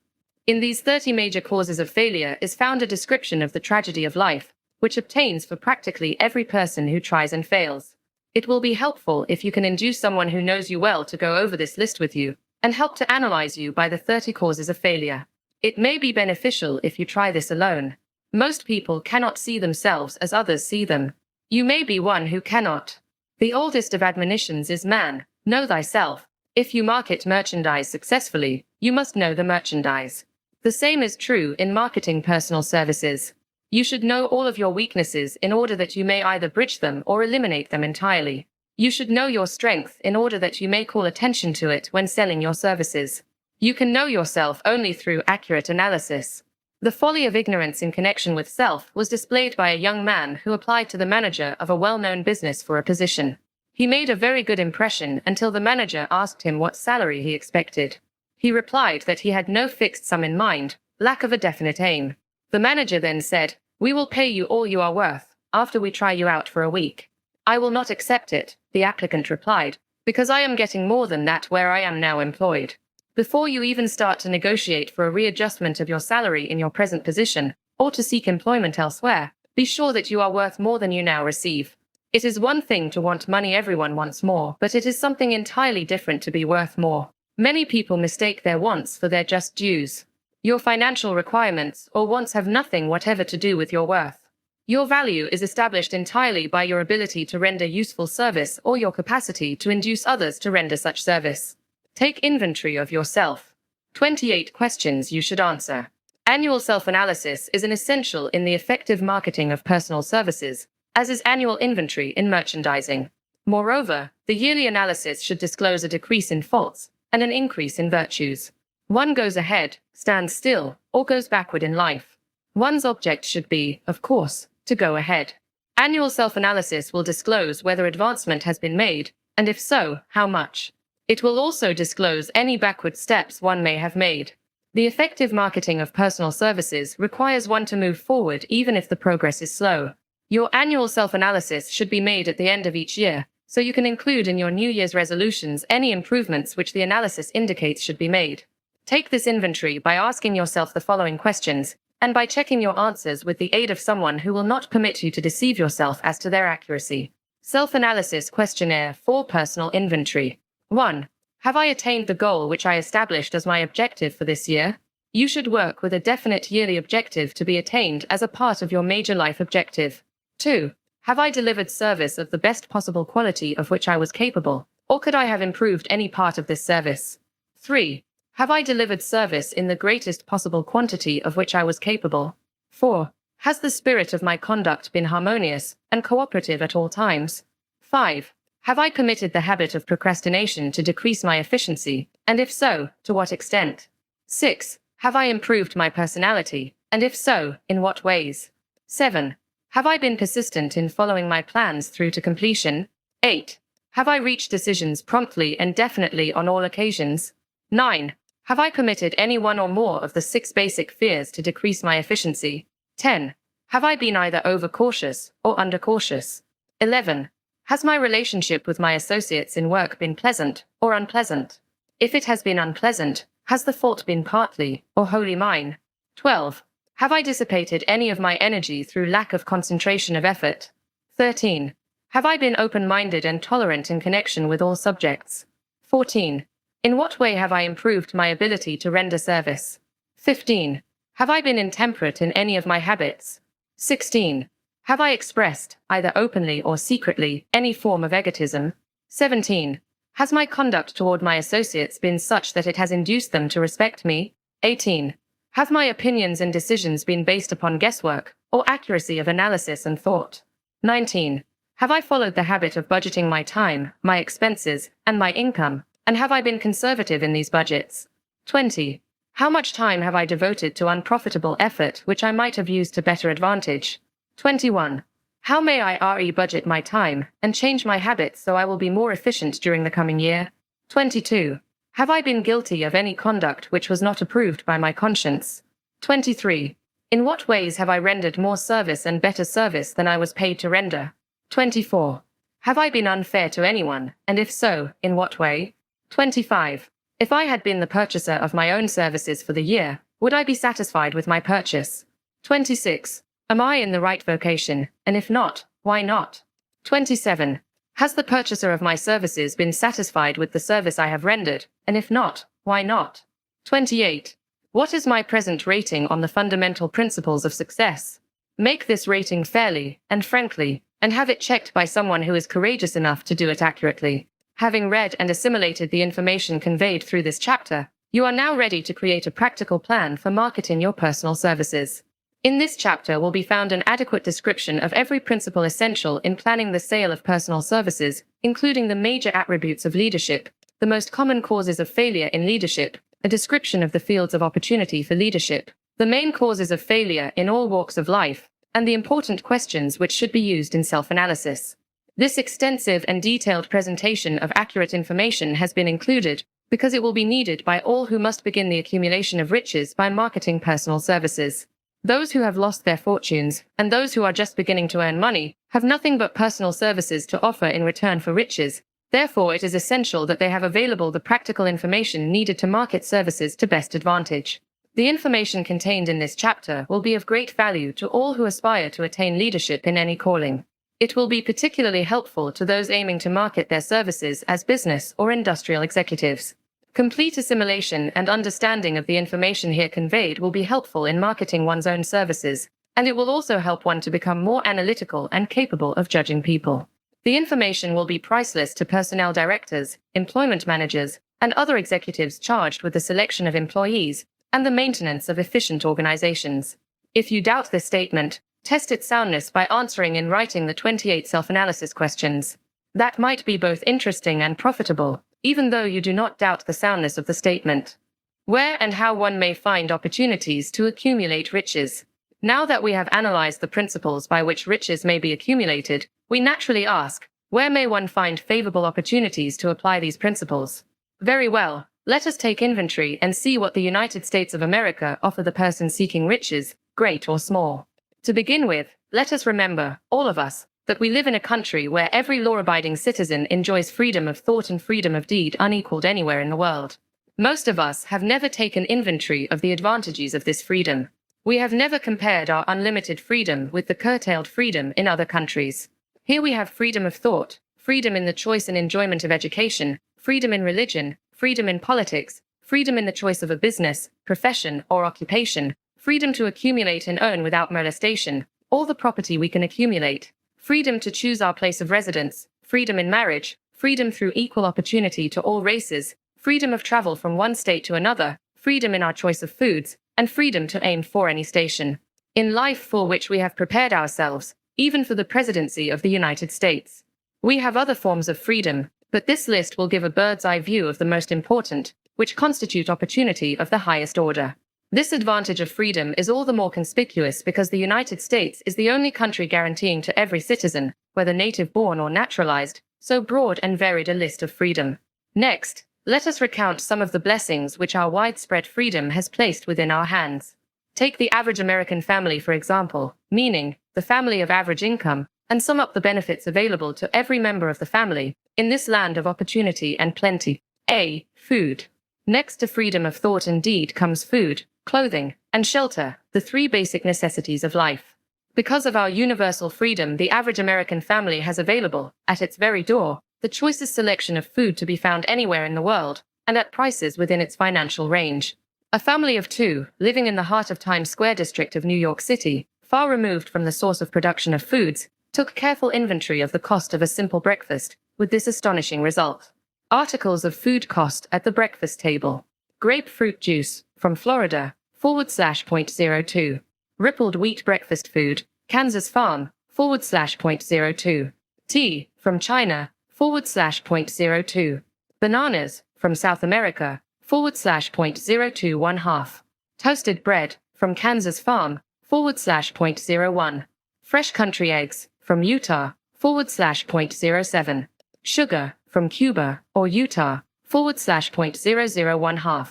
In these 30 major causes of failure is found a description of the tragedy of life, which obtains for practically every person who tries and fails. It will be helpful if you can induce someone who knows you well to go over this list with you, and help to analyze you by the 30 causes of failure. It may be beneficial if you try this alone. Most people cannot see themselves as others see them. You may be one who cannot. The oldest of admonitions is man, know thyself. If you market merchandise successfully, you must know the merchandise. The same is true in marketing personal services. You should know all of your weaknesses in order that you may either bridge them or eliminate them entirely. You should know your strength in order that you may call attention to it when selling your services. You can know yourself only through accurate analysis. The folly of ignorance in connection with self was displayed by a young man who applied to the manager of a well-known business for a position. He made a very good impression until the manager asked him what salary he expected. He replied that he had no fixed sum in mind, lack of a definite aim. The manager then said, "We will pay you all you are worth, after we try you out for a week." "I will not accept it," the applicant replied, "because I am getting more than that where I am now employed." Before you even start to negotiate for a readjustment of your salary in your present position, or to seek employment elsewhere, be sure that you are worth more than you now receive. It is one thing to want money, everyone wants more, but it is something entirely different to be worth more. Many people mistake their wants for their just dues. Your financial requirements or wants have nothing whatever to do with your worth. Your value is established entirely by your ability to render useful service or your capacity to induce others to render such service. Take inventory of yourself. 28 questions you should answer. Annual self-analysis is an essential in the effective marketing of personal services, as is annual inventory in merchandising. Moreover, the yearly analysis should disclose a decrease in faults and an increase in virtues. One goes ahead, stands still, or goes backward in life. One's object should be, of course, to go ahead. Annual self-analysis will disclose whether advancement has been made, and if so, how much. It will also disclose any backward steps one may have made. The effective marketing of personal services requires one to move forward even if the progress is slow. Your annual self-analysis should be made at the end of each year, so you can include in your New Year's resolutions any improvements which the analysis indicates should be made. Take this inventory by asking yourself the following questions, and by checking your answers with the aid of someone who will not permit you to deceive yourself as to their accuracy. Self-analysis questionnaire for personal inventory. 1. Have I attained the goal which I established as my objective for this year? You should work with a definite yearly objective to be attained as a part of your major life objective. 2. Have I delivered service of the best possible quality of which I was capable, or could I have improved any part of this service? 3. Have I delivered service in the greatest possible quantity of which I was capable? 4. Has the spirit of my conduct been harmonious and cooperative at all times? 5. Have I committed the habit of procrastination to decrease my efficiency, and if so, to what extent? 6. Have I improved my personality, and if so, in what ways? 7. Have I been persistent in following my plans through to completion? 8. Have I reached decisions promptly and definitely on all occasions? 9. Have I committed any one or more of the 6 basic fears to decrease my efficiency? 10. Have I been either overcautious or undercautious? 11. Has my relationship with my associates in work been pleasant or unpleasant? If it has been unpleasant, has the fault been partly or wholly mine? 12. Have I dissipated any of my energy through lack of concentration of effort? 13. Have I been open-minded and tolerant in connection with all subjects? 14. In what way have I improved my ability to render service? 15. Have I been intemperate in any of my habits? 16. Have I expressed, either openly or secretly, any form of egotism? 17. Has my conduct toward my associates been such that it has induced them to respect me? 18. Have my opinions and decisions been based upon guesswork, or accuracy of analysis and thought? 19. Have I followed the habit of budgeting my time, my expenses, and my income, and have I been conservative in these budgets? 20. How much time have I devoted to unprofitable effort which I might have used to better advantage? 21. How may I budget my time and change my habits so I will be more efficient during the coming year? 22. Have I been guilty of any conduct which was not approved by my conscience? 23. In what ways have I rendered more service and better service than I was paid to render? 24. Have I been unfair to anyone, and if so, in what way? 25. If I had been the purchaser of my own services for the year, would I be satisfied with my purchase? 26. Am I in the right vocation, and if not, why not? 27. Has the purchaser of my services been satisfied with the service I have rendered, and if not, why not? 28. What is my present rating on the fundamental principles of success? Make this rating fairly and frankly, and have it checked by someone who is courageous enough to do it accurately. Having read and assimilated the information conveyed through this chapter, you are now ready to create a practical plan for marketing your personal services. In this chapter will be found an adequate description of every principle essential in planning the sale of personal services, including the major attributes of leadership, the most common causes of failure in leadership, a description of the fields of opportunity for leadership, the main causes of failure in all walks of life, and the important questions which should be used in self-analysis. This extensive and detailed presentation of accurate information has been included because it will be needed by all who must begin the accumulation of riches by marketing personal services. Those who have lost their fortunes, and those who are just beginning to earn money, have nothing but personal services to offer in return for riches. Therefore, it is essential that they have available the practical information needed to market services to best advantage. The information contained in this chapter will be of great value to all who aspire to attain leadership in any calling. It will be particularly helpful to those aiming to market their services as business or industrial executives. Complete assimilation and understanding of the information here conveyed will be helpful in marketing one's own services, and it will also help one to become more analytical and capable of judging people. The information will be priceless to personnel directors, employment managers, and other executives charged with the selection of employees and the maintenance of efficient organizations. If you doubt this statement, test its soundness by answering in writing the 28 self-analysis questions. That might be both interesting and profitable, even though you do not doubt the soundness of the statement. Where and how one may find opportunities to accumulate riches. Now that we have analyzed the principles by which riches may be accumulated, we naturally ask, where may one find favorable opportunities to apply these principles? Very well, let us take inventory and see what the United States of America offer the person seeking riches, great or small. To begin with, let us remember, all of us, that we live in a country where every law-abiding citizen enjoys freedom of thought and freedom of deed unequaled anywhere in the world. Most of us have never taken inventory of the advantages of this freedom. We have never compared our unlimited freedom with the curtailed freedom in other countries. Here we have freedom of thought, freedom in the choice and enjoyment of education, freedom in religion, freedom in politics, freedom in the choice of a business, profession, or occupation, freedom to accumulate and earn without molestation, all the property we can accumulate, freedom to choose our place of residence, freedom in marriage, freedom through equal opportunity to all races, freedom of travel from one state to another, freedom in our choice of foods, and freedom to aim for any station. in life for which we have prepared ourselves, even for the presidency of the United States. We have other forms of freedom, but this list will give a bird's-eye view of the most important, which constitute opportunity of the highest order. This advantage of freedom is all the more conspicuous because the United States is the only country guaranteeing to every citizen, whether native-born or naturalized, so broad and varied a list of freedom. Next, let us recount some of the blessings which our widespread freedom has placed within our hands. Take the average American family, for example, meaning the family of average income, and sum up the benefits available to every member of the family in this land of opportunity and plenty. A. Food. Next to freedom of thought and deed comes food, clothing, and shelter, the three basic necessities of life. Because of our universal freedom, the average American family has available, at its very door, the choicest selection of food to be found anywhere in the world, and at prices within its financial range. A family of two, living in the heart of Times Square district of New York City, far removed from the source of production of foods, took careful inventory of the cost of a simple breakfast, with this astonishing result. Articles of food cost at the breakfast table. Grapefruit juice, from Florida, /.02. Rippled wheat breakfast food, Kansas Farm, /.02. Tea, from China, /.02. Bananas, from South America, /.021/2. Toasted bread, from Kansas Farm, /.01. Fresh country eggs, from Utah, /.07. Sugar, from Cuba, or Utah, /.001/2.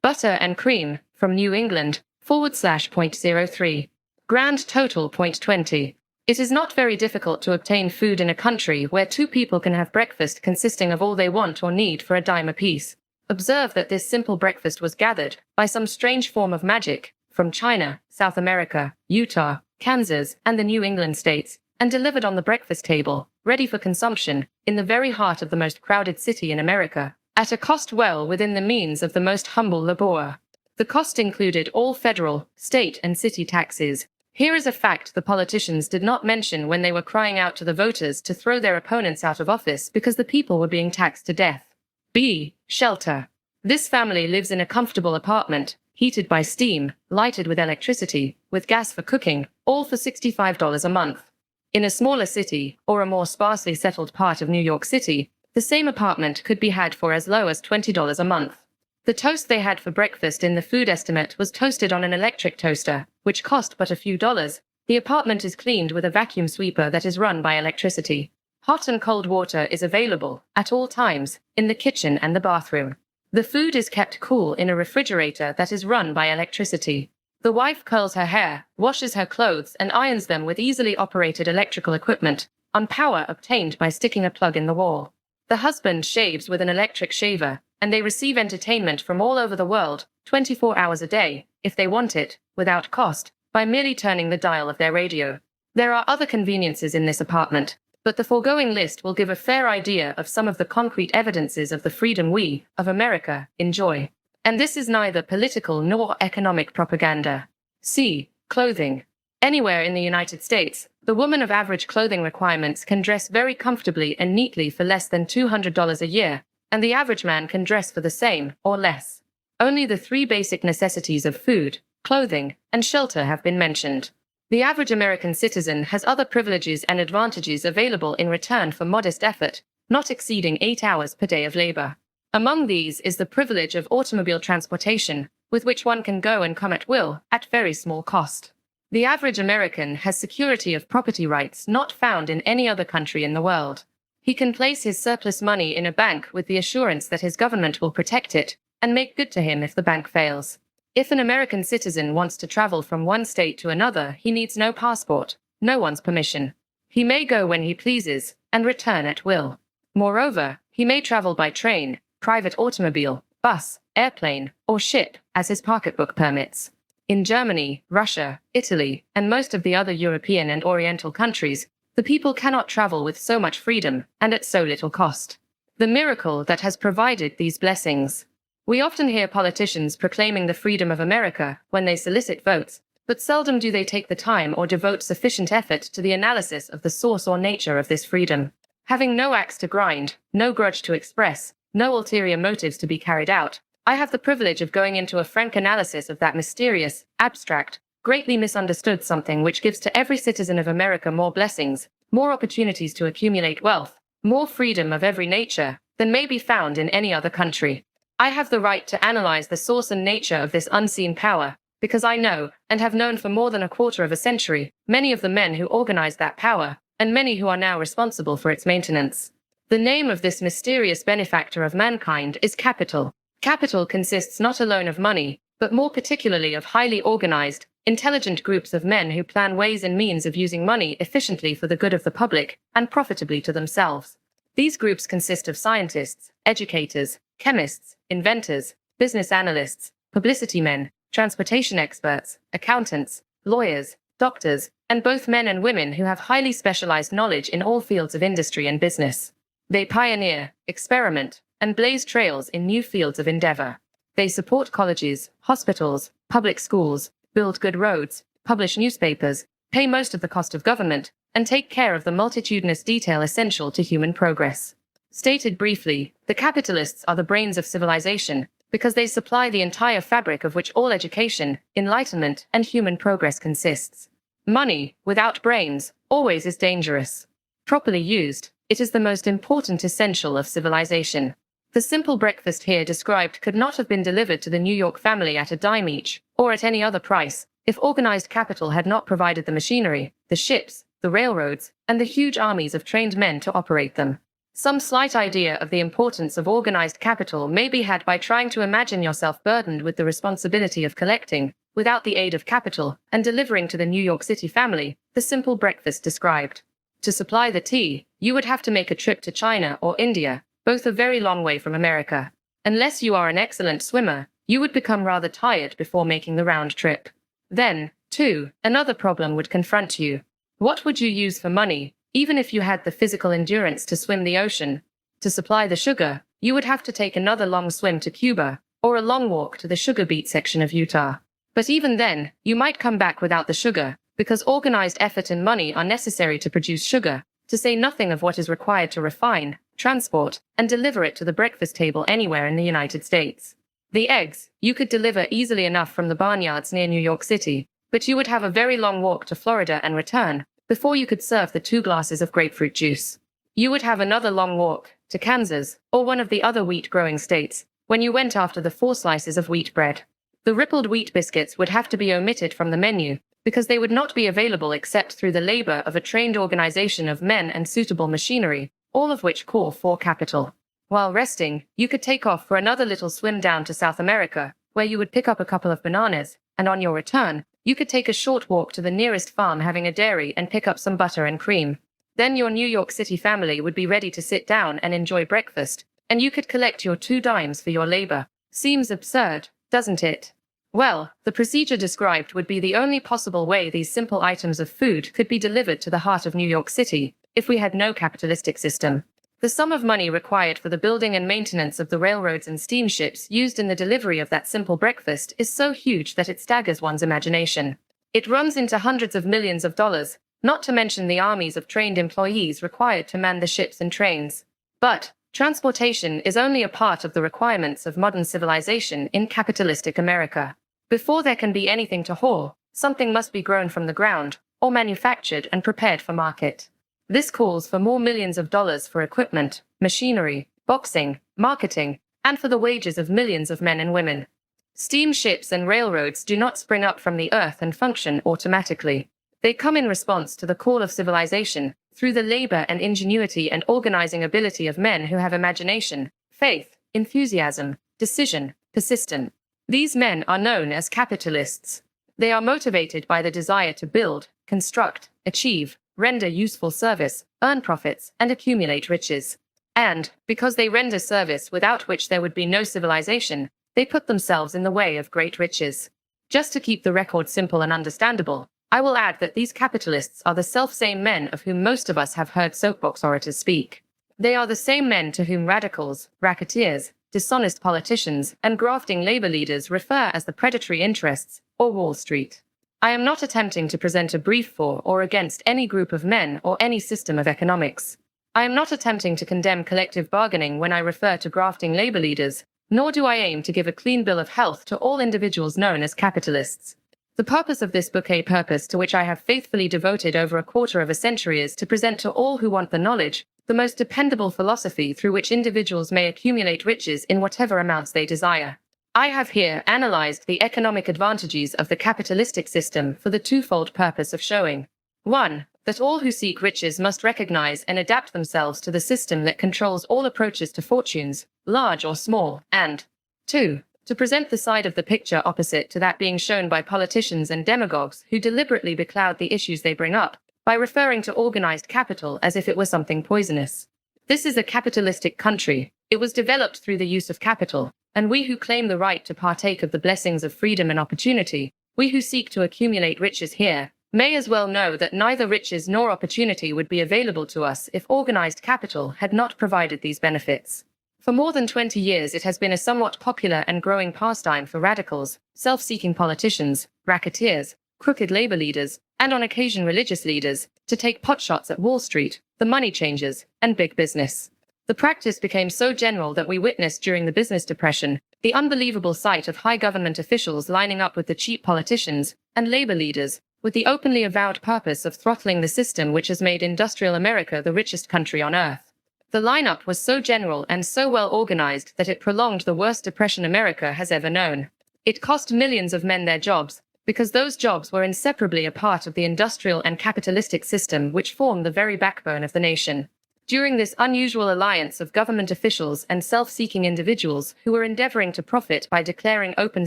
Butter and cream, from New England, /.03. Grand total .20. It is not very difficult to obtain food in a country where two people can have breakfast consisting of all they want or need for a dime apiece. Observe that this simple breakfast was gathered, by some strange form of magic, from China, South America, Utah, Kansas, and the New England states, and delivered on the breakfast table, ready for consumption, in the very heart of the most crowded city in America, at a cost well within the means of the most humble laborer. The cost included all federal, state, and city taxes. Here is a fact the politicians did not mention when they were crying out to the voters to throw their opponents out of office because the people were being taxed to death. B. Shelter. This family lives in a comfortable apartment, heated by steam, lighted with electricity, with gas for cooking, all for $65 a month. In a smaller city, or a more sparsely settled part of New York City, the same apartment could be had for as low as $20 a month. The toast they had for breakfast in the food estimate was toasted on an electric toaster, which cost but a few dollars. The apartment is cleaned with a vacuum sweeper that is run by electricity. Hot and cold water is available, at all times, in the kitchen and the bathroom. The food is kept cool in a refrigerator that is run by electricity. The wife curls her hair, washes her clothes, and irons them with easily operated electrical equipment, on power obtained by sticking a plug in the wall. The husband shaves with an electric shaver, and they receive entertainment from all over the world, 24 hours a day, if they want it, without cost, by merely turning the dial of their radio. There are other conveniences in this apartment, but the foregoing list will give a fair idea of some of the concrete evidences of the freedom we, of America, enjoy. And this is neither political nor economic propaganda. C. Clothing. Anywhere in the United States, the woman of average clothing requirements can dress very comfortably and neatly for less than $200 a year, and the average man can dress for the same, or less. Only the three basic necessities of food, clothing, and shelter have been mentioned. The average American citizen has other privileges and advantages available in return for modest effort, not exceeding 8 hours per day of labor. Among these is the privilege of automobile transportation, with which one can go and come at will, at very small cost. The average American has security of property rights not found in any other country in the world. He can place his surplus money in a bank with the assurance that his government will protect it, and make good to him if the bank fails. If an American citizen wants to travel from one state to another, he needs no passport, no one's permission. He may go when he pleases, and return at will. Moreover, he may travel by train, private automobile, bus, airplane, or ship, as his pocketbook permits. In Germany, Russia, Italy, and most of the other European and Oriental countries, the people cannot travel with so much freedom, and at so little cost. The miracle that has provided these blessings. We often hear politicians proclaiming the freedom of America when they solicit votes, but seldom do they take the time or devote sufficient effort to the analysis of the source or nature of this freedom. Having no axe to grind, no grudge to express, no ulterior motives to be carried out, I have the privilege of going into a frank analysis of that mysterious, abstract, greatly misunderstood something which gives to every citizen of America more blessings, more opportunities to accumulate wealth, more freedom of every nature than may be found in any other country. I have the right to analyze the source and nature of this unseen power, because I know, and have known for more than a quarter of a century, many of the men who organized that power, and many who are now responsible for its maintenance. The name of this mysterious benefactor of mankind is capital. Capital consists not alone of money, but more particularly of highly organized, intelligent groups of men who plan ways and means of using money efficiently for the good of the public, and profitably to themselves. These groups consist of scientists, educators, chemists, inventors, business analysts, publicity men, transportation experts, accountants, lawyers, doctors, and both men and women who have highly specialized knowledge in all fields of industry and business. They pioneer, experiment, and blaze trails in new fields of endeavor. They support colleges, hospitals, public schools, build good roads, publish newspapers, pay most of the cost of government, and take care of the multitudinous detail essential to human progress. Stated briefly, the capitalists are the brains of civilization, because they supply the entire fabric of which all education, enlightenment, and human progress consists. Money, without brains, always is dangerous. Properly used, it is the most important essential of civilization. The simple breakfast here described could not have been delivered to the New York family at a dime each, or at any other price, if organized capital had not provided the machinery, the ships, the railroads, and the huge armies of trained men to operate them. Some slight idea of the importance of organized capital may be had by trying to imagine yourself burdened with the responsibility of collecting, without the aid of capital, and delivering to the New York City family, the simple breakfast described. To supply the tea, you would have to make a trip to China or India, both a very long way from America. Unless you are an excellent swimmer, you would become rather tired before making the round trip. Then, too, another problem would confront you. What would you use for money, even if you had the physical endurance to swim the ocean? To supply the sugar, you would have to take another long swim to Cuba, or a long walk to the sugar beet section of Utah. But even then, you might come back without the sugar, because organized effort and money are necessary to produce sugar, to say nothing of what is required to refine, transport, and deliver it to the breakfast table anywhere in the United States. The eggs, you could deliver easily enough from the barnyards near New York City, but you would have a very long walk to Florida and return, before you could serve the 2 glasses of grapefruit juice. You would have another long walk, to Kansas, or one of the other wheat-growing states, when you went after the 4 slices of wheat bread. The rippled wheat biscuits would have to be omitted from the menu, because they would not be available except through the labor of a trained organization of men and suitable machinery, all of which call for capital. While resting, you could take off for another little swim down to South America, where you would pick up a couple of bananas, and on your return, you could take a short walk to the nearest farm having a dairy and pick up some butter and cream. Then your New York City family would be ready to sit down and enjoy breakfast, and you could collect your 2 dimes for your labor. Seems absurd, doesn't it? Well, the procedure described would be the only possible way these simple items of food could be delivered to the heart of New York City, if we had no capitalistic system. The sum of money required for the building and maintenance of the railroads and steamships used in the delivery of that simple breakfast is so huge that it staggers one's imagination. It runs into hundreds of millions of dollars, not to mention the armies of trained employees required to man the ships and trains. But transportation is only a part of the requirements of modern civilization in capitalistic America. Before there can be anything to haul, something must be grown from the ground, or manufactured and prepared for market. This calls for more millions of dollars for equipment, machinery, boxing, marketing, and for the wages of millions of men and women. Steamships and railroads do not spring up from the earth and function automatically. They come in response to the call of civilization, through the labor and ingenuity and organizing ability of men who have imagination, faith, enthusiasm, decision, persistence. These men are known as capitalists. They are motivated by the desire to build, construct, achieve, render useful service, earn profits, and accumulate riches. And, because they render service without which there would be no civilization, they put themselves in the way of great riches. Just to keep the record simple and understandable, I will add that these capitalists are the self-same men of whom most of us have heard soapbox orators speak. They are the same men to whom radicals, racketeers, dishonest politicians, and grafting labor leaders refer as the predatory interests, or Wall Street. I am not attempting to present a brief for or against any group of men or any system of economics. I am not attempting to condemn collective bargaining when I refer to grafting labor leaders, nor do I aim to give a clean bill of health to all individuals known as capitalists. The purpose of this book, a purpose to which I have faithfully devoted over a quarter of a century, is to present to all who want the knowledge, the most dependable philosophy through which individuals may accumulate riches in whatever amounts they desire. I have here analyzed the economic advantages of the capitalistic system for the twofold purpose of showing 1. That all who seek riches must recognize and adapt themselves to the system that controls all approaches to fortunes, large or small, and 2. To present the side of the picture opposite to that being shown by politicians and demagogues who deliberately becloud the issues they bring up by referring to organized capital as if it were something poisonous. This is a capitalistic country. It was developed through the use of capital, and we who claim the right to partake of the blessings of freedom and opportunity, we who seek to accumulate riches here, may as well know that neither riches nor opportunity would be available to us if organized capital had not provided these benefits. For more than 20 years it has been a somewhat popular and growing pastime for radicals, self-seeking politicians, racketeers, crooked labor leaders, and on occasion religious leaders, to take potshots at Wall Street, the money changers, and big business. The practice became so general that we witnessed during the business depression the unbelievable sight of high government officials lining up with the cheap politicians and labor leaders, with the openly avowed purpose of throttling the system which has made industrial America the richest country on earth. The lineup was so general and so well organized that it prolonged the worst depression America has ever known. It cost millions of men their jobs, because those jobs were inseparably a part of the industrial and capitalistic system which form the very backbone of the nation. During this unusual alliance of government officials and self-seeking individuals who were endeavoring to profit by declaring open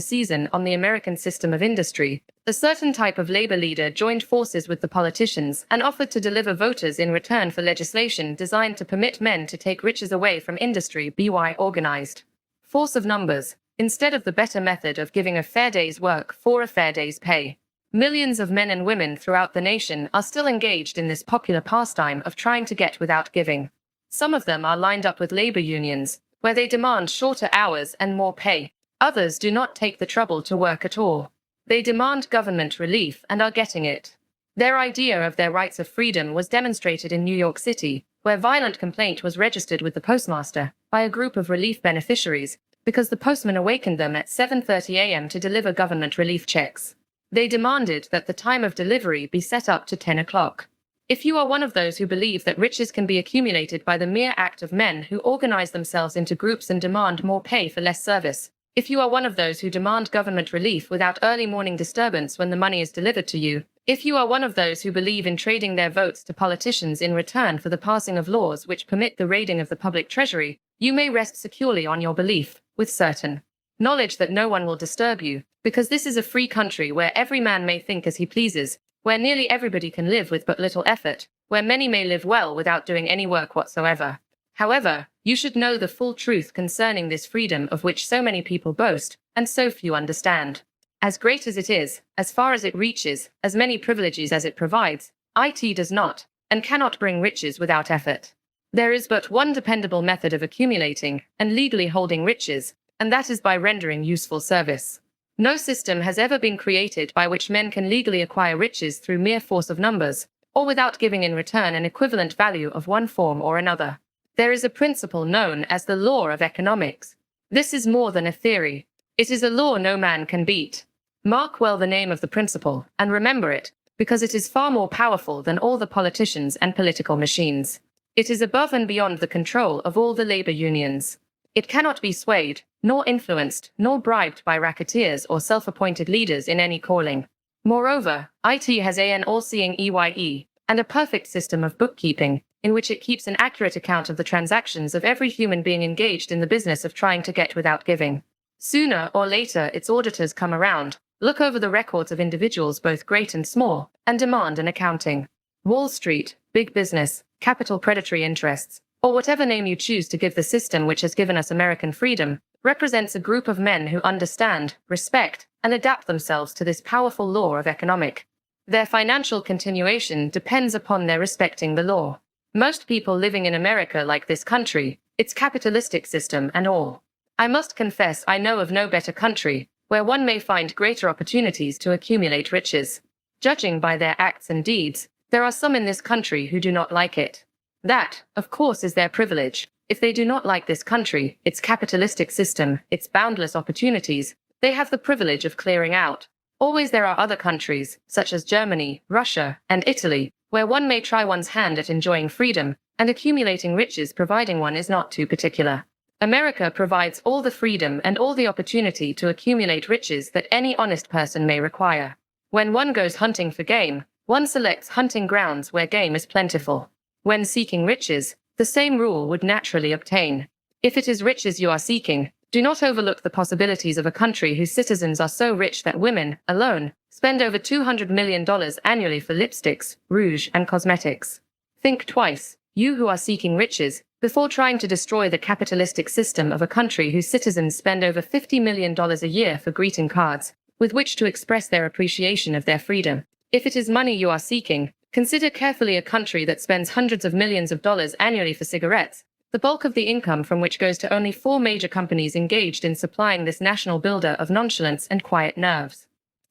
season on the American system of industry, a certain type of labor leader joined forces with the politicians and offered to deliver voters in return for legislation designed to permit men to take riches away from industry by organized force of numbers, instead of the better method of giving a fair day's work for a fair day's pay. Millions of men and women throughout the nation are still engaged in this popular pastime of trying to get without giving. Some of them are lined up with labor unions, where they demand shorter hours and more pay. Others do not take the trouble to work at all. They demand government relief and are getting it. Their idea of their rights of freedom was demonstrated in New York City, where violent complaint was registered with the postmaster by a group of relief beneficiaries, because the postman awakened them at 7:30 a.m. to deliver government relief checks. They demanded that the time of delivery be set up to 10 o'clock. If you are one of those who believe that riches can be accumulated by the mere act of men who organize themselves into groups and demand more pay for less service, if you are one of those who demand government relief without early morning disturbance when the money is delivered to you, if you are one of those who believe in trading their votes to politicians in return for the passing of laws which permit the raiding of the public treasury, you may rest securely on your belief, with certain knowledge that no one will disturb you, because this is a free country where every man may think as he pleases, where nearly everybody can live with but little effort, where many may live well without doing any work whatsoever. However, you should know the full truth concerning this freedom of which so many people boast, and so few understand. As great as it is, as far as it reaches, as many privileges as it provides, it does not, and cannot bring riches without effort. There is but one dependable method of accumulating and legally holding riches, and that is by rendering useful service. No system has ever been created by which men can legally acquire riches through mere force of numbers, or without giving in return an equivalent value of one form or another. There is a principle known as the law of economics. This is more than a theory. It is a law no man can beat. Mark well the name of the principle, and remember it, because it is far more powerful than all the politicians and political machines. It is above and beyond the control of all the labor unions. It cannot be swayed, nor influenced, nor bribed by racketeers or self-appointed leaders in any calling. Moreover, it has an all-seeing EYE, and a perfect system of bookkeeping, in which it keeps an accurate account of the transactions of every human being engaged in the business of trying to get without giving. Sooner or later its auditors come around, look over the records of individuals both great and small, and demand an accounting. Wall Street, big business, capital predatory interests, or whatever name you choose to give the system which has given us American freedom, represents a group of men who understand, respect, and adapt themselves to this powerful law of economic. Their financial continuation depends upon their respecting the law. Most people living in America like this country, its capitalistic system and all. I must confess I know of no better country, where one may find greater opportunities to accumulate riches. Judging by their acts and deeds, there are some in this country who do not like it. That, of course, is their privilege. If they do not like this country, its capitalistic system, its boundless opportunities, they have the privilege of clearing out. Always there are other countries, such as Germany, Russia, and Italy, where one may try one's hand at enjoying freedom and accumulating riches providing one is not too particular. America provides all the freedom and all the opportunity to accumulate riches that any honest person may require. When one goes hunting for game, one selects hunting grounds where game is plentiful. When seeking riches, the same rule would naturally obtain. If it is riches you are seeking, do not overlook the possibilities of a country whose citizens are so rich that women, alone, spend over $200 million annually for lipsticks, rouge, and cosmetics. Think twice, you who are seeking riches, before trying to destroy the capitalistic system of a country whose citizens spend over $50 million a year for greeting cards, with which to express their appreciation of their freedom. If it is money you are seeking, consider carefully a country that spends hundreds of millions of dollars annually for cigarettes, the bulk of the income from which goes to only 4 major companies engaged in supplying this national builder of nonchalance and quiet nerves.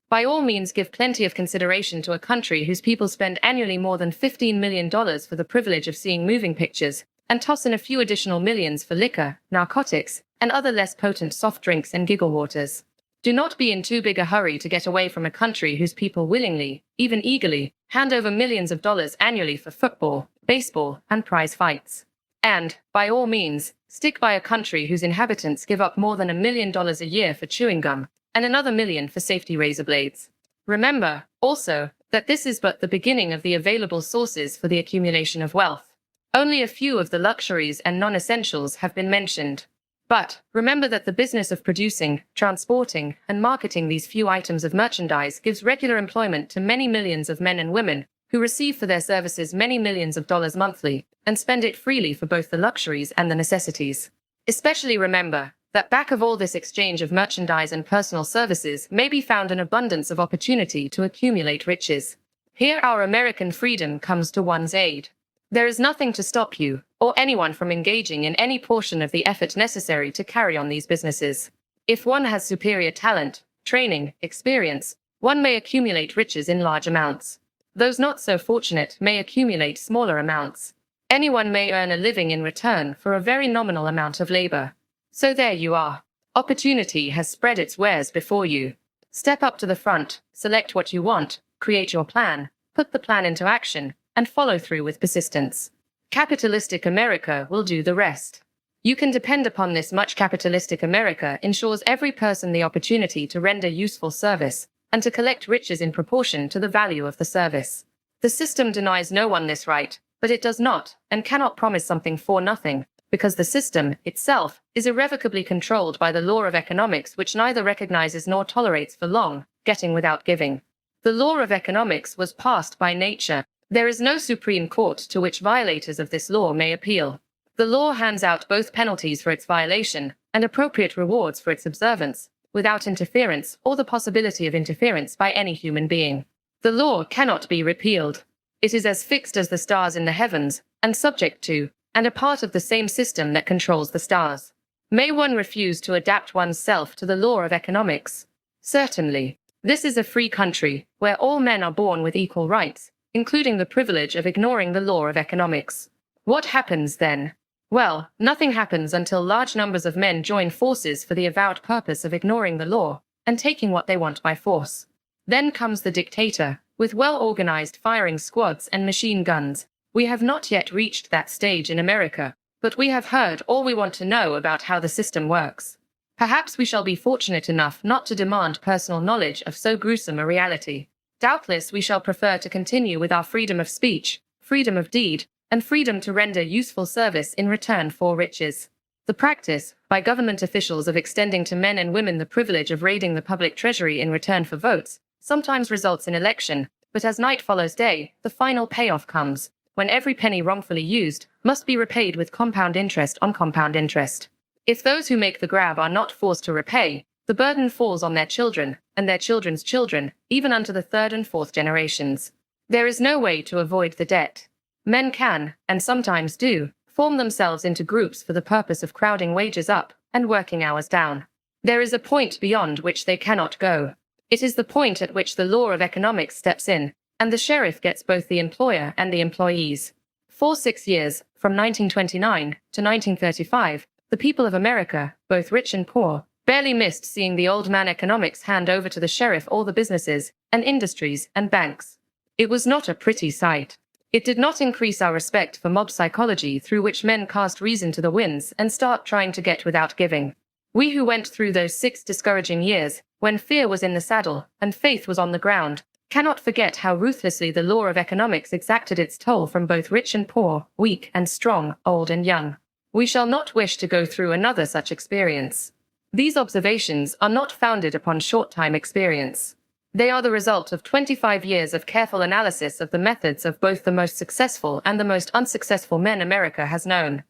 By all means give plenty of consideration to a country whose people spend annually more than $15 million for the privilege of seeing moving pictures, and toss in a few additional millions for liquor, narcotics, and other less potent soft drinks and giggle waters. Do not be in too big a hurry to get away from a country whose people willingly, even eagerly, hand over millions of dollars annually for football, baseball, and prize fights. And, by all means, stick by a country whose inhabitants give up more than $1 million a year for chewing gum, and another $1 million for safety razor blades. Remember, also, that this is but the beginning of the available sources for the accumulation of wealth. Only a few of the luxuries and non-essentials have been mentioned. But, remember that the business of producing, transporting, and marketing these few items of merchandise gives regular employment to many millions of men and women, who receive for their services many millions of dollars monthly, and spend it freely for both the luxuries and the necessities. Especially remember that back of all this exchange of merchandise and personal services may be found an abundance of opportunity to accumulate riches. Here our American freedom comes to one's aid. There is nothing to stop you, or anyone from engaging in any portion of the effort necessary to carry on these businesses. If one has superior talent, training, experience, one may accumulate riches in large amounts. Those not so fortunate may accumulate smaller amounts. Anyone may earn a living in return for a very nominal amount of labor. So there you are. Opportunity has spread its wares before you. Step up to the front, select what you want, create your plan, put the plan into action, and follow through with persistence. Capitalistic America will do the rest. You can depend upon this. Much capitalistic America ensures every person the opportunity to render useful service, and to collect riches in proportion to the value of the service. The system denies no one this right, but it does not, and cannot promise something for nothing, because the system, itself, is irrevocably controlled by the law of economics, which neither recognizes nor tolerates for long getting without giving. The law of economics was passed by nature. There is no supreme court to which violators of this law may appeal. The law hands out both penalties for its violation and appropriate rewards for its observance, without interference or the possibility of interference by any human being. The law cannot be repealed. It is as fixed as the stars in the heavens, and subject to, and a part of the same system that controls the stars. May one refuse to adapt oneself to the law of economics? Certainly. This is a free country, where all men are born with equal rights, including the privilege of ignoring the law of economics. What happens then? Well, nothing happens until large numbers of men join forces for the avowed purpose of ignoring the law, and taking what they want by force. Then comes the dictator, with well-organized firing squads and machine guns. We have not yet reached that stage in America, but we have heard all we want to know about how the system works. Perhaps we shall be fortunate enough not to demand personal knowledge of so gruesome a reality. Doubtless we shall prefer to continue with our freedom of speech, freedom of deed, and freedom to render useful service in return for riches. The practice, by government officials, of extending to men and women the privilege of raiding the public treasury in return for votes, sometimes results in election, but as night follows day, the final payoff comes, when every penny wrongfully used must be repaid with compound interest on compound interest. If those who make the grab are not forced to repay, the burden falls on their children, and their children's children, even unto the 3rd and 4th generations. There is no way to avoid the debt. Men can, and sometimes do, form themselves into groups for the purpose of crowding wages up and working hours down. There is a point beyond which they cannot go. It is the point at which the law of economics steps in, and the sheriff gets both the employer and the employees. For 6 years, from 1929 to 1935, the people of America, both rich and poor, barely missed seeing the old man economics hand over to the sheriff all the businesses and industries and banks. It was not a pretty sight. It did not increase our respect for mob psychology, through which men cast reason to the winds and start trying to get without giving. We who went through those 6 discouraging years, when fear was in the saddle and faith was on the ground, cannot forget how ruthlessly the law of economics exacted its toll from both rich and poor, weak and strong, old and young. We shall not wish to go through another such experience. These observations are not founded upon short-time experience. They are the result of 25 years of careful analysis of the methods of both the most successful and the most unsuccessful men America has known.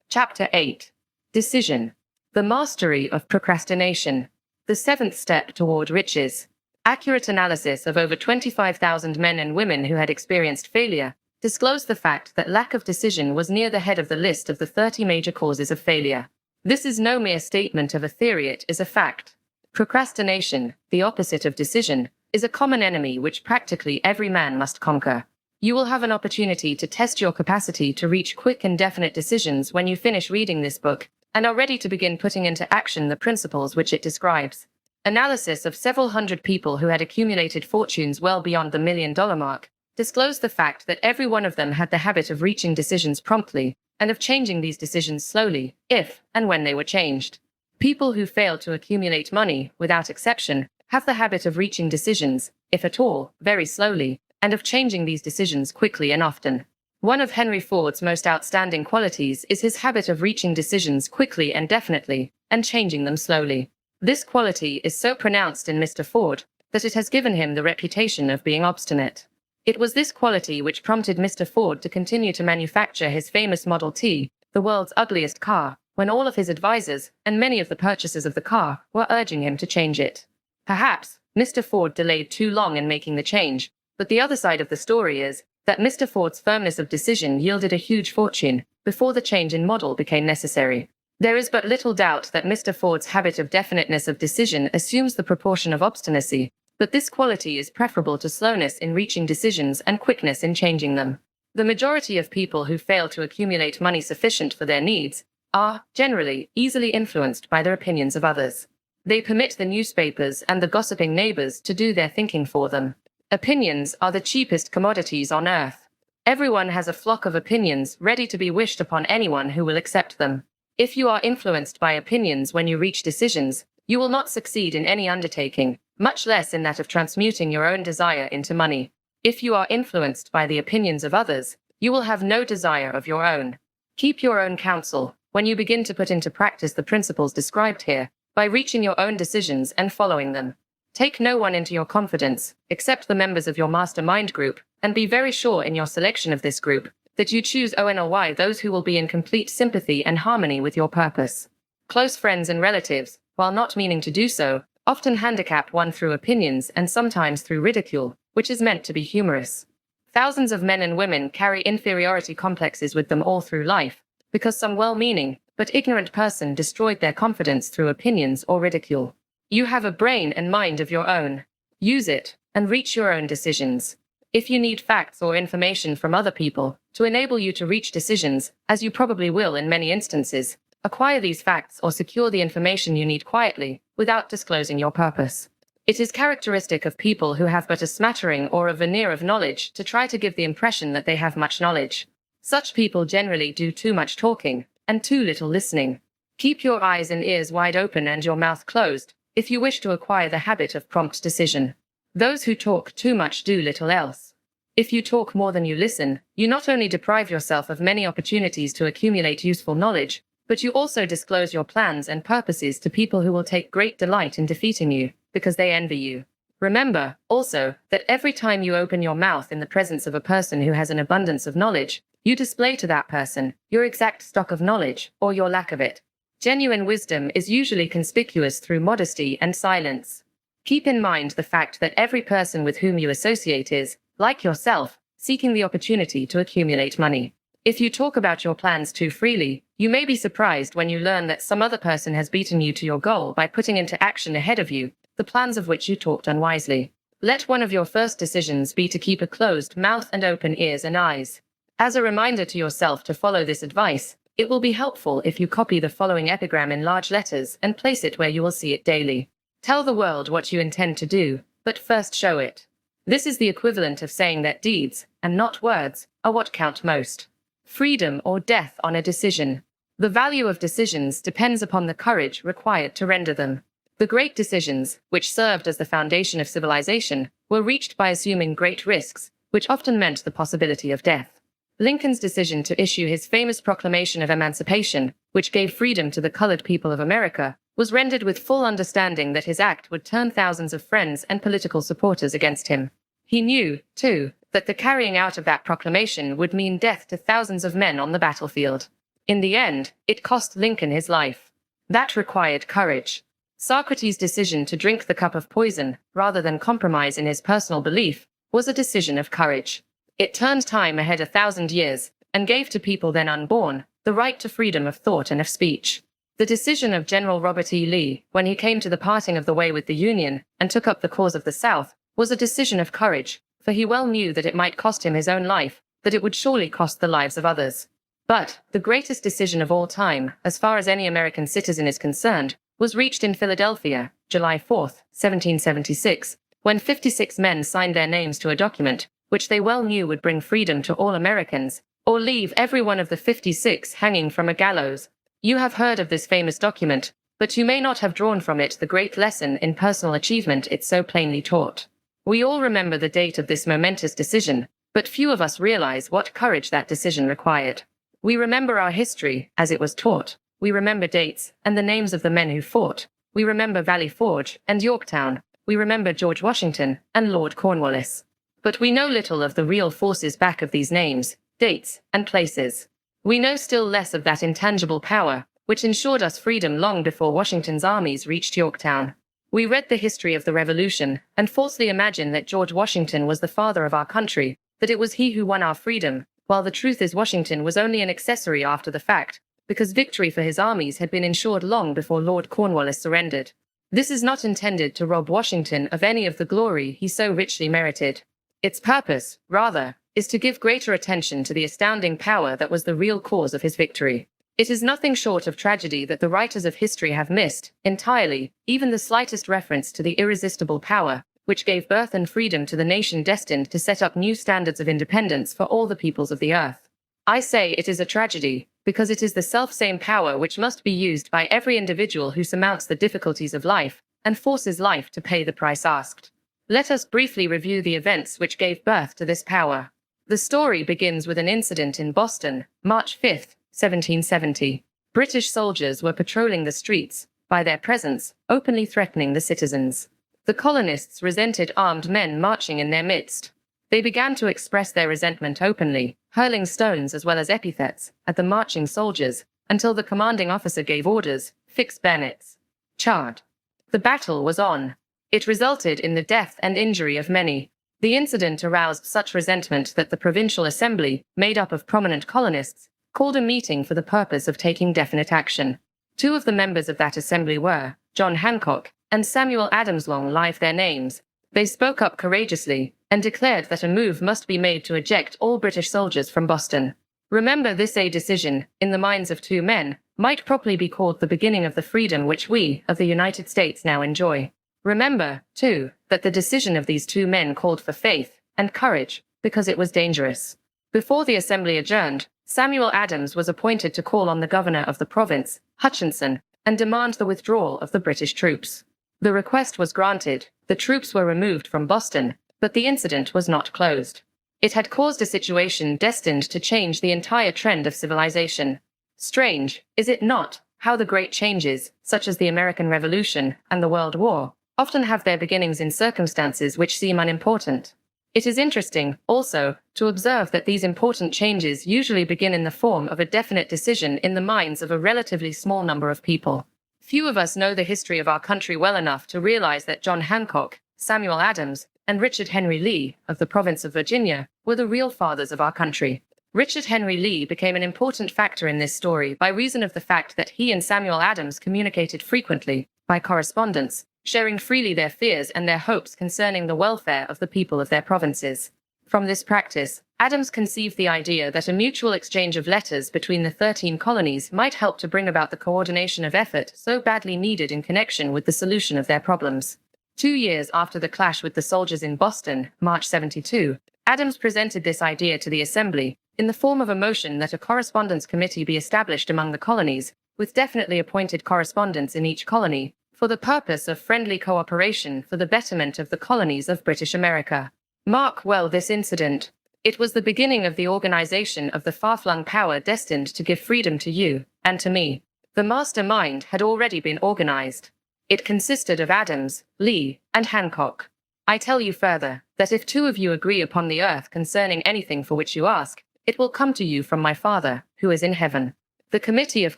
Chapter 8. Decision. The mastery of procrastination. The 7th step toward riches. Accurate analysis of over 25,000 men and women who had experienced failure disclosed the fact that lack of decision was near the head of the list of the 30 major causes of failure. This is no mere statement of a theory, it is a fact. Procrastination, the opposite of decision, is a common enemy which practically every man must conquer. You will have an opportunity to test your capacity to reach quick and definite decisions when you finish reading this book and are ready to begin putting into action the principles which it describes. Analysis of several hundred people who had accumulated fortunes well beyond the $1 million mark disclosed the fact that every one of them had the habit of reaching decisions promptly and of changing these decisions slowly, if and when they were changed. People who fail to accumulate money, without exception, have the habit of reaching decisions, if at all, very slowly, and of changing these decisions quickly and often. One of Henry Ford's most outstanding qualities is his habit of reaching decisions quickly and definitely, and changing them slowly. This quality is so pronounced in Mr. Ford that it has given him the reputation of being obstinate. It was this quality which prompted Mr. Ford to continue to manufacture his famous Model T, the world's ugliest car, when all of his advisors and many of the purchasers of the car were urging him to change it. Perhaps Mr. Ford delayed too long in making the change, but the other side of the story is that Mr. Ford's firmness of decision yielded a huge fortune before the change in model became necessary. There is but little doubt that Mr. Ford's habit of definiteness of decision assumes the proportion of obstinacy, but this quality is preferable to slowness in reaching decisions and quickness in changing them. The majority of people who fail to accumulate money sufficient for their needs are, generally, easily influenced by their opinions of others. They permit the newspapers and the gossiping neighbors to do their thinking for them. Opinions are the cheapest commodities on earth. Everyone has a flock of opinions ready to be wished upon anyone who will accept them. If you are influenced by opinions when you reach decisions, you will not succeed in any undertaking, much less in that of transmuting your own desire into money. If you are influenced by the opinions of others, you will have no desire of your own. Keep your own counsel when you begin to put into practice the principles described here, by reaching your own decisions and following them. Take no one into your confidence, except the members of your mastermind group, and be very sure in your selection of this group that you choose only those who will be in complete sympathy and harmony with your purpose. Close friends and relatives, while not meaning to do so, often handicap one through opinions and sometimes through ridicule, which is meant to be humorous. Thousands of men and women carry inferiority complexes with them all through life, because some well-meaning but ignorant person destroyed their confidence through opinions or ridicule. You have a brain and mind of your own. Use it, and reach your own decisions. If you need facts or information from other people to enable you to reach decisions, as you probably will in many instances, acquire these facts or secure the information you need quietly, without disclosing your purpose. It is characteristic of people who have but a smattering or a veneer of knowledge to try to give the impression that they have much knowledge. Such people generally do too much talking, and too little listening. Keep your eyes and ears wide open and your mouth closed, if you wish to acquire the habit of prompt decision. Those who talk too much do little else. If you talk more than you listen, you not only deprive yourself of many opportunities to accumulate useful knowledge, but you also disclose your plans and purposes to people who will take great delight in defeating you, because they envy you. Remember, also, that every time you open your mouth in the presence of a person who has an abundance of knowledge, you display to that person your exact stock of knowledge, or your lack of it. Genuine wisdom is usually conspicuous through modesty and silence. Keep in mind the fact that every person with whom you associate is, like yourself, seeking the opportunity to accumulate money. If you talk about your plans too freely, you may be surprised when you learn that some other person has beaten you to your goal by putting into action ahead of you the plans of which you talked unwisely. Let one of your first decisions be to keep a closed mouth and open ears and eyes. As a reminder to yourself to follow this advice, It will be helpful if you copy the following epigram in large letters and place it where you will see it daily. Tell the world what you intend to do, but first show it. This is the equivalent of saying that deeds, and not words, are what count most. Freedom or death on a decision. The value of decisions depends upon the courage required to render them. The great decisions, which served as the foundation of civilization, were reached by assuming great risks, which often meant the possibility of death. Lincoln's decision to issue his famous Proclamation of Emancipation, which gave freedom to the colored people of America, was rendered with full understanding that his act would turn thousands of friends and political supporters against him. He knew, too, that the carrying out of that proclamation would mean death to thousands of men on the battlefield. In the end, it cost Lincoln his life. That required courage. Socrates' decision to drink the cup of poison, rather than compromise in his personal belief, was a decision of courage. It turned time ahead 1,000 years, and gave to people then unborn the right to freedom of thought and of speech. The decision of General Robert E. Lee, when he came to the parting of the way with the Union, and took up the cause of the South, was a decision of courage, for he well knew that it might cost him his own life, that it would surely cost the lives of others. But the greatest decision of all time, as far as any American citizen is concerned, was reached in Philadelphia, July 4, 1776, when 56 men signed their names to a document, which they well knew would bring freedom to all Americans, or leave every one of the 56 hanging from a gallows. You have heard of this famous document, but you may not have drawn from it the great lesson in personal achievement it so plainly taught. We all remember the date of this momentous decision, but few of us realize what courage that decision required. We remember our history, as it was taught. We remember dates, and the names of the men who fought. We remember Valley Forge and Yorktown. We remember George Washington and Lord Cornwallis. But we know little of the real forces back of these names, dates, and places. We know still less of that intangible power, which ensured us freedom long before Washington's armies reached Yorktown. We read the history of the Revolution, and falsely imagine that George Washington was the father of our country, that it was he who won our freedom, while the truth is Washington was only an accessory after the fact, because victory for his armies had been ensured long before Lord Cornwallis surrendered. This is not intended to rob Washington of any of the glory he so richly merited. Its purpose, rather, is to give greater attention to the astounding power that was the real cause of his victory. It is nothing short of tragedy that the writers of history have missed, entirely, even the slightest reference to the irresistible power, which gave birth and freedom to the nation destined to set up new standards of independence for all the peoples of the earth. I say it is a tragedy, because it is the selfsame power which must be used by every individual who surmounts the difficulties of life, and forces life to pay the price asked. Let us briefly review the events which gave birth to this power. The story begins with an incident in Boston, March 5, 1770. British soldiers were patrolling the streets, by their presence, openly threatening the citizens. The colonists resented armed men marching in their midst. They began to express their resentment openly, hurling stones as well as epithets at the marching soldiers, until the commanding officer gave orders, "Fix bayonets. Charge." The battle was on. It resulted in the death and injury of many. The incident aroused such resentment that the Provincial Assembly, made up of prominent colonists, called a meeting for the purpose of taking definite action. Two of the members of that assembly were John Hancock and Samuel Adams. Long live their names. They spoke up courageously and declared that a move must be made to eject all British soldiers from Boston. Remember, this a decision, in the minds of two men, might properly be called the beginning of the freedom which we, of the United States, now enjoy. Remember, too, that the decision of these two men called for faith and courage, because it was dangerous. Before the assembly adjourned, Samuel Adams was appointed to call on the governor of the province, Hutchinson, and demand the withdrawal of the British troops. The request was granted, the troops were removed from Boston, but the incident was not closed. It had caused a situation destined to change the entire trend of civilization. Strange, is it not, how the great changes, such as the American Revolution and the World War, often have their beginnings in circumstances which seem unimportant. It is interesting, also, to observe that these important changes usually begin in the form of a definite decision in the minds of a relatively small number of people. Few of us know the history of our country well enough to realize that John Hancock, Samuel Adams, and Richard Henry Lee, of the province of Virginia, were the real fathers of our country. Richard Henry Lee became an important factor in this story by reason of the fact that he and Samuel Adams communicated frequently, by correspondence, sharing freely their fears and their hopes concerning the welfare of the people of their provinces. From this practice, Adams conceived the idea that a mutual exchange of letters between the 13 colonies might help to bring about the coordination of effort so badly needed in connection with the solution of their problems. 2 years after the clash with the soldiers in Boston, March 72, Adams presented this idea to the Assembly, in the form of a motion that a correspondence committee be established among the colonies, with definitely appointed correspondents in each colony, for the purpose of friendly cooperation for the betterment of the colonies of British America. Mark well this incident. It was the beginning of the organization of the far-flung power destined to give freedom to you and to me. The mastermind had already been organized. It consisted of Adams, Lee, and Hancock. I tell you further, that if 2 of you agree upon the earth concerning anything for which you ask, it will come to you from my Father, who is in heaven. The Committee of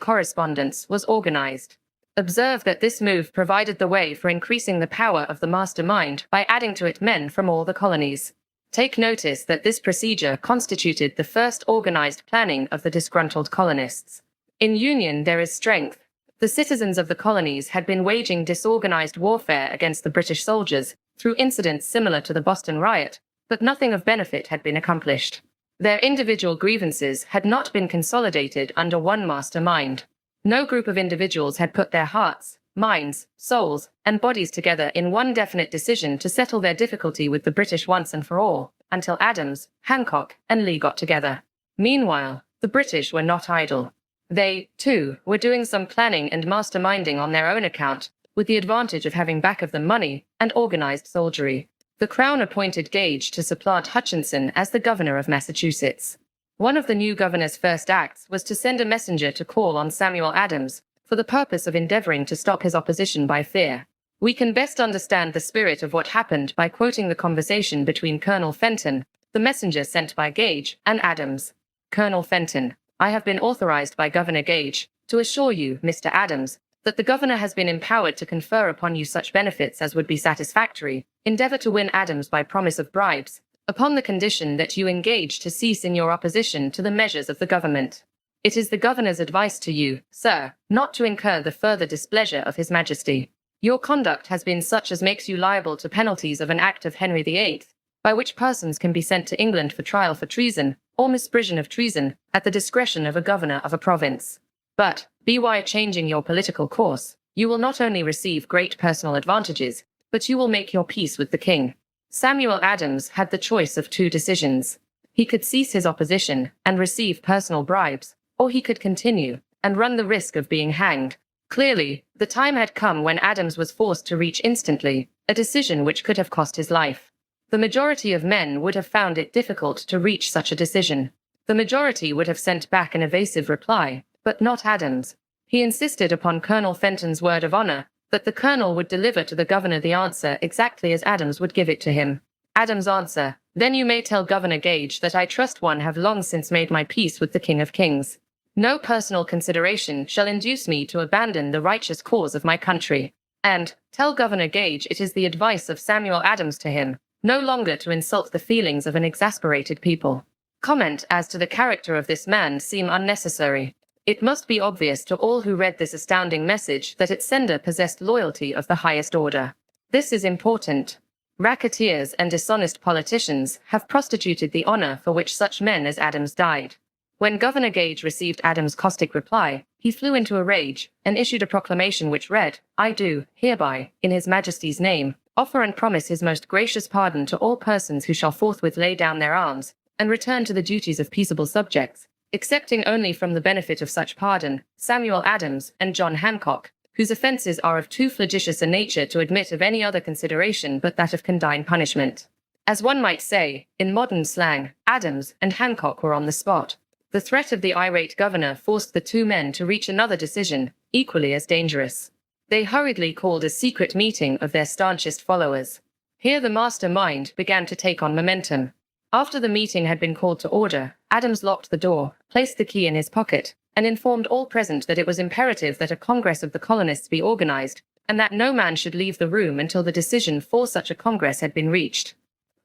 Correspondence was organized. Observe that this move provided the way for increasing the power of the mastermind by adding to it men from all the colonies. Take notice that this procedure constituted the first organized planning of the disgruntled colonists. In union there is strength. The citizens of the colonies had been waging disorganized warfare against the British soldiers through incidents similar to the Boston riot, but nothing of benefit had been accomplished. Their individual grievances had not been consolidated under one mastermind. No group of individuals had put their hearts, minds, souls, and bodies together in one definite decision to settle their difficulty with the British once and for all, until Adams, Hancock, and Lee got together. Meanwhile, the British were not idle. They, too, were doing some planning and masterminding on their own account, with the advantage of having back of them money and organized soldiery. The Crown appointed Gage to supplant Hutchinson as the governor of Massachusetts. One of the new governor's first acts was to send a messenger to call on Samuel Adams, for the purpose of endeavoring to stop his opposition by fear. We can best understand the spirit of what happened by quoting the conversation between Colonel Fenton, the messenger sent by Gage, and Adams. Colonel Fenton: I have been authorized by Governor Gage to assure you, Mr. Adams, that the governor has been empowered to confer upon you such benefits as would be satisfactory. Endeavor to win Adams by promise of bribes, upon the condition that you engage to cease in your opposition to the measures of the government. It is the governor's advice to you, sir, not to incur the further displeasure of his majesty. Your conduct has been such as makes you liable to penalties of an act of Henry VIII, by which persons can be sent to England for trial for treason, or misprision of treason, at the discretion of a governor of a province. But, be why changing your political course, you will not only receive great personal advantages, but you will make your peace with the king. Samuel Adams had the choice of 2 decisions. He could cease his opposition and receive personal bribes, or he could continue and run the risk of being hanged. Clearly, the time had come when Adams was forced to reach instantly a decision which could have cost his life. The majority of men would have found it difficult to reach such a decision. The majority would have sent back an evasive reply, but not Adams. He insisted upon Colonel Fenton's word of honor that the colonel would deliver to the governor the answer exactly as Adams would give it to him. Adams' answer: Then you may tell Governor Gage that I trust one have long since made my peace with the King of Kings. No personal consideration shall induce me to abandon the righteous cause of my country. And, tell Governor Gage it is the advice of Samuel Adams to him, no longer to insult the feelings of an exasperated people. Comment as to the character of this man seem unnecessary. It must be obvious to all who read this astounding message that its sender possessed loyalty of the highest order. This is important. Racketeers and dishonest politicians have prostituted the honor for which such men as Adams died. When Governor Gage received Adams' caustic reply, he flew into a rage and issued a proclamation which read, I do, hereby, in His Majesty's name, offer and promise His most gracious pardon to all persons who shall forthwith lay down their arms and return to the duties of peaceable subjects, excepting only from the benefit of such pardon, Samuel Adams and John Hancock, whose offenses are of too flagitious a nature to admit of any other consideration but that of condign punishment. As one might say, in modern slang, Adams and Hancock were on the spot. The threat of the irate governor forced the 2 men to reach another decision, equally as dangerous. They hurriedly called a secret meeting of their staunchest followers. Here the mastermind began to take on momentum. After the meeting had been called to order, Adams locked the door, placed the key in his pocket, and informed all present that it was imperative that a congress of the colonists be organized, and that no man should leave the room until the decision for such a congress had been reached.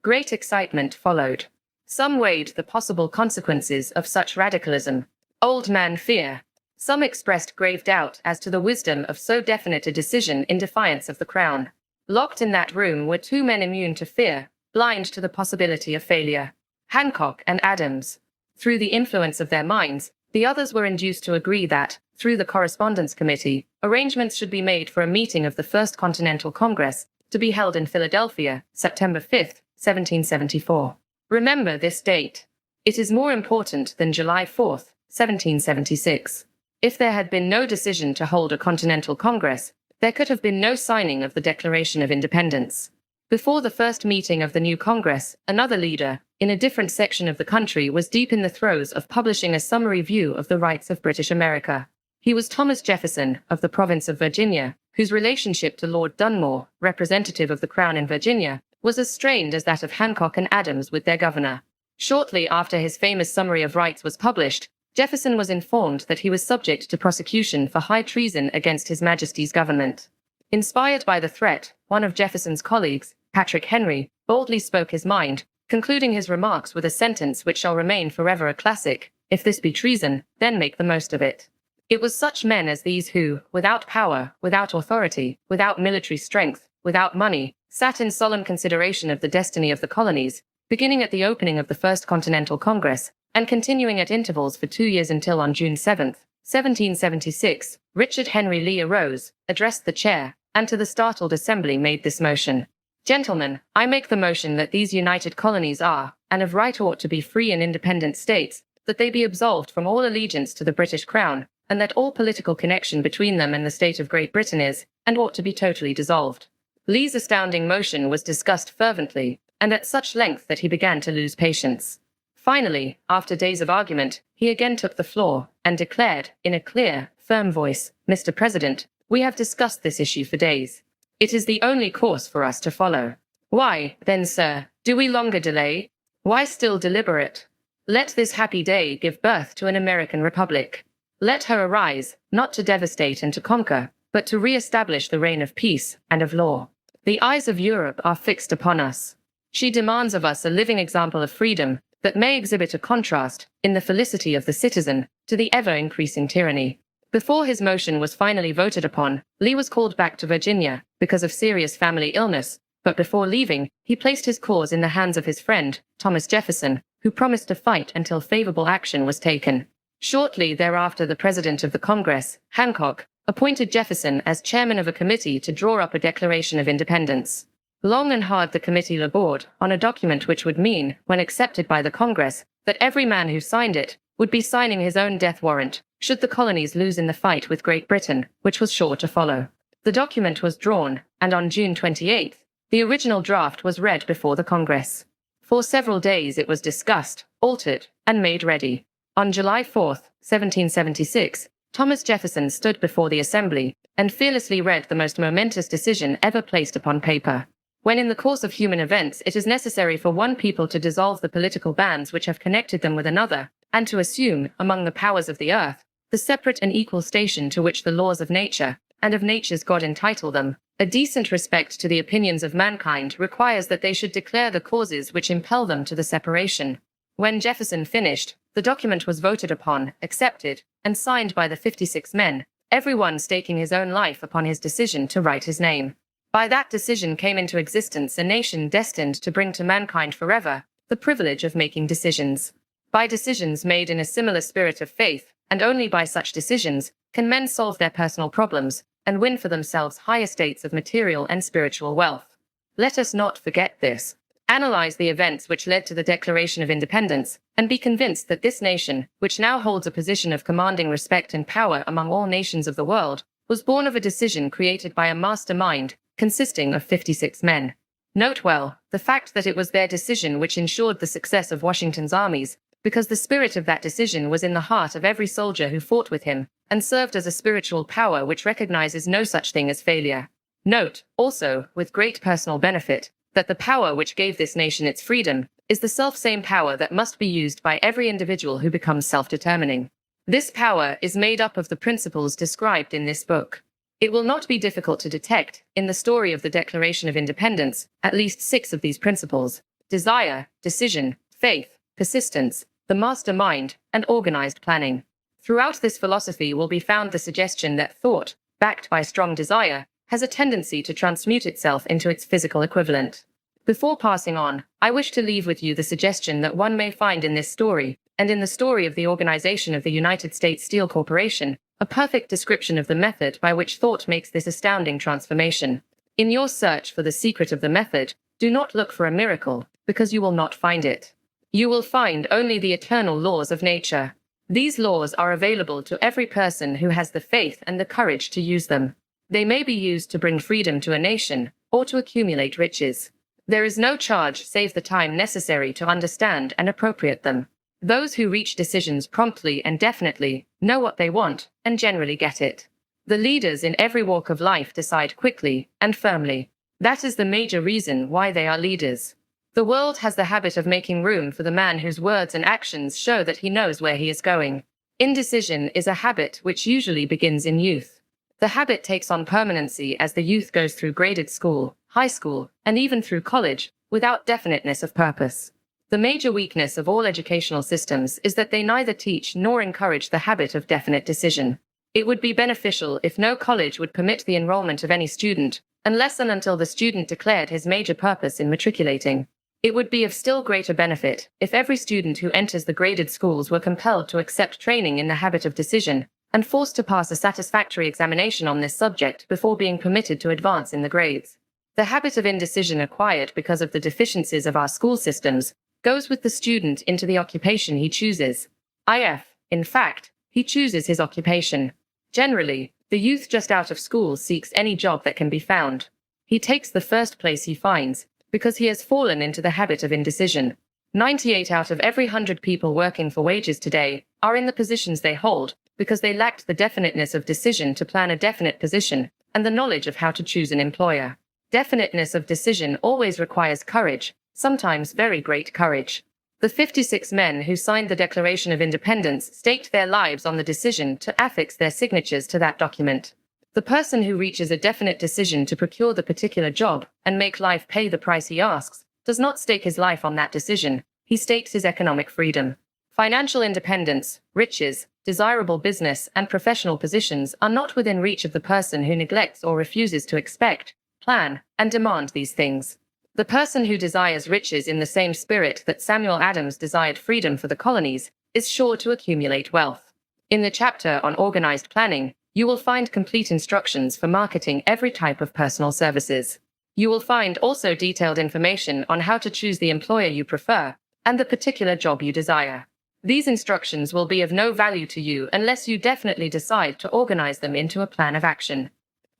Great excitement followed. Some weighed the possible consequences of such radicalism. Old man fear. Some expressed grave doubt as to the wisdom of so definite a decision in defiance of the Crown. Locked in that room were 2 men immune to fear, blind to the possibility of failure. Hancock and Adams. Through the influence of their minds, the others were induced to agree that, through the Correspondence Committee, arrangements should be made for a meeting of the First Continental Congress, to be held in Philadelphia, September 5, 1774. Remember this date. It is more important than July 4, 1776. If there had been no decision to hold a Continental Congress, there could have been no signing of the Declaration of Independence. Before the first meeting of the new Congress, another leader, in a different section of the country, was deep in the throes of publishing a summary view of the rights of British America. He was Thomas Jefferson, of the province of Virginia, whose relationship to Lord Dunmore, representative of the Crown in Virginia, was as strained as that of Hancock and Adams with their governor. Shortly after his famous Summary of Rights was published, Jefferson was informed that he was subject to prosecution for high treason against His Majesty's government. Inspired by the threat, one of Jefferson's colleagues, Patrick Henry, boldly spoke his mind, concluding his remarks with a sentence which shall remain forever a classic: "If this be treason, then make the most of it." It was such men as these who, without power, without authority, without military strength, without money, sat in solemn consideration of the destiny of the colonies, beginning at the opening of the First Continental Congress, and continuing at intervals for 2 years until on June 7, 1776, Richard Henry Lee arose, addressed the chair, and to the startled assembly made this motion: "Gentlemen, I make the motion that these united colonies are, and of right ought to be free and independent states, that they be absolved from all allegiance to the British Crown, and that all political connection between them and the state of Great Britain is, and ought to be totally dissolved." Lee's astounding motion was discussed fervently, and at such length that he began to lose patience. Finally, after days of argument, he again took the floor, and declared, in a clear, firm voice, "Mr. President, we have discussed this issue for days. It is the only course for us to follow. Why, then, sir, do we longer delay? Why still deliberate? Let this happy day give birth to an American Republic. Let her arise, not to devastate and to conquer, but to re-establish the reign of peace and of law. The eyes of Europe are fixed upon us. She demands of us a living example of freedom that may exhibit a contrast, in the felicity of the citizen, to the ever-increasing tyranny." Before his motion was finally voted upon, Lee was called back to Virginia because of serious family illness, but before leaving, he placed his cause in the hands of his friend, Thomas Jefferson, who promised to fight until favorable action was taken. Shortly thereafter, the president of the Congress, Hancock, appointed Jefferson as chairman of a committee to draw up a Declaration of Independence. Long and hard the committee labored on a document which would mean, when accepted by the Congress, that every man who signed it would be signing his own death warrant, should the colonies lose in the fight with Great Britain, which was sure to follow. The document was drawn, and on June 28, the original draft was read before the Congress. For several days it was discussed, altered, and made ready. On July 4, 1776, Thomas Jefferson stood before the assembly, and fearlessly read the most momentous decision ever placed upon paper. When in the course of human events it is necessary for one people to dissolve the political bands which have connected them with another, and to assume, among the powers of the earth, the separate and equal station to which the laws of nature, and of nature's God entitle them, a decent respect to the opinions of mankind requires that they should declare the causes which impel them to the separation. When Jefferson finished, the document was voted upon, accepted, and signed by the 56 men, every one staking his own life upon his decision to write his name. By that decision came into existence a nation destined to bring to mankind forever the privilege of making decisions. By decisions made in a similar spirit of faith, and only by such decisions, can men solve their personal problems, and win for themselves high estates of material and spiritual wealth. Let us not forget this. Analyze the events which led to the Declaration of Independence, and be convinced that this nation, which now holds a position of commanding respect and power among all nations of the world, was born of a decision created by a mastermind, consisting of 56 men. Note well, the fact that it was their decision which ensured the success of Washington's armies, because the spirit of that decision was in the heart of every soldier who fought with him, and served as a spiritual power which recognizes no such thing as failure. Note, also, with great personal benefit, that the power which gave this nation its freedom is the self-same power that must be used by every individual who becomes self-determining. This power is made up of the principles described in this book. It will not be difficult to detect, in the story of the Declaration of Independence, at least 6 of these principles: desire, decision, faith, persistence, the mastermind, and organized planning. Throughout this philosophy will be found the suggestion that thought, backed by strong desire, has a tendency to transmute itself into its physical equivalent. Before passing on, I wish to leave with you the suggestion that one may find in this story, and in the story of the organization of the United States Steel Corporation, a perfect description of the method by which thought makes this astounding transformation. In your search for the secret of the method, do not look for a miracle, because you will not find it. You will find only the eternal laws of nature. These laws are available to every person who has the faith and the courage to use them. They may be used to bring freedom to a nation, or to accumulate riches. There is no charge save the time necessary to understand and appropriate them. Those who reach decisions promptly and definitely know what they want and generally get it. The leaders in every walk of life decide quickly and firmly. That is the major reason why they are leaders. The world has the habit of making room for the man whose words and actions show that he knows where he is going. Indecision is a habit which usually begins in youth. The habit takes on permanency as the youth goes through graded school, high school, and even through college, without definiteness of purpose. The major weakness of all educational systems is that they neither teach nor encourage the habit of definite decision. It would be beneficial if no college would permit the enrollment of any student, unless and until the student declared his major purpose in matriculating. It would be of still greater benefit if every student who enters the graded schools were compelled to accept training in the habit of decision, and forced to pass a satisfactory examination on this subject before being permitted to advance in the grades. The habit of indecision acquired because of the deficiencies of our school systems goes with the student into the occupation he chooses. In fact, he chooses his occupation. Generally, the youth just out of school seeks any job that can be found. He takes the first place he finds, because he has fallen into the habit of indecision. 98 out of every 100 people working for wages today are in the positions they hold because they lacked the definiteness of decision to plan a definite position and the knowledge of how to choose an employer. Definiteness of decision always requires courage, sometimes very great courage. The 56 men who signed the Declaration of Independence staked their lives on the decision to affix their signatures to that document. The person who reaches a definite decision to procure the particular job and make life pay the price he asks does not stake his life on that decision, he stakes his economic freedom. Financial independence, riches, desirable business, and professional positions are not within reach of the person who neglects or refuses to expect, plan, and demand these things. The person who desires riches in the same spirit that Samuel Adams desired freedom for the colonies is sure to accumulate wealth. In the chapter on organized planning, you will find complete instructions for marketing every type of personal services. You will find also detailed information on how to choose the employer you prefer and the particular job you desire. These instructions will be of no value to you unless you definitely decide to organize them into a plan of action.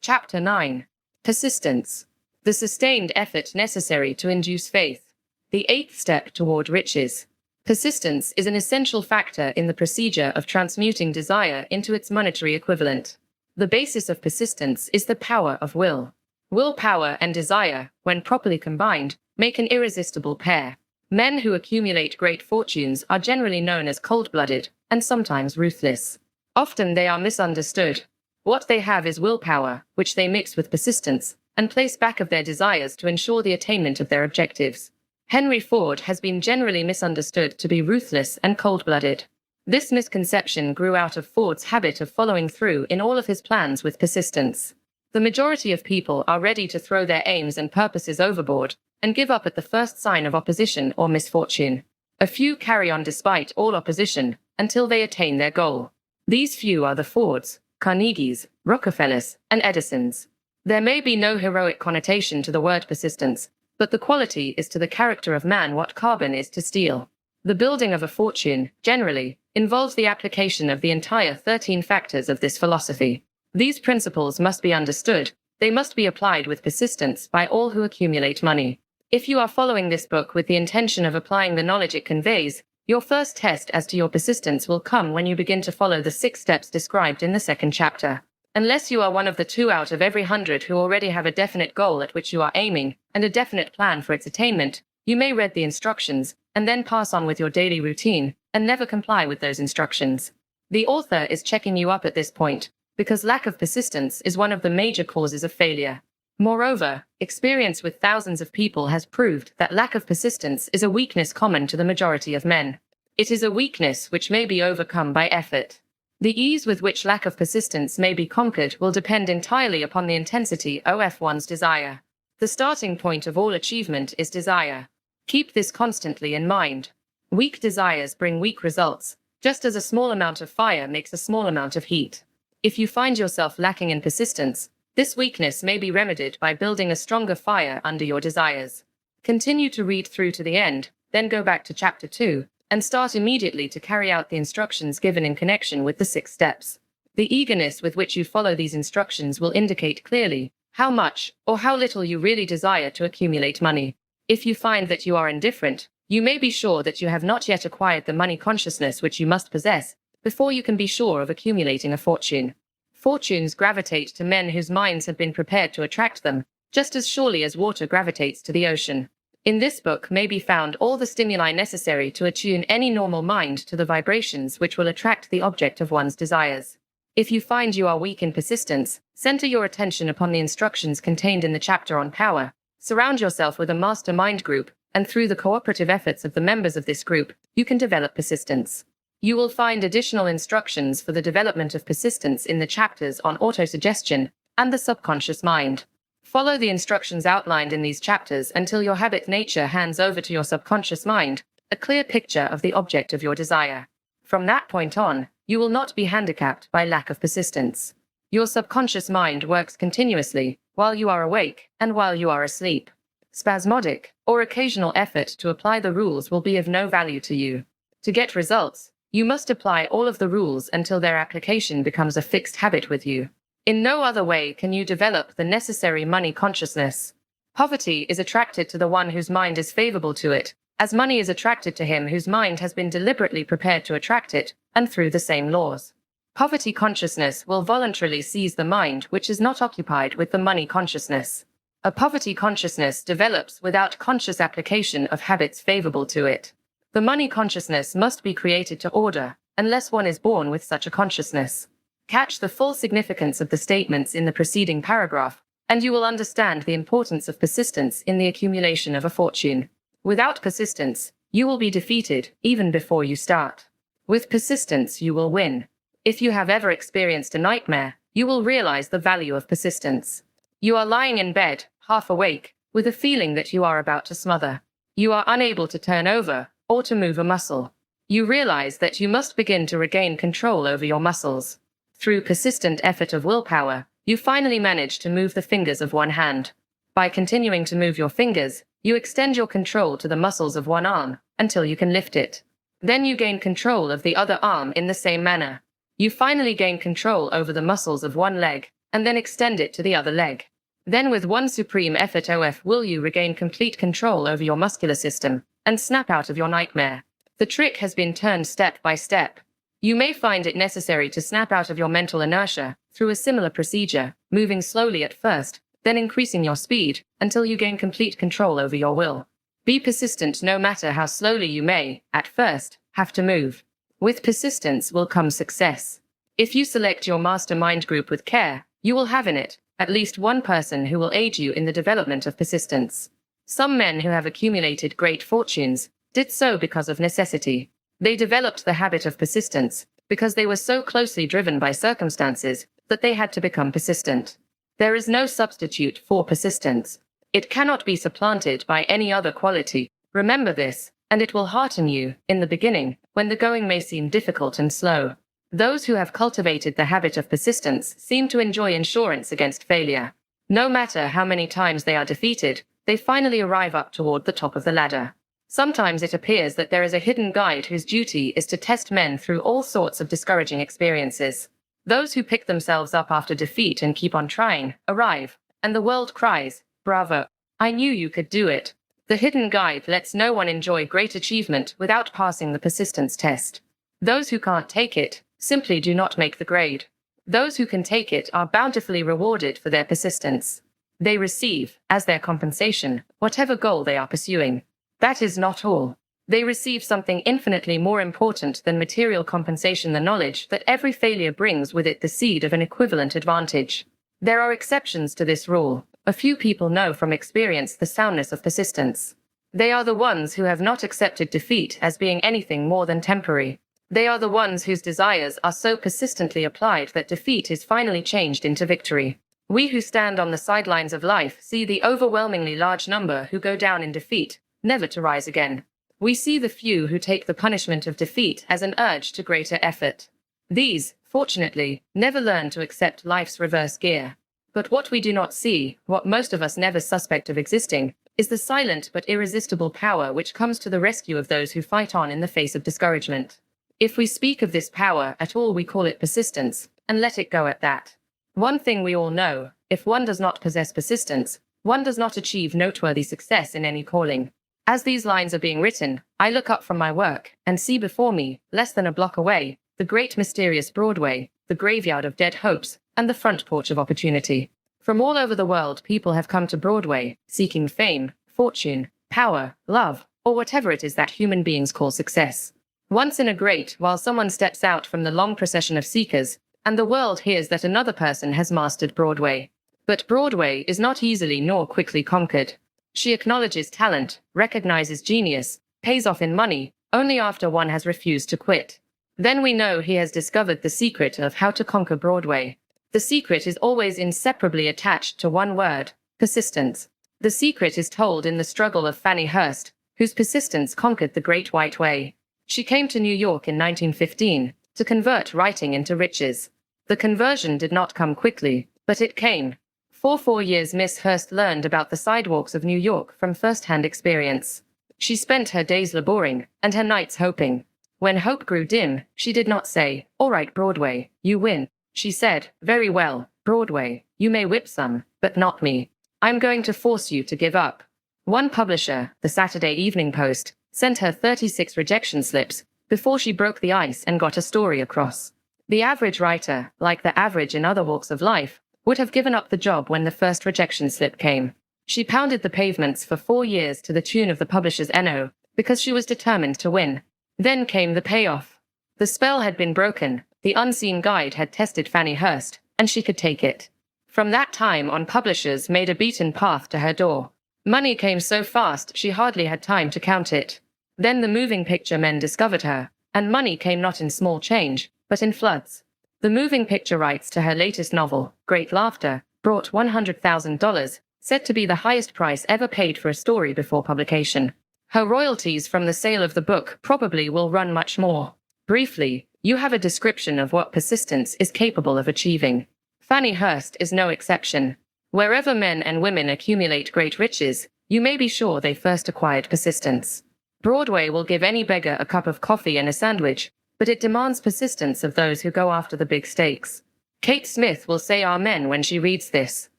Chapter 9. Persistence. The sustained effort necessary to induce faith. The 8th step toward riches. Persistence is an essential factor in the procedure of transmuting desire into its monetary equivalent. The basis of persistence is the power of will. Willpower and desire, when properly combined, make an irresistible pair. Men who accumulate great fortunes are generally known as cold-blooded, and sometimes ruthless. Often they are misunderstood. What they have is willpower, which they mix with persistence, and place back of their desires to ensure the attainment of their objectives. Henry Ford has been generally misunderstood to be ruthless and cold-blooded. This misconception grew out of Ford's habit of following through in all of his plans with persistence. The majority of people are ready to throw their aims and purposes overboard and give up at the first sign of opposition or misfortune. A few carry on despite all opposition until they attain their goal. These few are the Fords, Carnegies, Rockefellers, and Edisons. There may be no heroic connotation to the word persistence, but the quality is to the character of man what carbon is to steel. The building of a fortune, generally, involves the application of the entire 13 factors of this philosophy. These principles must be understood. They must be applied with persistence by all who accumulate money. If you are following this book with the intention of applying the knowledge it conveys, your first test as to your persistence will come when you begin to follow the 6 steps described in the 2nd chapter. Unless you are one of the 2 out of every 100 who already have a definite goal at which you are aiming and a definite plan for its attainment, you may read the instructions and then pass on with your daily routine and never comply with those instructions. The author is checking you up at this point, because lack of persistence is one of the major causes of failure. Moreover, experience with thousands of people has proved that lack of persistence is a weakness common to the majority of men. It is a weakness which may be overcome by effort. The ease with which lack of persistence may be conquered will depend entirely upon the intensity of one's desire. The starting point of all achievement is desire. Keep this constantly in mind. Weak desires bring weak results, just as a small amount of fire makes a small amount of heat. If you find yourself lacking in persistence, this weakness may be remedied by building a stronger fire under your desires. Continue to read through to the end, then go back to chapter 2, and start immediately to carry out the instructions given in connection with the 6 steps. The eagerness with which you follow these instructions will indicate clearly how much or how little you really desire to accumulate money. If you find that you are indifferent, you may be sure that you have not yet acquired the money consciousness which you must possess before you can be sure of accumulating a fortune. Fortunes gravitate to men whose minds have been prepared to attract them, just as surely as water gravitates to the ocean. In this book may be found all the stimuli necessary to attune any normal mind to the vibrations which will attract the object of one's desires. If you find you are weak in persistence, center your attention upon the instructions contained in the chapter on power. Surround yourself with a mastermind group, and through the cooperative efforts of the members of this group, you can develop persistence. You will find additional instructions for the development of persistence in the chapters on autosuggestion and the subconscious mind. Follow the instructions outlined in these chapters until your habit nature hands over to your subconscious mind a clear picture of the object of your desire. From that point on, you will not be handicapped by lack of persistence. Your subconscious mind works continuously while you are awake and while you are asleep. Spasmodic or occasional effort to apply the rules will be of no value to you. To get results, you must apply all of the rules until their application becomes a fixed habit with you. In no other way can you develop the necessary money consciousness. Poverty is attracted to the one whose mind is favorable to it, as money is attracted to him whose mind has been deliberately prepared to attract it, and through the same laws. Poverty consciousness will voluntarily seize the mind which is not occupied with the money consciousness. A poverty consciousness develops without conscious application of habits favorable to it. The money consciousness must be created to order, unless one is born with such a consciousness. Catch the full significance of the statements in the preceding paragraph, and you will understand the importance of persistence in the accumulation of a fortune. Without persistence, you will be defeated even before you start. With persistence, you will win. If you have ever experienced a nightmare, you will realize the value of persistence. You are lying in bed, half awake, with a feeling that you are about to smother. You are unable to turn over or to move a muscle. You realize that you must begin to regain control over your muscles. Through persistent effort of willpower, you finally manage to move the fingers of one hand. By continuing to move your fingers, you extend your control to the muscles of one arm until you can lift it. Then you gain control of the other arm in the same manner. You finally gain control over the muscles of one leg, and then extend it to the other leg. Then with one supreme effort will you regain complete control over your muscular system, and snap out of your nightmare. The trick has been turned step by step. You may find it necessary to snap out of your mental inertia through a similar procedure, moving slowly at first, then increasing your speed, until you gain complete control over your will. Be persistent no matter how slowly you may, at first, have to move. With persistence will come success. If you select your mastermind group with care, you will have in it at least one person who will aid you in the development of persistence. Some men who have accumulated great fortunes did so because of necessity. They developed the habit of persistence because they were so closely driven by circumstances that they had to become persistent. There is no substitute for persistence. It cannot be supplanted by any other quality. Remember this, and it will hearten you in the beginning, when the going may seem difficult and slow. Those who have cultivated the habit of persistence seem to enjoy insurance against failure. No matter how many times they are defeated, they finally arrive up toward the top of the ladder. Sometimes it appears that there is a hidden guide whose duty is to test men through all sorts of discouraging experiences. Those who pick themselves up after defeat and keep on trying arrive, and the world cries, "Bravo! I knew you could do it." The hidden guide lets no one enjoy great achievement without passing the persistence test. Those who can't take it simply do not make the grade. Those who can take it are bountifully rewarded for their persistence. They receive, as their compensation, whatever goal they are pursuing. That is not all. They receive something infinitely more important than material compensation: the knowledge that every failure brings with it the seed of an equivalent advantage. There are exceptions to this rule. A few people know from experience the soundness of persistence. They are the ones who have not accepted defeat as being anything more than temporary. They are the ones whose desires are so persistently applied that defeat is finally changed into victory. We who stand on the sidelines of life see the overwhelmingly large number who go down in defeat, never to rise again. We see the few who take the punishment of defeat as an urge to greater effort. These, fortunately, never learn to accept life's reverse gear. But what we do not see, what most of us never suspect of existing, is the silent but irresistible power which comes to the rescue of those who fight on in the face of discouragement. If we speak of this power at all, we call it persistence, and let it go at that. One thing we all know, if one does not possess persistence, one does not achieve noteworthy success in any calling. As these lines are being written, I look up from my work and see before me, less than a block away, the great mysterious Broadway, the graveyard of dead hopes, and the front porch of opportunity. From all over the world, people have come to Broadway, seeking fame, fortune, power, love, or whatever it is that human beings call success. Once in a great while someone steps out from the long procession of seekers, and the world hears that another person has mastered Broadway. But Broadway is not easily nor quickly conquered. She acknowledges talent, recognizes genius, pays off in money, only after one has refused to quit. Then we know he has discovered the secret of how to conquer Broadway. The secret is always inseparably attached to one word: persistence. The secret is told in the struggle of Fannie Hurst, whose persistence conquered the Great White Way. She came to New York in 1915 to convert writing into riches. The conversion did not come quickly, but it came. For 4 years Miss Hurst learned about the sidewalks of New York from first-hand experience. She spent her days laboring, and her nights hoping. When hope grew dim, she did not say, "All right, Broadway, you win." She said, "Very well, Broadway, you may whip some, but not me. I'm going to force you to give up." One publisher, the Saturday Evening Post, sent her 36 rejection slips before she broke the ice and got a story across. The average writer, like the average in other walks of life, would have given up the job when the first rejection slip came. She pounded the pavements for 4 years to the tune of the publisher's NO, because she was determined to win. Then came the payoff. The spell had been broken, the unseen guide had tested Fannie Hurst, and she could take it. From that time on, publishers made a beaten path to her door. Money came so fast she hardly had time to count it. Then the moving picture men discovered her, and money came not in small change, but in floods. The moving picture rights to her latest novel, Great Laughter, brought $100,000, said to be the highest price ever paid for a story before publication. Her royalties from the sale of the book probably will run much more. Briefly, you have a description of what persistence is capable of achieving. Fannie Hurst is no exception. Wherever men and women accumulate great riches, you may be sure they first acquired persistence. Broadway will give any beggar a cup of coffee and a sandwich, but it demands persistence of those who go after the big stakes. Kate Smith will say amen when she reads this.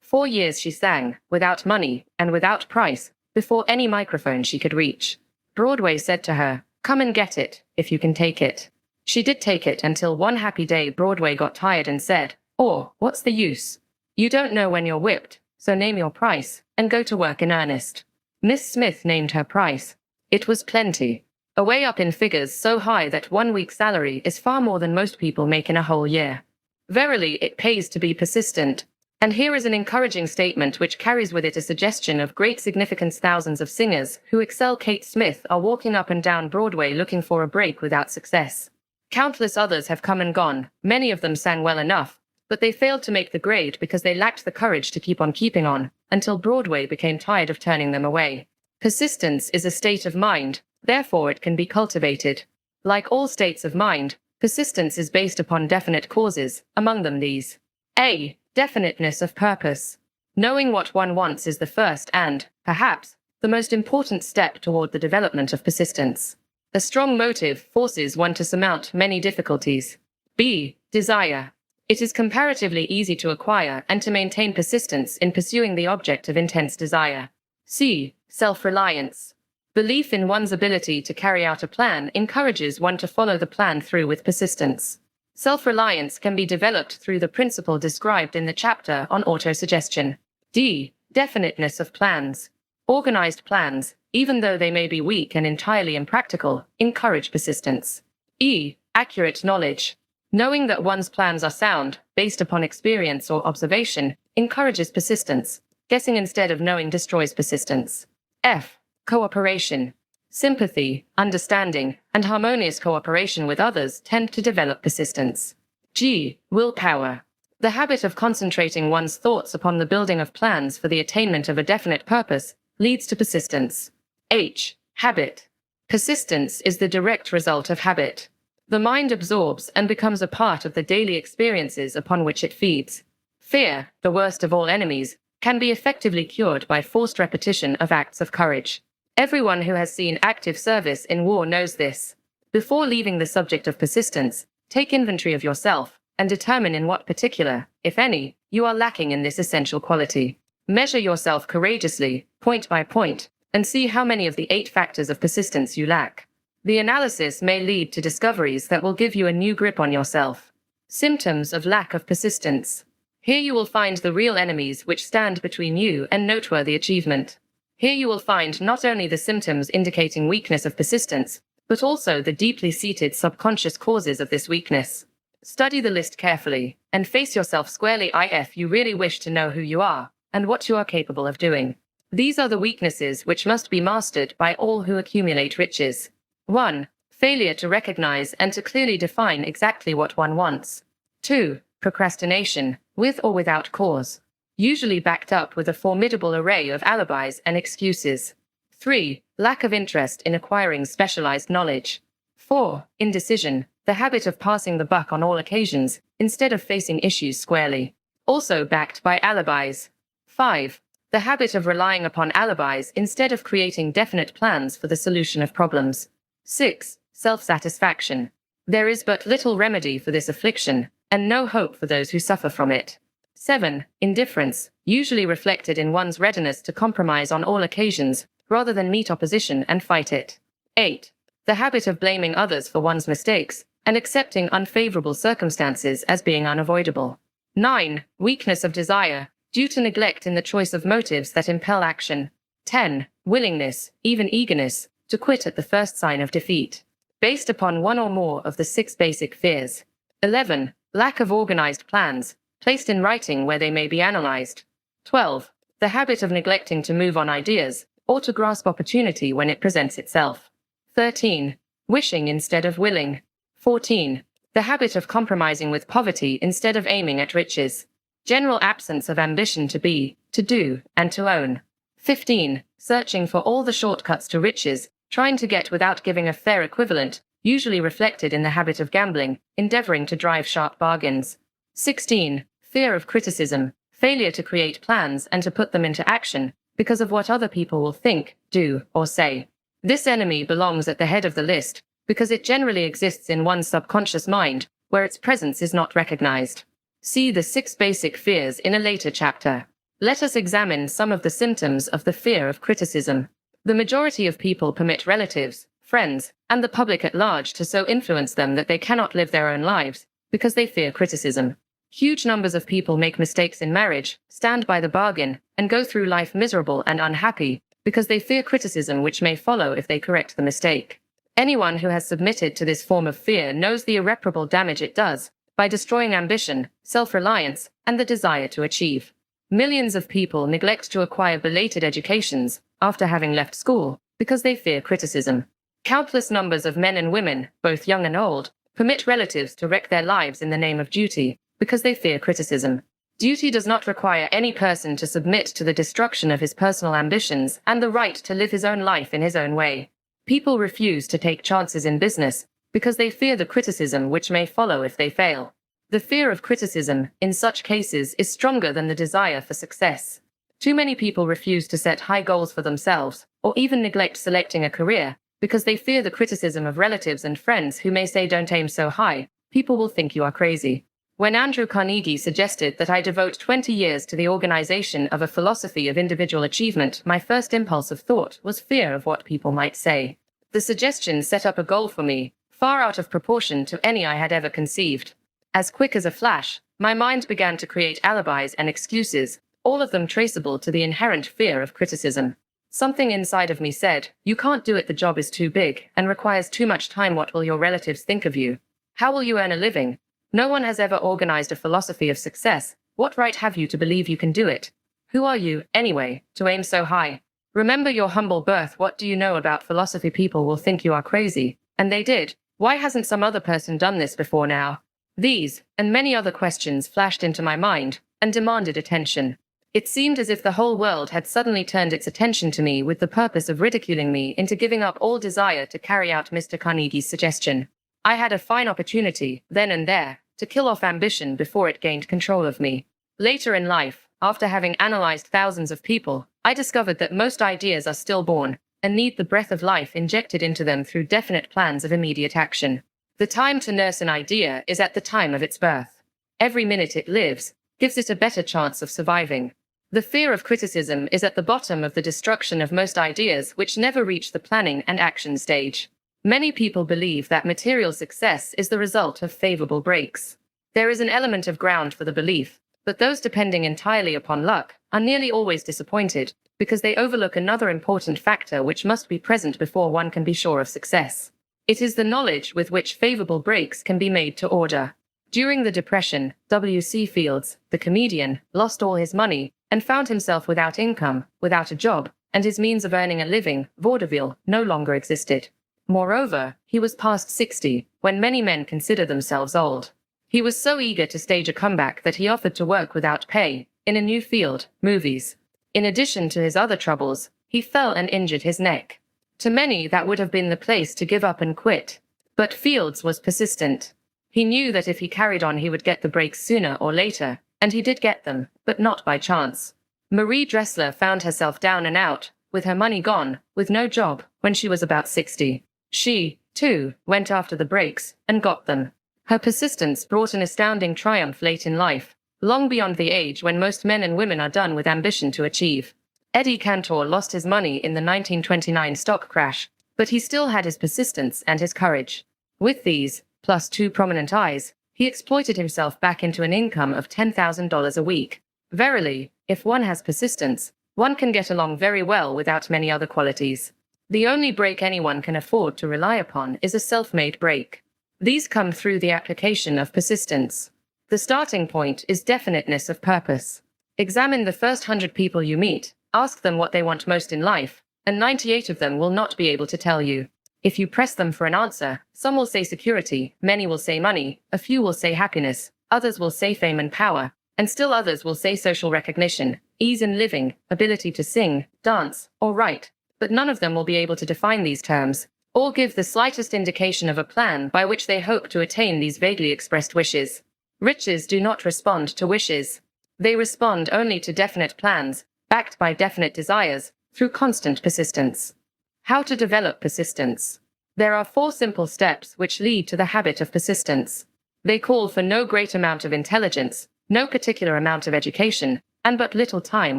4 years she sang, without money, and without price, before any microphone she could reach. Broadway said to her, "Come and get it, if you can take it." She did take it until one happy day Broadway got tired and said, "Oh, what's the use? You don't know when you're whipped, so name your price, and go to work in earnest." Miss Smith named her price. It was plenty. Away up in figures so high that 1 week's salary is far more than most people make in a whole year. Verily, it pays to be persistent. And here is an encouraging statement which carries with it a suggestion of great significance. Thousands of singers who excel Kate Smith are walking up and down Broadway looking for a break without success. Countless others have come and gone, many of them sang well enough, but they failed to make the grade because they lacked the courage to keep on keeping on, until Broadway became tired of turning them away. Persistence is a state of mind, therefore it can be cultivated. Like all states of mind, persistence is based upon definite causes, among them these. A. Definiteness of purpose. Knowing what one wants is the first and, perhaps, the most important step toward the development of persistence. A strong motive forces one to surmount many difficulties. B. Desire. It is comparatively easy to acquire and to maintain persistence in pursuing the object of intense desire. C. Self-reliance. Belief in one's ability to carry out a plan encourages one to follow the plan through with persistence. Self-reliance can be developed through the principle described in the chapter on autosuggestion. D. Definiteness of plans. Organized plans, even though they may be weak and entirely impractical, encourage persistence. E. Accurate knowledge. Knowing that one's plans are sound, based upon experience or observation, encourages persistence. Guessing instead of knowing destroys persistence. F. Cooperation. Sympathy, understanding, and harmonious cooperation with others tend to develop persistence. G. Willpower. The habit of concentrating one's thoughts upon the building of plans for the attainment of a definite purpose leads to persistence. H. Habit. Persistence is the direct result of habit. The mind absorbs and becomes a part of the daily experiences upon which it feeds. Fear, the worst of all enemies, can be effectively cured by forced repetition of acts of courage. Everyone who has seen active service in war knows this. Before leaving the subject of persistence, take inventory of yourself and determine in what particular, if any, you are lacking in this essential quality. Measure yourself courageously, point by point, and see how many of the 8 factors of persistence you lack. The analysis may lead to discoveries that will give you a new grip on yourself. Symptoms of lack of persistence. Here you will find the real enemies which stand between you and noteworthy achievement. Here you will find not only the symptoms indicating weakness of persistence, but also the deeply seated subconscious causes of this weakness. Study the list carefully, and face yourself squarely if you really wish to know who you are, and what you are capable of doing. These are the weaknesses which must be mastered by all who accumulate riches. 1. Failure to recognize and to clearly define exactly what one wants. 2. Procrastination, with or without cause, usually backed up with a formidable array of alibis and excuses. 3. Lack of interest in acquiring specialized knowledge. 4. Indecision, the habit of passing the buck on all occasions, instead of facing issues squarely, also backed by alibis. 5. The habit of relying upon alibis instead of creating definite plans for the solution of problems. 6. Self-satisfaction. There is but little remedy for this affliction, and no hope for those who suffer from it. 7. Indifference, usually reflected in one's readiness to compromise on all occasions, rather than meet opposition and fight it. 8. The habit of blaming others for one's mistakes, and accepting unfavorable circumstances as being unavoidable. 9. Weakness of desire, due to neglect in the choice of motives that impel action. 10. Willingness, even eagerness, to quit at the first sign of defeat, based upon one or more of the 6 basic fears. 11. Lack of organized plans, placed in writing where they may be analyzed. 12. The habit of neglecting to move on ideas, or to grasp opportunity when it presents itself. 13. Wishing instead of willing. 14. The habit of compromising with poverty instead of aiming at riches. General absence of ambition to be, to do, and to own. 15. Searching for all the shortcuts to riches, trying to get without giving a fair equivalent, usually reflected in the habit of gambling, endeavoring to drive sharp bargains. 16. Fear of criticism, failure to create plans and to put them into action, because of what other people will think, do, or say. This enemy belongs at the head of the list, because it generally exists in one's subconscious mind, where its presence is not recognized. See the 6 basic fears in a later chapter. Let us examine some of the symptoms of the fear of criticism. The majority of people permit relatives, friends, and the public at large to so influence them that they cannot live their own lives, because they fear criticism. Huge numbers of people make mistakes in marriage, stand by the bargain, and go through life miserable and unhappy, because they fear criticism which may follow if they correct the mistake. Anyone who has submitted to this form of fear knows the irreparable damage it does, by destroying ambition, self-reliance, and the desire to achieve. Millions of people neglect to acquire belated educations, after having left school, because they fear criticism. Countless numbers of men and women, both young and old, permit relatives to wreck their lives in the name of duty, because they fear criticism. Duty does not require any person to submit to the destruction of his personal ambitions and the right to live his own life in his own way. People refuse to take chances in business, because they fear the criticism which may follow if they fail. The fear of criticism, in such cases, is stronger than the desire for success. Too many people refuse to set high goals for themselves, or even neglect selecting a career, because they fear the criticism of relatives and friends who may say, "Don't aim so high, people will think you are crazy." When Andrew Carnegie suggested that I devote 20 years to the organization of a philosophy of individual achievement, my first impulse of thought was fear of what people might say. The suggestion set up a goal for me, far out of proportion to any I had ever conceived. As quick as a flash, my mind began to create alibis and excuses, all of them traceable to the inherent fear of criticism. Something inside of me said, "You can't do it, the job is too big, and requires too much time. What will your relatives think of you? How will you earn a living? No one has ever organized a philosophy of success. What right have you to believe you can do it? Who are you, anyway, to aim so high? Remember your humble birth. What do you know about philosophy? People will think you are crazy." And they did. Why hasn't some other person done this before now? These, and many other questions flashed into my mind, and demanded attention. It seemed as if the whole world had suddenly turned its attention to me with the purpose of ridiculing me into giving up all desire to carry out Mr. Carnegie's suggestion. I had a fine opportunity, then and there, to kill off ambition before it gained control of me. Later in life, after having analyzed thousands of people, I discovered that most ideas are stillborn, and need the breath of life injected into them through definite plans of immediate action. The time to nurse an idea is at the time of its birth. Every minute it lives gives it a better chance of surviving. The fear of criticism is at the bottom of the destruction of most ideas which never reach the planning and action stage. Many people believe that material success is the result of favorable breaks. There is an element of ground for the belief, but those depending entirely upon luck are nearly always disappointed, because they overlook another important factor which must be present before one can be sure of success. It is the knowledge with which favorable breaks can be made to order. During the Depression, W.C. Fields, the comedian, lost all his money and found himself without income, without a job, and his means of earning a living, vaudeville, no longer existed. Moreover, he was past 60, when many men consider themselves old. He was so eager to stage a comeback that he offered to work without pay, in a new field, movies. In addition to his other troubles, he fell and injured his neck. To many that would have been the place to give up and quit. But Fields was persistent. He knew that if he carried on he would get the breaks sooner or later, and he did get them, but not by chance. Marie Dressler found herself down and out, with her money gone, with no job, when she was about 60. She, too, went after the breaks, and got them. Her persistence brought an astounding triumph late in life, long beyond the age when most men and women are done with ambition to achieve. Eddie Cantor lost his money in the 1929 stock crash, but he still had his persistence and his courage. With these, plus 2 prominent eyes, he exploited himself back into an income of $10,000 a week. Verily, if one has persistence, one can get along very well without many other qualities. The only break anyone can afford to rely upon is a self-made break. These come through the application of persistence. The starting point is definiteness of purpose. Examine the first 100 people you meet, ask them what they want most in life, and 98 of them will not be able to tell you. If you press them for an answer, some will say security, many will say money, a few will say happiness, others will say fame and power, and still others will say social recognition, ease in living, ability to sing, dance, or write. But none of them will be able to define these terms, or give the slightest indication of a plan by which they hope to attain these vaguely expressed wishes. Riches do not respond to wishes. They respond only to definite plans, backed by definite desires, through constant persistence. How to develop persistence? There are 4 simple steps which lead to the habit of persistence. They call for no great amount of intelligence, no particular amount of education, and but little time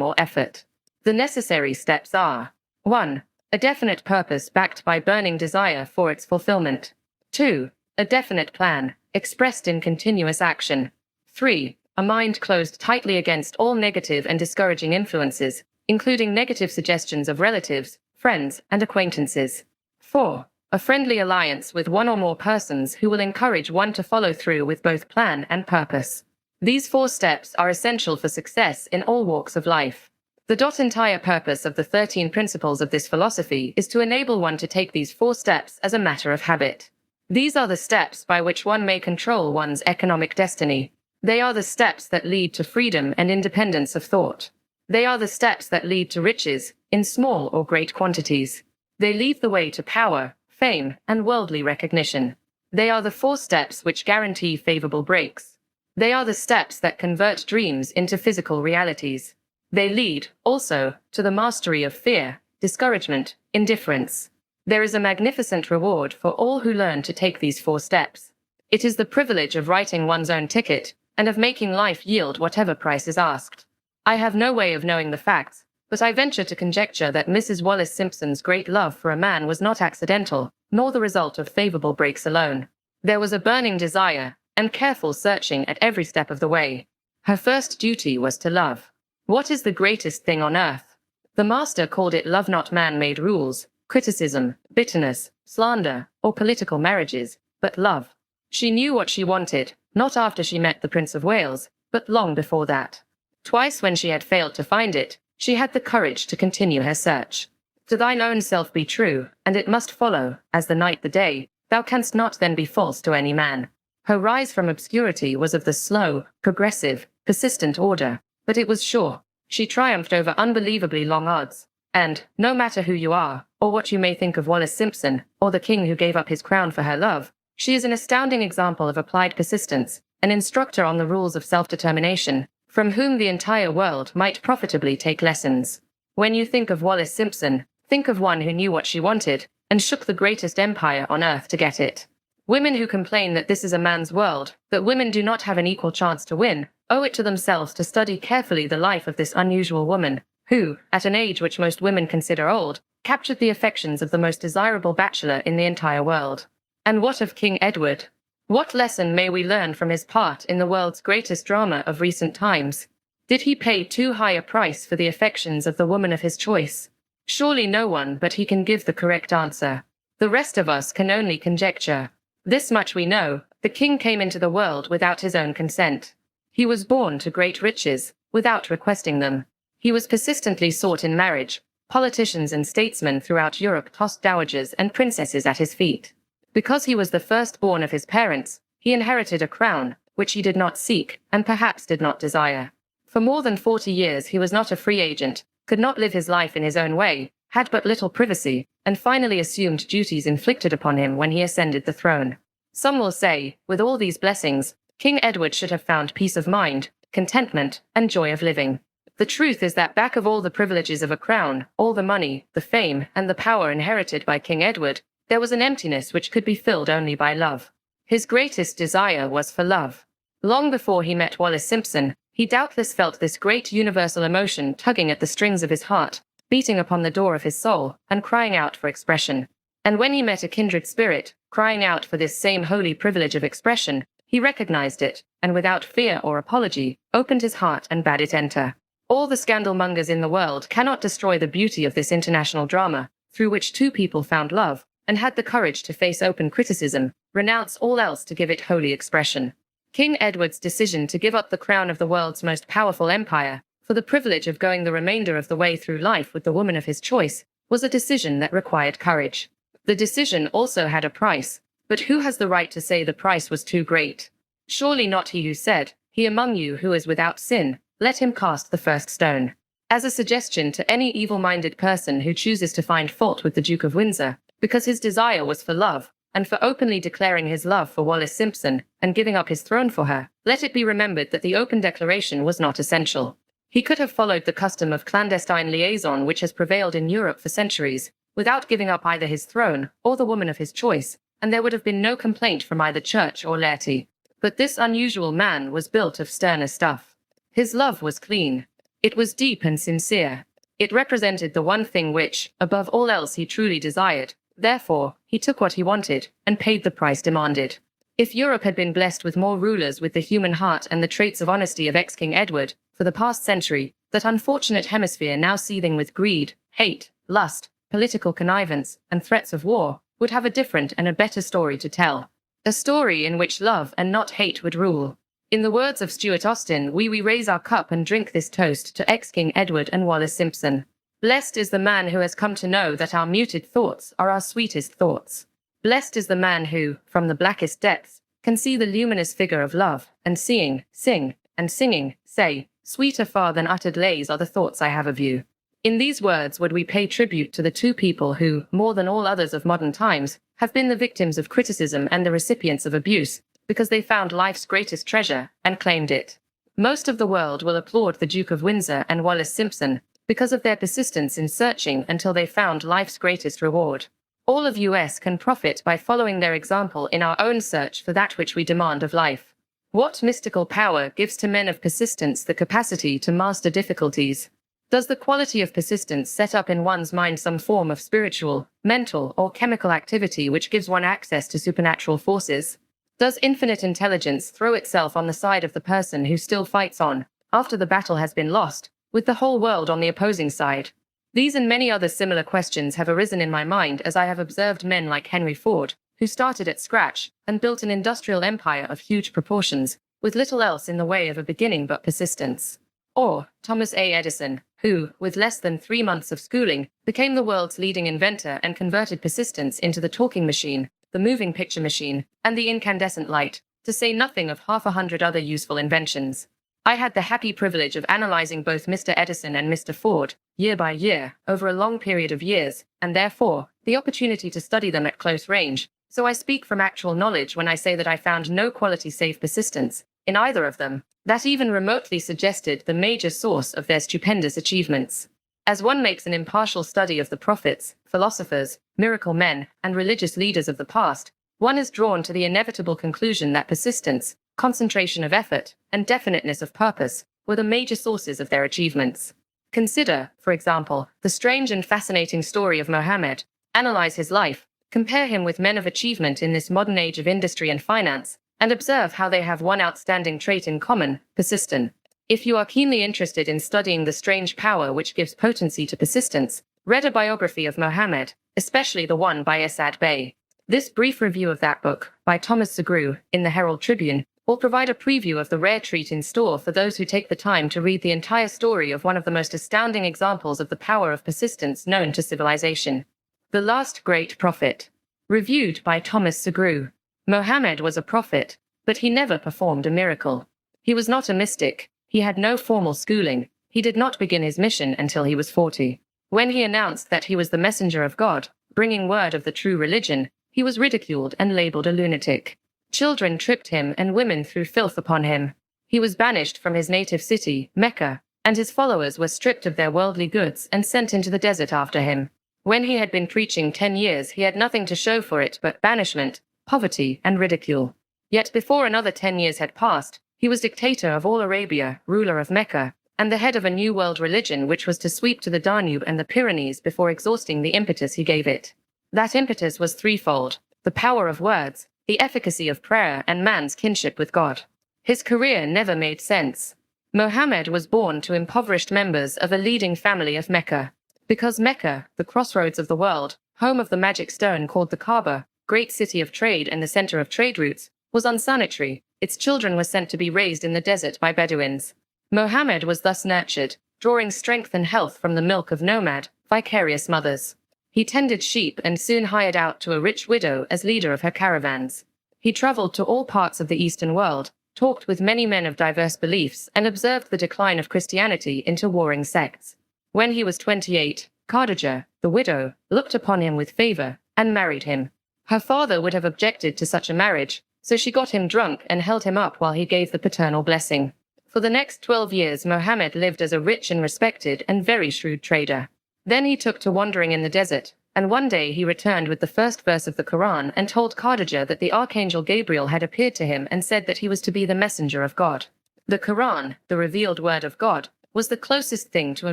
or effort. The necessary steps are: 1. A definite purpose backed by burning desire for its fulfillment. 2. A definite plan, expressed in continuous action. 3. A mind closed tightly against all negative and discouraging influences, including negative suggestions of relatives, friends, and acquaintances. 4. A friendly alliance with one or more persons who will encourage one to follow through with both plan and purpose. These 4 steps are essential for success in all walks of life. The entire purpose of the 13 principles of this philosophy is to enable one to take these 4 steps as a matter of habit. These are the steps by which one may control one's economic destiny. They are the steps that lead to freedom and independence of thought. They are the steps that lead to riches, in small or great quantities. They lead the way to power, fame, and worldly recognition. They are the 4 steps which guarantee favorable breaks. They are the steps that convert dreams into physical realities. They lead, also, to the mastery of fear, discouragement, indifference. There is a magnificent reward for all who learn to take these 4 steps. It is the privilege of writing one's own ticket, and of making life yield whatever price is asked. I have no way of knowing the facts, but I venture to conjecture that Mrs. Wallace Simpson's great love for a man was not accidental, nor the result of favorable breaks alone. There was a burning desire, and careful searching at every step of the way. Her first duty was to love. What is the greatest thing on earth? The master called it love, not man-made rules, criticism, bitterness, slander, or political marriages, but love. She knew what she wanted, not after she met the Prince of Wales, but long before that. Twice when she had failed to find it, she had the courage to continue her search. To thine own self be true, and it must follow, as the night the day, thou canst not then be false to any man. Her rise from obscurity was of the slow, progressive, persistent order, but it was sure. She triumphed over unbelievably long odds. And, no matter who you are, or what you may think of Wallis Simpson, or the king who gave up his crown for her love, she is an astounding example of applied persistence, an instructor on the rules of self-determination, from whom the entire world might profitably take lessons. When you think of Wallis Simpson, think of one who knew what she wanted, and shook the greatest empire on earth to get it. Women who complain that this is a man's world, that women do not have an equal chance to win, owe it to themselves to study carefully the life of this unusual woman, who, at an age which most women consider old, captured the affections of the most desirable bachelor in the entire world. And what of King Edward? What lesson may we learn from his part in the world's greatest drama of recent times? Did he pay too high a price for the affections of the woman of his choice? Surely no one but he can give the correct answer. The rest of us can only conjecture. This much we know: the king came into the world without his own consent. He was born to great riches, without requesting them. He was persistently sought in marriage. Politicians and statesmen throughout Europe tossed dowagers and princesses at his feet. Because he was the firstborn of his parents, he inherited a crown, which he did not seek, and perhaps did not desire. For more than 40 years he was not a free agent, could not live his life in his own way, had but little privacy, and finally assumed duties inflicted upon him when he ascended the throne. Some will say, with all these blessings, King Edward should have found peace of mind, contentment, and joy of living. The truth is that back of all the privileges of a crown, all the money, the fame, and the power inherited by King Edward, there was an emptiness which could be filled only by love. His greatest desire was for love. Long before he met Wallis Simpson, he doubtless felt this great universal emotion tugging at the strings of his heart, beating upon the door of his soul, and crying out for expression. And when he met a kindred spirit, crying out for this same holy privilege of expression, he recognized it, and without fear or apology, opened his heart and bade it enter. All the scandalmongers in the world cannot destroy the beauty of this international drama, through which two people found love, and had the courage to face open criticism, renounce all else to give it holy expression. King Edward's decision to give up the crown of the world's most powerful empire, for the privilege of going the remainder of the way through life with the woman of his choice, was a decision that required courage. The decision also had a price, but who has the right to say the price was too great? Surely not he who said, "He among you who is without sin, let him cast the first stone." As a suggestion to any evil-minded person who chooses to find fault with the Duke of Windsor, because his desire was for love, and for openly declaring his love for Wallis Simpson, and giving up his throne for her, let it be remembered that the open declaration was not essential. He could have followed the custom of clandestine liaison which has prevailed in Europe for centuries, without giving up either his throne or the woman of his choice, and there would have been no complaint from either church or laity. But this unusual man was built of sterner stuff. His love was clean. It was deep and sincere. It represented the one thing which, above all else, he truly desired. Therefore, he took what he wanted, and paid the price demanded. If Europe had been blessed with more rulers with the human heart and the traits of honesty of ex-King Edward, for the past century, that unfortunate hemisphere now seething with greed, hate, lust, political connivance, and threats of war, would have a different and a better story to tell. A story in which love and not hate would rule. In the words of Stuart Austin, we raise our cup and drink this toast to ex-King Edward and Wallis Simpson. Blessed is the man who has come to know that our muted thoughts are our sweetest thoughts. Blessed is the man who, from the blackest depths, can see the luminous figure of love, and seeing, sing, and singing, say, "Sweeter far than uttered lays are the thoughts I have of you." In these words would we pay tribute to the two people who, more than all others of modern times, have been the victims of criticism and the recipients of abuse, because they found life's greatest treasure, and claimed it. Most of the world will applaud the Duke of Windsor and Wallis Simpson, because of their persistence in searching until they found life's greatest reward. All of us can profit by following their example in our own search for that which we demand of life. What mystical power gives to men of persistence the capacity to master difficulties? Does the quality of persistence set up in one's mind some form of spiritual, mental, or chemical activity which gives one access to supernatural forces? Does infinite intelligence throw itself on the side of the person who still fights on, after the battle has been lost, with the whole world on the opposing side? These and many other similar questions have arisen in my mind as I have observed men like Henry Ford, who started at scratch and built an industrial empire of huge proportions, with little else in the way of a beginning but persistence. Or Thomas A. Edison, who, with less than 3 months of schooling, became the world's leading inventor and converted persistence into the talking machine, the moving picture machine, and the incandescent light, to say nothing of 100 other useful inventions. I had the happy privilege of analyzing both Mr. Edison and Mr. Ford, year by year, over a long period of years, and therefore, the opportunity to study them at close range. So I speak from actual knowledge when I say that I found no quality save persistence, in either of them, that even remotely suggested the major source of their stupendous achievements. As one makes an impartial study of the prophets, philosophers, miracle men, and religious leaders of the past, one is drawn to the inevitable conclusion that persistence, concentration of effort, and definiteness of purpose were the major sources of their achievements. Consider, for example, the strange and fascinating story of Mohammed. Analyze his life, compare him with men of achievement in this modern age of industry and finance, and observe how they have one outstanding trait in common: persistence. If you are keenly interested in studying the strange power which gives potency to persistence, read a biography of Mohammed, especially the one by Asad Bey. This brief review of that book, by Thomas Segru, in the Herald Tribune, will provide a preview of the rare treat in store for those who take the time to read the entire story of one of the most astounding examples of the power of persistence known to civilization. The Last Great Prophet. Reviewed by Thomas Segru. Mohammed was a prophet, but he never performed a miracle. He was not a mystic. He had no formal schooling. He did not begin his mission until he was 40. When he announced that he was the messenger of God, bringing word of the true religion, he was ridiculed and labeled a lunatic. Children tripped him and women threw filth upon him. He was banished from his native city, Mecca, and his followers were stripped of their worldly goods and sent into the desert after him. When he had been preaching 10 years, he had nothing to show for it but banishment, poverty, and ridicule. Yet before another 10 years had passed, he was dictator of all Arabia, ruler of Mecca, and the head of a new world religion which was to sweep to the Danube and the Pyrenees before exhausting the impetus he gave it. That impetus was threefold: the power of words, the efficacy of prayer, and man's kinship with God. His career never made sense. Mohammed was born to impoverished members of a leading family of Mecca. Because Mecca, the crossroads of the world, home of the magic stone called the Kaaba, great city of trade and the center of trade routes, was unsanitary, its children were sent to be raised in the desert by Bedouins. Mohammed was thus nurtured, drawing strength and health from the milk of nomad, vicarious mothers. He tended sheep and soon hired out to a rich widow as leader of her caravans. He traveled to all parts of the Eastern world, talked with many men of diverse beliefs, and observed the decline of Christianity into warring sects. When he was 28, Khadijah, the widow, looked upon him with favor and married him. Her father would have objected to such a marriage, so she got him drunk and held him up while he gave the paternal blessing. For the next 12 years, Mohammed lived as a rich and respected and very shrewd trader. Then he took to wandering in the desert, and one day he returned with the first verse of the Quran and told Khadijah that the archangel Gabriel had appeared to him and said that he was to be the messenger of God. The Quran, the revealed word of God, was the closest thing to a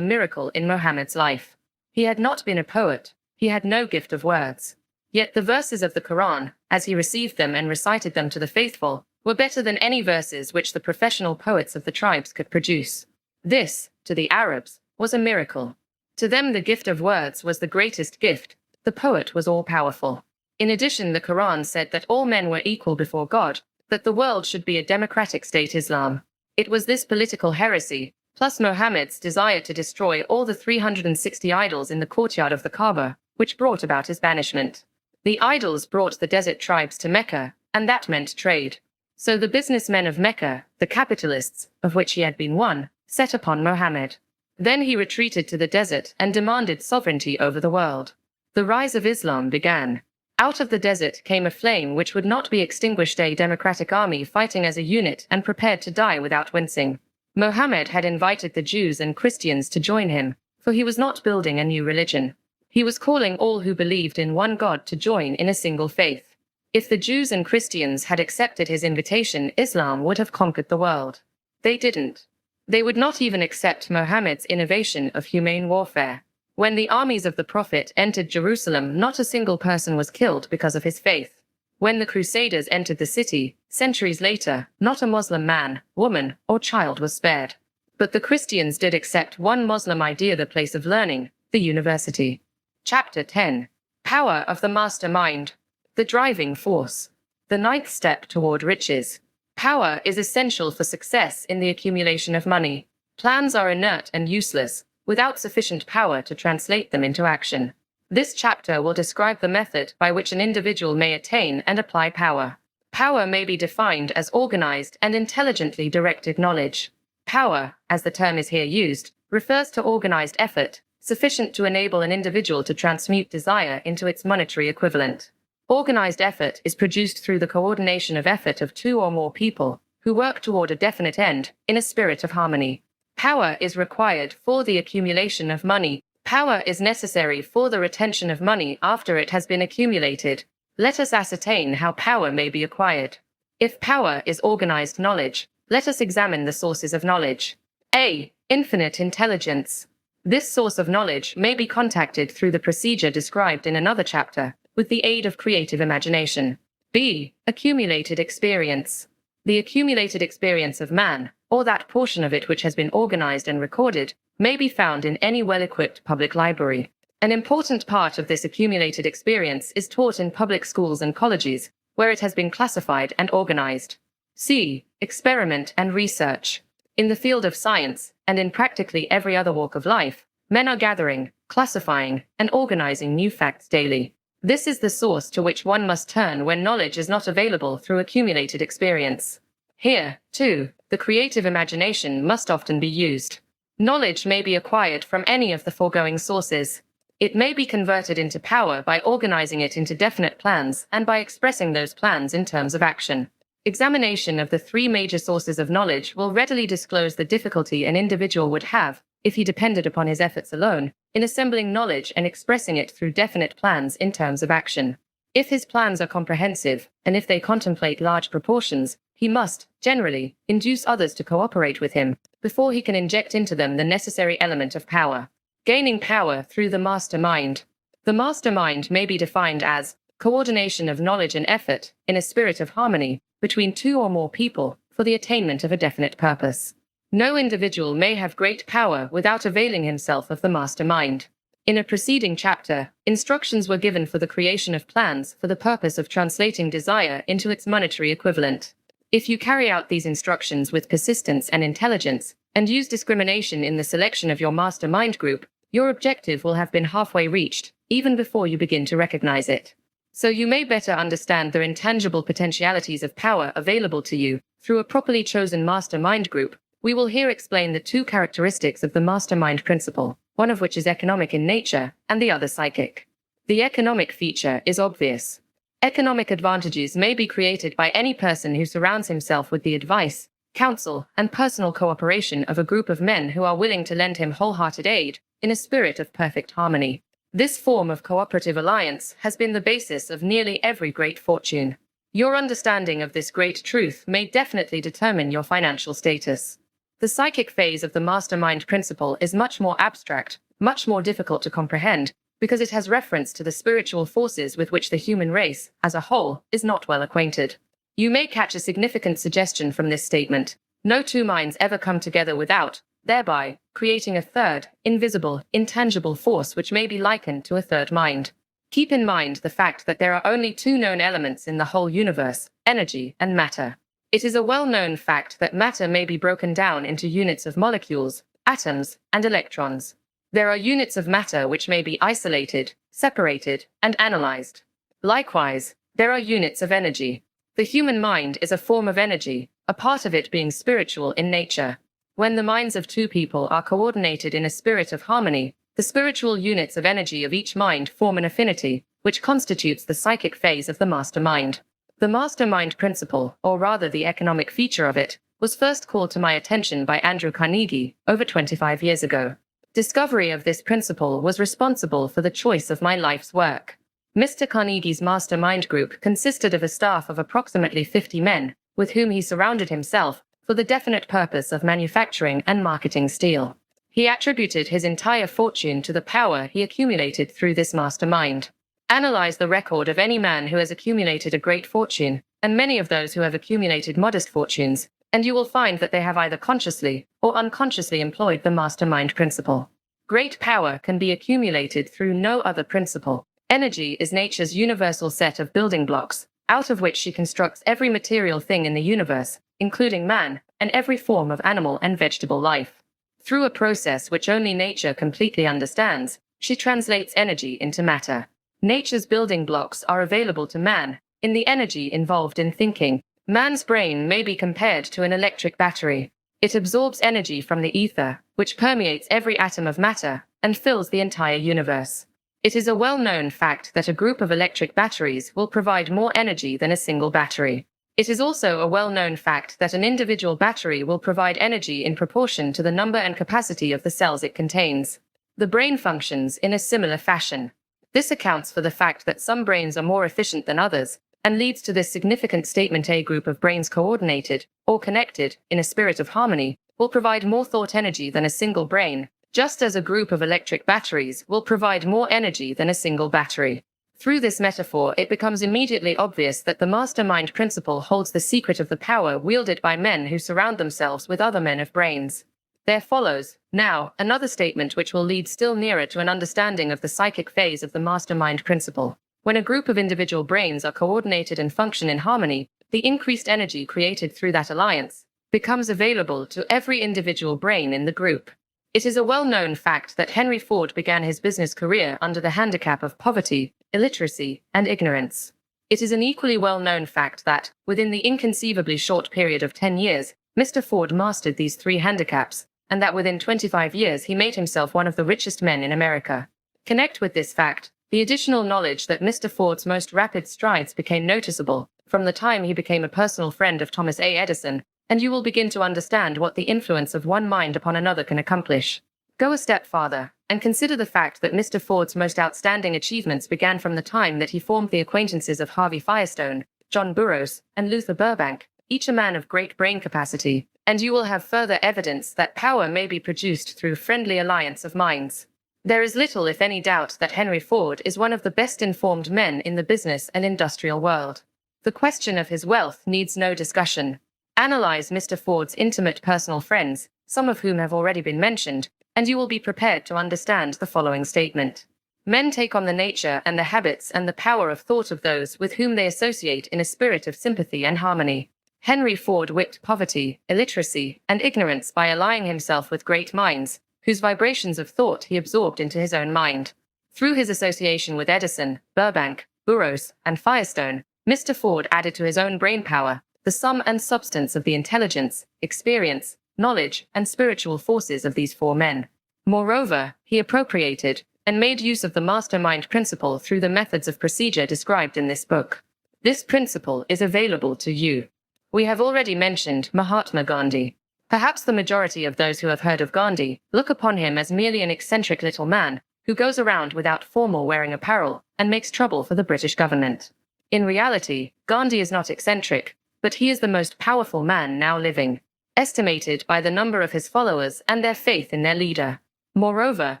miracle in Mohammed's life. He had not been a poet. He had no gift of words. Yet the verses of the Quran, as he received them and recited them to the faithful, were better than any verses which the professional poets of the tribes could produce. This, to the Arabs, was a miracle. To them the gift of words was the greatest gift. The poet was all-powerful. In addition, the Quran said that all men were equal before God, that the world should be a democratic state Islam. It was this political heresy, plus Mohammed's desire to destroy all the 360 idols in the courtyard of the Kaaba, which brought about his banishment. The idols brought the desert tribes to Mecca, and that meant trade. So the businessmen of Mecca, the capitalists, of which he had been one, set upon Mohammed. Then he retreated to the desert and demanded sovereignty over the world. The rise of Islam began. Out of the desert came a flame which would not be extinguished, a democratic army fighting as a unit and prepared to die without wincing. Mohammed had invited the Jews and Christians to join him, for he was not building a new religion. He was calling all who believed in one God to join in a single faith. If the Jews and Christians had accepted his invitation, Islam would have conquered the world. They didn't. They would not even accept Mohammed's innovation of humane warfare. When the armies of the Prophet entered Jerusalem, not a single person was killed because of his faith. When the Crusaders entered the city, centuries later, not a Muslim man, woman, or child was spared. But the Christians did accept one Muslim idea, the place of learning, the university. Chapter 10. Power of the Mastermind. The driving force. The ninth step toward riches. Power is essential for success in the accumulation of money. Plans are inert and useless, without sufficient power to translate them into action. This chapter will describe the method by which an individual may attain and apply power. Power may be defined as organized and intelligently directed knowledge. Power, as the term is here used, refers to organized effort, sufficient to enable an individual to transmute desire into its monetary equivalent. Organized effort is produced through the coordination of effort of two or more people who work toward a definite end in a spirit of harmony. Power is required for the accumulation of money. Power is necessary for the retention of money after it has been accumulated. Let us ascertain how power may be acquired. If power is organized knowledge, let us examine the sources of knowledge. A. Infinite intelligence. This source of knowledge may be contacted through the procedure described in another chapter, with the aid of creative imagination. B. Accumulated experience. The accumulated experience of man, or that portion of it which has been organized and recorded, may be found in any well-equipped public library. An important part of this accumulated experience is taught in public schools and colleges, where it has been classified and organized. C. Experiment and research. In the field of science, and in practically every other walk of life, men are gathering, classifying, and organizing new facts daily. This is the source to which one must turn when knowledge is not available through accumulated experience. Here, too, the creative imagination must often be used. Knowledge may be acquired from any of the foregoing sources. It may be converted into power by organizing it into definite plans and by expressing those plans in terms of action. Examination of the three major sources of knowledge will readily disclose the difficulty an individual would have, if he depended upon his efforts alone, in assembling knowledge and expressing it through definite plans in terms of action. If his plans are comprehensive, and if they contemplate large proportions, he must, generally, induce others to cooperate with him, before he can inject into them the necessary element of power. Gaining power through the mastermind. The mastermind may be defined as coordination of knowledge and effort in a spirit of harmony between two or more people for the attainment of a definite purpose. No individual may have great power without availing himself of the mastermind. In a preceding chapter, instructions were given for the creation of plans for the purpose of translating desire into its monetary equivalent. If you carry out these instructions with persistence and intelligence, and use discrimination in the selection of your mastermind group, your objective will have been halfway reached, even before you begin to recognize it. So you may better understand the intangible potentialities of power available to you through a properly chosen mastermind group. We will here explain the two characteristics of the mastermind principle, one of which is economic in nature and the other psychic. The economic feature is obvious. Economic advantages may be created by any person who surrounds himself with the advice, counsel, and personal cooperation of a group of men who are willing to lend him wholehearted aid in a spirit of perfect harmony. This form of cooperative alliance has been the basis of nearly every great fortune. Your understanding of this great truth may definitely determine your financial status. The psychic phase of the mastermind principle is much more abstract, much more difficult to comprehend, because it has reference to the spiritual forces with which the human race, as a whole, is not well acquainted. You may catch a significant suggestion from this statement. No two minds ever come together without, thereby, creating a third, invisible, intangible force which may be likened to a third mind. Keep in mind the fact that there are only two known elements in the whole universe, energy and matter. It is a well-known fact that matter may be broken down into units of molecules, atoms, and electrons. There are units of matter which may be isolated, separated, and analyzed. Likewise, there are units of energy. The human mind is a form of energy, a part of it being spiritual in nature. When the minds of two people are coordinated in a spirit of harmony, the spiritual units of energy of each mind form an affinity, which constitutes the psychic phase of the mastermind. The mastermind principle, or rather the economic feature of it, was first called to my attention by Andrew Carnegie over 25 years ago. Discovery of this principle was responsible for the choice of my life's work. Mr. Carnegie's mastermind group consisted of a staff of approximately 50 men, with whom he surrounded himself for the definite purpose of manufacturing and marketing steel. He attributed his entire fortune to the power he accumulated through this mastermind. Analyze the record of any man who has accumulated a great fortune, and many of those who have accumulated modest fortunes, and you will find that they have either consciously or unconsciously employed the mastermind principle. Great power can be accumulated through no other principle. Energy is nature's universal set of building blocks, out of which she constructs every material thing in the universe, including man, and every form of animal and vegetable life. Through a process which only nature completely understands, she translates energy into matter. Nature's building blocks are available to man, In the energy involved in thinking, man's brain may be compared to an electric battery. It absorbs energy from the ether, which permeates every atom of matter and fills the entire universe. It is a well-known fact that a group of electric batteries will provide more energy than a single battery. It is also a well-known fact that an individual battery will provide energy in proportion to the number and capacity of the cells it contains. The brain functions in a similar fashion. This accounts for the fact that some brains are more efficient than others, and leads to this significant statement: a group of brains coordinated, or connected, in a spirit of harmony, will provide more thought energy than a single brain, just as a group of electric batteries will provide more energy than a single battery. Through this metaphor, it becomes immediately obvious that the mastermind principle holds the secret of the power wielded by men who surround themselves with other men of brains. There follows, now, another statement which will lead still nearer to an understanding of the psychic phase of the mastermind principle. When a group of individual brains are coordinated and function in harmony, the increased energy created through that alliance becomes available to every individual brain in the group. It is a well-known fact that Henry Ford began his business career under the handicap of poverty, illiteracy, and ignorance. It is an equally well-known fact that, within the inconceivably short period of 10 years, Mr. Ford mastered these three handicaps, and that within 25 years he made himself one of the richest men in America. Connect with this fact the additional knowledge that Mr. Ford's most rapid strides became noticeable from the time he became a personal friend of Thomas A. Edison, and you will begin to understand what the influence of one mind upon another can accomplish. Go a step farther, and consider the fact that Mr. Ford's most outstanding achievements began from the time that he formed the acquaintances of Harvey Firestone, John Burroughs, and Luther Burbank, each a man of great brain capacity, and you will have further evidence that power may be produced through friendly alliance of minds. There is little, if any, doubt that Henry Ford is one of the best-informed men in the business and industrial world. The question of his wealth needs no discussion. Analyze Mr. Ford's intimate personal friends, some of whom have already been mentioned, and you will be prepared to understand the following statement. Men take on the nature and the habits and the power of thought of those with whom they associate in a spirit of sympathy and harmony. Henry Ford whipped poverty, illiteracy, and ignorance by allying himself with great minds, whose vibrations of thought he absorbed into his own mind. Through his association with Edison, Burbank, Burroughs, and Firestone, Mr. Ford added to his own brain power the sum and substance of the intelligence, experience, knowledge, and spiritual forces of these four men. Moreover, he appropriated and made use of the mastermind principle through the methods of procedure described in this book. This principle is available to you. We have already mentioned Mahatma Gandhi. Perhaps the majority of those who have heard of Gandhi look upon him as merely an eccentric little man who goes around without formal wearing apparel and makes trouble for the British government. In reality, Gandhi is not eccentric, but he is the most powerful man now living, estimated by the number of his followers and their faith in their leader. Moreover,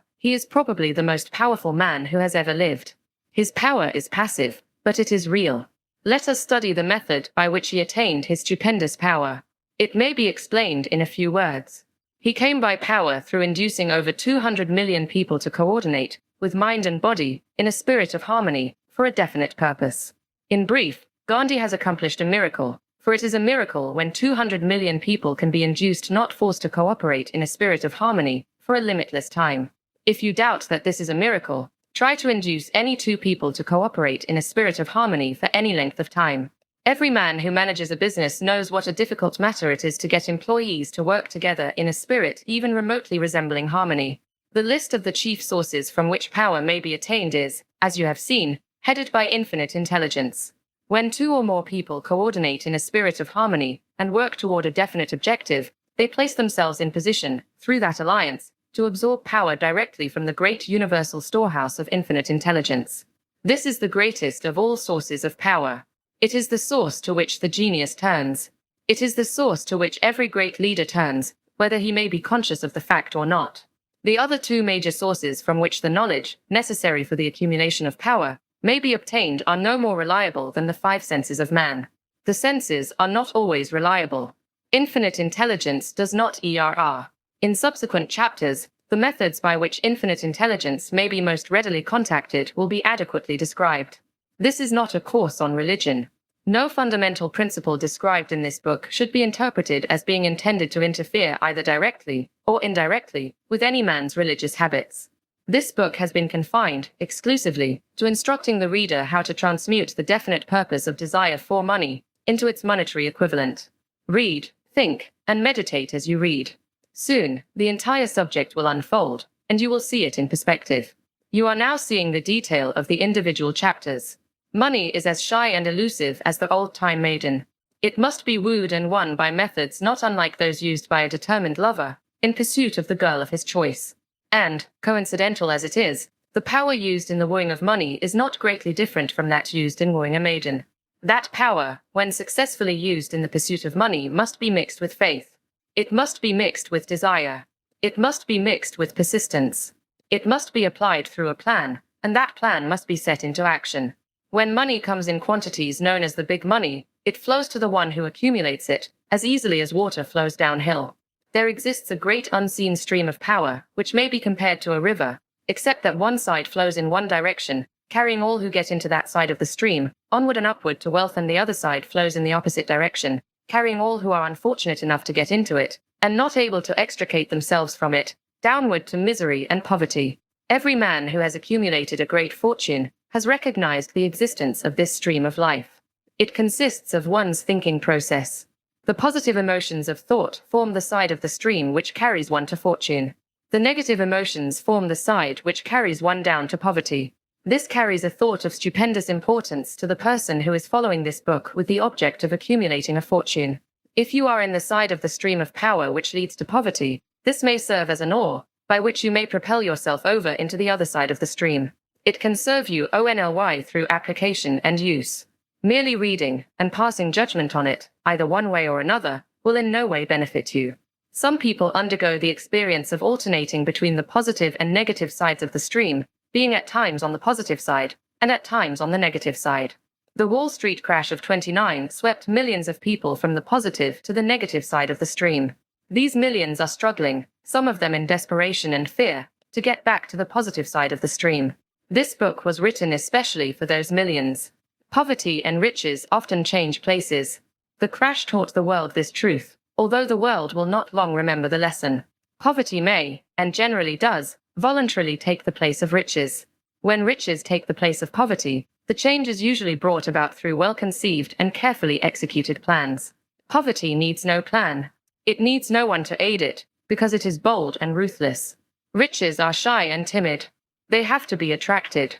he is probably the most powerful man who has ever lived. His power is passive, but it is real. Let us study the method by which he attained his stupendous power. It may be explained in a few words. He came by power through inducing over 200 million people to coordinate, with mind and body, in a spirit of harmony, for a definite purpose. In brief, Gandhi has accomplished a miracle, for it is a miracle when 200 million people can be induced, not forced, to cooperate in a spirit of harmony for a limitless time. If you doubt that this is a miracle, try to induce any two people to cooperate in a spirit of harmony for any length of time. Every man who manages a business knows what a difficult matter it is to get employees to work together in a spirit even remotely resembling harmony. The list of the chief sources from which power may be attained is, as you have seen, headed by infinite intelligence. When two or more people coordinate in a spirit of harmony and work toward a definite objective, they place themselves in position, through that alliance, to absorb power directly from the great universal storehouse of infinite intelligence. This is the greatest of all sources of power. It is the source to which the genius turns. It is the source to which every great leader turns, whether he may be conscious of the fact or not. The other two major sources from which the knowledge, necessary for the accumulation of power, may be obtained are no more reliable than the five senses of man. The senses are not always reliable. Infinite intelligence does not ERR. In subsequent chapters, the methods by which infinite intelligence may be most readily contacted will be adequately described. This is not a course on religion. No fundamental principle described in this book should be interpreted as being intended to interfere either directly or indirectly with any man's religious habits. This book has been confined, exclusively, to instructing the reader how to transmute the definite purpose of desire for money into its monetary equivalent. Read, think, and meditate as you read. Soon, the entire subject will unfold, and you will see it in perspective. You are now seeing the detail of the individual chapters. Money is as shy and elusive as the old-time maiden. It must be wooed and won by methods not unlike those used by a determined lover in pursuit of the girl of his choice. And, coincidental as it is, the power used in the wooing of money is not greatly different from that used in wooing a maiden. That power, when successfully used in the pursuit of money, must be mixed with faith. It must be mixed with desire. It must be mixed with persistence. It must be applied through a plan, and that plan must be set into action. When money comes in quantities known as the big money, it flows to the one who accumulates it, as easily as water flows downhill. There exists a great unseen stream of power, which may be compared to a river, except that one side flows in one direction, carrying all who get into that side of the stream, onward and upward to wealth, and the other side flows in the opposite direction, carrying all who are unfortunate enough to get into it, and not able to extricate themselves from it, downward to misery and poverty. Every man who has accumulated a great fortune has recognized the existence of this stream of life. It consists of one's thinking process. The positive emotions of thought form the side of the stream which carries one to fortune. The negative emotions form the side which carries one down to poverty. This carries a thought of stupendous importance to the person who is following this book with the object of accumulating a fortune. If you are in the side of the stream of power which leads to poverty, this may serve as an oar, by which you may propel yourself over into the other side of the stream. It can serve you only through application and use. Merely reading and passing judgment on it, either one way or another, will in no way benefit you. Some people undergo the experience of alternating between the positive and negative sides of the stream, being at times on the positive side, and at times on the negative side. The Wall Street crash of '29 swept millions of people from the positive to the negative side of the stream. These millions are struggling, some of them in desperation and fear, to get back to the positive side of the stream. This book was written especially for those millions. Poverty and riches often change places. The crash taught the world this truth, although the world will not long remember the lesson. Poverty may, and generally does, voluntarily take the place of riches. When riches take the place of poverty, the change is usually brought about through well-conceived and carefully executed plans. Poverty needs no plan. It needs no one to aid it, because it is bold and ruthless. Riches are shy and timid. They have to be attracted.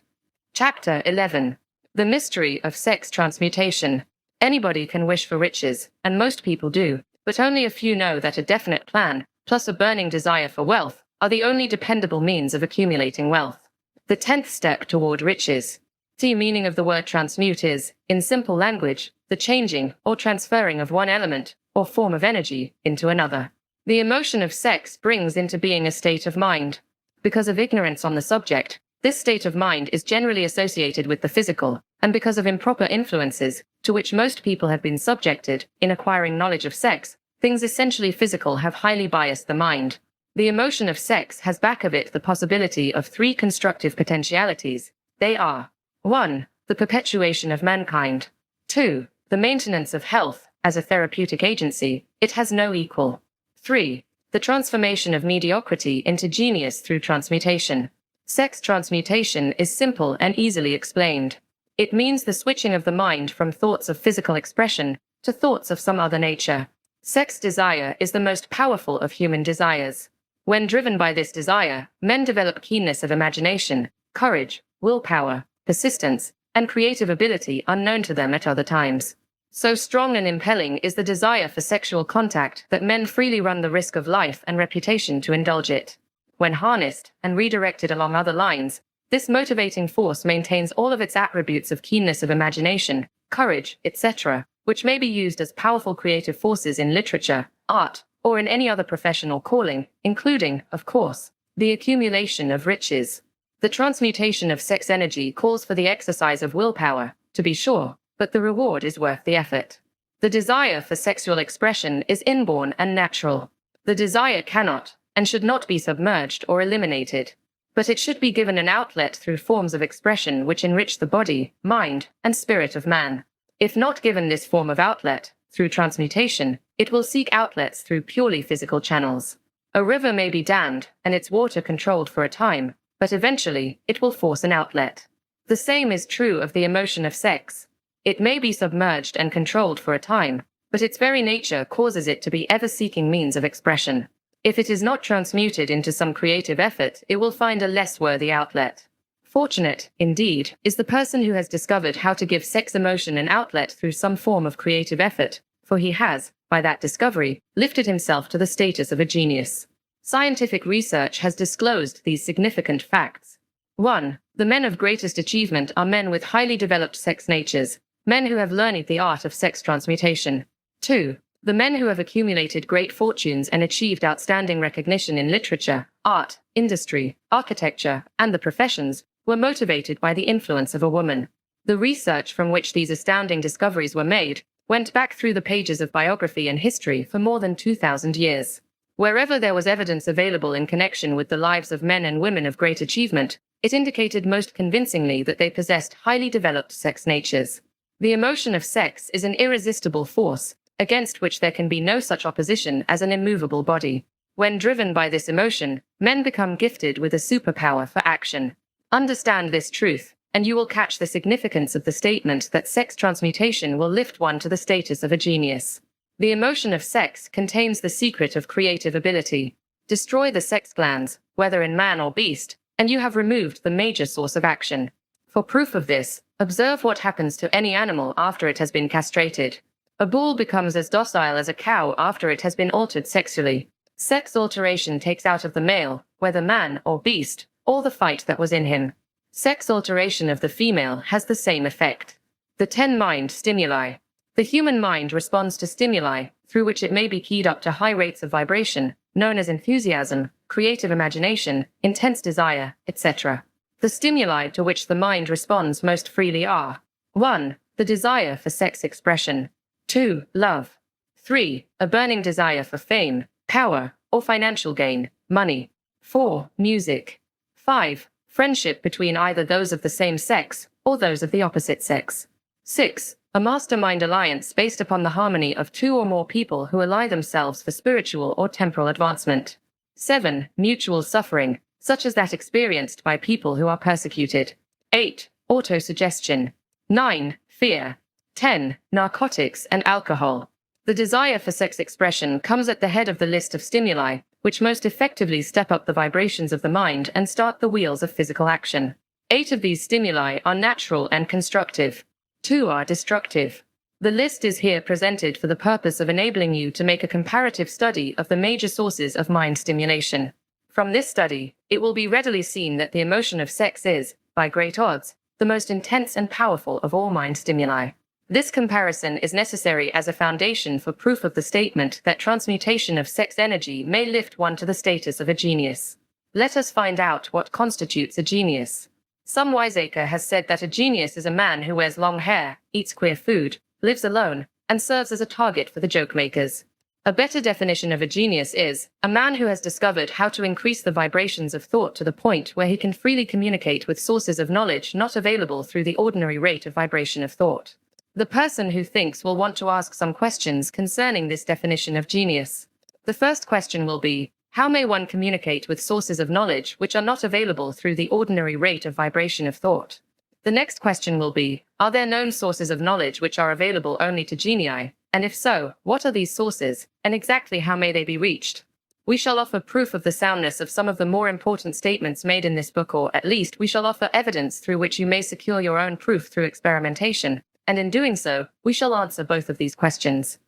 Chapter 11. The mystery of sex transmutation. Anybody can wish for riches, and most people do, but only a few know that a definite plan, plus a burning desire for wealth, are the only dependable means of accumulating wealth. The 10th step toward riches. The meaning of the word transmute is, in simple language, the changing or transferring of one element or form of energy into another. The emotion of sex brings into being a state of mind. Because of ignorance on the subject, this state of mind is generally associated with the physical, and because of improper influences, to which most people have been subjected, in acquiring knowledge of sex, things essentially physical have highly biased the mind. The emotion of sex has back of it the possibility of 3 constructive potentialities. They are: 1. The perpetuation of mankind. 2. The maintenance of health, as a therapeutic agency, it has no equal. 3. The transformation of mediocrity into genius through transmutation. Sex transmutation is simple and easily explained. It means the switching of the mind from thoughts of physical expression to thoughts of some other nature. Sex desire is the most powerful of human desires. When driven by this desire, men develop keenness of imagination, courage, willpower, persistence, and creative ability unknown to them at other times. So strong and impelling is the desire for sexual contact that men freely run the risk of life and reputation to indulge it. When harnessed and redirected along other lines, this motivating force maintains all of its attributes of keenness of imagination, courage, etc., which may be used as powerful creative forces in literature, art, or in any other profession or calling, including, of course, the accumulation of riches. The transmutation of sex energy calls for the exercise of willpower, to be sure, but the reward is worth the effort. The desire for sexual expression is inborn and natural. The desire cannot and should not be submerged or eliminated, but it should be given an outlet through forms of expression which enrich the body, mind, and spirit of man. If not given this form of outlet, through transmutation, it will seek outlets through purely physical channels. A river may be dammed and its water controlled for a time, but eventually it will force an outlet. The same is true of the emotion of sex. It may be submerged and controlled for a time, but its very nature causes it to be ever-seeking means of expression. If it is not transmuted into some creative effort, it will find a less worthy outlet. Fortunate, indeed, is the person who has discovered how to give sex emotion an outlet through some form of creative effort, for he has, by that discovery, lifted himself to the status of a genius. Scientific research has disclosed these significant facts. 1. The men of greatest achievement are men with highly developed sex natures, men who have learned the art of sex transmutation. 2. The men who have accumulated great fortunes and achieved outstanding recognition in literature, art, industry, architecture, and the professions were motivated by the influence of a woman. The research from which these astounding discoveries were made went back through the pages of biography and history for more than 2,000 years. Wherever there was evidence available in connection with the lives of men and women of great achievement, it indicated most convincingly that they possessed highly developed sex natures. The emotion of sex is an irresistible force, against which there can be no such opposition as an immovable body. When driven by this emotion, men become gifted with a superpower for action. Understand this truth, and you will catch the significance of the statement that sex transmutation will lift one to the status of a genius. The emotion of sex contains the secret of creative ability. Destroy the sex glands, whether in man or beast, and you have removed the major source of action. For proof of this, observe what happens to any animal after it has been castrated. A bull becomes as docile as a cow after it has been altered sexually. Sex alteration takes out of the male, whether man or beast, all the fight that was in him. Sex alteration of the female has the same effect. The 10 mind stimuli. The human mind responds to stimuli, through which it may be keyed up to high rates of vibration, known as enthusiasm, creative imagination, intense desire, etc. The stimuli to which the mind responds most freely are: 1. The desire for sex expression. 2. Love. 3. A burning desire for fame, power, or financial gain, money. 4. Music. 5. Friendship between either those of the same sex or those of the opposite sex. 6. A mastermind alliance based upon the harmony of 2 or more people who ally themselves for spiritual or temporal advancement. 7. Mutual suffering, such as that experienced by people who are persecuted. 8. Autosuggestion. 9. Fear. 10. Narcotics and alcohol. The desire for sex expression comes at the head of the list of stimuli, which most effectively step up the vibrations of the mind and start the wheels of physical action. 8 of these stimuli are natural and constructive. 2 are destructive. The list is here presented for the purpose of enabling you to make a comparative study of the major sources of mind stimulation. From this study, it will be readily seen that the emotion of sex is, by great odds, the most intense and powerful of all mind stimuli. This comparison is necessary as a foundation for proof of the statement that transmutation of sex energy may lift one to the status of a genius. Let us find out what constitutes a genius. Some wiseacre has said that a genius is a man who wears long hair, eats queer food, lives alone, and serves as a target for the joke makers. A better definition of a genius is a man who has discovered how to increase the vibrations of thought to the point where he can freely communicate with sources of knowledge not available through the ordinary rate of vibration of thought. The person who thinks will want to ask some questions concerning this definition of genius. The first question will be, how may one communicate with sources of knowledge which are not available through the ordinary rate of vibration of thought? The next question will be, are there known sources of knowledge which are available only to genii? And if so, what are these sources, and exactly how may they be reached? We shall offer proof of the soundness of some of the more important statements made in this book, or at least we shall offer evidence through which you may secure your own proof through experimentation. And in doing so, we shall answer both of these questions.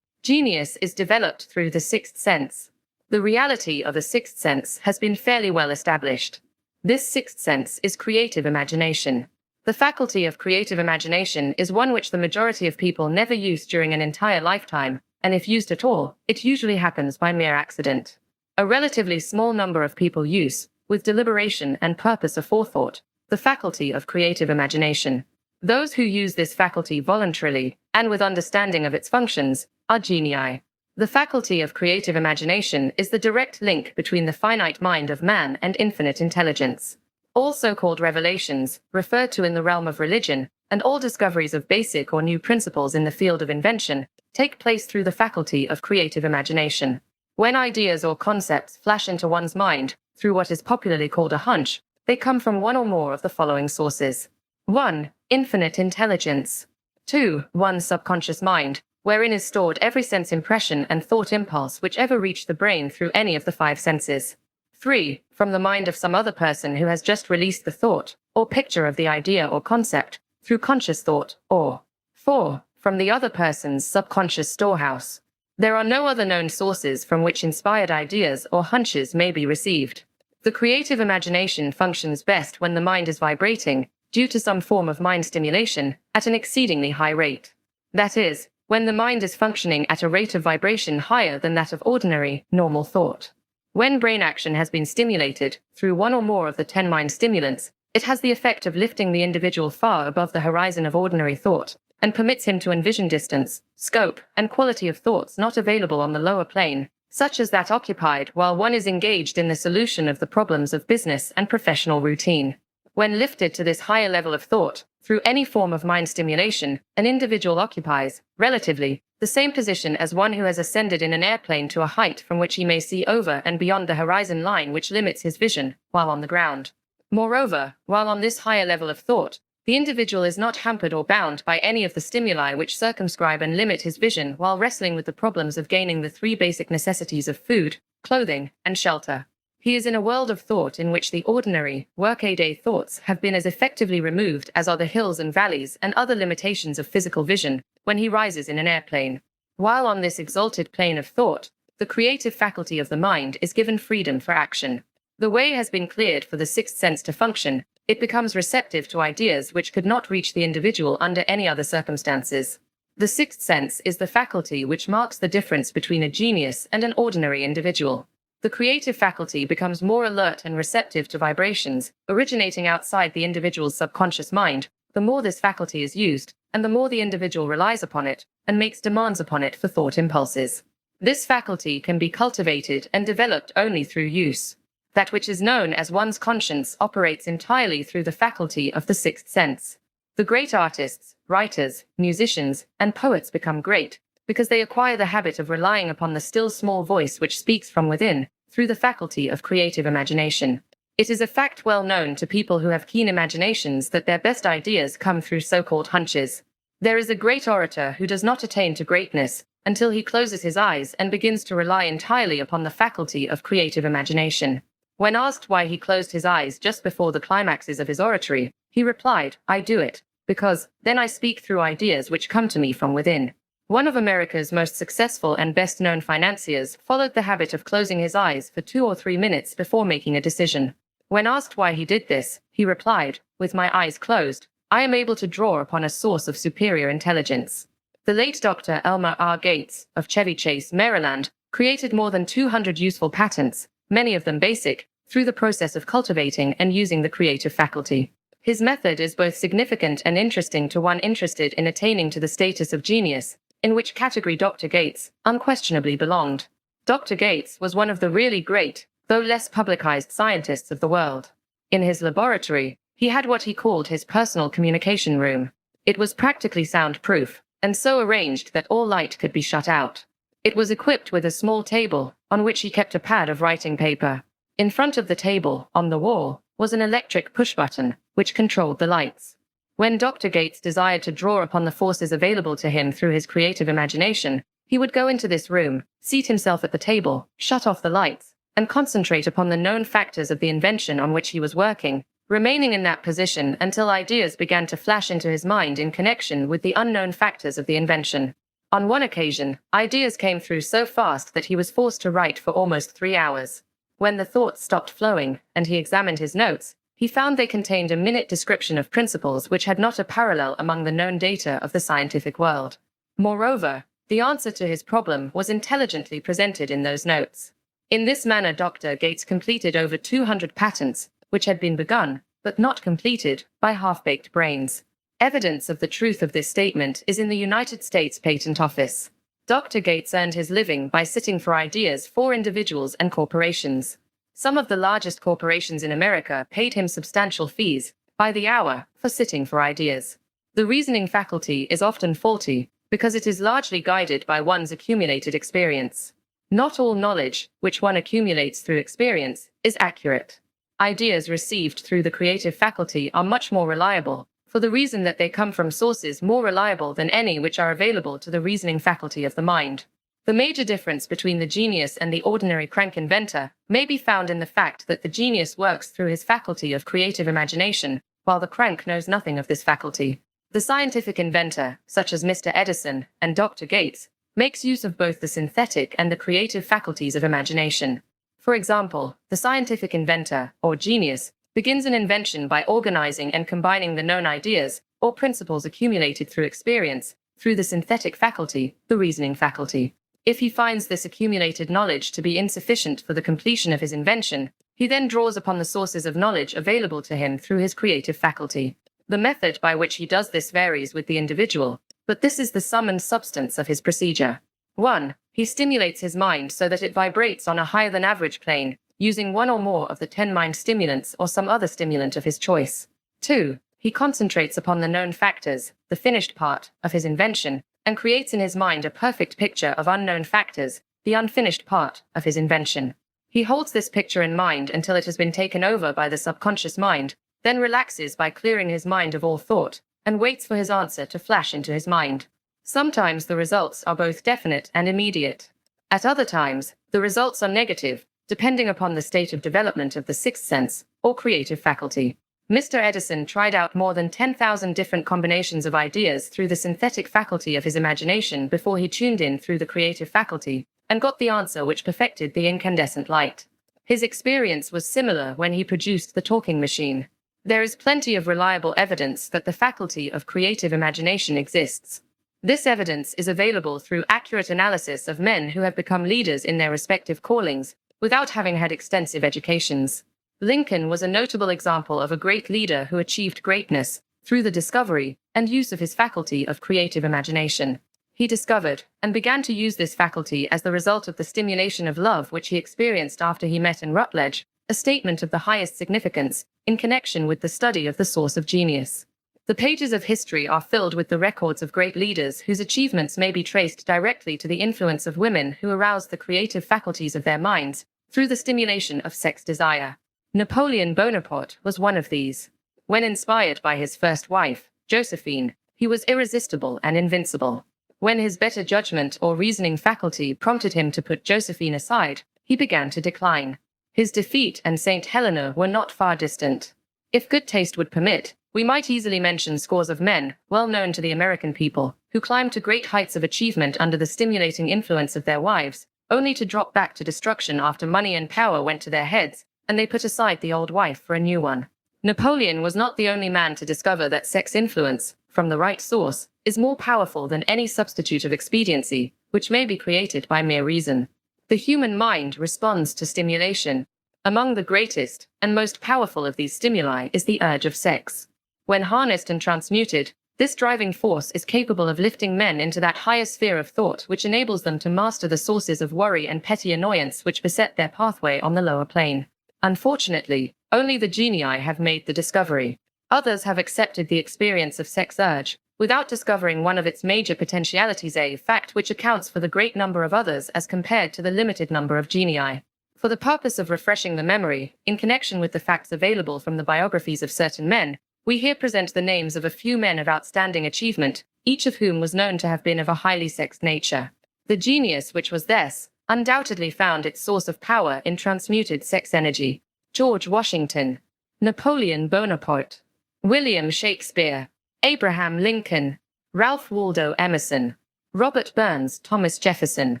Genius is developed through the sixth sense. The reality of the sixth sense has been fairly well established. This sixth sense is creative imagination. The faculty of creative imagination is one which the majority of people never use during an entire lifetime, and if used at all, it usually happens by mere accident. A relatively small number of people use, with deliberation and purpose aforethought, the faculty of creative imagination. Those who use this faculty voluntarily, and with understanding of its functions, are genii. The faculty of creative imagination is the direct link between the finite mind of man and infinite intelligence. All so-called revelations, referred to in the realm of religion, and all discoveries of basic or new principles in the field of invention, take place through the faculty of creative imagination. When ideas or concepts flash into one's mind, through what is popularly called a hunch, They come from one or more of the following sources. 1. Infinite intelligence. 2. One's subconscious mind, wherein is stored every sense impression and thought impulse which ever reached the brain through any of the 5 senses. 3. From the mind of some other person who has just released the thought, or picture of the idea or concept, through conscious thought, or 4. From the other person's subconscious storehouse. There are no other known sources from which inspired ideas or hunches may be received. The creative imagination functions best when the mind is vibrating, due to some form of mind stimulation, at an exceedingly high rate. That is, when the mind is functioning at a rate of vibration higher than that of ordinary, normal thought. When brain action has been stimulated, through one or more of the 10 mind stimulants, it has the effect of lifting the individual far above the horizon of ordinary thought, and permits him to envision distance, scope, and quality of thoughts not available on the lower plane, such as that occupied while one is engaged in the solution of the problems of business and professional routine. When lifted to this higher level of thought, through any form of mind stimulation, an individual occupies, relatively, the same position as one who has ascended in an airplane to a height from which he may see over and beyond the horizon line which limits his vision, while on the ground. Moreover, while on this higher level of thought, the individual is not hampered or bound by any of the stimuli which circumscribe and limit his vision while wrestling with the problems of gaining the 3 basic necessities of food, clothing, and shelter. He is in a world of thought in which the ordinary, workaday thoughts have been as effectively removed as are the hills and valleys and other limitations of physical vision when he rises in an airplane. While on this exalted plane of thought, the creative faculty of the mind is given freedom for action. The way has been cleared for the 6th sense to function. It becomes receptive to ideas which could not reach the individual under any other circumstances. The 6th sense is the faculty which marks the difference between a genius and an ordinary individual. The creative faculty becomes more alert and receptive to vibrations originating outside the individual's subconscious mind, the more this faculty is used, and the more the individual relies upon it, and makes demands upon it for thought impulses. This faculty can be cultivated and developed only through use. That which is known as one's conscience operates entirely through the faculty of the 6th sense. The great artists, writers, musicians, and poets become great, because they acquire the habit of relying upon the still small voice which speaks from within, through the faculty of creative imagination. It is a fact well known to people who have keen imaginations that their best ideas come through so-called hunches. There is a great orator who does not attain to greatness until he closes his eyes and begins to rely entirely upon the faculty of creative imagination. When asked why he closed his eyes just before the climaxes of his oratory, he replied, "I do it, because then I speak through ideas which come to me from within." One of America's most successful and best-known financiers followed the habit of closing his eyes for 2 or 3 minutes before making a decision. When asked why he did this, he replied, "With my eyes closed, I am able to draw upon a source of superior intelligence." The late Dr. Elmer R. Gates, of Chevy Chase, Maryland, created more than 200 useful patents, many of them basic, through the process of cultivating and using the creative faculty. His method is both significant and interesting to one interested in attaining to the status of genius, in which category Dr. Gates unquestionably belonged. Dr. Gates was one of the really great, though less publicized scientists of the world. In his laboratory, he had what he called his personal communication room. It was practically soundproof, and so arranged that all light could be shut out. It was equipped with a small table, on which he kept a pad of writing paper. In front of the table, on the wall, was an electric push-button, which controlled the lights. When Dr. Gates desired to draw upon the forces available to him through his creative imagination, he would go into this room, seat himself at the table, shut off the lights, and concentrate upon the known factors of the invention on which he was working, remaining in that position until ideas began to flash into his mind in connection with the unknown factors of the invention. On one occasion, ideas came through so fast that he was forced to write for almost 3 hours. When the thoughts stopped flowing, and he examined his notes, he found they contained a minute description of principles which had not a parallel among the known data of the scientific world. Moreover, the answer to his problem was intelligently presented in those notes. In this manner Dr. Gates completed over 200 patents, which had been begun, but not completed, by half-baked brains. Evidence of the truth of this statement is in the United States Patent Office. Dr. Gates earned his living by sitting for ideas for individuals and corporations. Some of the largest corporations in America paid him substantial fees, by the hour, for sitting for ideas. The reasoning faculty is often faulty, because it is largely guided by one's accumulated experience. Not all knowledge, which one accumulates through experience, is accurate. ideas received through the creative faculty are much more reliable, for the reason that they come from sources more reliable than any which are available to the reasoning faculty of the mind. The major difference between the genius and the ordinary crank inventor may be found in the fact that the genius works through his faculty of creative imagination, while the crank knows nothing of this faculty. The scientific inventor, such as Mr. Edison and Dr. Gates, makes use of both the synthetic and the creative faculties of imagination. For example, the scientific inventor, or genius, begins an invention by organizing and combining the known ideas, or principles accumulated through experience, through the synthetic faculty, the reasoning faculty. If he finds this accumulated knowledge to be insufficient for the completion of his invention, he then draws upon the sources of knowledge available to him through his creative faculty. The method by which he does this varies with the individual, but this is the sum and substance of his procedure. 1. He stimulates his mind so that it vibrates on a higher-than-average plane, using one or more of the 10 mind stimulants or some other stimulant of his choice. 2. He concentrates upon the known factors, the finished part, of his invention, and creates in his mind a perfect picture of unknown factors, the unfinished part, of his invention. He holds this picture in mind until it has been taken over by the subconscious mind, then relaxes by clearing his mind of all thought, and waits for his answer to flash into his mind. Sometimes the results are both definite and immediate. At other times, the results are negative, depending upon the state of development of the sixth sense, or creative faculty. Mr. Edison tried out more than 10,000 different combinations of ideas through the synthetic faculty of his imagination before he tuned in through the creative faculty, and got the answer which perfected the incandescent light. His experience was similar when he produced the talking machine. There is plenty of reliable evidence that the faculty of creative imagination exists. This evidence is available through accurate analysis of men who have become leaders in their respective callings, without having had extensive educations. Lincoln was a notable example of a great leader who achieved greatness through the discovery and use of his faculty of creative imagination. He discovered and began to use this faculty as the result of the stimulation of love which he experienced after he met in Rutledge, a statement of the highest significance in connection with the study of the source of genius. The pages of history are filled with the records of great leaders whose achievements may be traced directly to the influence of women who aroused the creative faculties of their minds through the stimulation of sex desire. Napoleon Bonaparte was one of these. When inspired by his first wife, Josephine, he was irresistible and invincible. When his better judgment or reasoning faculty prompted him to put Josephine aside, he began to decline. His defeat and St. Helena were not far distant. If good taste would permit, we might easily mention scores of men, well known to the American people, who climbed to great heights of achievement under the stimulating influence of their wives, only to drop back to destruction after money and power went to their heads, and they put aside the old wife for a new one. Napoleon was not the only man to discover that sex influence, from the right source, is more powerful than any substitute of expediency, which may be created by mere reason. The human mind responds to stimulation. Among the greatest and most powerful of these stimuli is the urge of sex. When harnessed and transmuted, this driving force is capable of lifting men into that higher sphere of thought which enables them to master the sources of worry and petty annoyance which beset their pathway on the lower plane. Unfortunately, only the genii have made the discovery. Others have accepted the experience of sex urge, without discovering one of its major potentialities, a fact which accounts for the great number of others as compared to the limited number of genii. For the purpose of refreshing the memory, in connection with the facts available from the biographies of certain men, we here present the names of a few men of outstanding achievement, each of whom was known to have been of a highly sexed nature. The genius which was theirs undoubtedly found its source of power in transmuted sex energy. George Washington, Napoleon Bonaparte, William Shakespeare, Abraham Lincoln, Ralph Waldo Emerson, Robert Burns, Thomas Jefferson,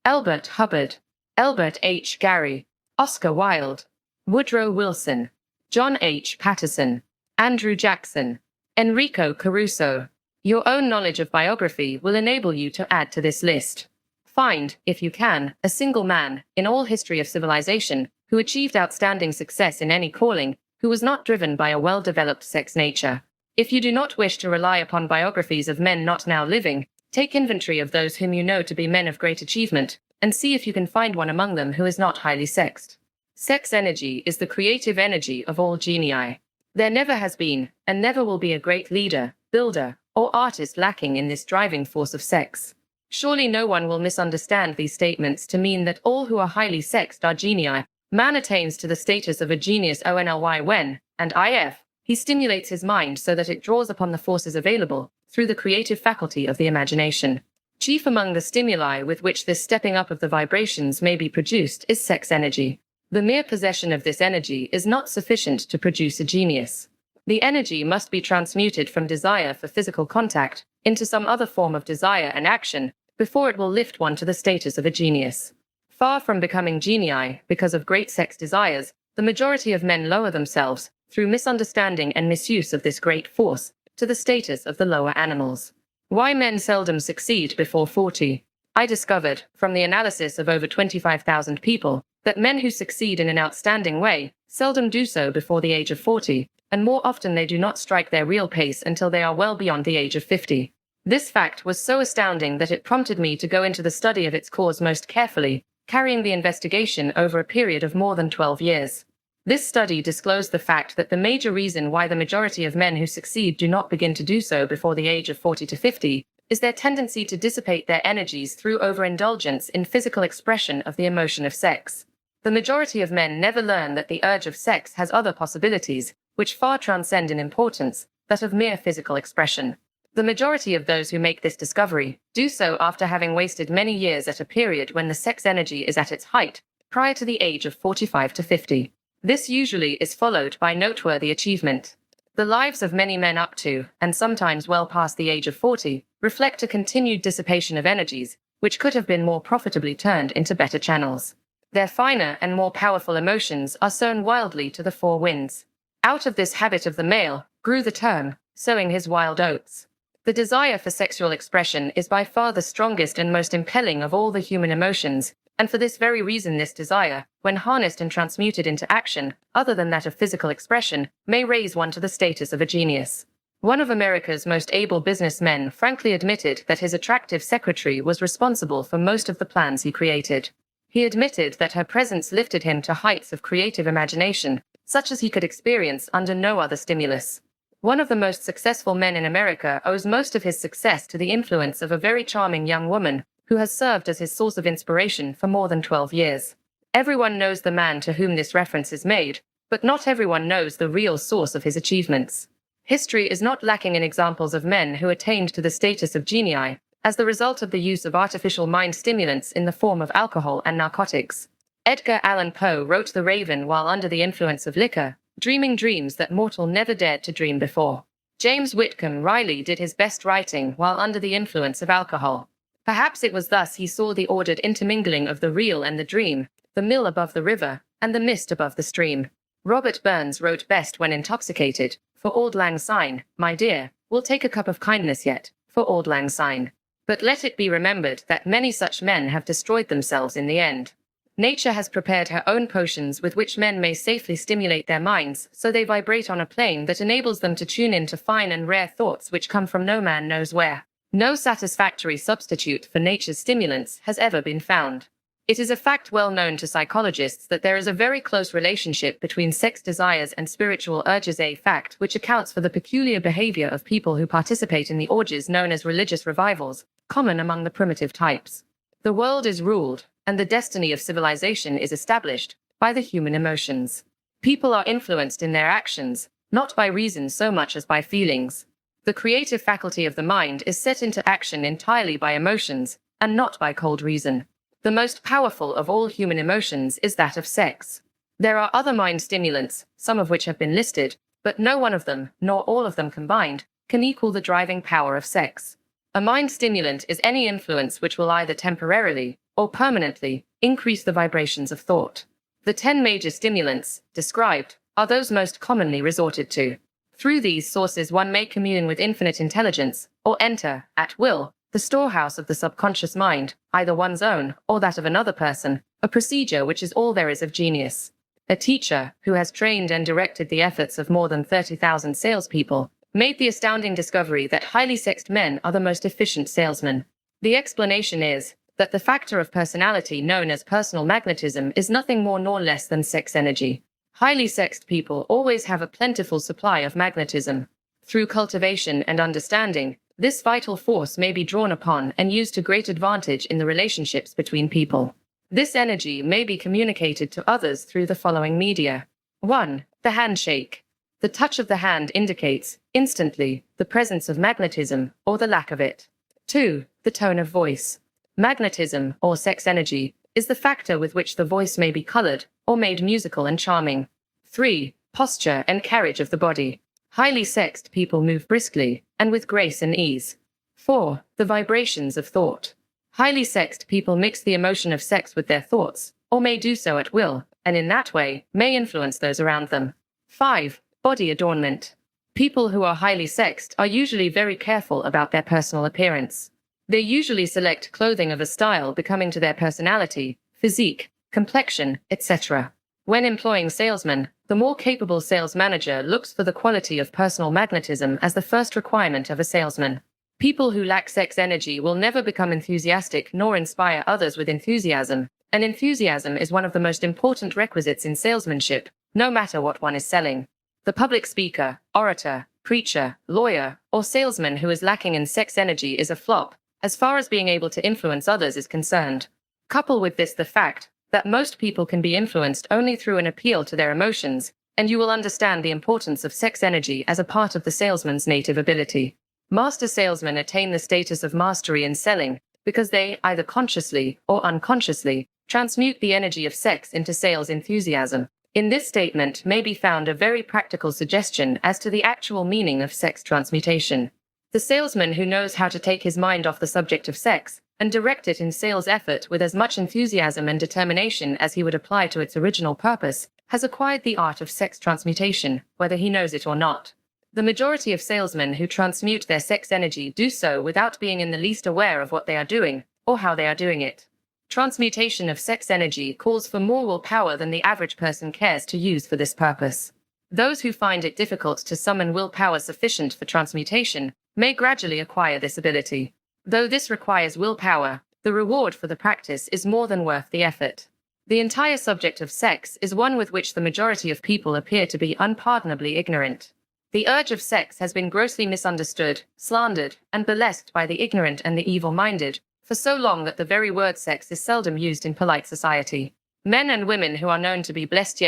Elbert Hubbard, Elbert H. Gary, Oscar Wilde, Woodrow Wilson, John H. Patterson, Andrew Jackson, Enrico Caruso. Your own knowledge of biography will enable you to add to this list. Find, if you can, a single man, in all history of civilization, who achieved outstanding success in any calling, who was not driven by a well-developed sex nature. If you do not wish to rely upon biographies of men not now living, take inventory of those whom you know to be men of great achievement, and see if you can find one among them who is not highly sexed. Sex energy is the creative energy of all genii. There never has been, and never will be a great leader, builder, or artist lacking in this driving force of sex. Surely no one will misunderstand these statements to mean that all who are highly sexed are genii, Man attains to the status of a genius only when, and if, he stimulates his mind so that it draws upon the forces available through the creative faculty of the imagination. Chief among the stimuli with which this stepping up of the vibrations may be produced is sex energy. The mere possession of this energy is not sufficient to produce a genius. The energy must be transmuted from desire for physical contact into some other form of desire and action before it will lift one to the status of a genius. Far from becoming genii because of great sex desires, the majority of men lower themselves, through misunderstanding and misuse of this great force, to the status of the lower animals. Why men seldom succeed before 40? I discovered, from the analysis of over 25,000 people, that men who succeed in an outstanding way seldom do so before the age of 40, and more often they do not strike their real pace until they are well beyond the age of 50. This fact was so astounding that it prompted me to go into the study of its cause most carefully, carrying the investigation over a period of more than 12 years. This study disclosed the fact that the major reason why the majority of men who succeed do not begin to do so before the age of 40 to 50 is their tendency to dissipate their energies through overindulgence in physical expression of the emotion of sex. The majority of men never learn that the urge of sex has other possibilities, which far transcend in importance that of mere physical expression. The majority of those who make this discovery do so after having wasted many years at a period when the sex energy is at its height, prior to the age of 45 to 50. This usually is followed by noteworthy achievement. The lives of many men up to, and sometimes well past the age of 40, reflect a continued dissipation of energies, which could have been more profitably turned into better channels. Their finer and more powerful emotions are sown wildly to the four winds. Out of this habit of the male grew the term, sowing his wild oats. The desire for sexual expression is by far the strongest and most impelling of all the human emotions, and for this very reason this desire, when harnessed and transmuted into action, other than that of physical expression, may raise one to the status of a genius. One of America's most able businessmen frankly admitted that his attractive secretary was responsible for most of the plans he created. He admitted that her presence lifted him to heights of creative imagination, such as he could experience under no other stimulus. One of the most successful men in America owes most of his success to the influence of a very charming young woman who has served as his source of inspiration for more than 12 years. Everyone knows the man to whom this reference is made, but not everyone knows the real source of his achievements. History is not lacking in examples of men who attained to the status of genii as the result of the use of artificial mind stimulants in the form of alcohol and narcotics. Edgar Allan Poe wrote The Raven while under the influence of liquor, dreaming dreams that mortal never dared to dream before. James Whitcomb Riley did his best writing while under the influence of alcohol. Perhaps it was thus he saw the ordered intermingling of the real and the dream, the mill above the river, and the mist above the stream. Robert Burns wrote best when intoxicated, for auld lang syne, my dear, we'll take a cup of kindness yet, for auld lang syne. But let it be remembered that many such men have destroyed themselves in the end. Nature has prepared her own potions with which men may safely stimulate their minds, so they vibrate on a plane that enables them to tune in to fine and rare thoughts which come from no man knows where. No satisfactory substitute for nature's stimulants has ever been found. It is a fact well known to psychologists that there is a very close relationship between sex desires and spiritual urges, a fact which accounts for the peculiar behavior of people who participate in the orgies known as religious revivals, common among the primitive types. The world is ruled, and the destiny of civilization is established, by the human emotions. People are influenced in their actions, not by reason so much as by feelings. The creative faculty of the mind is set into action entirely by emotions, and not by cold reason. The most powerful of all human emotions is that of sex. There are other mind stimulants, some of which have been listed, but no one of them, nor all of them combined, can equal the driving power of sex. A mind stimulant is any influence which will either temporarily, or permanently, increase the vibrations of thought. The 10 major stimulants, described, are those most commonly resorted to. Through these sources one may commune with infinite intelligence, or enter, at will, the storehouse of the subconscious mind, either one's own, or that of another person, a procedure which is all there is of genius. A teacher, who has trained and directed the efforts of more than 30,000 salespeople, made the astounding discovery that highly sexed men are the most efficient salesmen. The explanation is that the factor of personality known as personal magnetism is nothing more nor less than sex energy. Highly sexed people always have a plentiful supply of magnetism. Through cultivation and understanding, this vital force may be drawn upon and used to great advantage in the relationships between people. This energy may be communicated to others through the following media. 1. The handshake. The touch of the hand indicates, instantly, the presence of magnetism, or the lack of it. 2. The tone of voice. Magnetism, or sex energy, is the factor with which the voice may be colored, or made musical and charming. 3. Posture and carriage of the body. Highly sexed people move briskly, and with grace and ease. 4. The vibrations of thought. Highly sexed people mix the emotion of sex with their thoughts, or may do so at will, and in that way, may influence those around them. 5. Body adornment. People who are highly sexed are usually very careful about their personal appearance. They usually select clothing of a style becoming to their personality, physique, complexion, etc. When employing salesmen, the more capable sales manager looks for the quality of personal magnetism as the first requirement of a salesman. People who lack sex energy will never become enthusiastic nor inspire others with enthusiasm, and enthusiasm is one of the most important requisites in salesmanship, no matter what one is selling. The public speaker, orator, preacher, lawyer, or salesman who is lacking in sex energy is a flop, as far as being able to influence others is concerned. Couple with this the fact that most people can be influenced only through an appeal to their emotions, and you will understand the importance of sex energy as a part of the salesman's native ability. Master salesmen attain the status of mastery in selling because they, either consciously or unconsciously, transmute the energy of sex into sales enthusiasm. In this statement may be found a very practical suggestion as to the actual meaning of sex transmutation. The salesman who knows how to take his mind off the subject of sex and direct it in sales effort with as much enthusiasm and determination as he would apply to its original purpose, has acquired the art of sex transmutation, whether he knows it or not. The majority of salesmen who transmute their sex energy do so without being in the least aware of what they are doing, or how they are doing it. Transmutation of sex energy calls for more willpower than the average person cares to use for this purpose. Those who find it difficult to summon willpower sufficient for transmutation may gradually acquire this ability. Though this requires willpower, the reward for the practice is more than worth the effort. The entire subject of sex is one with which the majority of people appear to be unpardonably ignorant. The urge of sex has been grossly misunderstood, slandered, and burlesqued by the ignorant and the evil-minded for so long that the very word sex is seldom used in polite society. Men and women who are known to be blessed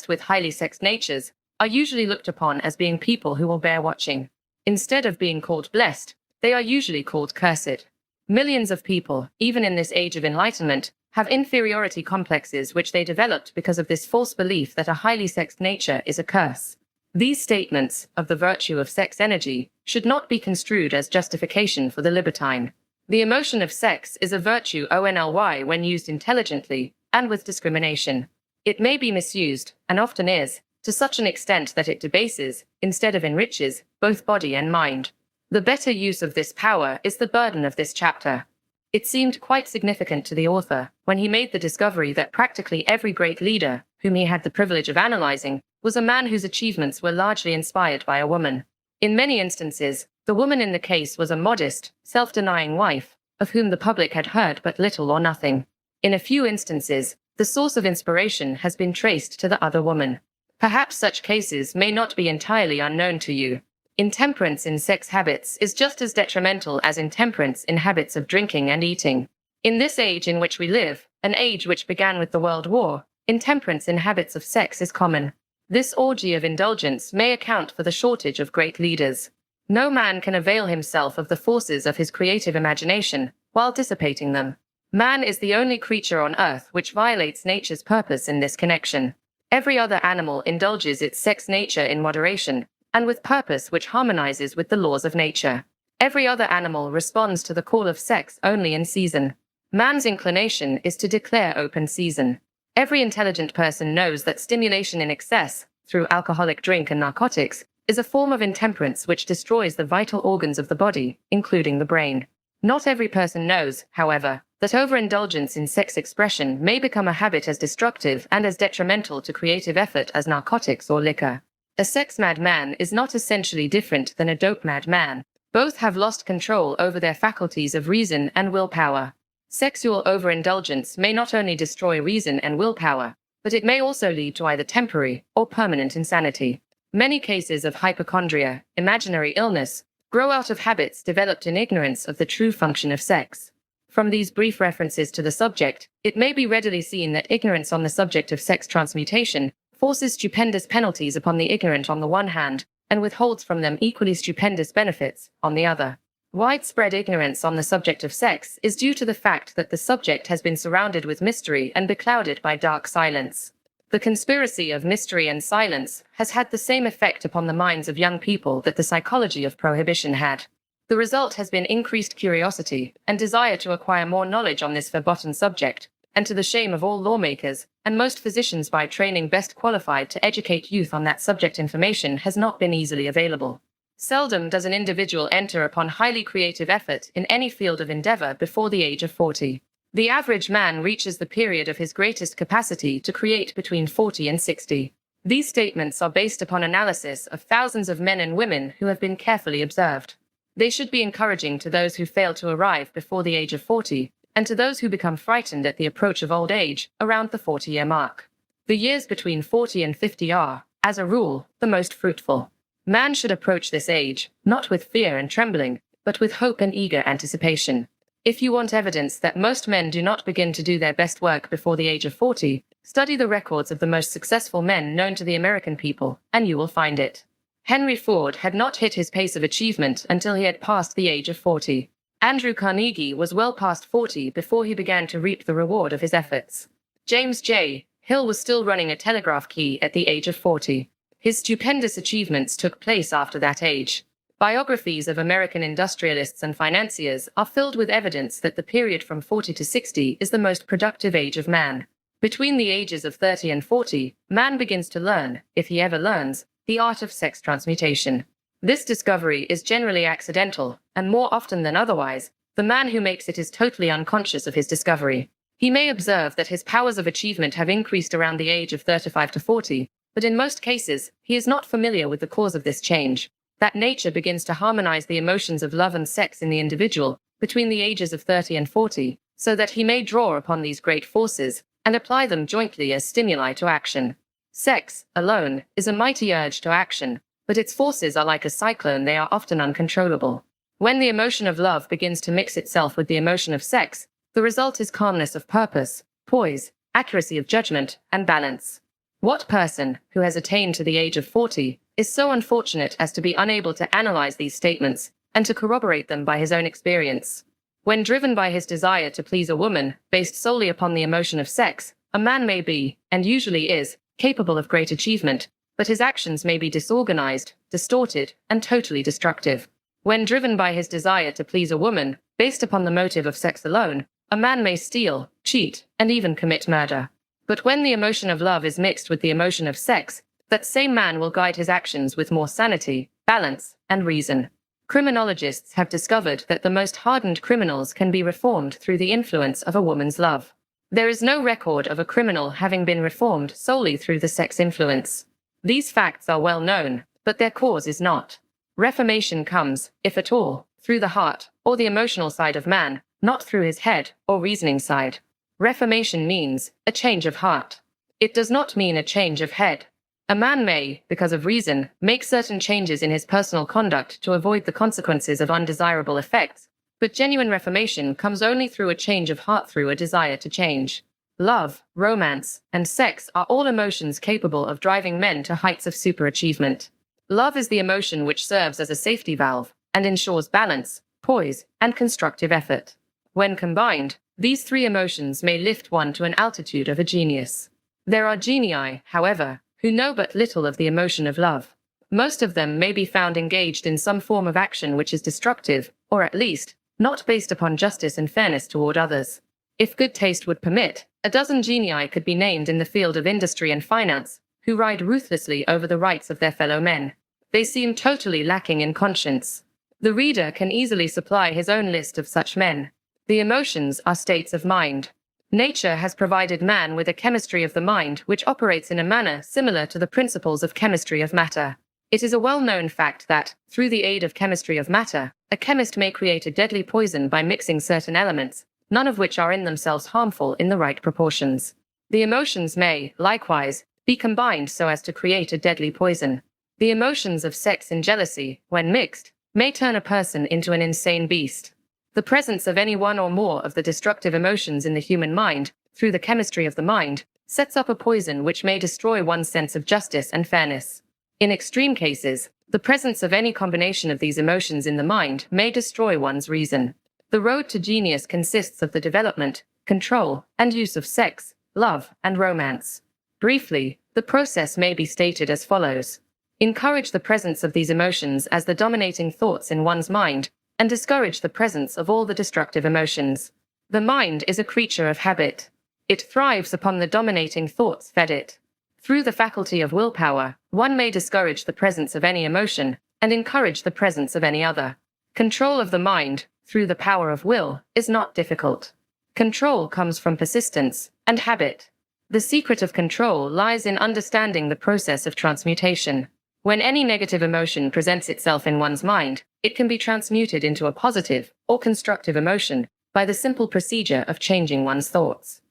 with highly sexed natures, are usually looked upon as being people who will bear watching. Instead of being called blessed, they are usually called cursed. Millions of people, even in this age of enlightenment, have inferiority complexes which they developed because of this false belief that a highly sexed nature is a curse. These statements of the virtue of sex energy should not be construed as justification for the libertine. The emotion of sex is a virtue only when used intelligently and with discrimination. It may be misused, and often is, to such an extent that it debases, instead of enriches, both body and mind. The better use of this power is the burden of this chapter. It seemed quite significant to the author when he made the discovery that practically every great leader, whom he had the privilege of analyzing, was a man whose achievements were largely inspired by a woman. In many instances, the woman in the case was a modest, self-denying wife, of whom the public had heard but little or nothing. In a few instances, the source of inspiration has been traced to the other woman. Perhaps such cases may not be entirely unknown to you. Intemperance in sex habits is just as detrimental as intemperance in habits of drinking and eating. In this age in which we live, an age which began with the World War, intemperance in habits of sex is common. This orgy of indulgence may account for the shortage of great leaders. No man can avail himself of the forces of his creative imagination while dissipating them. Man is the only creature on earth which violates nature's purpose in this connection. Every other animal indulges its sex nature in moderation, and with purpose which harmonizes with the laws of nature. Every other animal responds to the call of sex only in season. Man's inclination is to declare open season. Every intelligent person knows that stimulation in excess, through alcoholic drink and narcotics, is a form of intemperance which destroys the vital organs of the body, including the brain. Not every person knows, however, that overindulgence in sex expression may become a habit as destructive and as detrimental to creative effort as narcotics or liquor. A sex-mad man is not essentially different than a dope-mad man. Both have lost control over their faculties of reason and willpower. Sexual overindulgence may not only destroy reason and willpower, but it may also lead to either temporary or permanent insanity. Many cases of hypochondria, imaginary illness, grow out of habits developed in ignorance of the true function of sex. From these brief references to the subject, it may be readily seen that ignorance on the subject of sex transmutation forces stupendous penalties upon the ignorant on the one hand, and withholds from them equally stupendous benefits on the other. Widespread ignorance on the subject of sex is due to the fact that the subject has been surrounded with mystery and beclouded by dark silence. The conspiracy of mystery and silence has had the same effect upon the minds of young people that the psychology of prohibition had. The result has been increased curiosity and desire to acquire more knowledge on this forgotten subject, and to the shame of all lawmakers, and most physicians by training best qualified to educate youth on that subject, information has not been easily available. Seldom does an individual enter upon highly creative effort in any field of endeavor before the age of 40. The average man reaches the period of his greatest capacity to create between 40 and 60. These statements are based upon analysis of thousands of men and women who have been carefully observed. They should be encouraging to those who fail to arrive before the age of 40, and to those who become frightened at the approach of old age around the 40-year mark. The years between 40 and 50 are, as a rule, the most fruitful. Man should approach this age, not with fear and trembling, but with hope and eager anticipation. If you want evidence that most men do not begin to do their best work before the age of 40, study the records of the most successful men known to the American people, and you will find it. Henry Ford had not hit his pace of achievement until he had passed the age of 40. Andrew Carnegie was well past 40 before he began to reap the reward of his efforts. James J. Hill was still running a telegraph key at the age of 40. His stupendous achievements took place after that age. Biographies of American industrialists and financiers are filled with evidence that the period from 40 to 60 is the most productive age of man. Between the ages of 30 and 40, man begins to learn, if he ever learns, the art of sex transmutation. This discovery is generally accidental, and more often than otherwise, the man who makes it is totally unconscious of his discovery. He may observe that his powers of achievement have increased around the age of 35 to 40, but in most cases, he is not familiar with the cause of this change. That nature begins to harmonize the emotions of love and sex in the individual between the ages of 30 and 40, so that he may draw upon these great forces and apply them jointly as stimuli to action. Sex, alone, is a mighty urge to action, but its forces are like a cyclone. They are often uncontrollable. When the emotion of love begins to mix itself with the emotion of sex, the result is calmness of purpose, poise, accuracy of judgment, and balance. What person, who has attained to the age of 40, is so unfortunate as to be unable to analyze these statements and to corroborate them by his own experience? When driven by his desire to please a woman, based solely upon the emotion of sex, a man may be, and usually is, capable of great achievement, but his actions may be disorganized, distorted, and totally destructive. When driven by his desire to please a woman, based upon the motive of sex alone, a man may steal, cheat, and even commit murder. But when the emotion of love is mixed with the emotion of sex, that same man will guide his actions with more sanity, balance, and reason. Criminologists have discovered that the most hardened criminals can be reformed through the influence of a woman's love. There is no record of a criminal having been reformed solely through the sex influence. These facts are well known, but their cause is not. Reformation comes, if at all, through the heart, or the emotional side of man, not through his head, or reasoning side. Reformation means a change of heart. It does not mean a change of head. A man may, because of reason, make certain changes in his personal conduct to avoid the consequences of undesirable effects, but genuine reformation comes only through a change of heart, through a desire to change. Love, romance, and sex are all emotions capable of driving men to heights of superachievement. Love is the emotion which serves as a safety valve and ensures balance, poise, and constructive effort. When combined, these three emotions may lift one to an altitude of a genius. There are genii, however, who know but little of the emotion of love. Most of them may be found engaged in some form of action which is destructive, or at least, not based upon justice and fairness toward others. If good taste would permit, a dozen genii could be named in the field of industry and finance, who ride ruthlessly over the rights of their fellow men. They seem totally lacking in conscience. The reader can easily supply his own list of such men. The emotions are states of mind. Nature has provided man with a chemistry of the mind which operates in a manner similar to the principles of chemistry of matter. It is a well-known fact that, through the aid of chemistry of matter, a chemist may create a deadly poison by mixing certain elements, none of which are in themselves harmful in the right proportions. The emotions may, likewise, be combined so as to create a deadly poison. The emotions of sex and jealousy, when mixed, may turn a person into an insane beast. The presence of any one or more of the destructive emotions in the human mind, through the chemistry of the mind, sets up a poison which may destroy one's sense of justice and fairness. In extreme cases, the presence of any combination of these emotions in the mind may destroy one's reason. The road to genius consists of the development, control, and use of sex, love, and romance. Briefly, the process may be stated as follows. Encourage the presence of these emotions as the dominating thoughts in one's mind, and discourage the presence of all the destructive emotions. The mind is a creature of habit. It thrives upon the dominating thoughts fed it. Through the faculty of willpower, one may discourage the presence of any emotion, and encourage the presence of any other. Control of the mind, through the power of will, is not difficult. Control comes from persistence and habit. The secret of control lies in understanding the process of transmutation. When any negative emotion presents itself in one's mind, it can be transmuted into a positive or constructive emotion by the simple procedure of changing one's thoughts.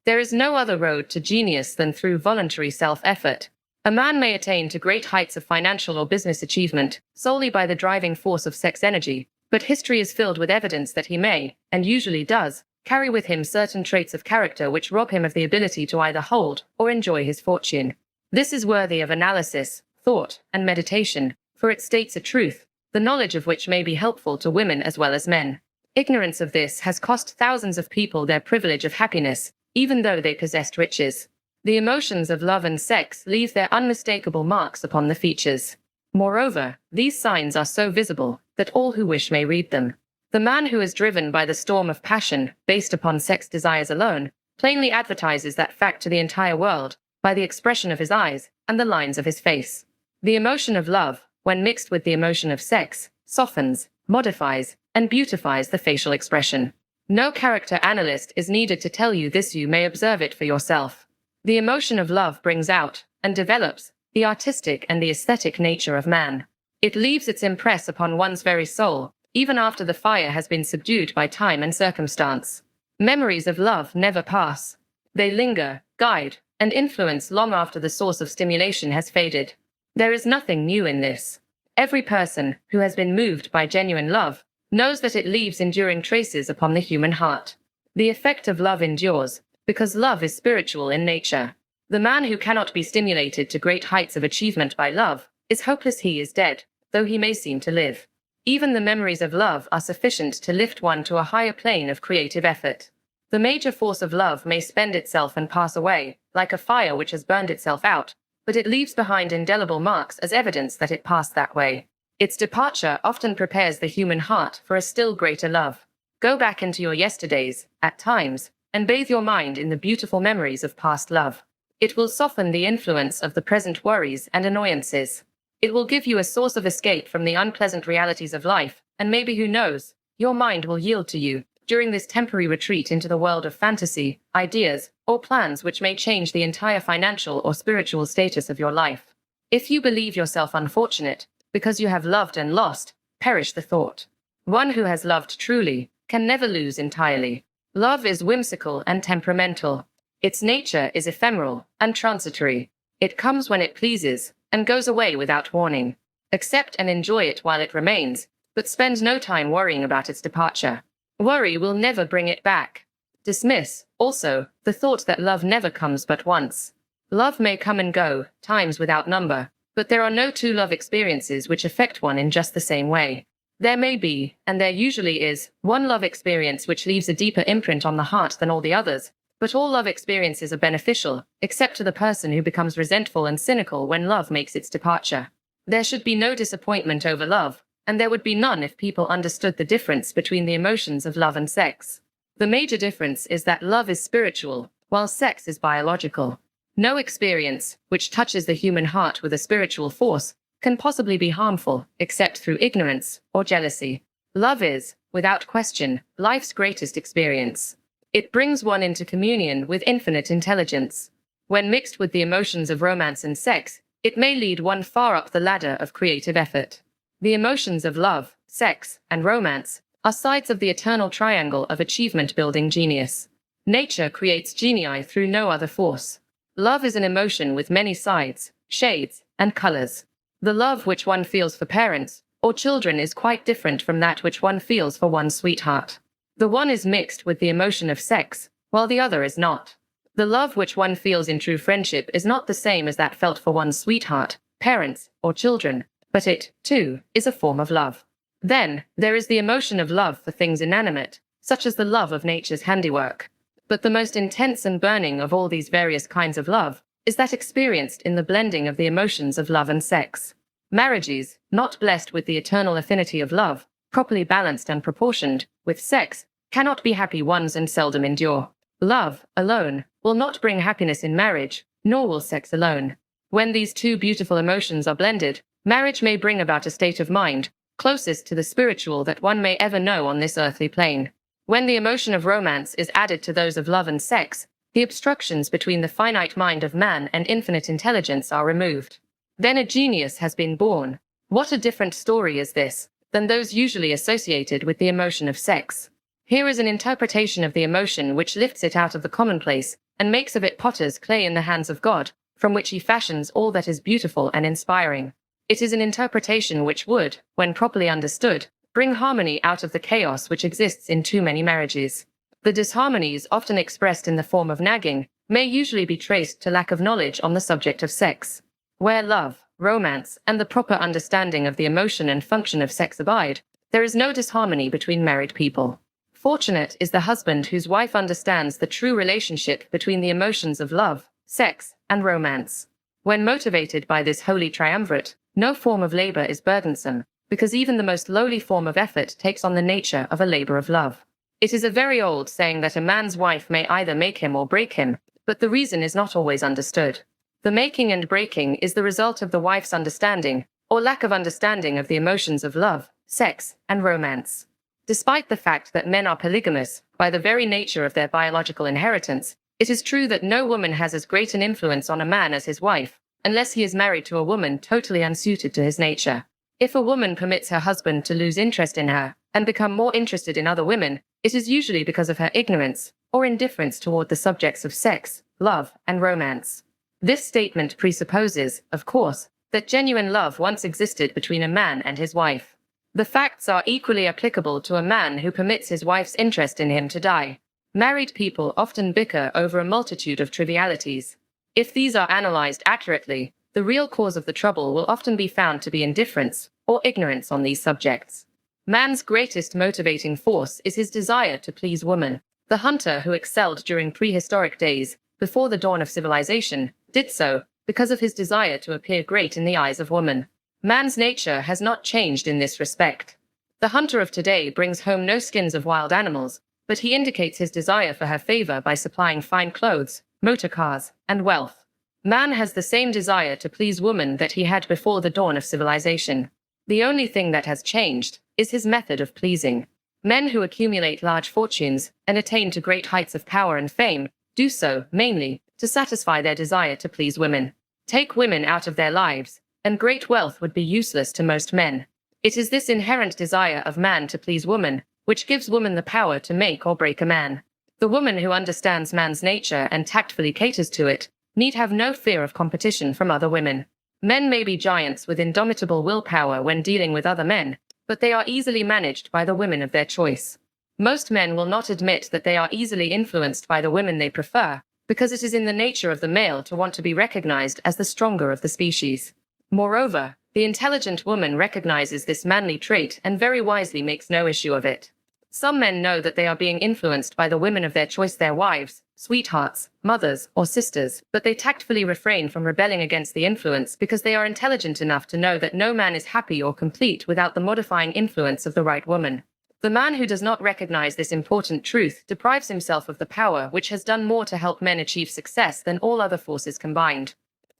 There is no other road to genius than through voluntary self-effort. A man may attain to great heights of financial or business achievement solely by the driving force of sex energy, but history is filled with evidence that he may, and usually does, carry with him certain traits of character which rob him of the ability to either hold or enjoy his fortune. This is worthy of analysis, thought, and meditation, for it states a truth, the knowledge of which may be helpful to women as well as men. Ignorance of this has cost thousands of people their privilege of happiness, even though they possessed riches. The emotions of love and sex leave their unmistakable marks upon the features. Moreover, these signs are so visible that all who wish may read them. The man who is driven by the storm of passion, based upon sex desires alone, plainly advertises that fact to the entire world, by the expression of his eyes and the lines of his face. The emotion of love, when mixed with the emotion of sex, softens, modifies, and beautifies the facial expression. No character analyst is needed to tell you this, you may observe it for yourself. The emotion of love brings out, and develops, the artistic and the aesthetic nature of man. It leaves its impress upon one's very soul, even after the fire has been subdued by time and circumstance. Memories of love never pass. They linger, guide, and influence long after the source of stimulation has faded. There is nothing new in this. Every person who has been moved by genuine love knows that it leaves enduring traces upon the human heart. The effect of love endures, because love is spiritual in nature. The man who cannot be stimulated to great heights of achievement by love is hopeless. He is dead, though he may seem to live. Even the memories of love are sufficient to lift one to a higher plane of creative effort. The major force of love may spend itself and pass away, like a fire which has burned itself out, but it leaves behind indelible marks as evidence that it passed that way. Its departure often prepares the human heart for a still greater love. Go back into your yesterdays, at times, and bathe your mind in the beautiful memories of past love. It will soften the influence of the present worries and annoyances. It will give you a source of escape from the unpleasant realities of life, and maybe, who knows, your mind will yield to you, during this temporary retreat into the world of fantasy, ideas, or plans which may change the entire financial or spiritual status of your life. If you believe yourself unfortunate, because you have loved and lost, perish the thought. One who has loved truly can never lose entirely. Love is whimsical and temperamental. Its nature is ephemeral and transitory. It comes when it pleases, and goes away without warning. Accept and enjoy it while it remains, but spend no time worrying about its departure. Worry will never bring it back. Dismiss, also, the thought that love never comes but once. Love may come and go, times without number, but there are no two love experiences which affect one in just the same way. There may be, and there usually is, one love experience which leaves a deeper imprint on the heart than all the others, but all love experiences are beneficial, except to the person who becomes resentful and cynical when love makes its departure. There should be no disappointment over love, and there would be none if people understood the difference between the emotions of love and sex. The major difference is that love is spiritual, while sex is biological. No experience, which touches the human heart with a spiritual force, can possibly be harmful, except through ignorance or jealousy. Love is, without question, life's greatest experience. It brings one into communion with infinite intelligence. When mixed with the emotions of romance and sex, it may lead one far up the ladder of creative effort. The emotions of love, sex, and romance are sides of the eternal triangle of achievement-building genius. Nature creates genii through no other force. Love is an emotion with many sides, shades, and colors. The love which one feels for parents, or children is quite different from that which one feels for one's sweetheart. The one is mixed with the emotion of sex, while the other is not. The love which one feels in true friendship is not the same as that felt for one's sweetheart, parents, or children, but it, too, is a form of love. Then, there is the emotion of love for things inanimate, such as the love of nature's handiwork. But the most intense and burning of all these various kinds of love is that experienced in the blending of the emotions of love and sex. Marriages, not blessed with the eternal affinity of love, properly balanced and proportioned, with sex, cannot be happy ones and seldom endure. Love, alone, will not bring happiness in marriage, nor will sex alone. When these two beautiful emotions are blended, marriage may bring about a state of mind, closest to the spiritual that one may ever know on this earthly plane. When the emotion of romance is added to those of love and sex, the obstructions between the finite mind of man and infinite intelligence are removed. Then a genius has been born. What a different story is this than those usually associated with the emotion of sex. Here is an interpretation of the emotion which lifts it out of the commonplace and makes of it potter's clay in the hands of God, from which he fashions all that is beautiful and inspiring. It is an interpretation which would, when properly understood, bring harmony out of the chaos which exists in too many marriages. The disharmonies, often expressed in the form of nagging, may usually be traced to lack of knowledge on the subject of sex. Where love, romance, and the proper understanding of the emotion and function of sex abide, there is no disharmony between married people. Fortunate is the husband whose wife understands the true relationship between the emotions of love, sex, and romance. When motivated by this holy triumvirate, no form of labor is burdensome, because even the most lowly form of effort takes on the nature of a labor of love. It is a very old saying that a man's wife may either make him or break him, but the reason is not always understood. The making and breaking is the result of the wife's understanding, or lack of understanding of the emotions of love, sex, and romance. Despite the fact that men are polygamous, by the very nature of their biological inheritance, it is true that no woman has as great an influence on a man as his wife, unless he is married to a woman totally unsuited to his nature. If a woman permits her husband to lose interest in her, and become more interested in other women, it is usually because of her ignorance, or indifference toward the subjects of sex, love, and romance. This statement presupposes, of course, that genuine love once existed between a man and his wife. The facts are equally applicable to a man who permits his wife's interest in him to die. Married people often bicker over a multitude of trivialities. If these are analyzed accurately, the real cause of the trouble will often be found to be indifference or ignorance on these subjects. Man's greatest motivating force is his desire to please woman. The hunter who excelled during prehistoric days, before the dawn of civilization, did so because of his desire to appear great in the eyes of woman. Man's nature has not changed in this respect. The hunter of today brings home no skins of wild animals, but he indicates his desire for her favor by supplying fine clothes, motor cars, and wealth. Man has the same desire to please woman that he had before the dawn of civilization. The only thing that has changed is his method of pleasing. Men who accumulate large fortunes and attain to great heights of power and fame do so, mainly, to satisfy their desire to please women. Take women out of their lives, and great wealth would be useless to most men. It is this inherent desire of man to please woman, which gives woman the power to make or break a man. The woman who understands man's nature and tactfully caters to it, need have no fear of competition from other women. Men may be giants with indomitable willpower when dealing with other men, but they are easily managed by the women of their choice. Most men will not admit that they are easily influenced by the women they prefer, because it is in the nature of the male to want to be recognized as the stronger of the species. Moreover, the intelligent woman recognizes this manly trait and very wisely makes no issue of it. Some men know that they are being influenced by the women of their choice, their wives, sweethearts, mothers, or sisters, but they tactfully refrain from rebelling against the influence because they are intelligent enough to know that no man is happy or complete without the modifying influence of the right woman. The man who does not recognize this important truth deprives himself of the power which has done more to help men achieve success than all other forces combined.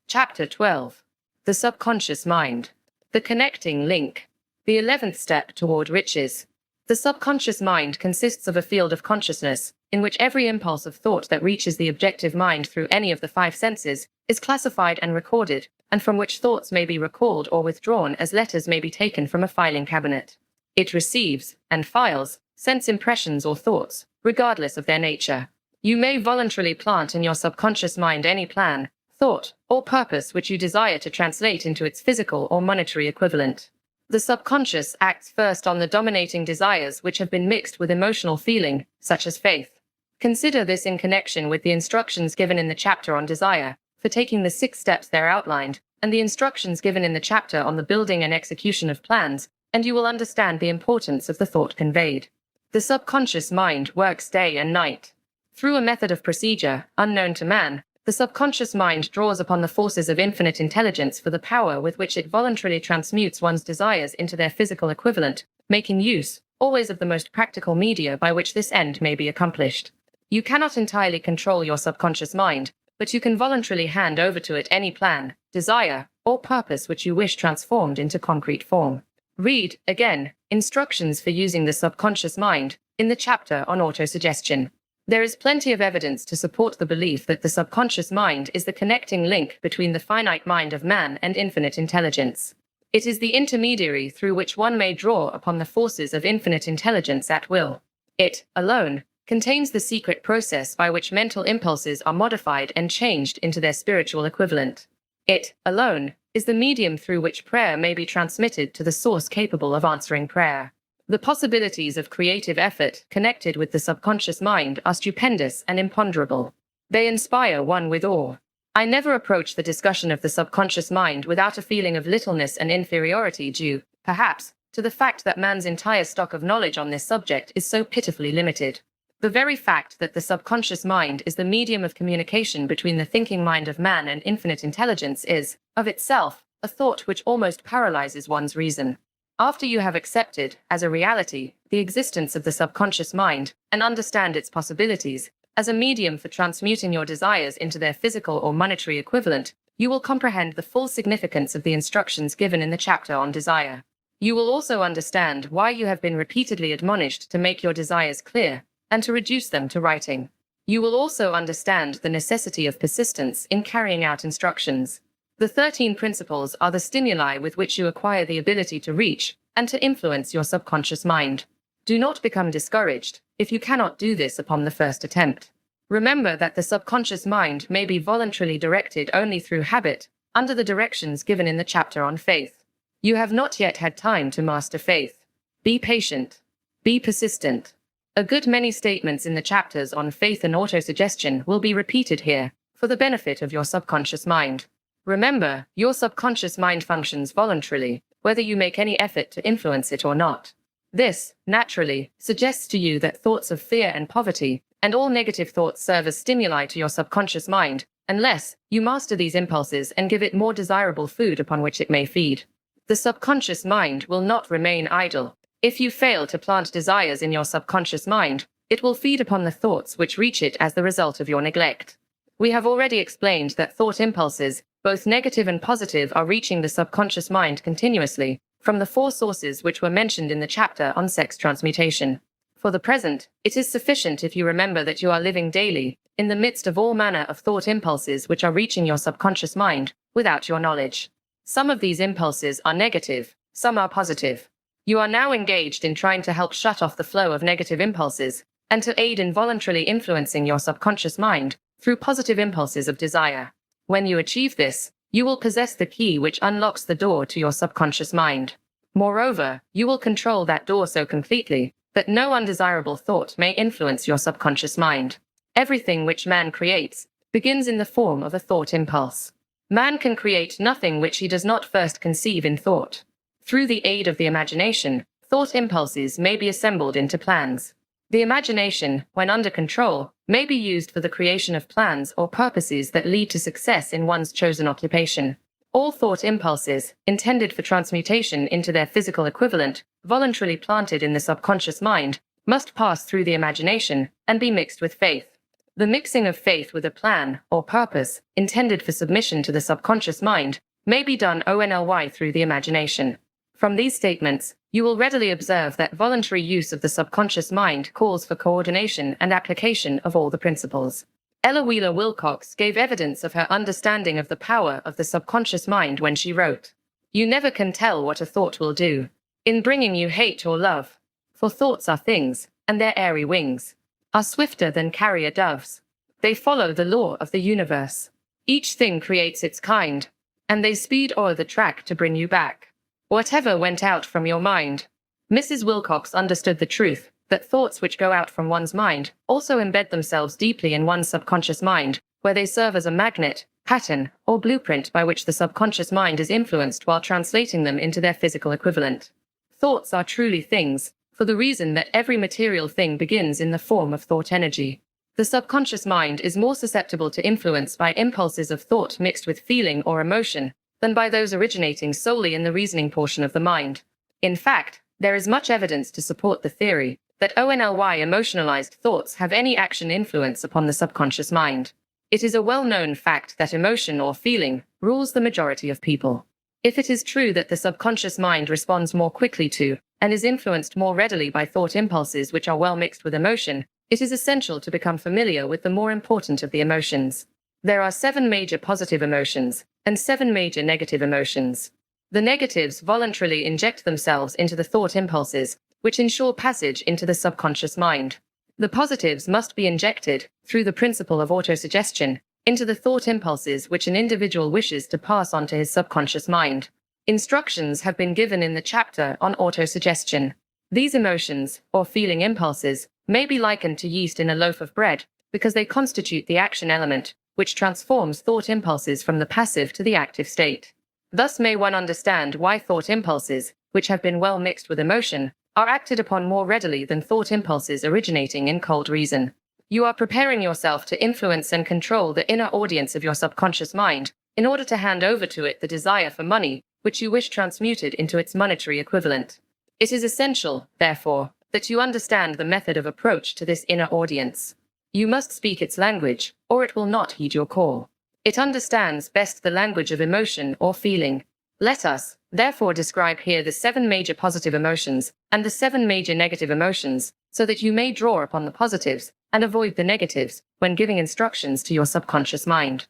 Chapter 12. The subconscious mind. The connecting link. The 11th step toward riches. The subconscious mind consists of a field of consciousness, in which every impulse of thought that reaches the objective mind through any of the 5 senses is classified and recorded, and from which thoughts may be recalled or withdrawn as letters may be taken from a filing cabinet. It receives, and files, sense impressions or thoughts, regardless of their nature. You may voluntarily plant in your subconscious mind any plan, thought, or purpose which you desire to translate into its physical or monetary equivalent. The subconscious acts first on the dominating desires which have been mixed with emotional feeling, such as faith. Consider this in connection with the instructions given in the chapter on desire, for taking the 6 steps there outlined, and the instructions given in the chapter on the building and execution of plans, and you will understand the importance of the thought conveyed. The subconscious mind works day and night. Through a method of procedure, unknown to man, the subconscious mind draws upon the forces of infinite intelligence for the power with which it voluntarily transmutes one's desires into their physical equivalent, making use, always, of the most practical media by which this end may be accomplished. You cannot entirely control your subconscious mind, but you can voluntarily hand over to it any plan, desire, or purpose which you wish transformed into concrete form. Read, again, instructions for using the subconscious mind in the chapter on autosuggestion. There is plenty of evidence to support the belief that the subconscious mind is the connecting link between the finite mind of man and infinite intelligence. It is the intermediary through which one may draw upon the forces of infinite intelligence at will. It, alone, contains the secret process by which mental impulses are modified and changed into their spiritual equivalent. It, alone, is the medium through which prayer may be transmitted to the source capable of answering prayer. The possibilities of creative effort connected with the subconscious mind are stupendous and imponderable. They inspire one with awe. I never approach the discussion of the subconscious mind without a feeling of littleness and inferiority due, perhaps, to the fact that man's entire stock of knowledge on this subject is so pitifully limited. The very fact that the subconscious mind is the medium of communication between the thinking mind of man and infinite intelligence is, of itself, a thought which almost paralyzes one's reason. After you have accepted, as a reality, the existence of the subconscious mind, and understand its possibilities, as a medium for transmuting your desires into their physical or monetary equivalent, you will comprehend the full significance of the instructions given in the chapter on desire. You will also understand why you have been repeatedly admonished to make your desires clear, and to reduce them to writing. You will also understand the necessity of persistence in carrying out instructions. The 13 principles are the stimuli with which you acquire the ability to reach and to influence your subconscious mind. Do not become discouraged if you cannot do this upon the first attempt. Remember that the subconscious mind may be voluntarily directed only through habit, under the directions given in the chapter on faith. You have not yet had time to master faith. Be patient. Be persistent. A good many statements in the chapters on faith and autosuggestion will be repeated here, for the benefit of your subconscious mind. Remember, your subconscious mind functions voluntarily, whether you make any effort to influence it or not. This, naturally, suggests to you that thoughts of fear and poverty, and all negative thoughts serve as stimuli to your subconscious mind, unless you master these impulses and give it more desirable food upon which it may feed. The subconscious mind will not remain idle. If you fail to plant desires in your subconscious mind, it will feed upon the thoughts which reach it as the result of your neglect. We have already explained that thought impulses, both negative and positive, are reaching the subconscious mind continuously, from the 4 sources which were mentioned in the chapter on sex transmutation. For the present, it is sufficient if you remember that you are living daily, in the midst of all manner of thought impulses which are reaching your subconscious mind, without your knowledge. Some of these impulses are negative, some are positive. You are now engaged in trying to help shut off the flow of negative impulses, and to aid in voluntarily influencing your subconscious mind through positive impulses of desire. When you achieve this, you will possess the key which unlocks the door to your subconscious mind. Moreover, you will control that door so completely that no undesirable thought may influence your subconscious mind. Everything which man creates begins in the form of a thought impulse. Man can create nothing which he does not first conceive in thought. Through the aid of the imagination, thought impulses may be assembled into plans. The imagination, when under control, may be used for the creation of plans or purposes that lead to success in one's chosen occupation. All thought impulses, intended for transmutation into their physical equivalent, voluntarily planted in the subconscious mind, must pass through the imagination and be mixed with faith. The mixing of faith with a plan or purpose, intended for submission to the subconscious mind, may be done only through the imagination. From these statements, you will readily observe that voluntary use of the subconscious mind calls for coordination and application of all the principles. Ella Wheeler Wilcox gave evidence of her understanding of the power of the subconscious mind when she wrote, "You never can tell what a thought will do, in bringing you hate or love. For thoughts are things, and their airy wings are swifter than carrier doves. They follow the law of the universe. Each thing creates its kind, and they speed o'er the track to bring you back. Whatever went out from your mind. Mrs. Wilcox understood the truth that thoughts which go out from one's mind also embed themselves deeply in one's subconscious mind, where they serve as a magnet, pattern, or blueprint by which the subconscious mind is influenced while translating them into their physical equivalent. Thoughts are truly things, for the reason that every material thing begins in the form of thought energy. The subconscious mind is more susceptible to influence by impulses of thought mixed with feeling or emotion than by those originating solely in the reasoning portion of the mind. In fact, there is much evidence to support the theory that only emotionalized thoughts have any action influence upon the subconscious mind. It is a well-known fact that emotion or feeling rules the majority of people. If it is true that the subconscious mind responds more quickly to and is influenced more readily by thought impulses which are well mixed with emotion, it is essential to become familiar with the more important of the emotions. There are 7 major positive emotions and 7 major negative emotions. The negatives voluntarily inject themselves into the thought impulses, which ensure passage into the subconscious mind. The positives must be injected, through the principle of autosuggestion, into the thought impulses which an individual wishes to pass on to his subconscious mind. Instructions have been given in the chapter on autosuggestion. These emotions, or feeling impulses, may be likened to yeast in a loaf of bread, because they constitute the action element, which transforms thought impulses from the passive to the active state. Thus may one understand why thought impulses, which have been well mixed with emotion, are acted upon more readily than thought impulses originating in cold reason. You are preparing yourself to influence and control the inner audience of your subconscious mind, in order to hand over to it the desire for money, which you wish transmuted into its monetary equivalent. It is essential, therefore, that you understand the method of approach to this inner audience. You must speak its language, or it will not heed your call. It understands best the language of emotion or feeling. Let us, therefore, describe here the 7 major positive emotions and the 7 major negative emotions, so that you may draw upon the positives and avoid the negatives when giving instructions to your subconscious mind.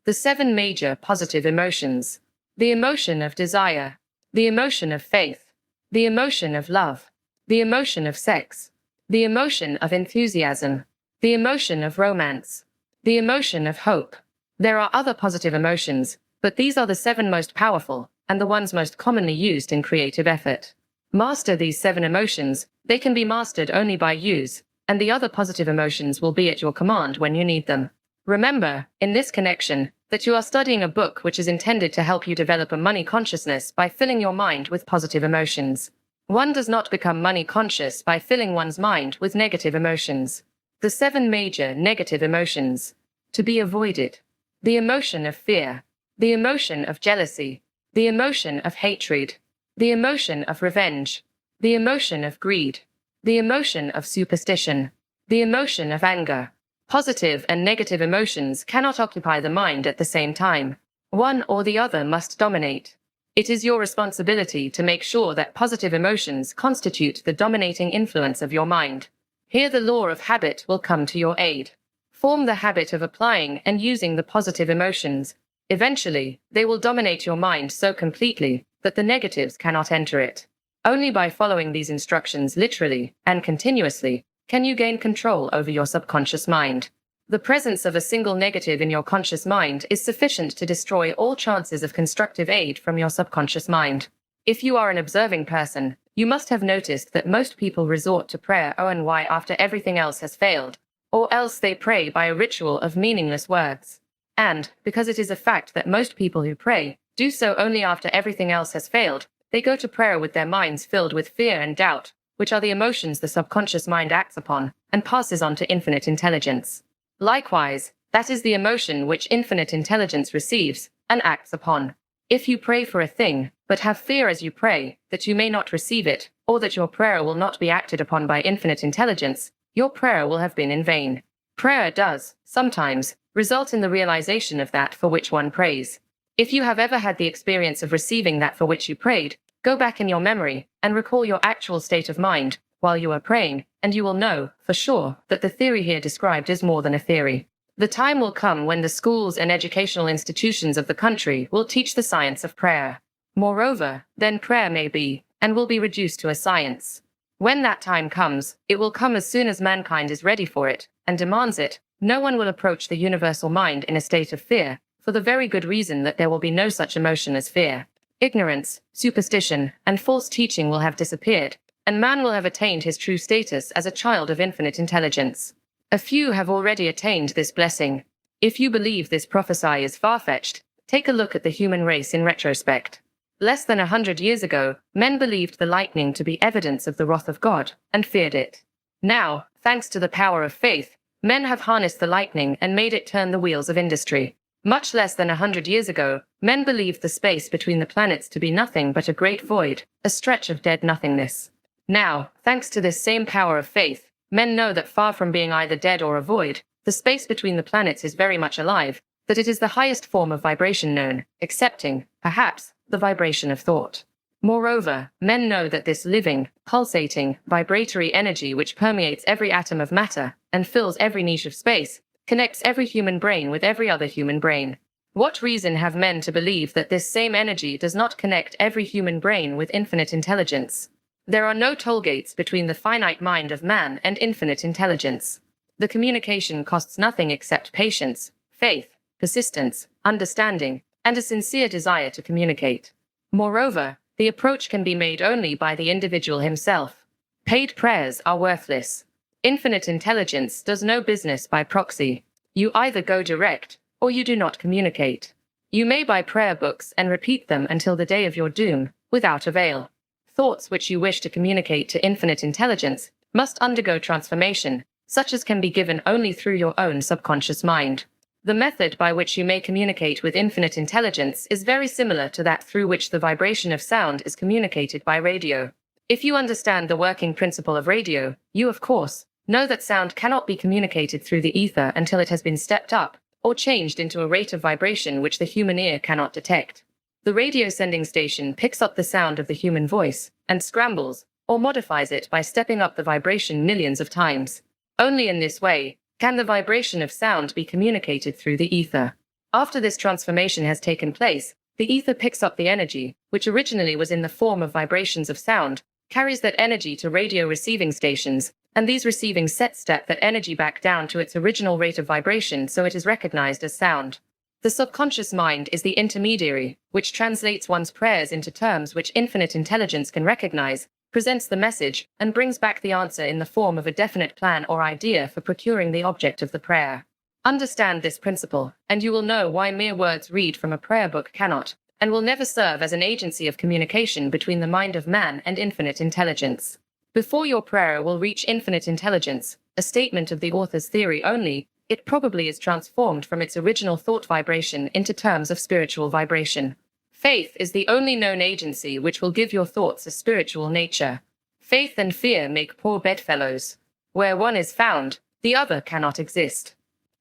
The 7 major positive emotions. The emotion of desire, the emotion of faith, the emotion of love, the emotion of sex, the emotion of enthusiasm, the emotion of romance, the emotion of hope. There are other positive emotions, but these are the 7 most powerful and the ones most commonly used in creative effort. Master these 7 emotions. They can be mastered only by use, and the other positive emotions will be at your command when you need them. Remember, in this connection, that you are studying a book which is intended to help you develop a money consciousness by filling your mind with positive emotions. One does not become money conscious by filling one's mind with negative emotions. The 7 major negative emotions. To be avoided. The emotion of fear, the emotion of jealousy, the emotion of hatred, the emotion of revenge, the emotion of greed, the emotion of superstition, the emotion of anger. Positive and negative emotions cannot occupy the mind at the same time. One or the other must dominate. It is your responsibility to make sure that positive emotions constitute the dominating influence of your mind. Here the law of habit will come to your aid. Form the habit of applying and using the positive emotions. Eventually, they will dominate your mind so completely that the negatives cannot enter it. Only by following these instructions literally and continuously can you gain control over your subconscious mind. The presence of a single negative in your conscious mind is sufficient to destroy all chances of constructive aid from your subconscious mind. If you are an observing person, you must have noticed that most people resort to prayer only after everything else has failed, or else they pray by a ritual of meaningless words. And, because it is a fact that most people who pray do so only after everything else has failed, they go to prayer with their minds filled with fear and doubt, which are the emotions the subconscious mind acts upon and passes on to infinite intelligence. Likewise, that is the emotion which infinite intelligence receives and acts upon. If you pray for a thing, but have fear as you pray, that you may not receive it, or that your prayer will not be acted upon by infinite intelligence, your prayer will have been in vain. Prayer does, sometimes, result in the realization of that for which one prays. If you have ever had the experience of receiving that for which you prayed, go back in your memory and recall your actual state of mind while you are praying, and you will know, for sure, that the theory here described is more than a theory. The time will come when the schools and educational institutions of the country will teach the science of prayer. Moreover, then prayer may be, and will be reduced to a science. When that time comes, it will come as soon as mankind is ready for it, and demands it. No one will approach the universal mind in a state of fear, for the very good reason that there will be no such emotion as fear. ignorance, superstition, and false teaching will have disappeared, and man will have attained his true status as a child of infinite intelligence. A few have already attained this blessing. If you believe this prophecy is far-fetched, take a look at the human race in retrospect. Less than 100 years ago, men believed the lightning to be evidence of the wrath of God, and feared it. Now, thanks to the power of faith, men have harnessed the lightning and made it turn the wheels of industry. Much less than 100 years ago, men believed the space between the planets to be nothing but a great void, a stretch of dead nothingness. Now, thanks to this same power of faith, men know that far from being either dead or a void, the space between the planets is very much alive, that it is the highest form of vibration known, excepting, perhaps, the vibration of thought. Moreover, men know that this living, pulsating, vibratory energy which permeates every atom of matter and fills every niche of space, connects every human brain with every other human brain. What reason have men to believe that this same energy does not connect every human brain with infinite intelligence? There are no toll gates between the finite mind of man and infinite intelligence. The communication costs nothing except patience, faith, persistence, understanding, and a sincere desire to communicate. Moreover, the approach can be made only by the individual himself. Paid prayers are worthless. Infinite intelligence does no business by proxy. You either go direct, or you do not communicate. You may buy prayer books and repeat them until the day of your doom, without avail. Thoughts which you wish to communicate to infinite intelligence must undergo transformation, such as can be given only through your own subconscious mind. The method by which you may communicate with infinite intelligence is very similar to that through which the vibration of sound is communicated by radio. If you understand the working principle of radio, you, of course, know that sound cannot be communicated through the ether until it has been stepped up, or changed into a rate of vibration which the human ear cannot detect. The radio sending station picks up the sound of the human voice, and scrambles, or modifies it by stepping up the vibration millions of times. Only in this way can the vibration of sound be communicated through the ether. After this transformation has taken place, the ether picks up the energy, which originally was in the form of vibrations of sound, carries that energy to radio receiving stations, and these receiving sets step that energy back down to its original rate of vibration so it is recognized as sound. The subconscious mind is the intermediary, which translates one's prayers into terms which infinite intelligence can recognize, presents the message, and brings back the answer in the form of a definite plan or idea for procuring the object of the prayer. Understand this principle, and you will know why mere words read from a prayer book cannot, and will never serve as an agency of communication between the mind of man and infinite intelligence. Before your prayer will reach infinite intelligence, a statement of the author's theory only, it probably is transformed from its original thought vibration into terms of spiritual vibration. Faith is the only known agency which will give your thoughts a spiritual nature. Faith and fear make poor bedfellows. Where one is found, the other cannot exist.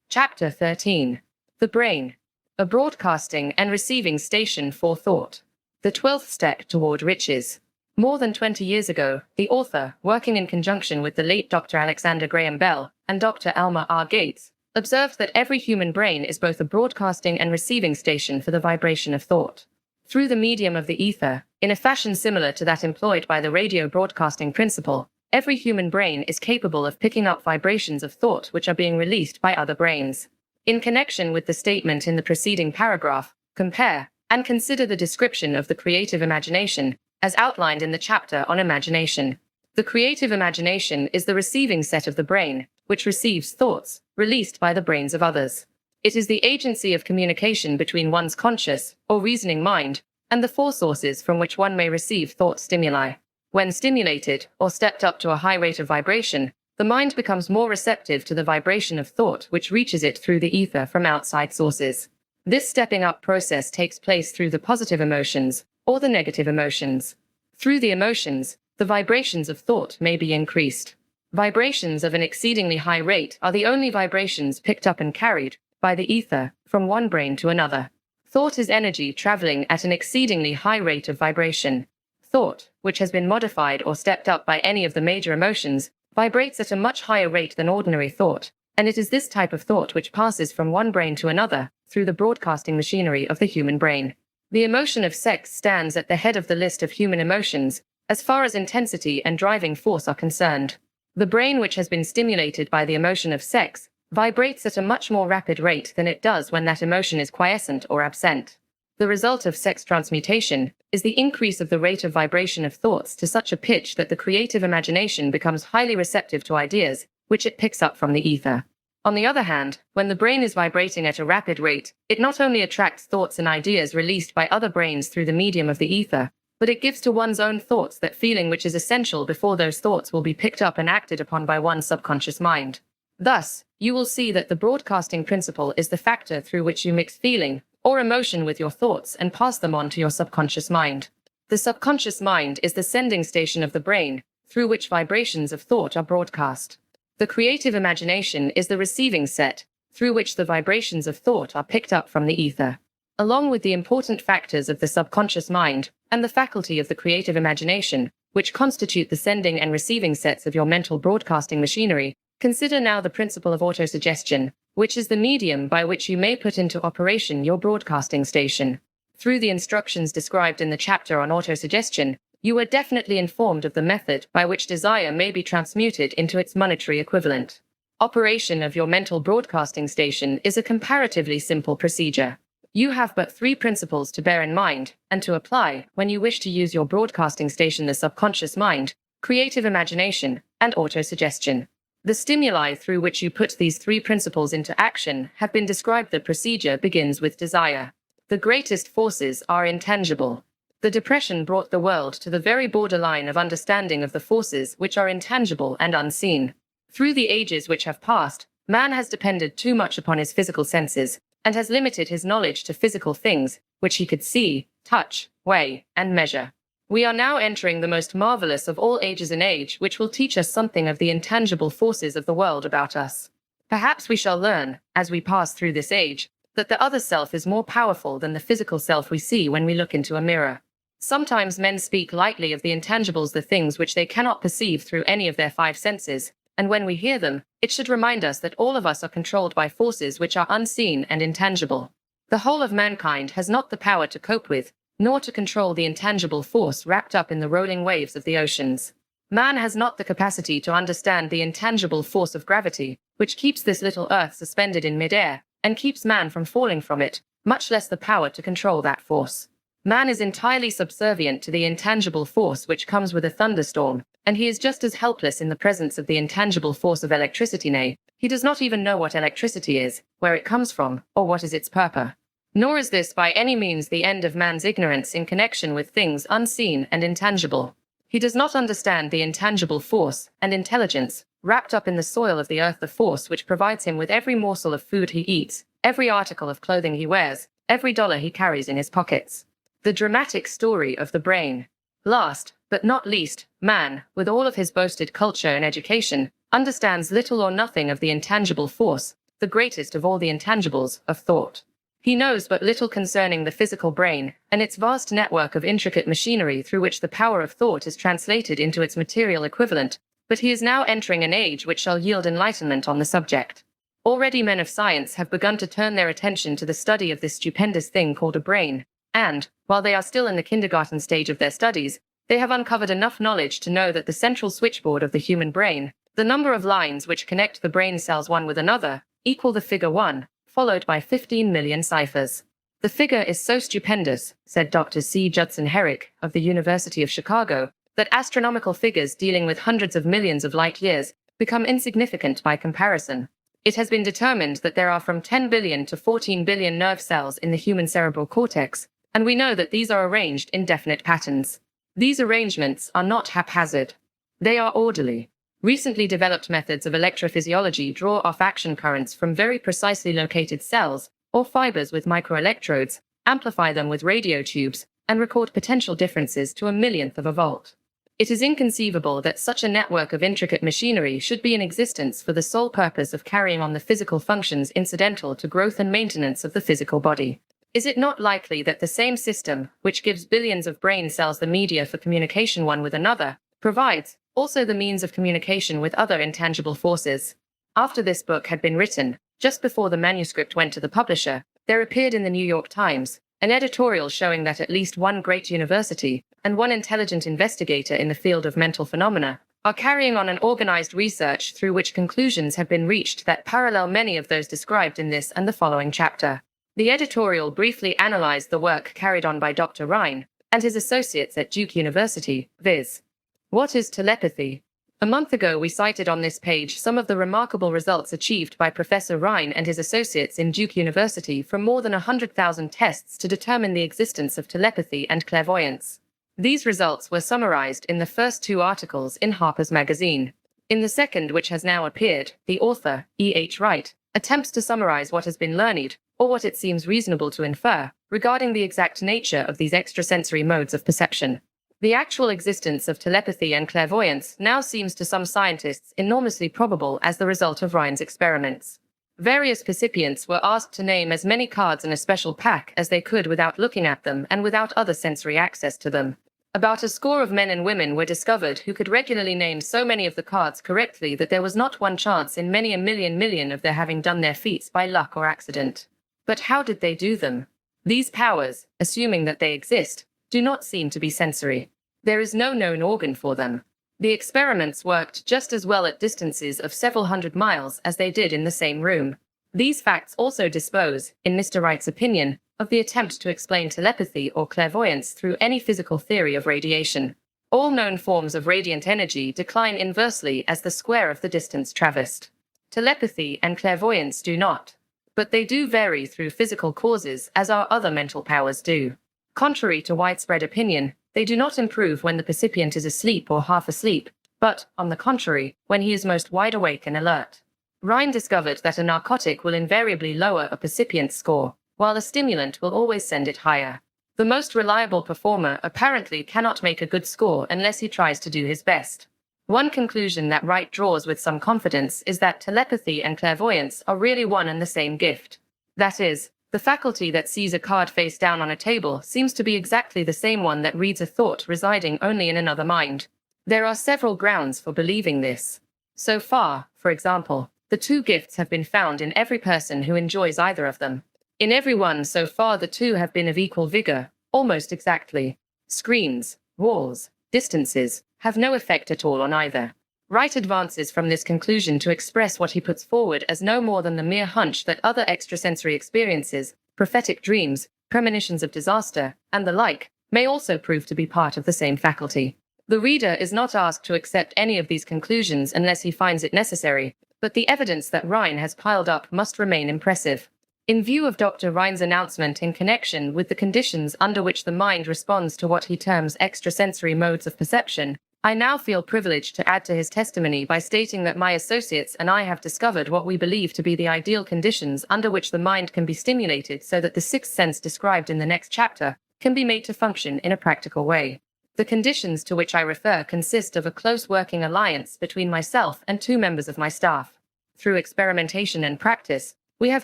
Chapter 13. The Brain. A broadcasting and receiving station for thought. The 12th step toward riches. More than 20 years ago, the author, working in conjunction with the late Dr. Alexander Graham Bell and Dr. Elmer R. Gates, observed that every human brain is both a broadcasting and receiving station for the vibration of thought. Through the medium of the ether, in a fashion similar to that employed by the radio broadcasting principle, every human brain is capable of picking up vibrations of thought which are being released by other brains. In connection with the statement in the preceding paragraph, compare and consider the description of the creative imagination, as outlined in the chapter on imagination. The creative imagination is the receiving set of the brain, which receives thoughts, released by the brains of others. It is the agency of communication between one's conscious, or reasoning mind, and the four sources from which one may receive thought stimuli. When stimulated, or stepped up to a high rate of vibration, the mind becomes more receptive to the vibration of thought which reaches it through the ether from outside sources. This stepping up process takes place through the positive emotions, or the negative emotions. Through the emotions, the vibrations of thought may be increased. Vibrations of an exceedingly high rate are the only vibrations picked up and carried by the ether from one brain to another. Thought is energy traveling at an exceedingly high rate of vibration. Thought, which has been modified or stepped up by any of the major emotions, vibrates at a much higher rate than ordinary thought, and it is this type of thought which passes from one brain to another through the broadcasting machinery of the human brain. The emotion of sex stands at the head of the list of human emotions, as far as intensity and driving force are concerned. The brain which has been stimulated by the emotion of sex vibrates at a much more rapid rate than it does when that emotion is quiescent or absent. The result of sex transmutation is the increase of the rate of vibration of thoughts to such a pitch that the creative imagination becomes highly receptive to ideas, which it picks up from the ether. On the other hand, when the brain is vibrating at a rapid rate, it not only attracts thoughts and ideas released by other brains through the medium of the ether, but it gives to one's own thoughts that feeling which is essential before those thoughts will be picked up and acted upon by one's subconscious mind. Thus, you will see that the broadcasting principle is the factor through which you mix feeling or emotion with your thoughts and pass them on to your subconscious mind. The subconscious mind is the sending station of the brain, through which vibrations of thought are broadcast. The creative imagination is the receiving set, through which the vibrations of thought are picked up from the ether. Along with the important factors of the subconscious mind and the faculty of the creative imagination, which constitute the sending and receiving sets of your mental broadcasting machinery, consider now the principle of autosuggestion, which is the medium by which you may put into operation your broadcasting station. Through the instructions described in the chapter on autosuggestion, you are definitely informed of the method by which desire may be transmuted into its monetary equivalent. Operation of your mental broadcasting station is a comparatively simple procedure. You have but 3 principles to bear in mind and to apply when you wish to use your broadcasting station: the subconscious mind, creative imagination, and autosuggestion. The stimuli through which you put these 3 principles into action have been described. The procedure begins with desire. The greatest forces are intangible. The Depression brought the world to the very borderline of understanding of the forces which are intangible and unseen. Through the ages which have passed, man has depended too much upon his physical senses, and has limited his knowledge to physical things, which he could see, touch, weigh, and measure. We are now entering the most marvelous of all ages, an age which will teach us something of the intangible forces of the world about us. Perhaps we shall learn, as we pass through this age, that the other self is more powerful than the physical self we see when we look into a mirror. Sometimes men speak lightly of the intangibles, the things which they cannot perceive through any of their 5 senses, and when we hear them, it should remind us that all of us are controlled by forces which are unseen and intangible. The whole of mankind has not the power to cope with, nor to control the intangible force wrapped up in the rolling waves of the oceans. Man has not the capacity to understand the intangible force of gravity, which keeps this little earth suspended in midair, and keeps man from falling from it, much less the power to control that force. Man is entirely subservient to the intangible force which comes with a thunderstorm, and he is just as helpless in the presence of the intangible force of electricity. Nay, he does not even know what electricity is, where it comes from, or what is its purpose. Nor is this by any means the end of man's ignorance in connection with things unseen and intangible. He does not understand the intangible force and intelligence wrapped up in the soil of the earth, the force which provides him with every morsel of food he eats, every article of clothing he wears, every dollar he carries in his pockets. The dramatic story of the brain. Last, but not least, man, with all of his boasted culture and education, understands little or nothing of the intangible force, the greatest of all the intangibles, of thought. He knows but little concerning the physical brain and its vast network of intricate machinery through which the power of thought is translated into its material equivalent, but he is now entering an age which shall yield enlightenment on the subject. Already men of science have begun to turn their attention to the study of this stupendous thing called a brain, and, while they are still in the kindergarten stage of their studies, they have uncovered enough knowledge to know that the central switchboard of the human brain, the number of lines which connect the brain cells one with another, equal the figure 1, followed by 15 million ciphers. The figure is so stupendous, said Dr. C. Judson Herrick of the University of Chicago, that astronomical figures dealing with hundreds of millions of light years become insignificant by comparison. It has been determined that there are from 10 billion to 14 billion nerve cells in the human cerebral cortex, and we know that these are arranged in definite patterns. These arrangements are not haphazard. They are orderly. Recently developed methods of electrophysiology draw off action currents from very precisely located cells or fibers with microelectrodes, amplify them with radio tubes, and record potential differences to a millionth of a volt. It is inconceivable that such a network of intricate machinery should be in existence for the sole purpose of carrying on the physical functions incidental to growth and maintenance of the physical body. Is it not likely that the same system, which gives billions of brain cells the media for communication one with another, provides also the means of communication with other intangible forces? After this book had been written, just before the manuscript went to the publisher, there appeared in the New York Times an editorial showing that at least one great university and one intelligent investigator in the field of mental phenomena are carrying on an organized research through which conclusions have been reached that parallel many of those described in this and the following chapter. The editorial briefly analyzed the work carried on by Dr. Rhine and his associates at Duke University, viz. What is telepathy? A month ago we cited on this page some of the remarkable results achieved by Professor Rhine and his associates in Duke University from more than 100,000 tests to determine the existence of telepathy and clairvoyance. These results were summarized in the first two articles in Harper's Magazine. In the second, which has now appeared, the author, E.H. Wright, attempts to summarize what has been learned, or what it seems reasonable to infer, regarding the exact nature of these extrasensory modes of perception. The actual existence of telepathy and clairvoyance now seems to some scientists enormously probable as the result of Rhine's experiments. Various recipients were asked to name as many cards in a special pack as they could without looking at them and without other sensory access to them. About a score of men and women were discovered who could regularly name so many of the cards correctly that there was not one chance in many a million of their having done their feats by luck or accident. But how did they do them? These powers, assuming that they exist, do not seem to be sensory. There is no known organ for them. The experiments worked just as well at distances of several hundred miles as they did in the same room. These facts also dispose, in Mr. Wright's opinion, of the attempt to explain telepathy or clairvoyance through any physical theory of radiation. All known forms of radiant energy decline inversely as the square of the distance traversed. Telepathy and clairvoyance do not. But they do vary through physical causes as our other mental powers do. Contrary to widespread opinion, they do not improve when the percipient is asleep or half asleep, but, on the contrary, when he is most wide awake and alert. Rhine discovered that a narcotic will invariably lower a percipient's score, while a stimulant will always send it higher. The most reliable performer apparently cannot make a good score unless he tries to do his best. One conclusion that Wright draws with some confidence is that telepathy and clairvoyance are really one and the same gift. That is, the faculty that sees a card face down on a table seems to be exactly the same one that reads a thought residing only in another mind. There are several grounds for believing this. So far, for example, the two gifts have been found in every person who enjoys either of them. In everyone so far the two have been of equal vigor, almost exactly. Screens, walls, distances, have no effect at all on either. Wright advances from this conclusion to express what he puts forward as no more than the mere hunch that other extrasensory experiences, prophetic dreams, premonitions of disaster, and the like, may also prove to be part of the same faculty. The reader is not asked to accept any of these conclusions unless he finds it necessary, but the evidence that Rhine has piled up must remain impressive. In view of Dr. Rhine's announcement in connection with the conditions under which the mind responds to what he terms extrasensory modes of perception, I now feel privileged to add to his testimony by stating that my associates and I have discovered what we believe to be the ideal conditions under which the mind can be stimulated so that the sixth sense described in the next chapter can be made to function in a practical way. The conditions to which I refer consist of a close working alliance between myself and two members of my staff. Through experimentation and practice, we have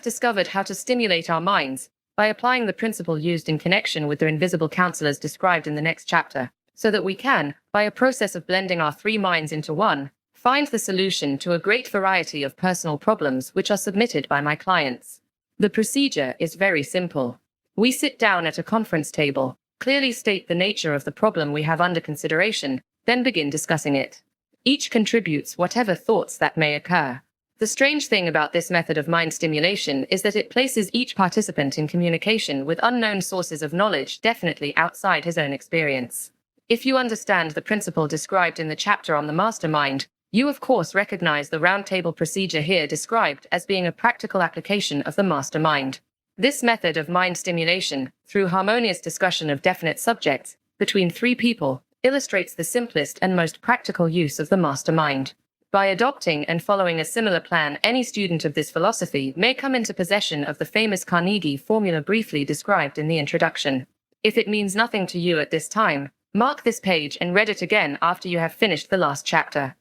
discovered how to stimulate our minds by applying the principle used in connection with the invisible counselors described in the next chapter, so that we can, by a process of blending our three minds into one, find the solution to a great variety of personal problems which are submitted by my clients. The procedure is very simple. We sit down at a conference table, clearly state the nature of the problem we have under consideration, then begin discussing it. Each contributes whatever thoughts that may occur. The strange thing about this method of mind stimulation is that it places each participant in communication with unknown sources of knowledge definitely outside his own experience. If you understand the principle described in the chapter on the mastermind, you of course recognize the roundtable procedure here described as being a practical application of the mastermind. This method of mind stimulation, through harmonious discussion of definite subjects, between three people, illustrates the simplest and most practical use of the mastermind. By adopting and following a similar plan, any student of this philosophy may come into possession of the famous Carnegie formula briefly described in the introduction. If it means nothing to you at this time, mark this page and read it again after you have finished the last chapter.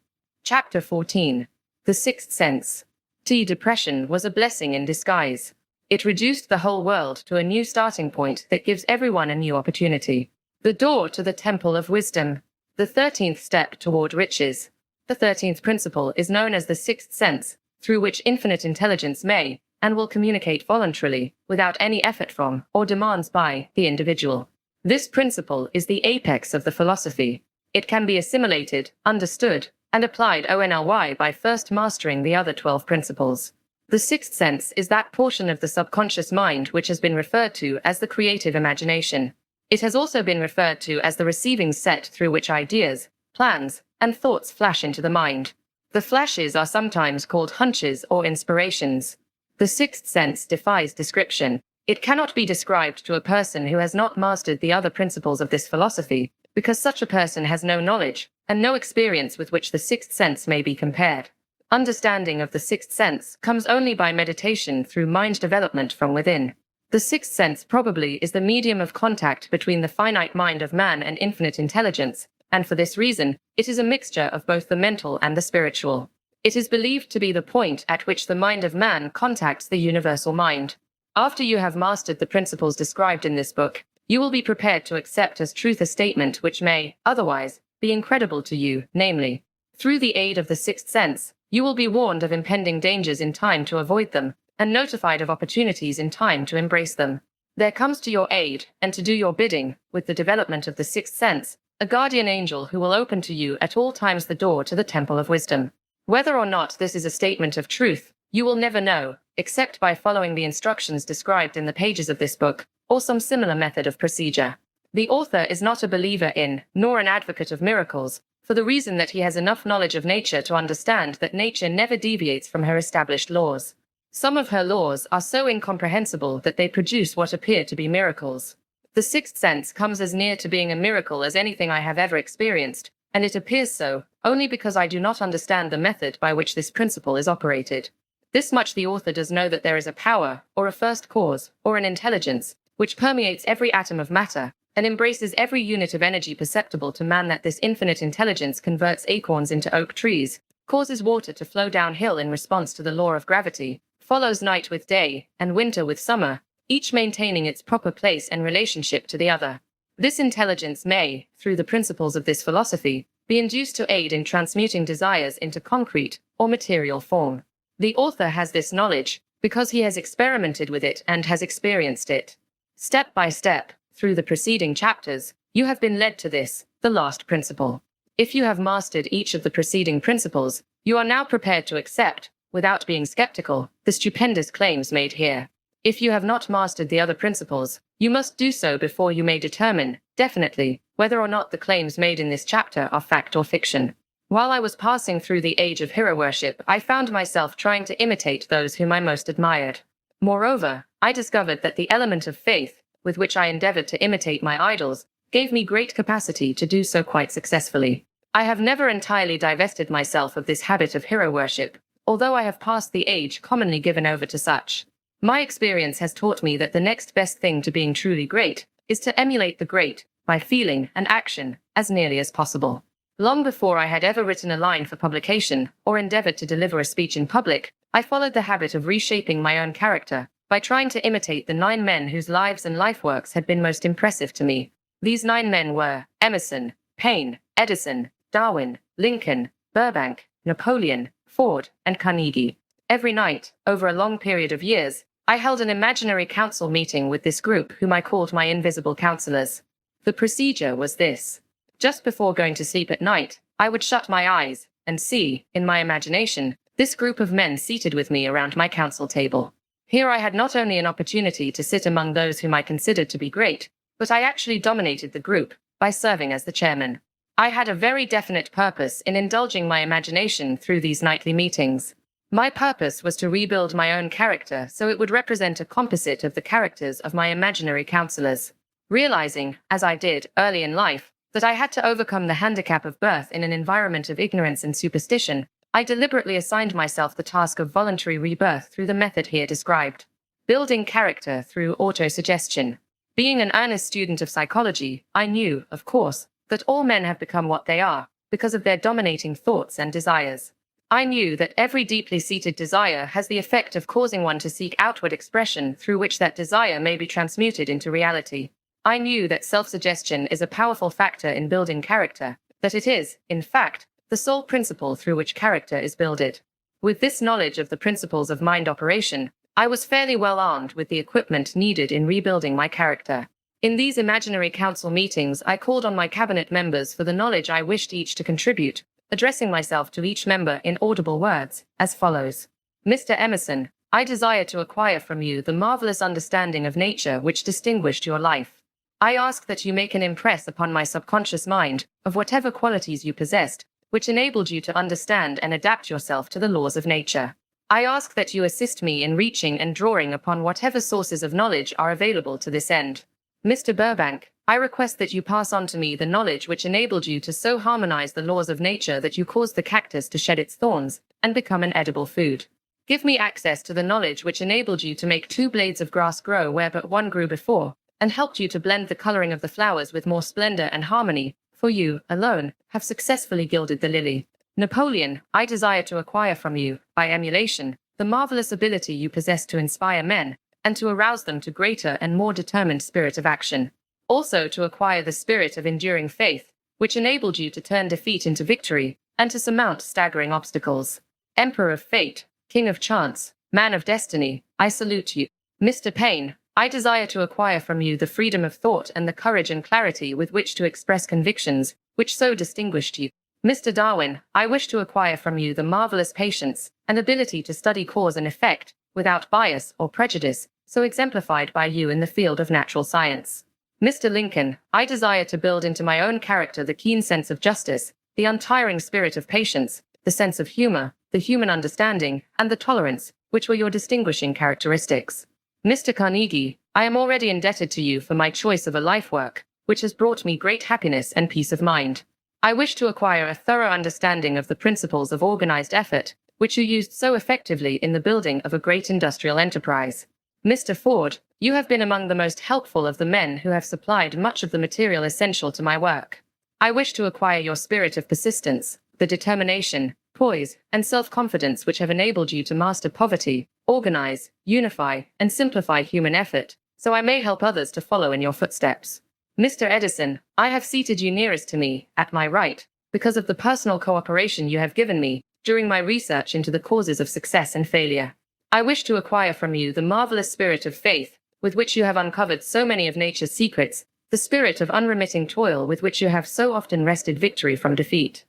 Chapter 14. The Sixth Sense. Depression was a blessing in disguise. It reduced the whole world to a new starting point that gives everyone a new opportunity. The door to the temple of wisdom. The 13th step toward riches. The 13th principle is known as the sixth sense, through which infinite intelligence may, and will communicate voluntarily, without any effort from, or demands by, the individual. This principle is the apex of the philosophy. It can be assimilated, understood, and applied only by first mastering the other 12 principles. The sixth sense is that portion of the subconscious mind which has been referred to as the creative imagination. It has also been referred to as the receiving set through which ideas, plans, and thoughts flash into the mind. The flashes are sometimes called hunches or inspirations. The sixth sense defies description. It cannot be described to a person who has not mastered the other principles of this philosophy, because such a person has no knowledge and no experience with which the sixth sense may be compared. Understanding of the sixth sense comes only by meditation through mind development from within. The sixth sense probably is the medium of contact between the finite mind of man and infinite intelligence, and for this reason, it is a mixture of both the mental and the spiritual. It is believed to be the point at which the mind of man contacts the universal mind. After you have mastered the principles described in this book, you will be prepared to accept as truth a statement which may, otherwise, be incredible to you, namely, through the aid of the sixth sense, you will be warned of impending dangers in time to avoid them, and notified of opportunities in time to embrace them. There comes to your aid, and to do your bidding, with the development of the sixth sense, a guardian angel who will open to you at all times the door to the temple of wisdom. Whether or not this is a statement of truth, you will never know, except by following the instructions described in the pages of this book, or some similar method of procedure. The author is not a believer in, nor an advocate of miracles, for the reason that he has enough knowledge of nature to understand that nature never deviates from her established laws. Some of her laws are so incomprehensible that they produce what appear to be miracles. The sixth sense comes as near to being a miracle as anything I have ever experienced, and it appears so only because I do not understand the method by which this principle is operated. This much the author does know, that there is a power, or a first cause, or an intelligence, which permeates every atom of matter, and embraces every unit of energy perceptible to man, that this infinite intelligence converts acorns into oak trees, causes water to flow downhill in response to the law of gravity, follows night with day, and winter with summer, each maintaining its proper place and relationship to the other. This intelligence may, through the principles of this philosophy, be induced to aid in transmuting desires into concrete or material form. The author has this knowledge because he has experimented with it and has experienced it. Step by step, through the preceding chapters, you have been led to this, the last principle. If you have mastered each of the preceding principles, you are now prepared to accept, without being skeptical, the stupendous claims made here. If you have not mastered the other principles, you must do so before you may determine, definitely, whether or not the claims made in this chapter are fact or fiction. While I was passing through the age of hero worship, I found myself trying to imitate those whom I most admired. Moreover, I discovered that the element of faith, with which I endeavored to imitate my idols, gave me great capacity to do so quite successfully. I have never entirely divested myself of this habit of hero worship, although I have passed the age commonly given over to such. My experience has taught me that the next best thing to being truly great is to emulate the great, by feeling and action, as nearly as possible. Long before I had ever written a line for publication, or endeavored to deliver a speech in public, I followed the habit of reshaping my own character, by trying to imitate the 9 men whose lives and life works had been most impressive to me. These 9 men were Emerson, Paine, Edison, Darwin, Lincoln, Burbank, Napoleon, Ford, and Carnegie. Every night, over a long period of years, I held an imaginary council meeting with this group whom I called my invisible counselors. The procedure was this. Just before going to sleep at night, I would shut my eyes and see, in my imagination, this group of men seated with me around my council table. Here I had not only an opportunity to sit among those whom I considered to be great, but I actually dominated the group by serving as the chairman. I had a very definite purpose in indulging my imagination through these nightly meetings. My purpose was to rebuild my own character so it would represent a composite of the characters of my imaginary counselors. Realizing, as I did early in life, that I had to overcome the handicap of birth in an environment of ignorance and superstition, I deliberately assigned myself the task of voluntary rebirth through the method here described. Building character through autosuggestion. Being an earnest student of psychology, I knew, of course, that all men have become what they are, because of their dominating thoughts and desires. I knew that every deeply seated desire has the effect of causing one to seek outward expression through which that desire may be transmuted into reality. I knew that self-suggestion is a powerful factor in building character, that it is, in fact, the sole principle through which character is builded. With this knowledge of the principles of mind operation, I was fairly well armed with the equipment needed in rebuilding my character. In these imaginary council meetings, I called on my cabinet members for the knowledge I wished each to contribute, addressing myself to each member in audible words, as follows. Mr. Emerson, I desire to acquire from you the marvelous understanding of nature which distinguished your life. I ask that you make an impress upon my subconscious mind of whatever qualities you possessed, which enabled you to understand and adapt yourself to the laws of nature. I ask that you assist me in reaching and drawing upon whatever sources of knowledge are available to this end. Mr. Burbank, I request that you pass on to me the knowledge which enabled you to so harmonize the laws of nature that you caused the cactus to shed its thorns and become an edible food. Give me access to the knowledge which enabled you to make 2 blades of grass grow where but one grew before, and helped you to blend the coloring of the flowers with more splendor and harmony, for you, alone, have successfully gilded the lily. Napoleon, I desire to acquire from you, by emulation, the marvelous ability you possess to inspire men, and to arouse them to greater and more determined spirit of action. Also to acquire the spirit of enduring faith, which enabled you to turn defeat into victory, and to surmount staggering obstacles. Emperor of fate, King of chance, man of destiny, I salute you. Mr. Payne, I desire to acquire from you the freedom of thought and the courage and clarity with which to express convictions, which so distinguished you. Mr. Darwin, I wish to acquire from you the marvelous patience and ability to study cause and effect, without bias or prejudice, so exemplified by you in the field of natural science. Mr. Lincoln, I desire to build into my own character the keen sense of justice, the untiring spirit of patience, the sense of humor, the human understanding, and the tolerance, which were your distinguishing characteristics. Mr. Carnegie, I am already indebted to you for my choice of a life work, which has brought me great happiness and peace of mind. I wish to acquire a thorough understanding of the principles of organized effort, which you used so effectively in the building of a great industrial enterprise. Mr. Ford, you have been among the most helpful of the men who have supplied much of the material essential to my work. I wish to acquire your spirit of persistence, the determination, poise, and self-confidence which have enabled you to master poverty, organize, unify, and simplify human effort, so I may help others to follow in your footsteps. Mr. Edison, I have seated you nearest to me, at my right, because of the personal cooperation you have given me during my research into the causes of success and failure. I wish to acquire from you the marvelous spirit of faith, with which you have uncovered so many of nature's secrets, the spirit of unremitting toil with which you have so often wrested victory from defeat.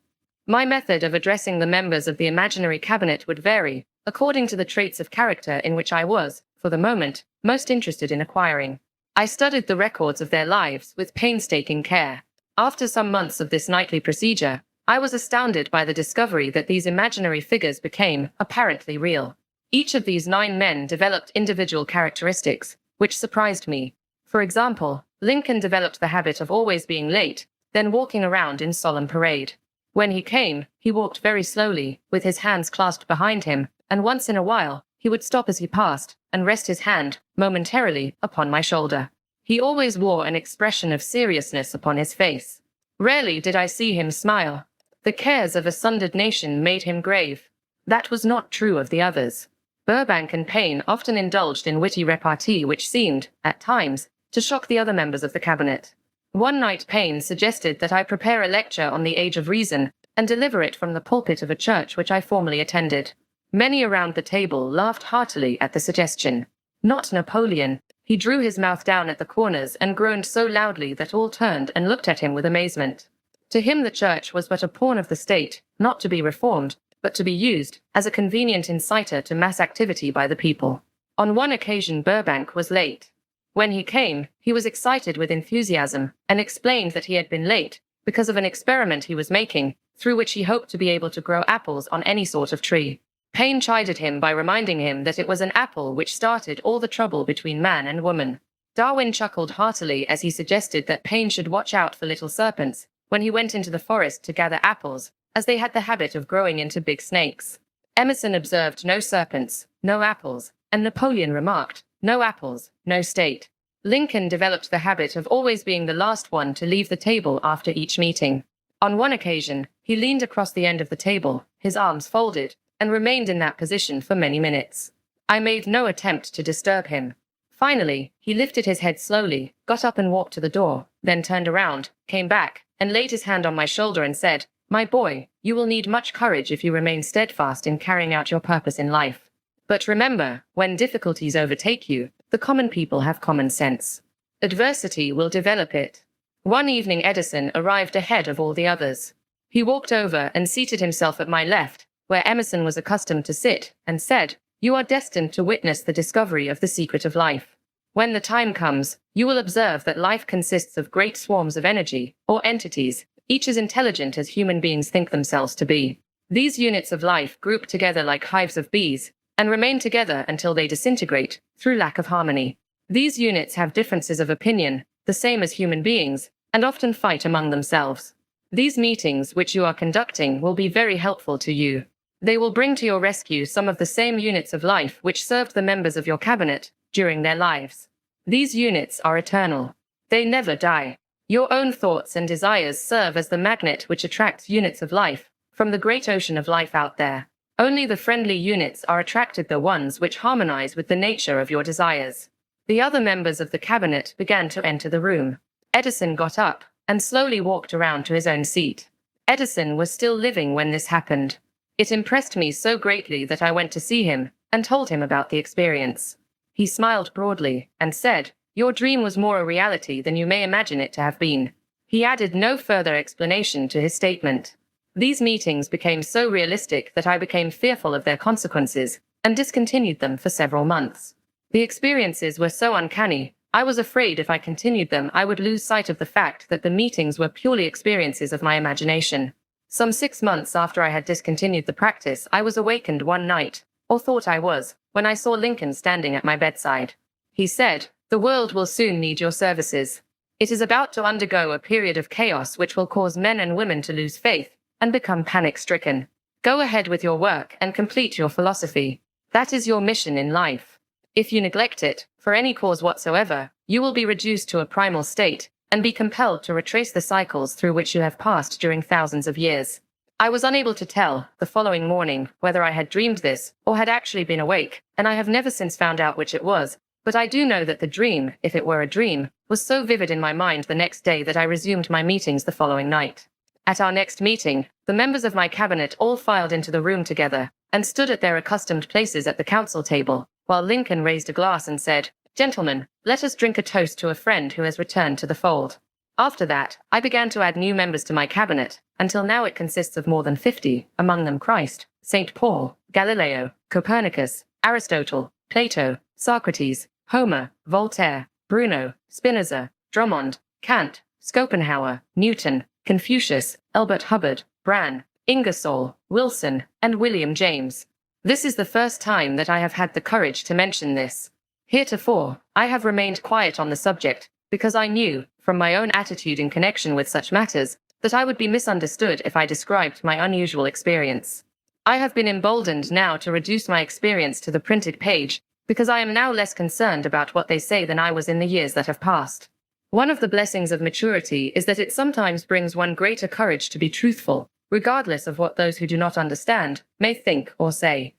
My method of addressing the members of the imaginary cabinet would vary, according to the traits of character in which I was, for the moment, most interested in acquiring. I studied the records of their lives with painstaking care. After some months of this nightly procedure, I was astounded by the discovery that these imaginary figures became, apparently, real. Each of these 9 men developed individual characteristics, which surprised me. For example, Lincoln developed the habit of always being late, then walking around in solemn parade. When he came, he walked very slowly, with his hands clasped behind him, and once in a while, he would stop as he passed, and rest his hand, momentarily, upon my shoulder. He always wore an expression of seriousness upon his face. Rarely did I see him smile. The cares of a sundered nation made him grave. That was not true of the others. Burbank and Payne often indulged in witty repartee which seemed, at times, to shock the other members of the cabinet. One night Payne suggested that I prepare a lecture on the age of reason and deliver it from the pulpit of a church which I formerly attended. Many around the table laughed heartily at the suggestion. Not Napoleon. He drew his mouth down at the corners and groaned so loudly that all turned and looked at him with amazement. To him the church was but a pawn of the state, not to be reformed, but to be used as a convenient inciter to mass activity by the people. On one occasion Burbank was late. When he came, he was excited with enthusiasm, and explained that he had been late because of an experiment he was making, through which he hoped to be able to grow apples on any sort of tree. Payne chided him by reminding him that it was an apple which started all the trouble between man and woman. Darwin chuckled heartily as he suggested that Payne should watch out for little serpents when he went into the forest to gather apples, as they had the habit of growing into big snakes. Emerson observed no serpents, no apples, and Napoleon remarked, no apples, no state. Lincoln developed the habit of always being the last one to leave the table after each meeting. On one occasion, he leaned across the end of the table, his arms folded, and remained in that position for many minutes. I made no attempt to disturb him. Finally, he lifted his head slowly, got up and walked to the door, then turned around, came back, and laid his hand on my shoulder and said, "My boy, you will need much courage if you remain steadfast in carrying out your purpose in life. But remember, when difficulties overtake you, the common people have common sense. Adversity will develop it." One evening Edison arrived ahead of all the others. He walked over and seated himself at my left, where Emerson was accustomed to sit, and said, You are destined to witness the discovery of the secret of life. When the time comes, you will observe that life consists of great swarms of energy, or entities, each as intelligent as human beings think themselves to be. These units of life group together like hives of bees, and remain together until they disintegrate, through lack of harmony. These units have differences of opinion, the same as human beings, and often fight among themselves. These meetings which you are conducting will be very helpful to you. They will bring to your rescue some of the same units of life which served the members of your cabinet during their lives. These units are eternal. They never die. Your own thoughts and desires serve as the magnet which attracts units of life from the great ocean of life out there. Only the friendly units are attracted, the ones which harmonize with the nature of your desires. The other members of the cabinet began to enter the room. Edison got up and slowly walked around to his own seat. Edison was still living when this happened. It impressed me so greatly that I went to see him and told him about the experience. He smiled broadly and said, "Your dream was more a reality than you may imagine it to have been." He added no further explanation to his statement. These meetings became so realistic that I became fearful of their consequences and discontinued them for several months. The experiences were so uncanny, I was afraid if I continued them I would lose sight of the fact that the meetings were purely experiences of my imagination. Some 6 months after I had discontinued the practice, I was awakened one night, or thought I was, when I saw Lincoln standing at my bedside. He said, "The world will soon need your services. It is about to undergo a period of chaos which will cause men and women to lose faith and become panic-stricken. Go ahead with your work and complete your philosophy. That is your mission in life. If you neglect it, for any cause whatsoever, you will be reduced to a primal state and be compelled to retrace the cycles through which you have passed during thousands of years." I was unable to tell, the following morning, whether I had dreamed this or had actually been awake, and I have never since found out which it was, but I do know that the dream, if it were a dream, was so vivid in my mind the next day that I resumed my meetings the following night. At our next meeting, the members of my cabinet all filed into the room together and stood at their accustomed places at the council table, while Lincoln raised a glass and said, "Gentlemen, let us drink a toast to a friend who has returned to the fold." After that, I began to add new members to my cabinet, until now it consists of more than 50, among them Christ, St. Paul, Galileo, Copernicus, Aristotle, Plato, Socrates, Homer, Voltaire, Bruno, Spinoza, Drummond, Kant, Schopenhauer, Newton, Confucius, Albert Hubbard, Brann, Ingersoll, Wilson, and William James. This is the first time that I have had the courage to mention this. Heretofore, I have remained quiet on the subject, because I knew, from my own attitude in connection with such matters, that I would be misunderstood if I described my unusual experience. I have been emboldened now to reduce my experience to the printed page, because I am now less concerned about what they say than I was in the years that have passed. One of the blessings of maturity is that it sometimes brings one greater courage to be truthful, regardless of what those who do not understand may think or say.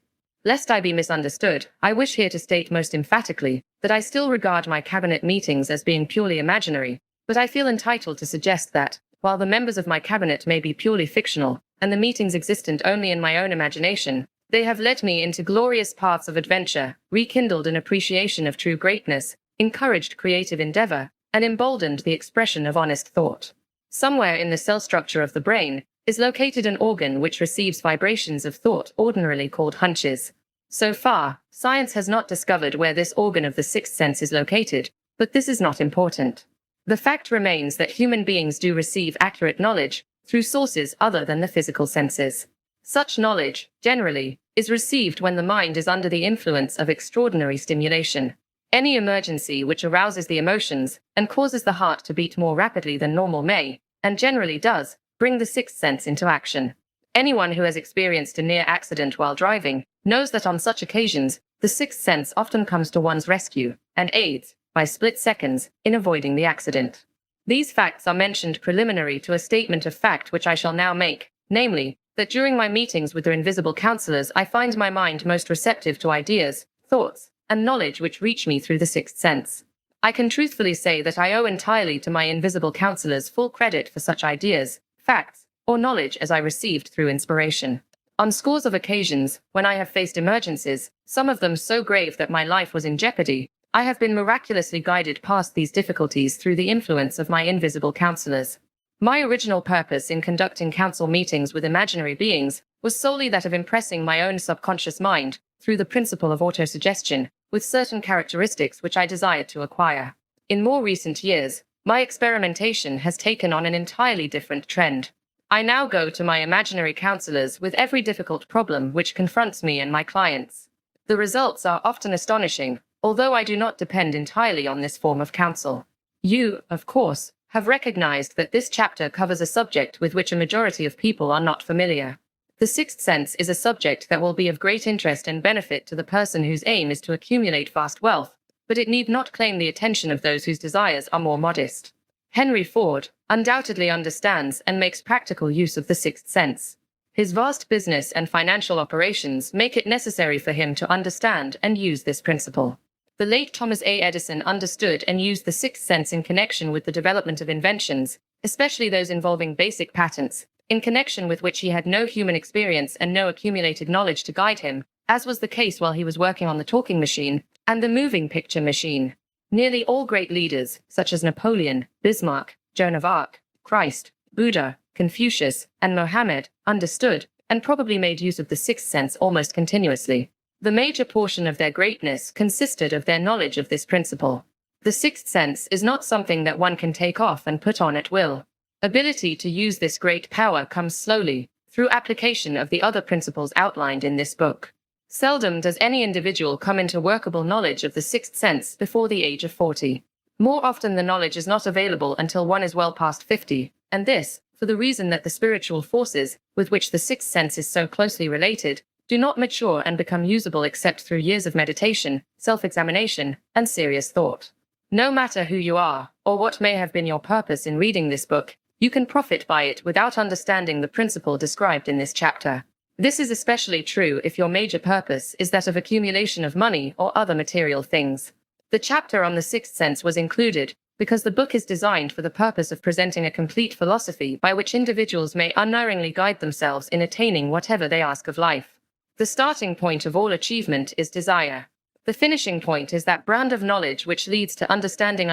Lest I be misunderstood, I wish here to state most emphatically that I still regard my cabinet meetings as being purely imaginary, but I feel entitled to suggest that, while the members of my cabinet may be purely fictional, and the meetings existent only in my own imagination, they have led me into glorious paths of adventure, rekindled an appreciation of true greatness, encouraged creative endeavor, and emboldened the expression of honest thought. Somewhere in the cell structure of the brain is located an organ which receives vibrations of thought ordinarily called hunches. So far, science has not discovered where this organ of the sixth sense is located, but this is not important. The fact remains that human beings do receive accurate knowledge through sources other than the physical senses. Such knowledge, generally, is received when the mind is under the influence of extraordinary stimulation. Any emergency which arouses the emotions and causes the heart to beat more rapidly than normal may, and generally does, bring the sixth sense into action. Anyone who has experienced a near accident while driving knows that on such occasions, the sixth sense often comes to one's rescue and aids, by split seconds, in avoiding the accident. These facts are mentioned preliminary to a statement of fact which I shall now make, namely, that during my meetings with the invisible counselors I find my mind most receptive to ideas, thoughts, and knowledge which reach me through the sixth sense. I can truthfully say that I owe entirely to my invisible counselors full credit for such ideas, facts, or knowledge as I received through inspiration. On scores of occasions, when I have faced emergencies, some of them so grave that my life was in jeopardy, I have been miraculously guided past these difficulties through the influence of my invisible counselors. My original purpose in conducting council meetings with imaginary beings was solely that of impressing my own subconscious mind through the principle of autosuggestion with certain characteristics which I desired to acquire. In more recent years, my experimentation has taken on an entirely different trend. I now go to my imaginary counselors with every difficult problem which confronts me and my clients. The results are often astonishing, although I do not depend entirely on this form of counsel. You, of course, have recognized that this chapter covers a subject with which a majority of people are not familiar. The sixth sense is a subject that will be of great interest and benefit to the person whose aim is to accumulate vast wealth, but it need not claim the attention of those whose desires are more modest. Henry Ford undoubtedly understands and makes practical use of the sixth sense. His vast business and financial operations make it necessary for him to understand and use this principle. The late Thomas A. Edison understood and used the sixth sense in connection with the development of inventions, especially those involving basic patents, in connection with which he had no human experience and no accumulated knowledge to guide him, as was the case while he was working on the talking machine and the moving picture machine. Nearly all great leaders, such as Napoleon, Bismarck, Joan of Arc, Christ, Buddha, Confucius, and Mohammed, understood and probably made use of the sixth sense almost continuously. The major portion of their greatness consisted of their knowledge of this principle. The sixth sense is not something that one can take off and put on at will. Ability to use this great power comes slowly, through application of the other principles outlined in this book. Seldom does any individual come into workable knowledge of the sixth sense before the age of 40. More often the knowledge is not available until one is well past 50, and this, for the reason that the spiritual forces, with which the sixth sense is so closely related, do not mature and become usable except through years of meditation, self-examination, and serious thought. No matter who you are, or what may have been your purpose in reading this book, you can profit by it without understanding the principle described in this chapter. This is especially true if your major purpose is that of accumulation of money or other material things. The chapter on the sixth sense was included because the book is designed for the purpose of presenting a complete philosophy by which individuals may unerringly guide themselves in attaining whatever they ask of life. The starting point of all achievement is desire. The finishing point is that brand of knowledge which leads to understanding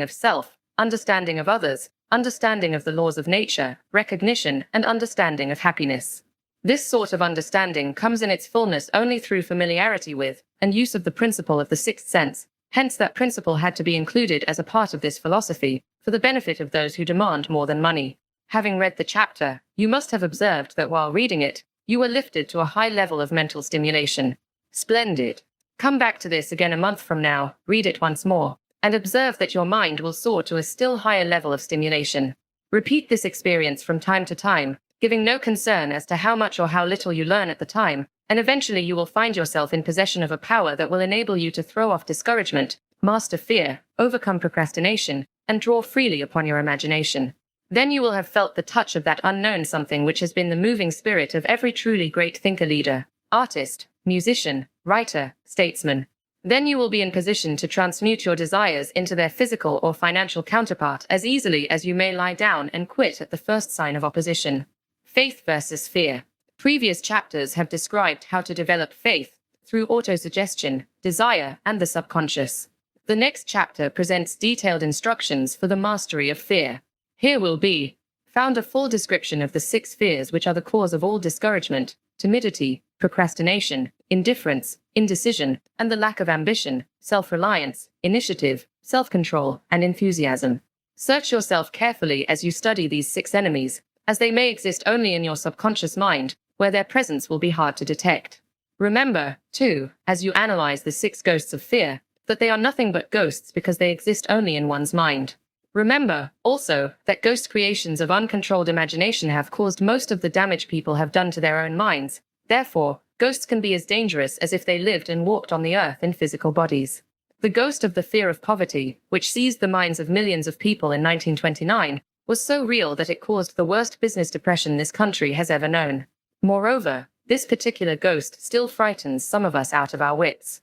of self, understanding of others, understanding of the laws of nature, recognition, and understanding of happiness. This sort of understanding comes in its fullness only through familiarity with and use of the principle of the sixth sense. Hence that principle had to be included as a part of this philosophy, for the benefit of those who demand more than money. Having read the chapter, you must have observed that while reading it, you were lifted to a high level of mental stimulation. Splendid. Come back to this again a month from now, read it once more, and observe that your mind will soar to a still higher level of stimulation. Repeat this experience from time to time, giving no concern as to how much or how little you learn at the time, and eventually you will find yourself in possession of a power that will enable you to throw off discouragement, master fear, overcome procrastination, and draw freely upon your imagination. Then you will have felt the touch of that unknown something which has been the moving spirit of every truly great thinker-leader, artist, musician, writer, statesman. Then you will be in position to transmute your desires into their physical or financial counterpart as easily as you may lie down and quit at the first sign of opposition. Faith versus fear. Previous chapters have described how to develop faith through autosuggestion, desire, and the subconscious. The next chapter presents detailed instructions for the mastery of fear. Here will be found a full description of the 6 fears which are the cause of all discouragement, timidity, procrastination, indifference, indecision, and the lack of ambition, self-reliance, initiative, self-control, and enthusiasm. Search yourself carefully as you study these 6 enemies, as they may exist only in your subconscious mind, where their presence will be hard to detect. Remember, too, as you analyze the 6 ghosts of fear, that they are nothing but ghosts because they exist only in one's mind. Remember, also, that ghost creations of uncontrolled imagination have caused most of the damage people have done to their own minds. Therefore, ghosts can be as dangerous as if they lived and walked on the earth in physical bodies. The ghost of the fear of poverty, which seized the minds of millions of people in 1929, was so real that it caused the worst business depression this country has ever known. Moreover, this particular ghost still frightens some of us out of our wits.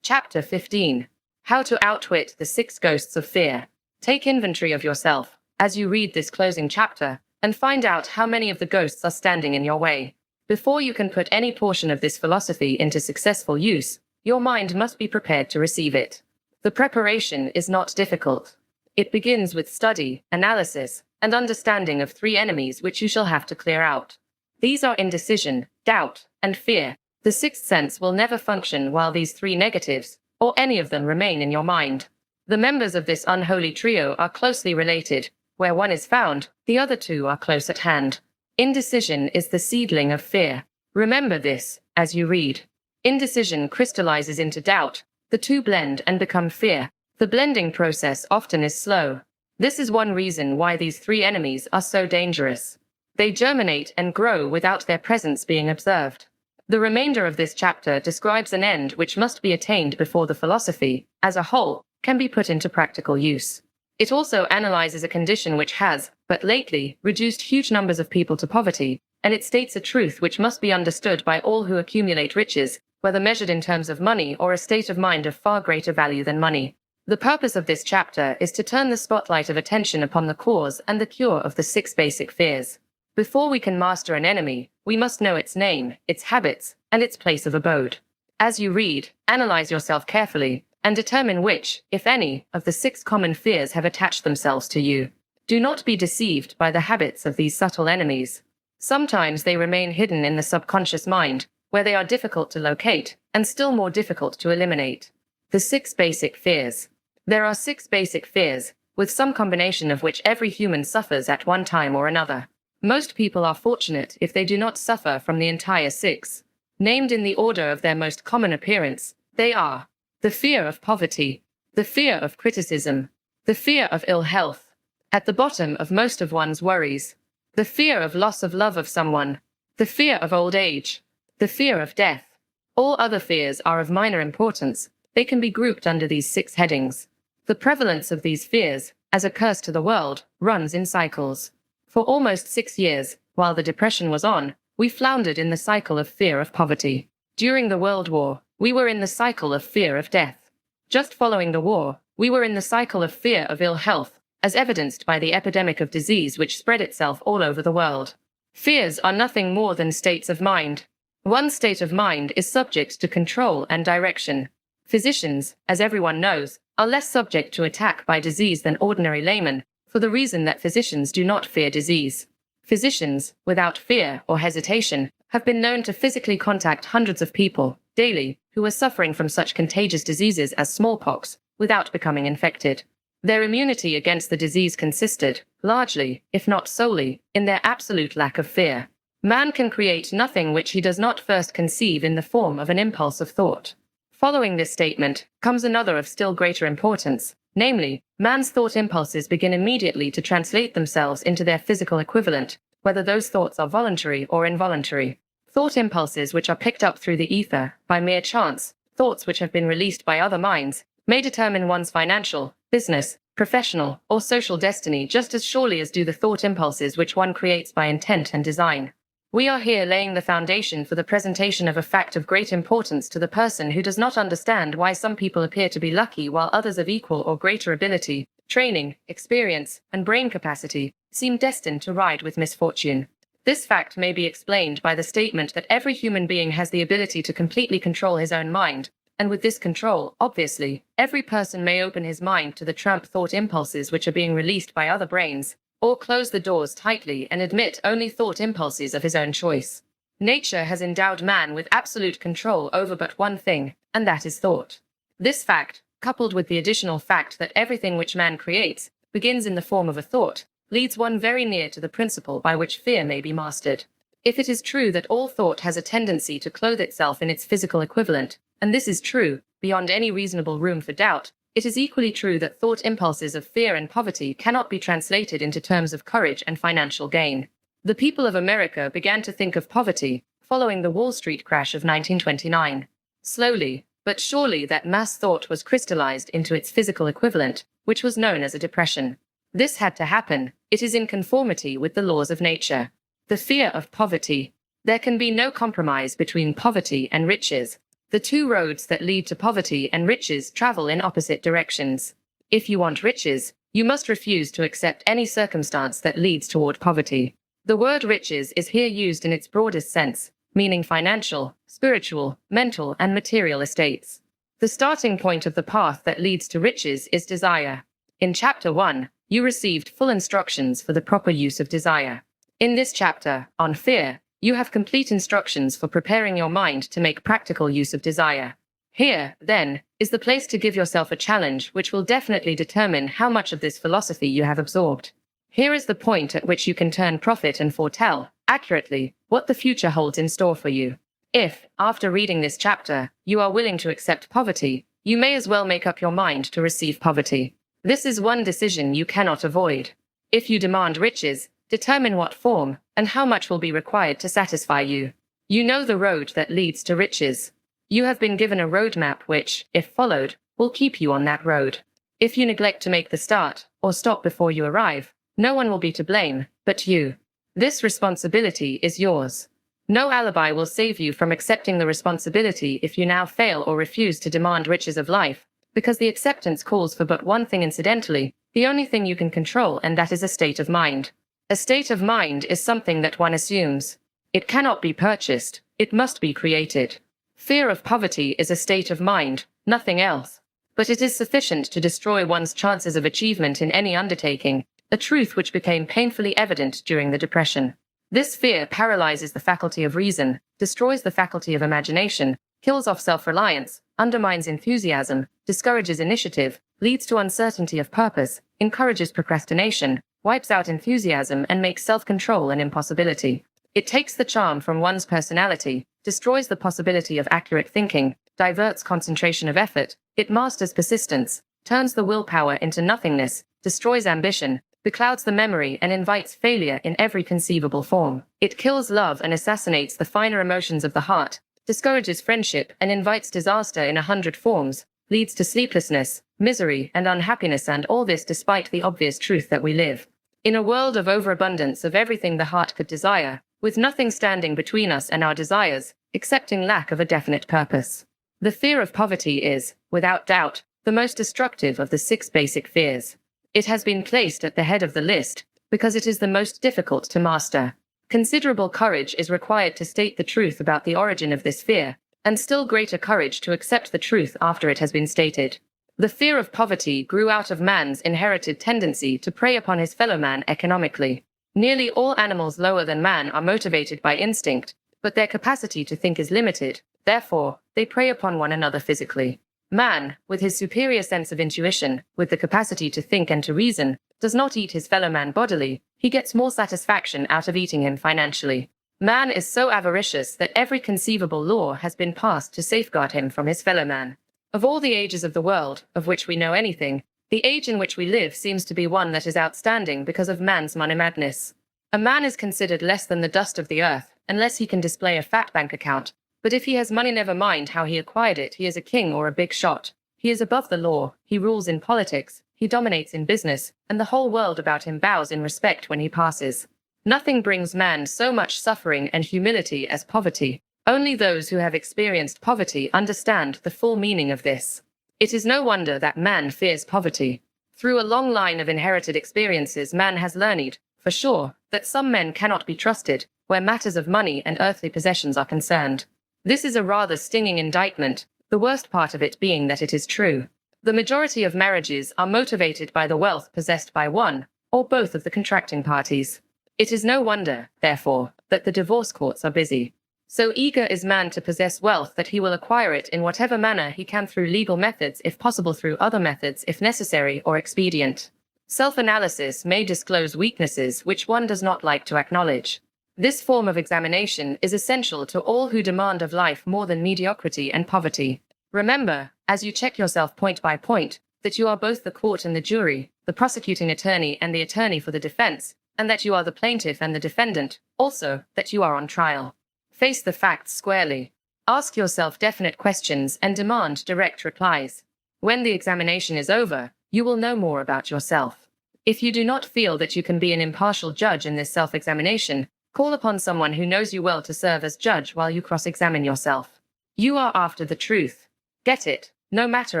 Chapter 15. How to outwit the 6 ghosts of fear. Take inventory of yourself, as you read this closing chapter, and find out how many of the ghosts are standing in your way. Before you can put any portion of this philosophy into successful use, your mind must be prepared to receive it. The preparation is not difficult. It begins with study, analysis, and understanding of 3 enemies which you shall have to clear out. These are indecision, doubt, and fear. The sixth sense will never function while these three negatives, or any of them, remain in your mind. The members of this unholy trio are closely related. Where one is found, the other two are close at hand. Indecision is the seedling of fear. Remember this as you read. Indecision crystallizes into doubt. The two blend and become fear. The blending process often is slow. This is one reason why these three enemies are so dangerous. They germinate and grow without their presence being observed. The remainder of this chapter describes an end which must be attained before the philosophy, as a whole, can be put into practical use. It also analyzes a condition which has, but lately, reduced huge numbers of people to poverty, and it states a truth which must be understood by all who accumulate riches, whether measured in terms of money or a state of mind of far greater value than money. The purpose of this chapter is to turn the spotlight of attention upon the cause and the cure of the 6 basic fears. Before we can master an enemy, we must know its name, its habits, and its place of abode. As you read, analyze yourself carefully, and determine which, if any, of the 6 common fears have attached themselves to you. Do not be deceived by the habits of these subtle enemies. Sometimes they remain hidden in the subconscious mind, where they are difficult to locate, and still more difficult to eliminate. The 6 basic fears. There are 6 basic fears, with some combination of which every human suffers at one time or another. Most people are fortunate if they do not suffer from the entire 6. Named in the order of their most common appearance, they are the fear of poverty, the fear of criticism, the fear of ill health, at the bottom of most of one's worries, the fear of loss of love of someone, the fear of old age, the fear of death. All other fears are of minor importance. They can be grouped under these 6 headings. The prevalence of these fears, as a curse to the world, runs in cycles. For almost 6 years, while the Depression was on, we floundered in the cycle of fear of poverty. During the World War, we were in the cycle of fear of death. Just following the war, we were in the cycle of fear of ill health, as evidenced by the epidemic of disease which spread itself all over the world. Fears are nothing more than states of mind. One state of mind is subject to control and direction. Physicians, as everyone knows, are less subject to attack by disease than ordinary laymen, for the reason that physicians do not fear disease. Physicians, without fear or hesitation, have been known to physically contact hundreds of people, daily, who are suffering from such contagious diseases as smallpox, without becoming infected. Their immunity against the disease consisted, largely, if not solely, in their absolute lack of fear. Man can create nothing which he does not first conceive in the form of an impulse of thought. Following this statement comes another of still greater importance, namely, man's thought impulses begin immediately to translate themselves into their physical equivalent, whether those thoughts are voluntary or involuntary. Thought impulses which are picked up through the ether, by mere chance, thoughts which have been released by other minds, may determine one's financial, business, professional, or social destiny just as surely as do the thought impulses which one creates by intent and design. We are here laying the foundation for the presentation of a fact of great importance to the person who does not understand why some people appear to be lucky while others of equal or greater ability, training, experience, and brain capacity seem destined to ride with misfortune. This fact may be explained by the statement that every human being has the ability to completely control his own mind, and with this control, obviously, every person may open his mind to the tramp thought impulses which are being released by other brains, or close the doors tightly and admit only thought impulses of his own choice. Nature has endowed man with absolute control over but one thing, and that is thought. This fact, coupled with the additional fact that everything which man creates begins in the form of a thought, leads one very near to the principle by which fear may be mastered. If it is true that all thought has a tendency to clothe itself in its physical equivalent, and this is true, beyond any reasonable room for doubt, it is equally true that thought impulses of fear and poverty cannot be translated into terms of courage and financial gain. The people of America began to think of poverty following the Wall Street crash of 1929. Slowly, but surely that mass thought was crystallized into its physical equivalent, which was known as a depression. This had to happen. It is in conformity with the laws of nature. The fear of poverty. There can be no compromise between poverty and riches. The two roads that lead to poverty and riches travel in opposite directions. If you want riches, you must refuse to accept any circumstance that leads toward poverty. The word riches is here used in its broadest sense, meaning financial, spiritual, mental, and material estates. The starting point of the path that leads to riches is desire. In Chapter 1, you received full instructions for the proper use of desire. In this chapter, on fear, You have complete instructions for preparing your mind to make practical use of desire. Here, then, is the place to give yourself a challenge which will definitely determine how much of this philosophy you have absorbed. Here is the point at which you can turn prophet and foretell, accurately, what the future holds in store for you. If, after reading this chapter, you are willing to accept poverty, you may as well make up your mind to receive poverty. This is one decision you cannot avoid. If you demand riches, determine what form and how much will be required to satisfy you. You know the road that leads to riches. You have been given a roadmap which, if followed, will keep you on that road. If you neglect to make the start, or stop before you arrive, no one will be to blame, but you. This responsibility is yours. No alibi will save you from accepting the responsibility if you now fail or refuse to demand riches of life, because the acceptance calls for but one thing incidentally, the only thing you can control, and that is a state of mind. A state of mind is something that one assumes. It cannot be purchased, it must be created. Fear of poverty is a state of mind, nothing else. But it is sufficient to destroy one's chances of achievement in any undertaking, a truth which became painfully evident during the Depression. This fear paralyzes the faculty of reason, destroys the faculty of imagination, kills off self-reliance, undermines enthusiasm, discourages initiative, leads to uncertainty of purpose, encourages procrastination, wipes out enthusiasm, and makes self-control an impossibility. It takes the charm from one's personality, destroys the possibility of accurate thinking, diverts concentration of effort, it masters persistence, turns the willpower into nothingness, destroys ambition, beclouds the memory, and invites failure in every conceivable form. It kills love and assassinates the finer emotions of the heart, discourages friendship and invites disaster in 100 forms, leads to sleeplessness, misery, and unhappiness, and all this despite the obvious truth that we live in a world of overabundance of everything the heart could desire, with nothing standing between us and our desires, excepting lack of a definite purpose. The fear of poverty is, without doubt, the most destructive of the 6 basic fears. It has been placed at the head of the list because it is the most difficult to master. Considerable courage is required to state the truth about the origin of this fear, and still greater courage to accept the truth after it has been stated. The fear of poverty grew out of man's inherited tendency to prey upon his fellow man economically. Nearly all animals lower than man are motivated by instinct, but their capacity to think is limited, therefore, they prey upon one another physically. Man, with his superior sense of intuition, with the capacity to think and to reason, does not eat his fellow man bodily, he gets more satisfaction out of eating him financially. Man is so avaricious that every conceivable law has been passed to safeguard him from his fellow man. Of all the ages of the world, of which we know anything, the age in which we live seems to be one that is outstanding because of man's money madness. A man is considered less than the dust of the earth, unless he can display a fat bank account, but if he has money, never mind how he acquired it, he is a king or a big shot. He is above the law, he rules in politics, he dominates in business, and the whole world about him bows in respect when he passes. Nothing brings man so much suffering and humility as poverty. Only those who have experienced poverty understand the full meaning of this. It is no wonder that man fears poverty. Through a long line of inherited experiences, man has learned, for sure, that some men cannot be trusted, where matters of money and earthly possessions are concerned. This is a rather stinging indictment, the worst part of it being that it is true. The majority of marriages are motivated by the wealth possessed by one, or both of the contracting parties. It is no wonder, therefore, that the divorce courts are busy. So eager is man to possess wealth that he will acquire it in whatever manner he can, through legal methods, if possible through other methods if necessary or expedient. Self-analysis may disclose weaknesses which one does not like to acknowledge. This form of examination is essential to all who demand of life more than mediocrity and poverty. Remember, as you check yourself point by point, that you are both the court and the jury, the prosecuting attorney and the attorney for the defense, and that you are the plaintiff and the defendant, also, that you are on trial. Face the facts squarely. Ask yourself definite questions and demand direct replies. When the examination is over, you will know more about yourself. If you do not feel that you can be an impartial judge in this self-examination, call upon someone who knows you well to serve as judge while you cross-examine yourself. You are after the truth. Get it, no matter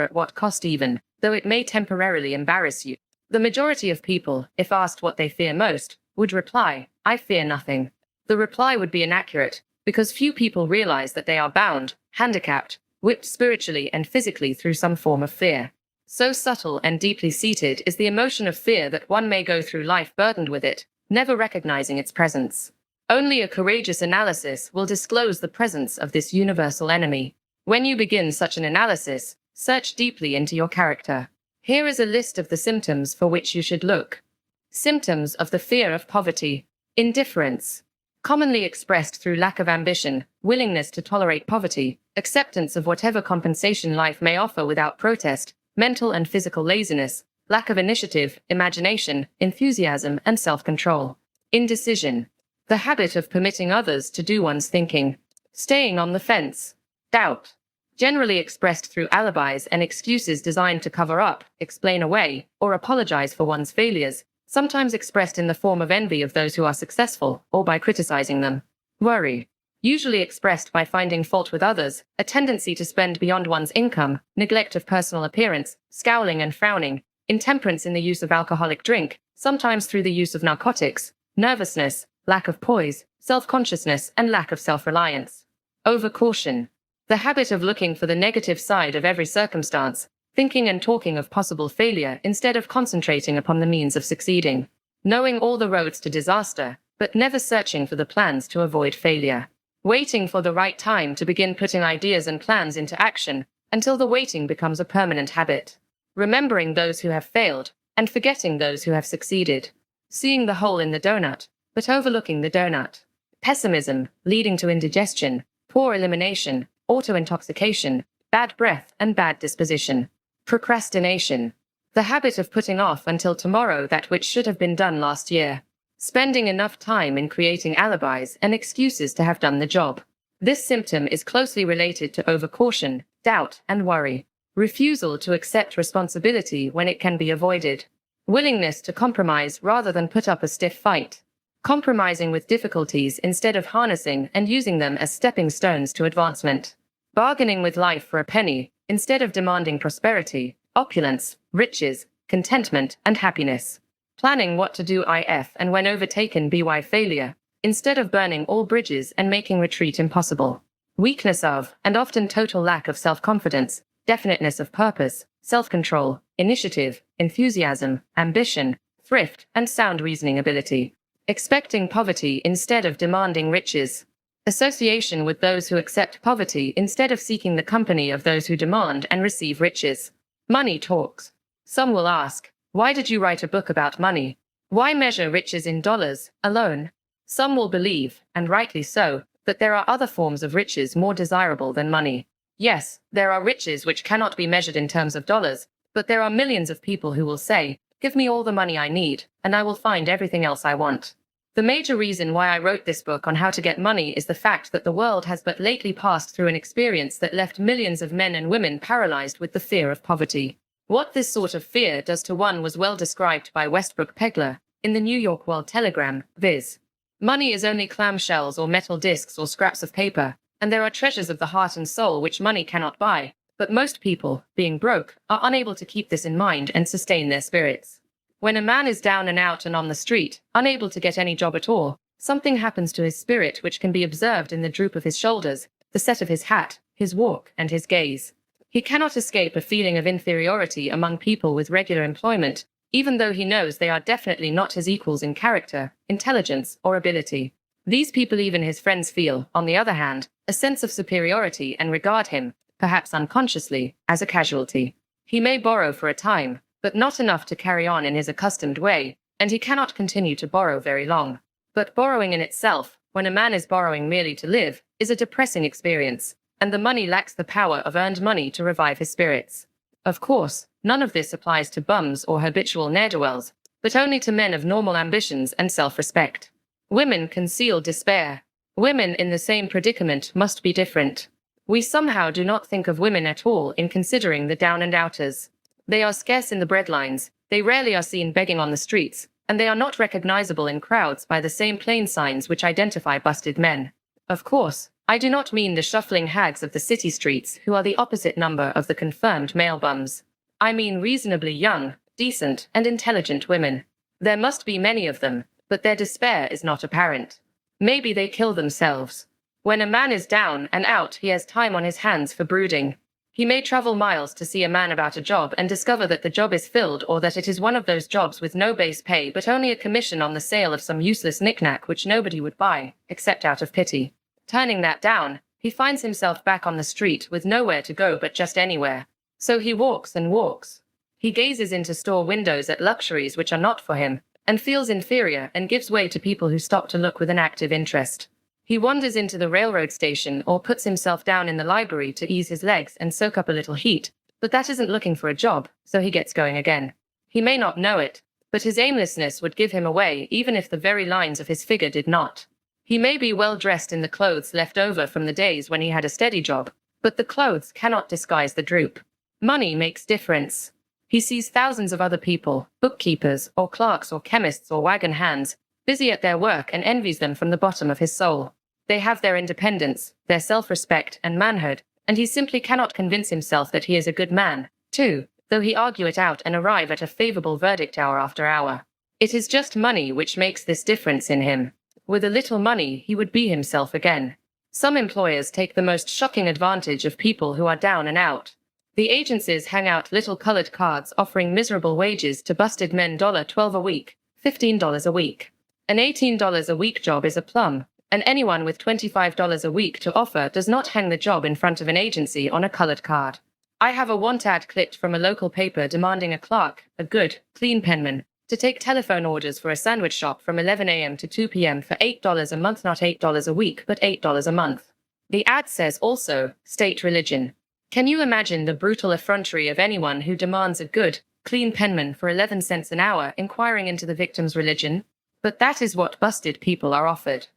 at what cost, even though it may temporarily embarrass you. The majority of people, if asked what they fear most, would reply, "I fear nothing." The reply would be inaccurate, because few people realize that they are bound, handicapped, whipped spiritually and physically through some form of fear. So subtle and deeply seated is the emotion of fear that one may go through life burdened with it, never recognizing its presence. Only a courageous analysis will disclose the presence of this universal enemy. When you begin such an analysis, search deeply into your character. Here is a list of the symptoms for which you should look. Symptoms of the fear of poverty. Indifference. Commonly expressed through lack of ambition, willingness to tolerate poverty, acceptance of whatever compensation life may offer without protest, mental and physical laziness, lack of initiative, imagination, enthusiasm, and self-control. Indecision. The habit of permitting others to do one's thinking. Staying on the fence. Doubt. Generally expressed through alibis and excuses designed to cover up, explain away, or apologize for one's failures, sometimes expressed in the form of envy of those who are successful, or by criticizing them. Worry. Usually expressed by finding fault with others, a tendency to spend beyond one's income, neglect of personal appearance, scowling and frowning, intemperance in the use of alcoholic drink, sometimes through the use of narcotics, nervousness, lack of poise, self-consciousness, and lack of self-reliance. Overcaution. The habit of looking for the negative side of every circumstance, thinking and talking of possible failure instead of concentrating upon the means of succeeding. Knowing all the roads to disaster, but never searching for the plans to avoid failure. Waiting for the right time to begin putting ideas and plans into action, until the waiting becomes a permanent habit. Remembering those who have failed, and forgetting those who have succeeded. Seeing the hole in the donut, but overlooking the donut. Pessimism, leading to indigestion, poor elimination, auto-intoxication, bad breath, and bad disposition. Procrastination. The habit of putting off until tomorrow that which should have been done last year. Spending enough time in creating alibis and excuses to have done the job. This symptom is closely related to overcaution, doubt, and worry. Refusal to accept responsibility when it can be avoided. Willingness to compromise rather than put up a stiff fight. Compromising with difficulties instead of harnessing and using them as stepping stones to advancement. Bargaining with life for a penny, instead of demanding prosperity, opulence, riches, contentment, and happiness. Planning what to do if and when overtaken by failure, instead of burning all bridges and making retreat impossible. Weakness of, and often total lack of self-confidence, definiteness of purpose, self-control, initiative, enthusiasm, ambition, thrift, and sound reasoning ability. Expecting poverty instead of demanding riches. Association with those who accept poverty instead of seeking the company of those who demand and receive riches. Money talks. Some will ask, why did you write a book about money? Why measure riches in dollars alone? Some will believe, and rightly so, that there are other forms of riches more desirable than money. Yes, there are riches which cannot be measured in terms of dollars, but there are millions of people who will say, give me all the money I need, and I will find everything else I want. The major reason why I wrote this book on how to get money is the fact that the world has but lately passed through an experience that left millions of men and women paralyzed with the fear of poverty. What this sort of fear does to one was well described by Westbrook Pegler in the New York World Telegram, viz. Money is only clamshells or metal discs or scraps of paper, and there are treasures of the heart and soul which money cannot buy, but most people, being broke, are unable to keep this in mind and sustain their spirits. When a man is down and out and on the street, unable to get any job at all, something happens to his spirit which can be observed in the droop of his shoulders, the set of his hat, his walk, and his gaze. He cannot escape a feeling of inferiority among people with regular employment, even though he knows they are definitely not his equals in character, intelligence, or ability. These people, even his friends, feel, on the other hand, a sense of superiority and regard him, perhaps unconsciously, as a casualty. He may borrow for a time, but not enough to carry on in his accustomed way, and he cannot continue to borrow very long. But borrowing in itself, when a man is borrowing merely to live, is a depressing experience, and the money lacks the power of earned money to revive his spirits. Of course, none of this applies to bums or habitual ne'er-do-wells, but only to men of normal ambitions and self-respect. Women conceal despair. Women in the same predicament must be different. We somehow do not think of women at all in considering the down and outers. They are scarce in the breadlines, they rarely are seen begging on the streets, and they are not recognizable in crowds by the same plain signs which identify busted men. Of course, I do not mean the shuffling hags of the city streets who are the opposite number of the confirmed male bums. I mean reasonably young, decent, and intelligent women. There must be many of them, but their despair is not apparent. Maybe they kill themselves. When a man is down and out, he has time on his hands for brooding. He may travel miles to see a man about a job and discover that the job is filled, or that it is one of those jobs with no base pay but only a commission on the sale of some useless knickknack which nobody would buy, except out of pity. Turning that down, he finds himself back on the street with nowhere to go but just anywhere. So he walks and walks. He gazes into store windows at luxuries which are not for him, and feels inferior and gives way to people who stop to look with an active interest. He wanders into the railroad station or puts himself down in the library to ease his legs and soak up a little heat, but that isn't looking for a job, so he gets going again. He may not know it, but his aimlessness would give him away even if the very lines of his figure did not. He may be well dressed in the clothes left over from the days when he had a steady job, but the clothes cannot disguise the droop. Money makes difference. He sees thousands of other people, bookkeepers or clerks or chemists or wagon hands, busy at their work, and envies them from the bottom of his soul. They have their independence, their self-respect and manhood, and he simply cannot convince himself that he is a good man, too, though he argue it out and arrive at a favorable verdict hour after hour. It is just money which makes this difference in him. With a little money, he would be himself again. Some employers take the most shocking advantage of people who are down and out. The agencies hang out little colored cards offering miserable wages to busted men $12 a week, $15 a week. An $18 a week job is a plum, and anyone with $25 a week to offer does not hang the job in front of an agency on a colored card. I have a want ad clipped from a local paper demanding a clerk, a good, clean penman, to take telephone orders for a sandwich shop from 11 a.m. to 2 p.m. for $8 a month, not $8 a week, but $8 a month. The ad says also, state religion. Can you imagine the brutal effrontery of anyone who demands a good, clean penman for 11 cents an hour, inquiring into the victim's religion? But that is what busted people are offered.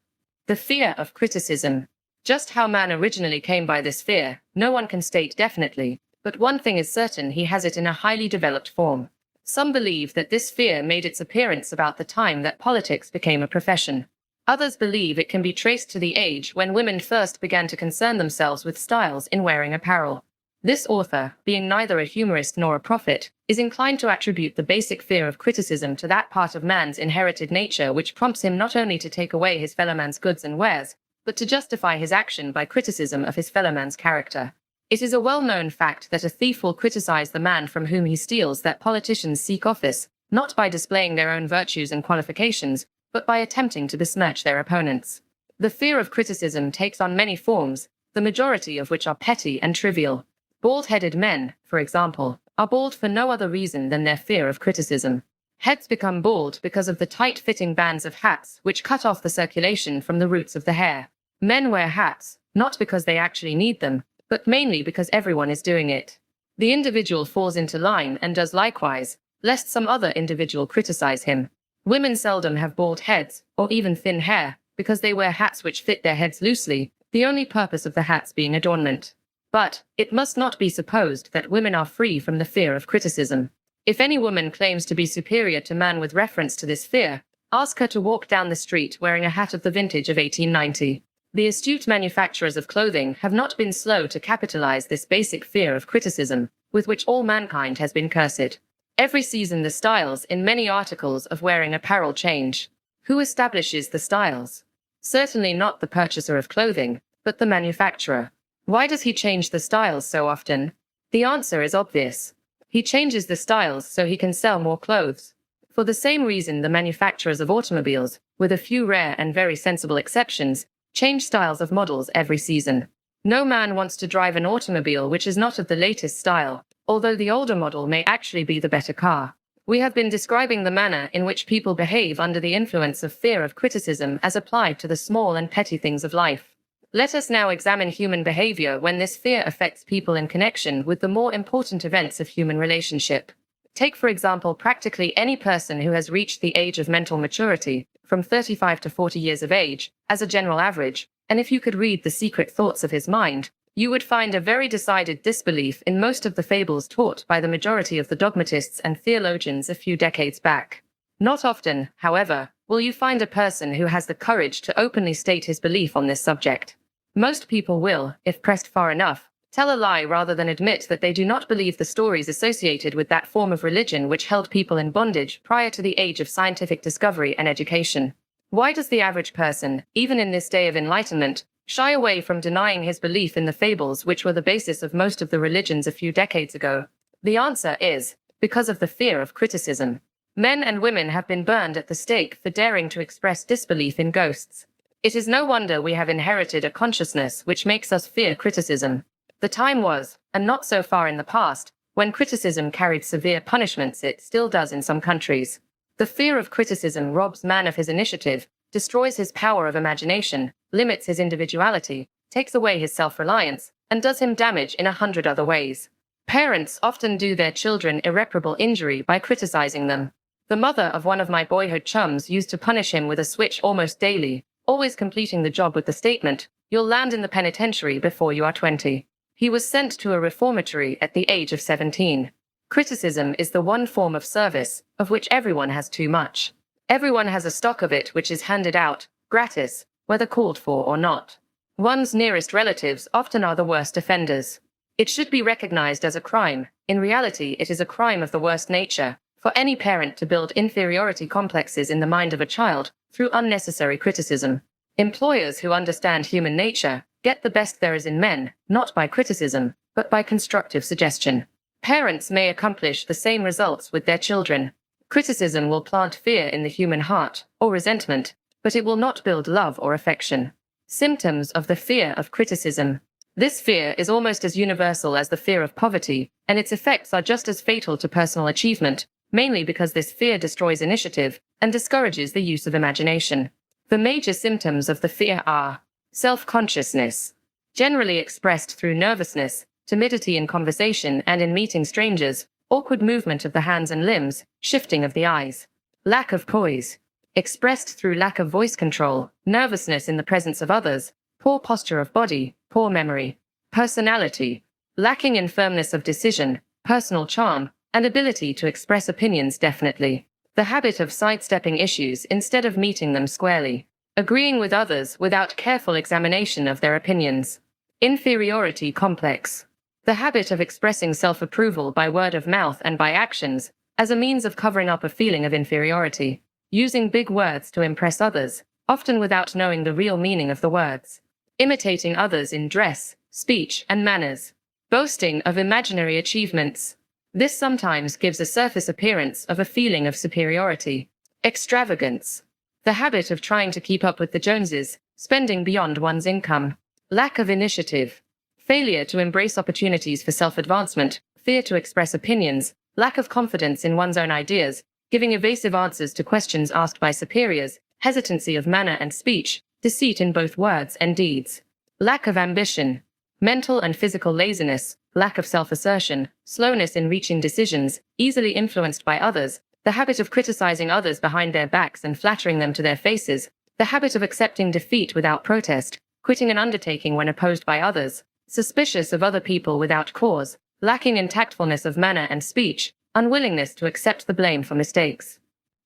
The fear of criticism. Just how man originally came by this fear, no one can state definitely, but one thing is certain: he has it in a highly developed form. Some believe that this fear made its appearance about the time that politics became a profession. Others believe it can be traced to the age when women first began to concern themselves with styles in wearing apparel. This author, being neither a humorist nor a prophet, is inclined to attribute the basic fear of criticism to that part of man's inherited nature which prompts him not only to take away his fellow man's goods and wares, but to justify his action by criticism of his fellow man's character. It is a well-known fact that a thief will criticize the man from whom he steals, that politicians seek office, not by displaying their own virtues and qualifications, but by attempting to besmirch their opponents. The fear of criticism takes on many forms, the majority of which are petty and trivial. Bald-headed men, for example, are bald for no other reason than their fear of criticism. Heads become bald because of the tight-fitting bands of hats which cut off the circulation from the roots of the hair. Men wear hats, not because they actually need them, but mainly because everyone is doing it. The individual falls into line and does likewise, lest some other individual criticize him. Women seldom have bald heads, or even thin hair, because they wear hats which fit their heads loosely, the only purpose of the hats being adornment. But it must not be supposed that women are free from the fear of criticism. If any woman claims to be superior to man with reference to this fear, ask her to walk down the street wearing a hat of the vintage of 1890. The astute manufacturers of clothing have not been slow to capitalize this basic fear of criticism, with which all mankind has been cursed. Every season the styles in many articles of wearing apparel change. Who establishes the styles? Certainly not the purchaser of clothing, but the manufacturer. Why does he change the styles so often? The answer is obvious. He changes the styles so he can sell more clothes. For the same reason the manufacturers of automobiles, with a few rare and very sensible exceptions, change styles of models every season. No man wants to drive an automobile which is not of the latest style, although the older model may actually be the better car. We have been describing the manner in which people behave under the influence of fear of criticism as applied to the small and petty things of life. Let us now examine human behavior when this fear affects people in connection with the more important events of human relationship. Take, for example, practically any person who has reached the age of mental maturity, from 35 to 40 years of age, as a general average, and if you could read the secret thoughts of his mind, you would find a very decided disbelief in most of the fables taught by the majority of the dogmatists and theologians a few decades back. Not often, however, will you find a person who has the courage to openly state his belief on this subject. Most people will, if pressed far enough, tell a lie rather than admit that they do not believe the stories associated with that form of religion which held people in bondage prior to the age of scientific discovery and education. Why does the average person, even in this day of enlightenment, shy away from denying his belief in the fables which were the basis of most of the religions a few decades ago? The answer is, because of the fear of criticism. Men and women have been burned at the stake for daring to express disbelief in ghosts. It is no wonder we have inherited a consciousness which makes us fear criticism. The time was, and not so far in the past, when criticism carried severe punishments. It still does in some countries. The fear of criticism robs man of his initiative, destroys his power of imagination, limits his individuality, takes away his self-reliance, and does him damage in 100 other ways. Parents often do their children irreparable injury by criticizing them. The mother of one of my boyhood chums used to punish him with a switch almost daily, always completing the job with the statement, "You'll land in the penitentiary before you are 20. He was sent to a reformatory at the age of 17. Criticism is the one form of service, of which everyone has too much. Everyone has a stock of it which is handed out, gratis, whether called for or not. One's nearest relatives often are the worst offenders. It should be recognized as a crime. In reality, it is a crime of the worst nature for any parent to build inferiority complexes in the mind of a child through unnecessary criticism. Employers who understand human nature get the best there is in men, not by criticism, but by constructive suggestion. Parents may accomplish the same results with their children. Criticism will plant fear in the human heart, or resentment, but it will not build love or affection. Symptoms of the fear of criticism. This fear is almost as universal as the fear of poverty, and its effects are just as fatal to personal achievement, mainly because this fear destroys initiative and discourages the use of imagination. The major symptoms of the fear are self-consciousness, generally expressed through nervousness, timidity in conversation and in meeting strangers, awkward movement of the hands and limbs, shifting of the eyes. Lack of poise, expressed through lack of voice control, nervousness in the presence of others, poor posture of body, poor memory. Personality, lacking in firmness of decision, personal charm, and ability to express opinions definitely. The habit of sidestepping issues instead of meeting them squarely. Agreeing with others without careful examination of their opinions. Inferiority complex. The habit of expressing self-approval by word of mouth and by actions, as a means of covering up a feeling of inferiority. Using big words to impress others, often without knowing the real meaning of the words. Imitating others in dress, speech, and manners. Boasting of imaginary achievements. This sometimes gives a surface appearance of a feeling of superiority. Extravagance. The habit of trying to keep up with the Joneses, spending beyond one's income. Lack of initiative. Failure to embrace opportunities for self-advancement, fear to express opinions, lack of confidence in one's own ideas, giving evasive answers to questions asked by superiors, hesitancy of manner and speech, deceit in both words and deeds. Lack of ambition. Mental and physical laziness, lack of self-assertion, slowness in reaching decisions, easily influenced by others, the habit of criticizing others behind their backs and flattering them to their faces, the habit of accepting defeat without protest, quitting an undertaking when opposed by others, suspicious of other people without cause, lacking in tactfulness of manner and speech, unwillingness to accept the blame for mistakes.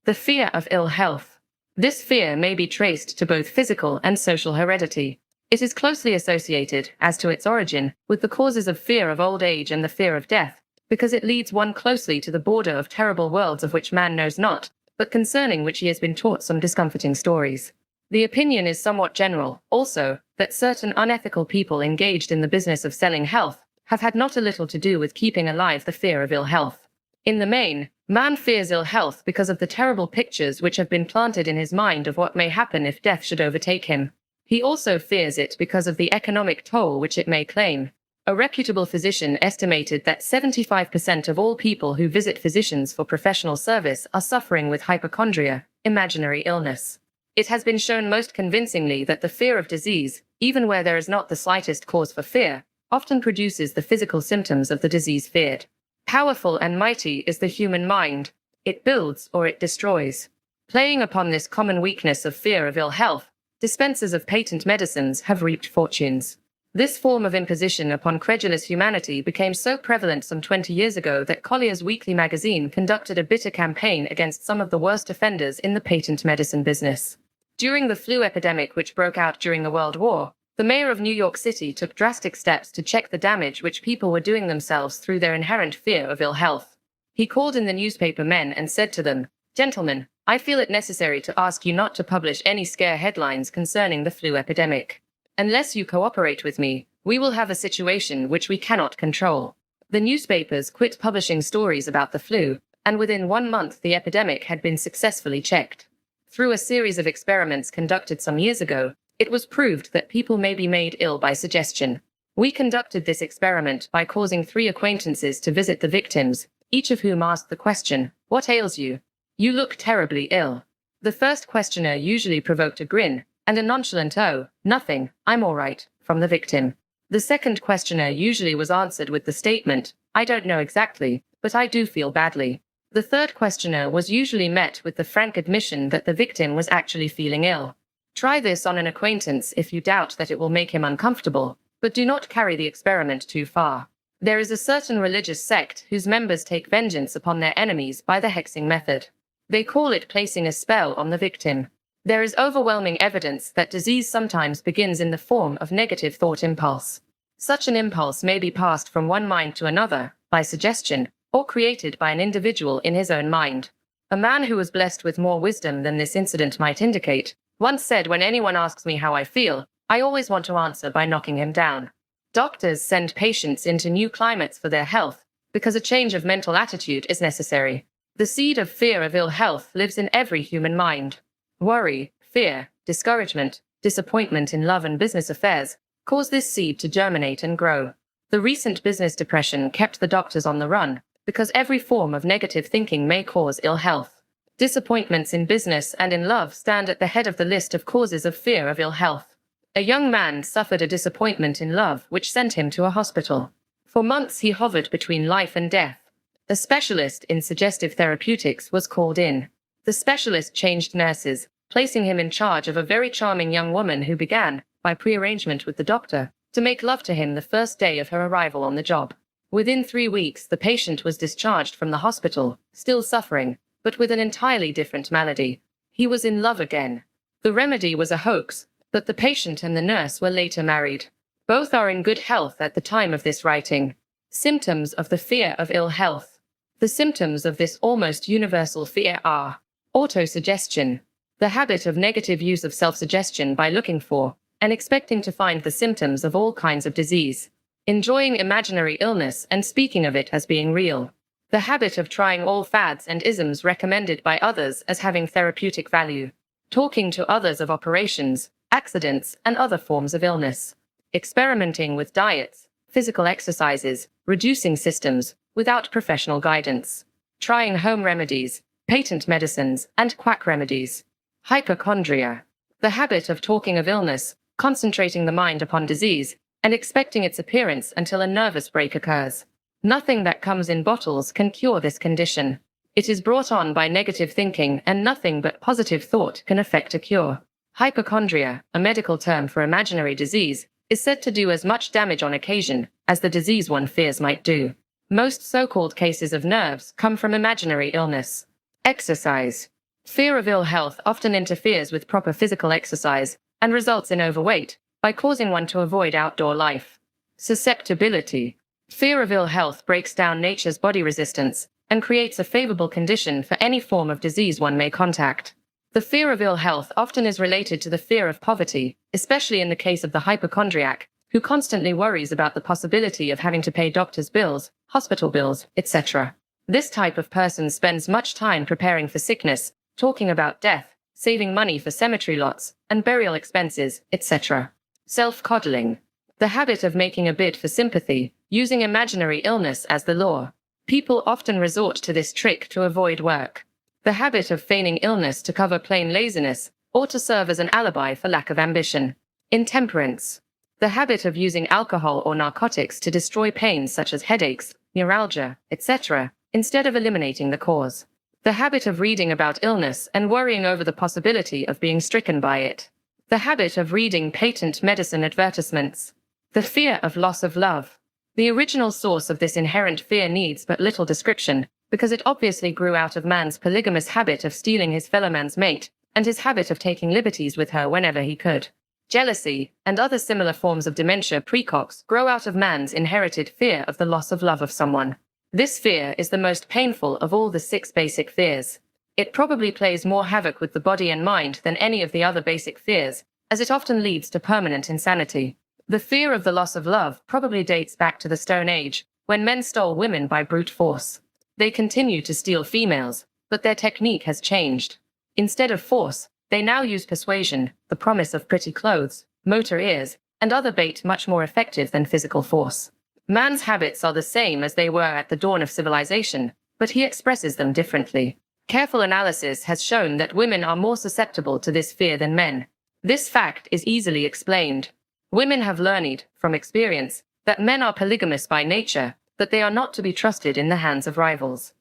The fear of ill health. This fear may be traced to both physical and social heredity. It is closely associated, as to its origin, with the causes of fear of old age and the fear of death, because it leads one closely to the border of terrible worlds of which man knows not, but concerning which he has been taught some discomforting stories. The opinion is somewhat general, also, that certain unethical people engaged in the business of selling health have had not a little to do with keeping alive the fear of ill health. In the main, man fears ill health because of the terrible pictures which have been planted in his mind of what may happen if death should overtake him. He also fears it because of the economic toll which it may claim. A reputable physician estimated that 75% of all people who visit physicians for professional service are suffering with hypochondria, imaginary illness. It has been shown most convincingly that the fear of disease, even where there is not the slightest cause for fear, often produces the physical symptoms of the disease feared. Powerful and mighty is the human mind. It builds or it destroys. Playing upon this common weakness of fear of ill health, dispensers of patent medicines have reaped fortunes. This form of imposition upon credulous humanity became so prevalent some 20 years ago that Collier's Weekly magazine conducted a bitter campaign against some of the worst offenders in the patent medicine business. During the flu epidemic which broke out during the World War, the mayor of New York City took drastic steps to check the damage which people were doing themselves through their inherent fear of ill health. He called in the newspaper men and said to them, "Gentlemen, I feel it necessary to ask you not to publish any scare headlines concerning the flu epidemic. Unless you cooperate with me, we will have a situation which we cannot control. The newspapers quit publishing stories about the flu, and within 1 month the epidemic had been successfully checked. Through a series of experiments conducted some years ago, it was proved that people may be made ill by suggestion. We conducted this experiment by causing 3 acquaintances to visit the victims, each of whom asked the question, "What ails you? You look terribly ill." The first questioner usually provoked a grin, and a nonchalant "Oh, nothing, I'm all right," from the victim. The second questioner usually was answered with the statement, "I don't know exactly, but I do feel badly." The third questioner was usually met with the frank admission that the victim was actually feeling ill. Try this on an acquaintance if you doubt that it will make him uncomfortable, but do not carry the experiment too far. There is a certain religious sect whose members take vengeance upon their enemies by the hexing method. They call it placing a spell on the victim. There is overwhelming evidence that disease sometimes begins in the form of negative thought impulse. Such an impulse may be passed from one mind to another, by suggestion, or created by an individual in his own mind. A man who was blessed with more wisdom than this incident might indicate, once said, "When anyone asks me how I feel, I always want to answer by knocking him down." Doctors send patients into new climates for their health, because a change of mental attitude is necessary. The seed of fear of ill health lives in every human mind. Worry, fear, discouragement, disappointment in love and business affairs cause this seed to germinate and grow. The recent business depression kept the doctors on the run, because every form of negative thinking may cause ill health. Disappointments in business and in love stand at the head of the list of causes of fear of ill health. A young man suffered a disappointment in love which sent him to a hospital. For months he hovered between life and death. A specialist in suggestive therapeutics was called in. The specialist changed nurses, placing him in charge of a very charming young woman who began, by prearrangement with the doctor, to make love to him the first day of her arrival on the job. Within 3 weeks, the patient was discharged from the hospital, still suffering, but with an entirely different malady. He was in love again. The remedy was a hoax, but the patient and the nurse were later married. Both are in good health at the time of this writing. Symptoms of the fear of ill health. The symptoms of this almost universal fear are autosuggestion, the habit of negative use of self-suggestion by looking for and expecting to find the symptoms of all kinds of disease, enjoying imaginary illness and speaking of it as being real, the habit of trying all fads and isms recommended by others as having therapeutic value, talking to others of operations, accidents, and other forms of illness, experimenting with diets, physical exercises, reducing systems, without professional guidance, trying home remedies, patent medicines, and quack remedies, hypochondria, the habit of talking of illness, concentrating the mind upon disease, and expecting its appearance until a nervous break occurs. Nothing that comes in bottles can cure this condition. It is brought on by negative thinking, and nothing but positive thought can effect a cure. Hypochondria, a medical term for imaginary disease, is said to do as much damage on occasion as the disease one fears might do. Most so-called cases of nerves come from imaginary illness. Exercise. Fear of ill health often interferes with proper physical exercise and results in overweight by causing one to avoid outdoor life. Susceptibility. Fear of ill health breaks down nature's body resistance and creates a favorable condition for any form of disease one may contact. The fear of ill health often is related to the fear of poverty, especially in the case of the hypochondriac, who constantly worries about the possibility of having to pay doctor's bills, hospital bills, etc. This type of person spends much time preparing for sickness, talking about death, saving money for cemetery lots and burial expenses, etc. Self-coddling. The habit of making a bid for sympathy, using imaginary illness as the law. People often resort to this trick to avoid work. The habit of feigning illness to cover plain laziness, or to serve as an alibi for lack of ambition. Intemperance. The habit of using alcohol or narcotics to destroy pains such as headaches, neuralgia, etc., instead of eliminating the cause. The habit of reading about illness and worrying over the possibility of being stricken by it. The habit of reading patent medicine advertisements. The fear of loss of love. The original source of this inherent fear needs but little description, because it obviously grew out of man's polygamous habit of stealing his fellow man's mate, and his habit of taking liberties with her whenever he could. Jealousy, and other similar forms of dementia precox grow out of man's inherited fear of the loss of love of someone. This fear is the most painful of all the 6 basic fears. It probably plays more havoc with the body and mind than any of the other basic fears, as it often leads to permanent insanity. The fear of the loss of love probably dates back to the Stone Age, when men stole women by brute force. They continue to steal females, but their technique has changed. Instead of force, they now use persuasion, the promise of pretty clothes, motor ears, and other bait much more effective than physical force. Man's habits are the same as they were at the dawn of civilization, but he expresses them differently. Careful analysis has shown that women are more susceptible to this fear than men. This fact is easily explained. Women have learned, from experience, that men are polygamous by nature, but they are not to be trusted in the hands of rivals.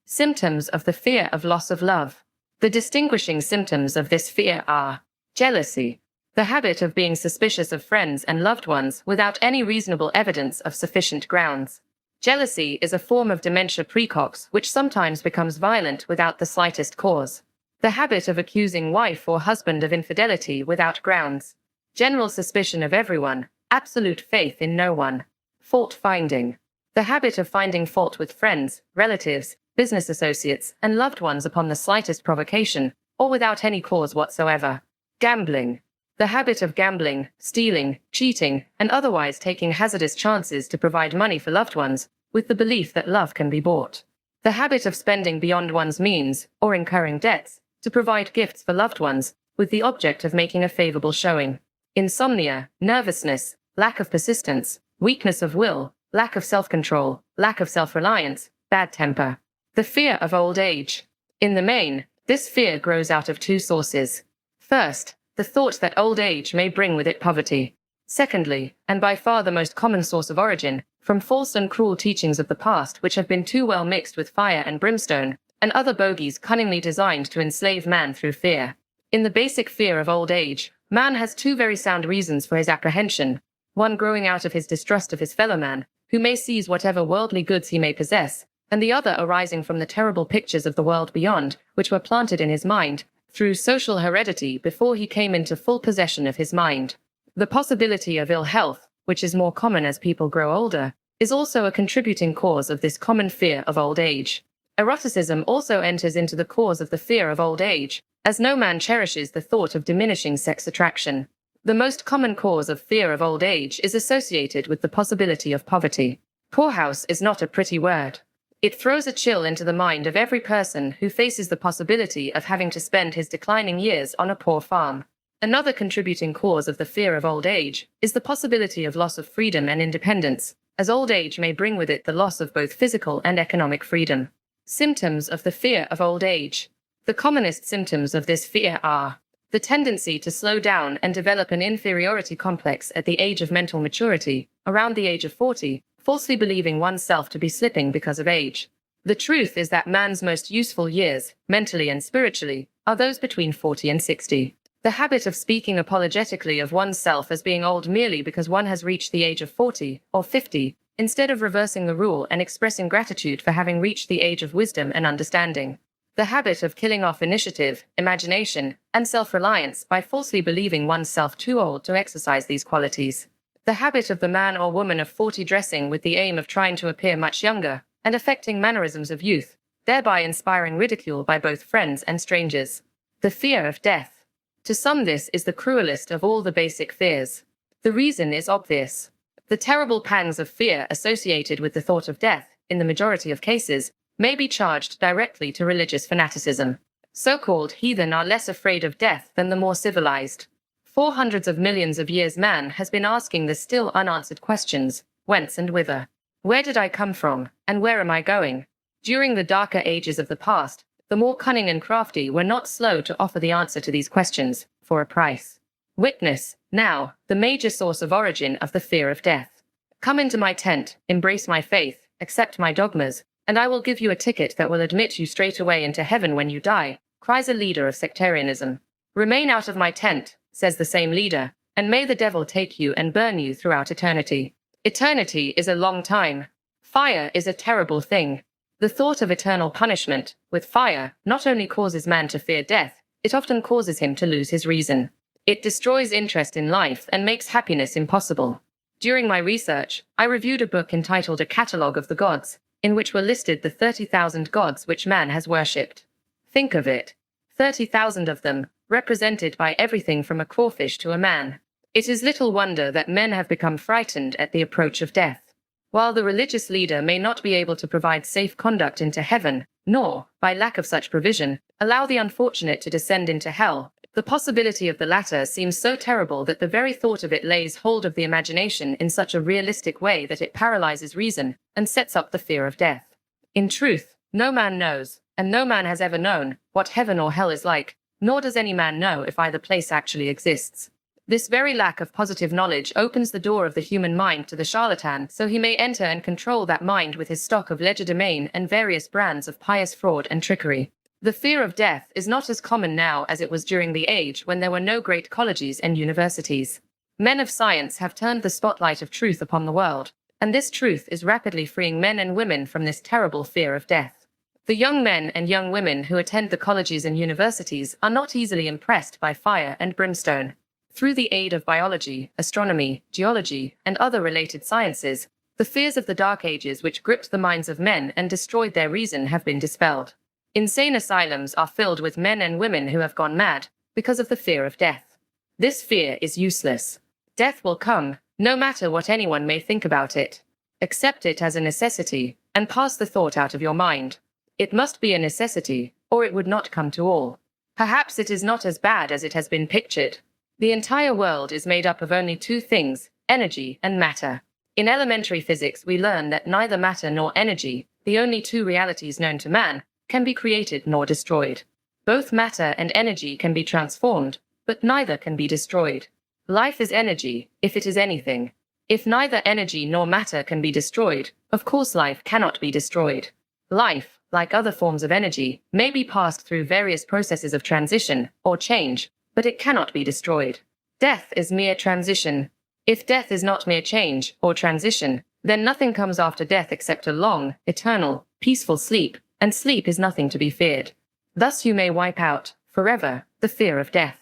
Symptoms of the fear of loss of love. The distinguishing symptoms of this fear are jealousy, the habit of being suspicious of friends and loved ones without any reasonable evidence of sufficient grounds. Jealousy is a form of dementia precox which sometimes becomes violent without the slightest cause. The habit of accusing wife or husband of infidelity without grounds. General suspicion of everyone, absolute faith in no one. Fault-finding. The habit of finding fault with friends, relatives, business associates, and loved ones upon the slightest provocation, or without any cause whatsoever. Gambling. The habit of gambling, stealing, cheating, and otherwise taking hazardous chances to provide money for loved ones, with the belief that love can be bought. The habit of spending beyond one's means, or incurring debts, to provide gifts for loved ones, with the object of making a favorable showing. Insomnia, nervousness, lack of persistence, weakness of will, lack of self-control, lack of self-reliance, bad temper. The fear of old age. In the main, this fear grows out of two sources. First, the thought that old age may bring with it poverty. Secondly, and by far the most common source of origin, from false and cruel teachings of the past which have been too well mixed with fire and brimstone, and other bogies cunningly designed to enslave man through fear. In the basic fear of old age, man has two very sound reasons for his apprehension, one growing out of his distrust of his fellow man, who may seize whatever worldly goods he may possess, and the other arising from the terrible pictures of the world beyond, which were planted in his mind, through social heredity before he came into full possession of his mind. The possibility of ill health, which is more common as people grow older, is also a contributing cause of this common fear of old age. Eroticism also enters into the cause of the fear of old age, as no man cherishes the thought of diminishing sex attraction. The most common cause of fear of old age is associated with the possibility of poverty. Poorhouse is not a pretty word. It throws a chill into the mind of every person who faces the possibility of having to spend his declining years on a poor farm. Another contributing cause of the fear of old age is the possibility of loss of freedom and independence, as old age may bring with it the loss of both physical and economic freedom. Symptoms of the fear of old age. The commonest symptoms of this fear are the tendency to slow down and develop an inferiority complex at the age of mental maturity, around the age of 40, falsely believing oneself to be slipping because of age. The truth is that man's most useful years, mentally and spiritually, are those between 40 and 60. The habit of speaking apologetically of oneself as being old merely because one has reached the age of 40 or 50, instead of reversing the rule and expressing gratitude for having reached the age of wisdom and understanding. The habit of killing off initiative, imagination, and self-reliance by falsely believing oneself too old to exercise these qualities. The habit of the man or woman of 40 dressing with the aim of trying to appear much younger, and affecting mannerisms of youth, thereby inspiring ridicule by both friends and strangers. The fear of death. To some, this is the cruelest of all the basic fears. The reason is obvious. The terrible pangs of fear associated with the thought of death, in the majority of cases, may be charged directly to religious fanaticism. So-called heathen are less afraid of death than the more civilized. For hundreds of millions of years man has been asking the still unanswered questions, whence and whither? Where did I come from, and where am I going? During the darker ages of the past, the more cunning and crafty were not slow to offer the answer to these questions, for a price. Witness, now, the major source of origin of the fear of death. Come into my tent, embrace my faith, accept my dogmas, and I will give you a ticket that will admit you straight away into heaven when you die, cries a leader of sectarianism. Remain out of my tent, says the same leader, and may the devil take you and burn you throughout eternity. Eternity is a long time. Fire is a terrible thing. The thought of eternal punishment, with fire, not only causes man to fear death, it often causes him to lose his reason. It destroys interest in life and makes happiness impossible. During my research, I reviewed a book entitled A Catalogue of the Gods, in which were listed the 30,000 gods which man has worshipped. Think of it. 30,000 of them, represented by everything from a crawfish to a man. It is little wonder that men have become frightened at the approach of death. While the religious leader may not be able to provide safe conduct into heaven, nor, by lack of such provision, allow the unfortunate to descend into hell, the possibility of the latter seems so terrible that the very thought of it lays hold of the imagination in such a realistic way that it paralyzes reason and sets up the fear of death. In truth, no man knows, and no man has ever known, what heaven or hell is like, nor does any man know if either place actually exists. This very lack of positive knowledge opens the door of the human mind to the charlatan, so he may enter and control that mind with his stock of legerdemain and various brands of pious fraud and trickery. The fear of death is not as common now as it was during the age when there were no great colleges and universities. Men of science have turned the spotlight of truth upon the world, and this truth is rapidly freeing men and women from this terrible fear of death. The young men and young women who attend the colleges and universities are not easily impressed by fire and brimstone. Through the aid of biology, astronomy, geology, and other related sciences, the fears of the Dark Ages which gripped the minds of men and destroyed their reason have been dispelled. Insane asylums are filled with men and women who have gone mad because of the fear of death. This fear is useless. Death will come, no matter what anyone may think about it. Accept it as a necessity, and pass the thought out of your mind. It must be a necessity, or it would not come to all. Perhaps it is not as bad as it has been pictured. The entire world is made up of only two things, energy and matter. In elementary physics, we learn that neither matter nor energy, the only two realities known to man, can be created nor destroyed. Both matter and energy can be transformed, but neither can be destroyed. Life is energy, if it is anything. If neither energy nor matter can be destroyed, of course life cannot be destroyed. Life, like other forms of energy, may be passed through various processes of transition or change, but it cannot be destroyed. Death is mere transition. If death is not mere change or transition, then nothing comes after death except a long, eternal, peaceful sleep, and sleep is nothing to be feared. Thus you may wipe out, forever, the fear of death.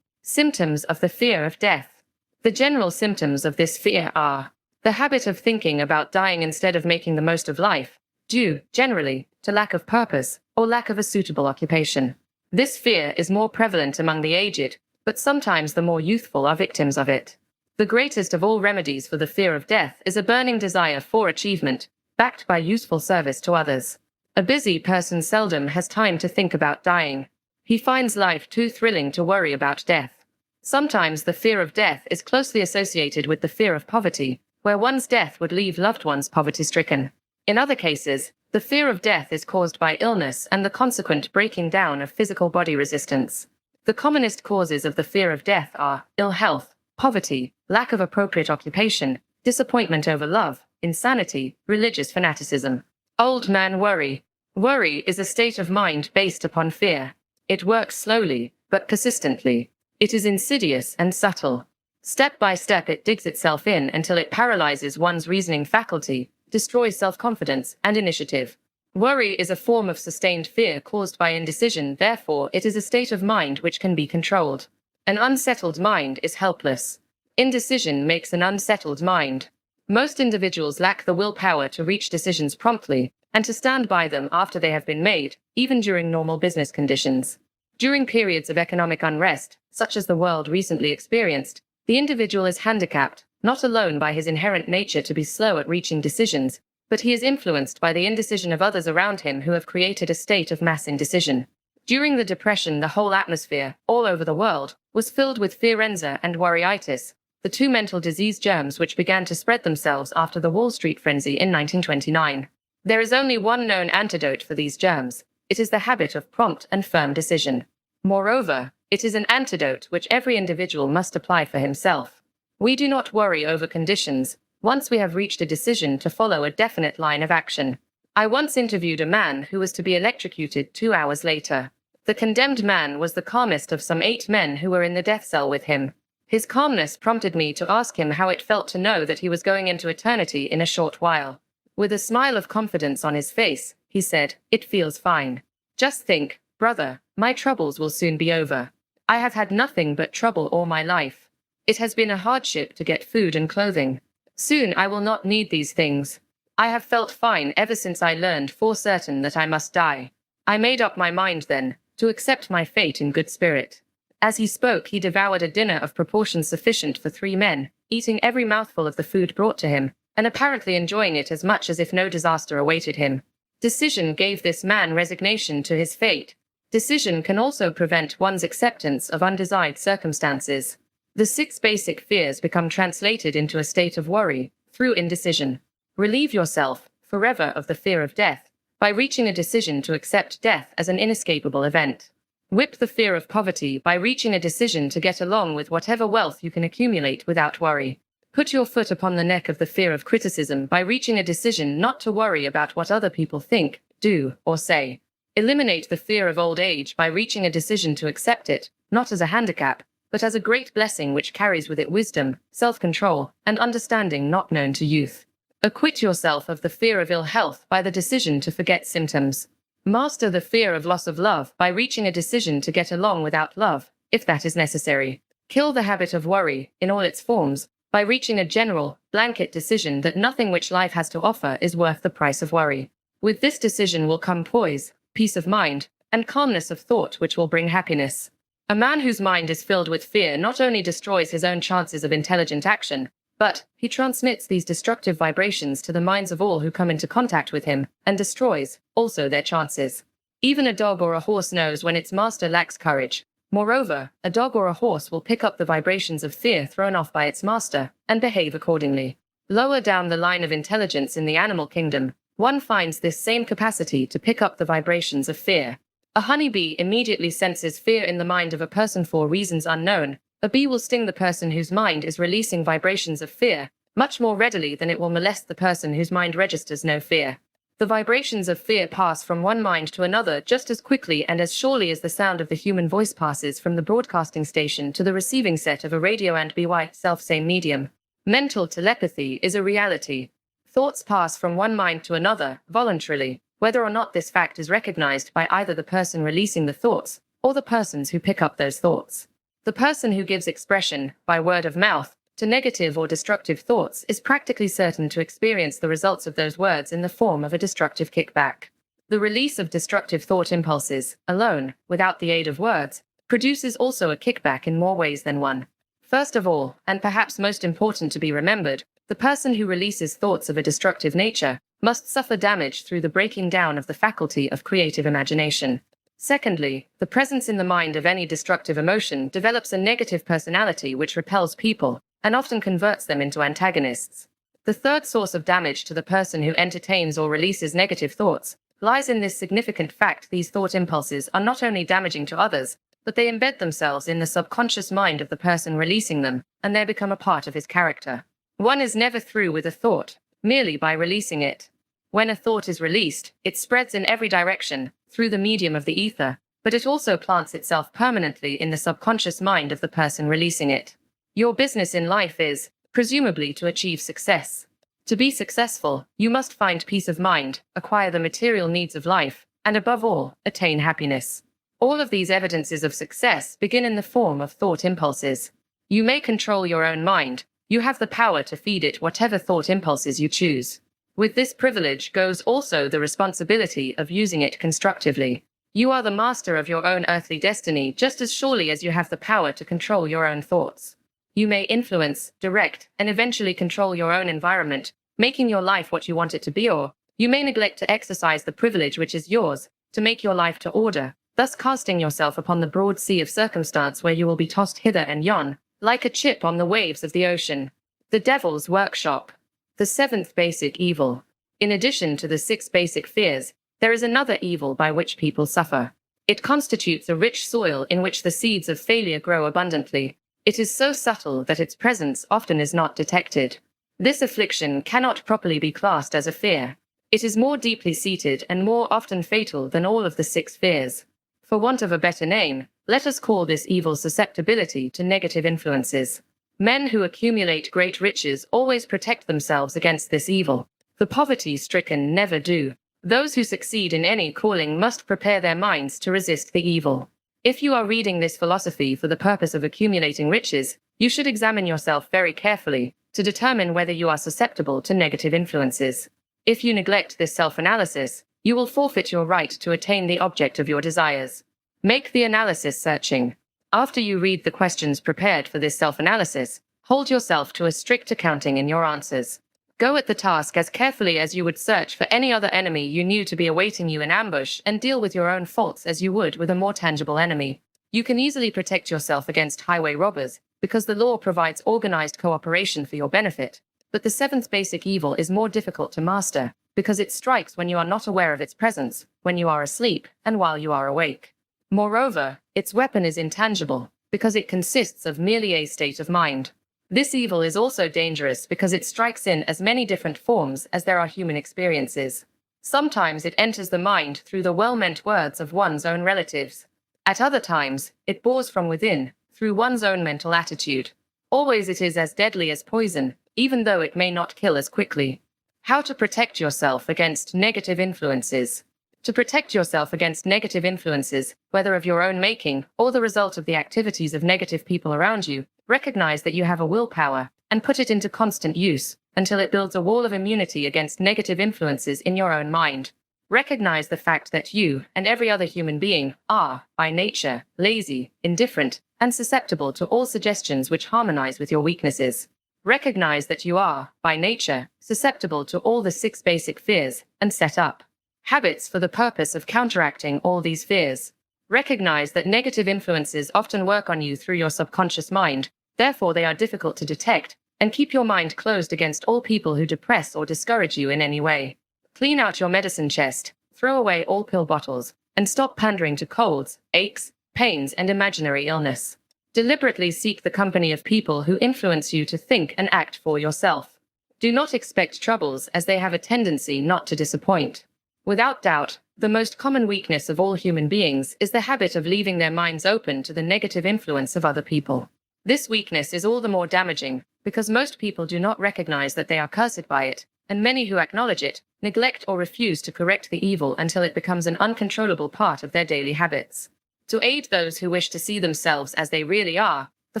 Symptoms of the fear of death. The general symptoms of this fear are the habit of thinking about dying instead of making the most of life, due, generally, to lack of purpose or lack of a suitable occupation. This fear is more prevalent among the aged, but sometimes the more youthful are victims of it. The greatest of all remedies for the fear of death is a burning desire for achievement, backed by useful service to others. A busy person seldom has time to think about dying. He finds life too thrilling to worry about death. Sometimes the fear of death is closely associated with the fear of poverty, where one's death would leave loved ones poverty-stricken. In other cases, the fear of death is caused by illness and the consequent breaking down of physical body resistance. The commonest causes of the fear of death are ill health, poverty, lack of appropriate occupation, disappointment over love, insanity, religious fanaticism. Old man worry. Worry is a state of mind based upon fear. It works slowly, but persistently. It is insidious and subtle. Step by step it digs itself in until it paralyzes one's reasoning faculty, destroys self-confidence and initiative. Worry is a form of sustained fear caused by indecision, therefore it is a state of mind which can be controlled. An unsettled mind is helpless. Indecision makes an unsettled mind. Most individuals lack the willpower to reach decisions promptly, and to stand by them after they have been made, even during normal business conditions. During periods of economic unrest, such as the world recently experienced, the individual is handicapped, not alone by his inherent nature to be slow at reaching decisions, but he is influenced by the indecision of others around him who have created a state of mass indecision. During the Depression, the whole atmosphere, all over the world, was filled with fearenza and worryitis, the two mental disease germs which began to spread themselves after the Wall Street frenzy in 1929. There is only one known antidote for these germs. It is the habit of prompt and firm decision. Moreover, it is an antidote which every individual must apply for himself. We do not worry over conditions, once we have reached a decision to follow a definite line of action. I once interviewed a man who was to be electrocuted 2 hours later. The condemned man was the calmest of some 8 men who were in the death cell with him. His calmness prompted me to ask him how it felt to know that he was going into eternity in a short while. With a smile of confidence on his face, he said, "It feels fine. Just think, brother, my troubles will soon be over. I have had nothing but trouble all my life. It has been a hardship to get food and clothing. Soon I will not need these things. I have felt fine ever since I learned for certain that I must die. I made up my mind then, to accept my fate in good spirit." As he spoke, he devoured a dinner of proportions sufficient for 3 men, eating every mouthful of the food brought to him, and apparently enjoying it as much as if no disaster awaited him. Decision gave this man resignation to his fate. Decision can also prevent one's acceptance of undesired circumstances. The 6 basic fears become translated into a state of worry through indecision. Relieve yourself forever of the fear of death by reaching a decision to accept death as an inescapable event. Whip the fear of poverty by reaching a decision to get along with whatever wealth you can accumulate without worry. Put your foot upon the neck of the fear of criticism by reaching a decision not to worry about what other people think, do, or say. Eliminate the fear of old age by reaching a decision to accept it, not as a handicap, but as a great blessing which carries with it wisdom, self-control, and understanding not known to youth. Acquit yourself of the fear of ill health by the decision to forget symptoms. Master the fear of loss of love by reaching a decision to get along without love, if that is necessary. Kill the habit of worry, in all its forms, by reaching a general, blanket decision that nothing which life has to offer is worth the price of worry. With this decision will come poise, peace of mind, and calmness of thought which will bring happiness. A man whose mind is filled with fear not only destroys his own chances of intelligent action, but he transmits these destructive vibrations to the minds of all who come into contact with him, and destroys, also, their chances. Even a dog or a horse knows when its master lacks courage. Moreover, a dog or a horse will pick up the vibrations of fear thrown off by its master, and behave accordingly. Lower down the line of intelligence in the animal kingdom, one finds this same capacity to pick up the vibrations of fear. A honeybee immediately senses fear in the mind of a person for reasons unknown. A bee will sting the person whose mind is releasing vibrations of fear, much more readily than it will molest the person whose mind registers no fear. The vibrations of fear pass from one mind to another just as quickly and as surely as the sound of the human voice passes from the broadcasting station to the receiving set of a radio and by self-same medium. Mental telepathy is a reality. Thoughts pass from one mind to another, voluntarily, whether or not this fact is recognized by either the person releasing the thoughts, or the persons who pick up those thoughts. The person who gives expression, by word of mouth, to negative or destructive thoughts is practically certain to experience the results of those words in the form of a destructive kickback. The release of destructive thought impulses, alone, without the aid of words, produces also a kickback in more ways than one. First of all, and perhaps most important to be remembered, the person who releases thoughts of a destructive nature must suffer damage through the breaking down of the faculty of creative imagination. Secondly, the presence in the mind of any destructive emotion develops a negative personality which repels people, and often converts them into antagonists. The third source of damage to the person who entertains or releases negative thoughts lies in this significant fact: these thought impulses are not only damaging to others, but they embed themselves in the subconscious mind of the person releasing them, and they become a part of his character. One is never through with a thought, merely by releasing it. When a thought is released, it spreads in every direction, through the medium of the ether, but it also plants itself permanently in the subconscious mind of the person releasing it. Your business in life is, presumably, to achieve success. To be successful, you must find peace of mind, acquire the material needs of life, and above all, attain happiness. All of these evidences of success begin in the form of thought impulses. You may control your own mind. You have the power to feed it whatever thought impulses you choose. With this privilege goes also the responsibility of using it constructively. You are the master of your own earthly destiny just as surely as you have the power to control your own thoughts. You may influence, direct, and eventually control your own environment, making your life what you want it to be, or you may neglect to exercise the privilege which is yours, to make your life to order, thus casting yourself upon the broad sea of circumstance where you will be tossed hither and yon, like a chip on the waves of the ocean. The devil's workshop. The 7th basic evil. In addition to the 6 basic fears, there is another evil by which people suffer. It constitutes a rich soil in which the seeds of failure grow abundantly. It is so subtle that its presence often is not detected. This affliction cannot properly be classed as a fear. It is more deeply seated and more often fatal than all of the 6 fears. For want of a better name, let us call this evil susceptibility to negative influences. Men who accumulate great riches always protect themselves against this evil. The poverty-stricken never do. Those who succeed in any calling must prepare their minds to resist the evil. If you are reading this philosophy for the purpose of accumulating riches, you should examine yourself very carefully to determine whether you are susceptible to negative influences. If you neglect this self-analysis, you will forfeit your right to attain the object of your desires. Make the analysis searching. After you read the questions prepared for this self-analysis, hold yourself to a strict accounting in your answers. Go at the task as carefully as you would search for any other enemy you knew to be awaiting you in ambush, and deal with your own faults as you would with a more tangible enemy. You can easily protect yourself against highway robbers, because the law provides organized cooperation for your benefit. But the seventh basic evil is more difficult to master, because it strikes when you are not aware of its presence, when you are asleep, and while you are awake. Moreover, its weapon is intangible, because it consists of merely a state of mind. This evil is also dangerous because it strikes in as many different forms as there are human experiences. Sometimes it enters the mind through the well-meant words of one's own relatives. At other times, it bores from within, through one's own mental attitude. Always it is as deadly as poison, even though it may not kill as quickly. How to protect yourself against negative influences. To protect yourself against negative influences, whether of your own making or the result of the activities of negative people around you, recognize that you have a willpower and put it into constant use until it builds a wall of immunity against negative influences in your own mind. Recognize the fact that you and every other human being are, by nature, lazy, indifferent, and susceptible to all suggestions which harmonize with your weaknesses. Recognize that you are, by nature, susceptible to all the 6 basic fears, and set up habits for the purpose of counteracting all these fears. Recognize that negative influences often work on you through your subconscious mind, therefore they are difficult to detect, and keep your mind closed against all people who depress or discourage you in any way. Clean out your medicine chest, throw away all pill bottles, and stop pandering to colds, aches, pains, and imaginary illness. Deliberately seek the company of people who influence you to think and act for yourself. Do not expect troubles, as they have a tendency not to disappoint. Without doubt, the most common weakness of all human beings is the habit of leaving their minds open to the negative influence of other people. This weakness is all the more damaging, because most people do not recognize that they are cursed by it, and many who acknowledge it, neglect or refuse to correct the evil until it becomes an uncontrollable part of their daily habits. To aid those who wish to see themselves as they really are, the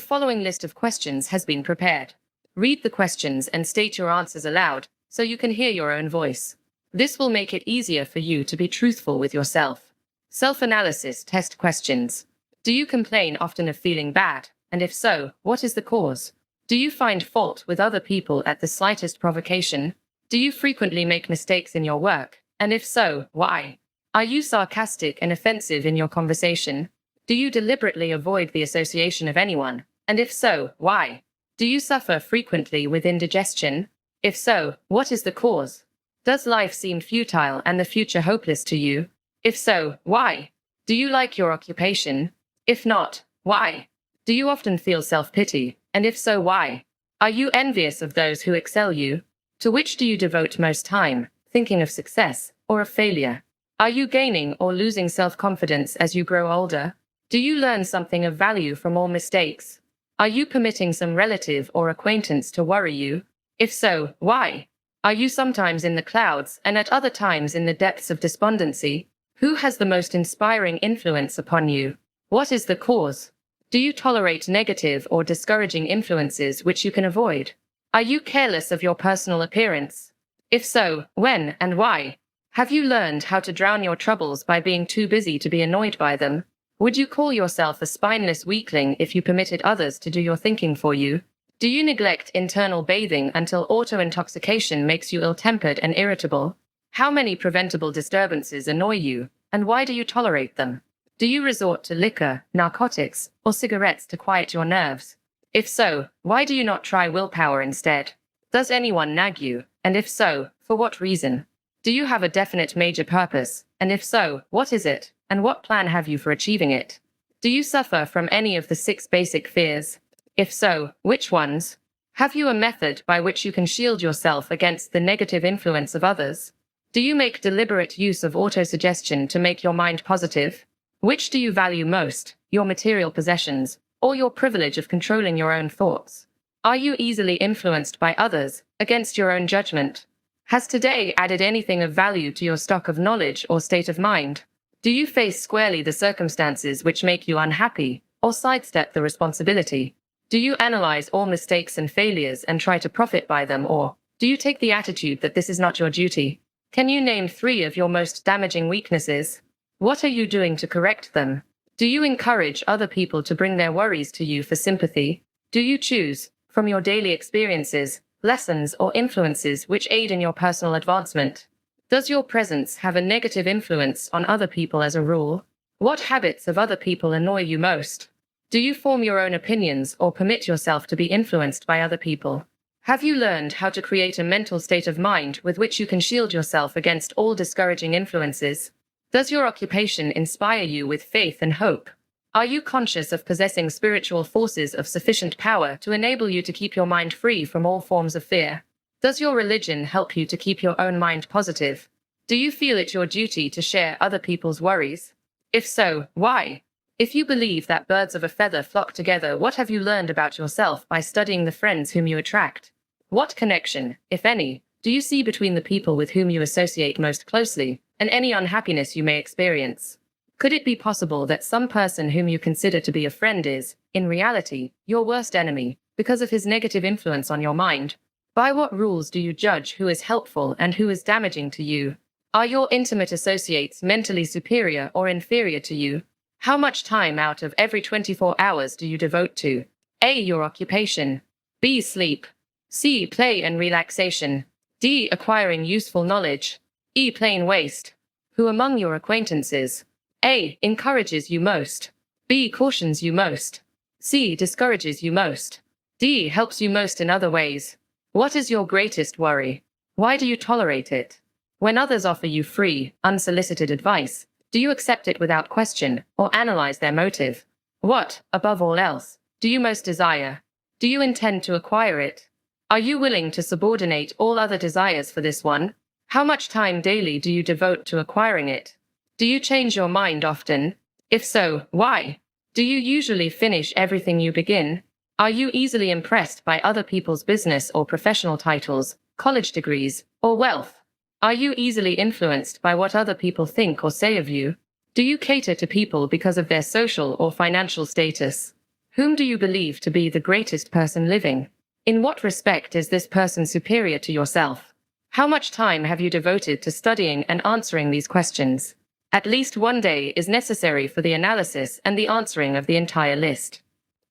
following list of questions has been prepared. Read the questions and state your answers aloud, so you can hear your own voice. This will make it easier for you to be truthful with yourself. Self-analysis test questions. Do you complain often of feeling bad? And if so, what is the cause? Do you find fault with other people at the slightest provocation? Do you frequently make mistakes in your work? And if so, why? Are you sarcastic and offensive in your conversation? Do you deliberately avoid the association of anyone? And if so, why? Do you suffer frequently with indigestion? If so, what is the cause? Does life seem futile and the future hopeless to you? If so, why? Do you like your occupation? If not, why? Do you often feel self-pity? And if so, why? Are you envious of those who excel you? To which do you devote most time, thinking of success or of failure? Are you gaining or losing self-confidence as you grow older? Do you learn something of value from all mistakes? Are you permitting some relative or acquaintance to worry you? If so, why? Are you sometimes in the clouds and at other times in the depths of despondency? Who has the most inspiring influence upon you? What is the cause? Do you tolerate negative or discouraging influences which you can avoid? Are you careless of your personal appearance? If so, when and why? Have you learned how to drown your troubles by being too busy to be annoyed by them? Would you call yourself a spineless weakling if you permitted others to do your thinking for you? Do you neglect internal bathing until auto-intoxication makes you ill-tempered and irritable? How many preventable disturbances annoy you, and why do you tolerate them? Do you resort to liquor, narcotics, or cigarettes to quiet your nerves? If so, why do you not try willpower instead? Does anyone nag you, and if so, for what reason? Do you have a definite major purpose, and if so, what is it, and what plan have you for achieving it? Do you suffer from any of the 6 basic fears? If so, which ones? Have you a method by which you can shield yourself against the negative influence of others? Do you make deliberate use of autosuggestion to make your mind positive? Which do you value most, your material possessions, or your privilege of controlling your own thoughts? Are you easily influenced by others, against your own judgment? Has today added anything of value to your stock of knowledge or state of mind? Do you face squarely the circumstances which make you unhappy, or sidestep the responsibility? Do you analyze all mistakes and failures and try to profit by them, or do you take the attitude that this is not your duty? Can you name 3 of your most damaging weaknesses? What are you doing to correct them? Do you encourage other people to bring their worries to you for sympathy? Do you choose, from your daily experiences, lessons, or influences which aid in your personal advancement? Does your presence have a negative influence on other people as a rule? What habits of other people annoy you most? Do you form your own opinions or permit yourself to be influenced by other people? Have you learned how to create a mental state of mind with which you can shield yourself against all discouraging influences? Does your occupation inspire you with faith and hope? Are you conscious of possessing spiritual forces of sufficient power to enable you to keep your mind free from all forms of fear? Does your religion help you to keep your own mind positive? Do you feel it your duty to share other people's worries? If so, why? If you believe that birds of a feather flock together, what have you learned about yourself by studying the friends whom you attract? What connection, if any, do you see between the people with whom you associate most closely, and any unhappiness you may experience? Could it be possible that some person whom you consider to be a friend is, in reality, your worst enemy, because of his negative influence on your mind? By what rules do you judge who is helpful and who is damaging to you? Are your intimate associates mentally superior or inferior to you? How much time out of every 24 hours do you devote to A. Your occupation, B. Sleep, C. Play and relaxation, D. Acquiring useful knowledge, E. Plain waste? Who among your acquaintances A. Encourages you most, B. Cautions you most, C. Discourages you most, D. Helps you most in other ways? What is your greatest worry? Why do you tolerate it? When others offer you free, unsolicited advice, do you accept it without question, or analyze their motive? What, above all else, do you most desire? Do you intend to acquire it? Are you willing to subordinate all other desires for this one? How much time daily do you devote to acquiring it? Do you change your mind often? If so, why? Do you usually finish everything you begin? Are you easily impressed by other people's business or professional titles, college degrees, or wealth? Are you easily influenced by what other people think or say of you? Do you cater to people because of their social or financial status? Whom do you believe to be the greatest person living? In what respect is this person superior to yourself? How much time have you devoted to studying and answering these questions? At least one day is necessary for the analysis and the answering of the entire list.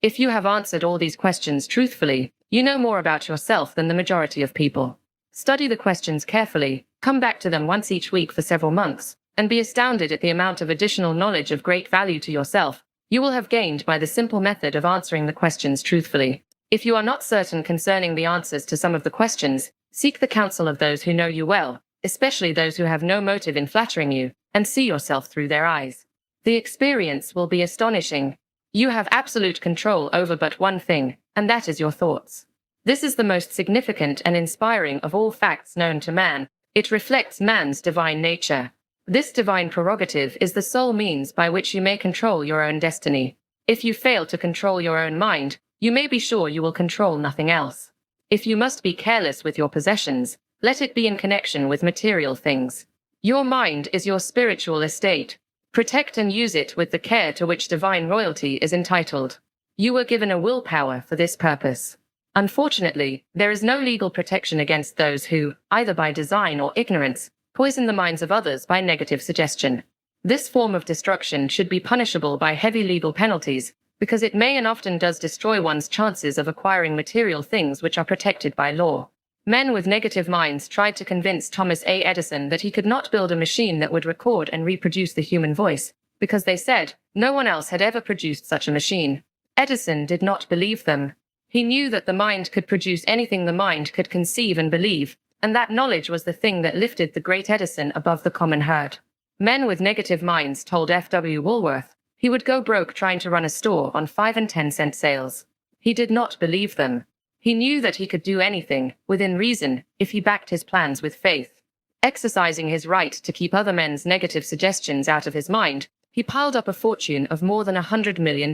If you have answered all these questions truthfully, you know more about yourself than the majority of people. Study the questions carefully, come back to them once each week for several months, and be astounded at the amount of additional knowledge of great value to yourself you will have gained by the simple method of answering the questions truthfully. If you are not certain concerning the answers to some of the questions, seek the counsel of those who know you well, especially those who have no motive in flattering you, and see yourself through their eyes. The experience will be astonishing. You have absolute control over but one thing, and that is your thoughts. This is the most significant and inspiring of all facts known to man. It reflects man's divine nature. This divine prerogative is the sole means by which you may control your own destiny. If you fail to control your own mind, you may be sure you will control nothing else. If you must be careless with your possessions, let it be in connection with material things. Your mind is your spiritual estate. Protect and use it with the care to which divine royalty is entitled. You were given a willpower for this purpose. Unfortunately, there is no legal protection against those who, either by design or ignorance, poison the minds of others by negative suggestion. This form of destruction should be punishable by heavy legal penalties, because it may and often does destroy one's chances of acquiring material things which are protected by law. Men with negative minds tried to convince Thomas A. Edison that he could not build a machine that would record and reproduce the human voice, because they said no one else had ever produced such a machine. Edison did not believe them. He knew that the mind could produce anything the mind could conceive and believe, and that knowledge was the thing that lifted the great Edison above the common herd. Men with negative minds told F.W. Woolworth he would go broke trying to run a store on 5 and 10-cent sales. He did not believe them. He knew that he could do anything, within reason, if he backed his plans with faith. Exercising his right to keep other men's negative suggestions out of his mind, he piled up a fortune of more than $100 million.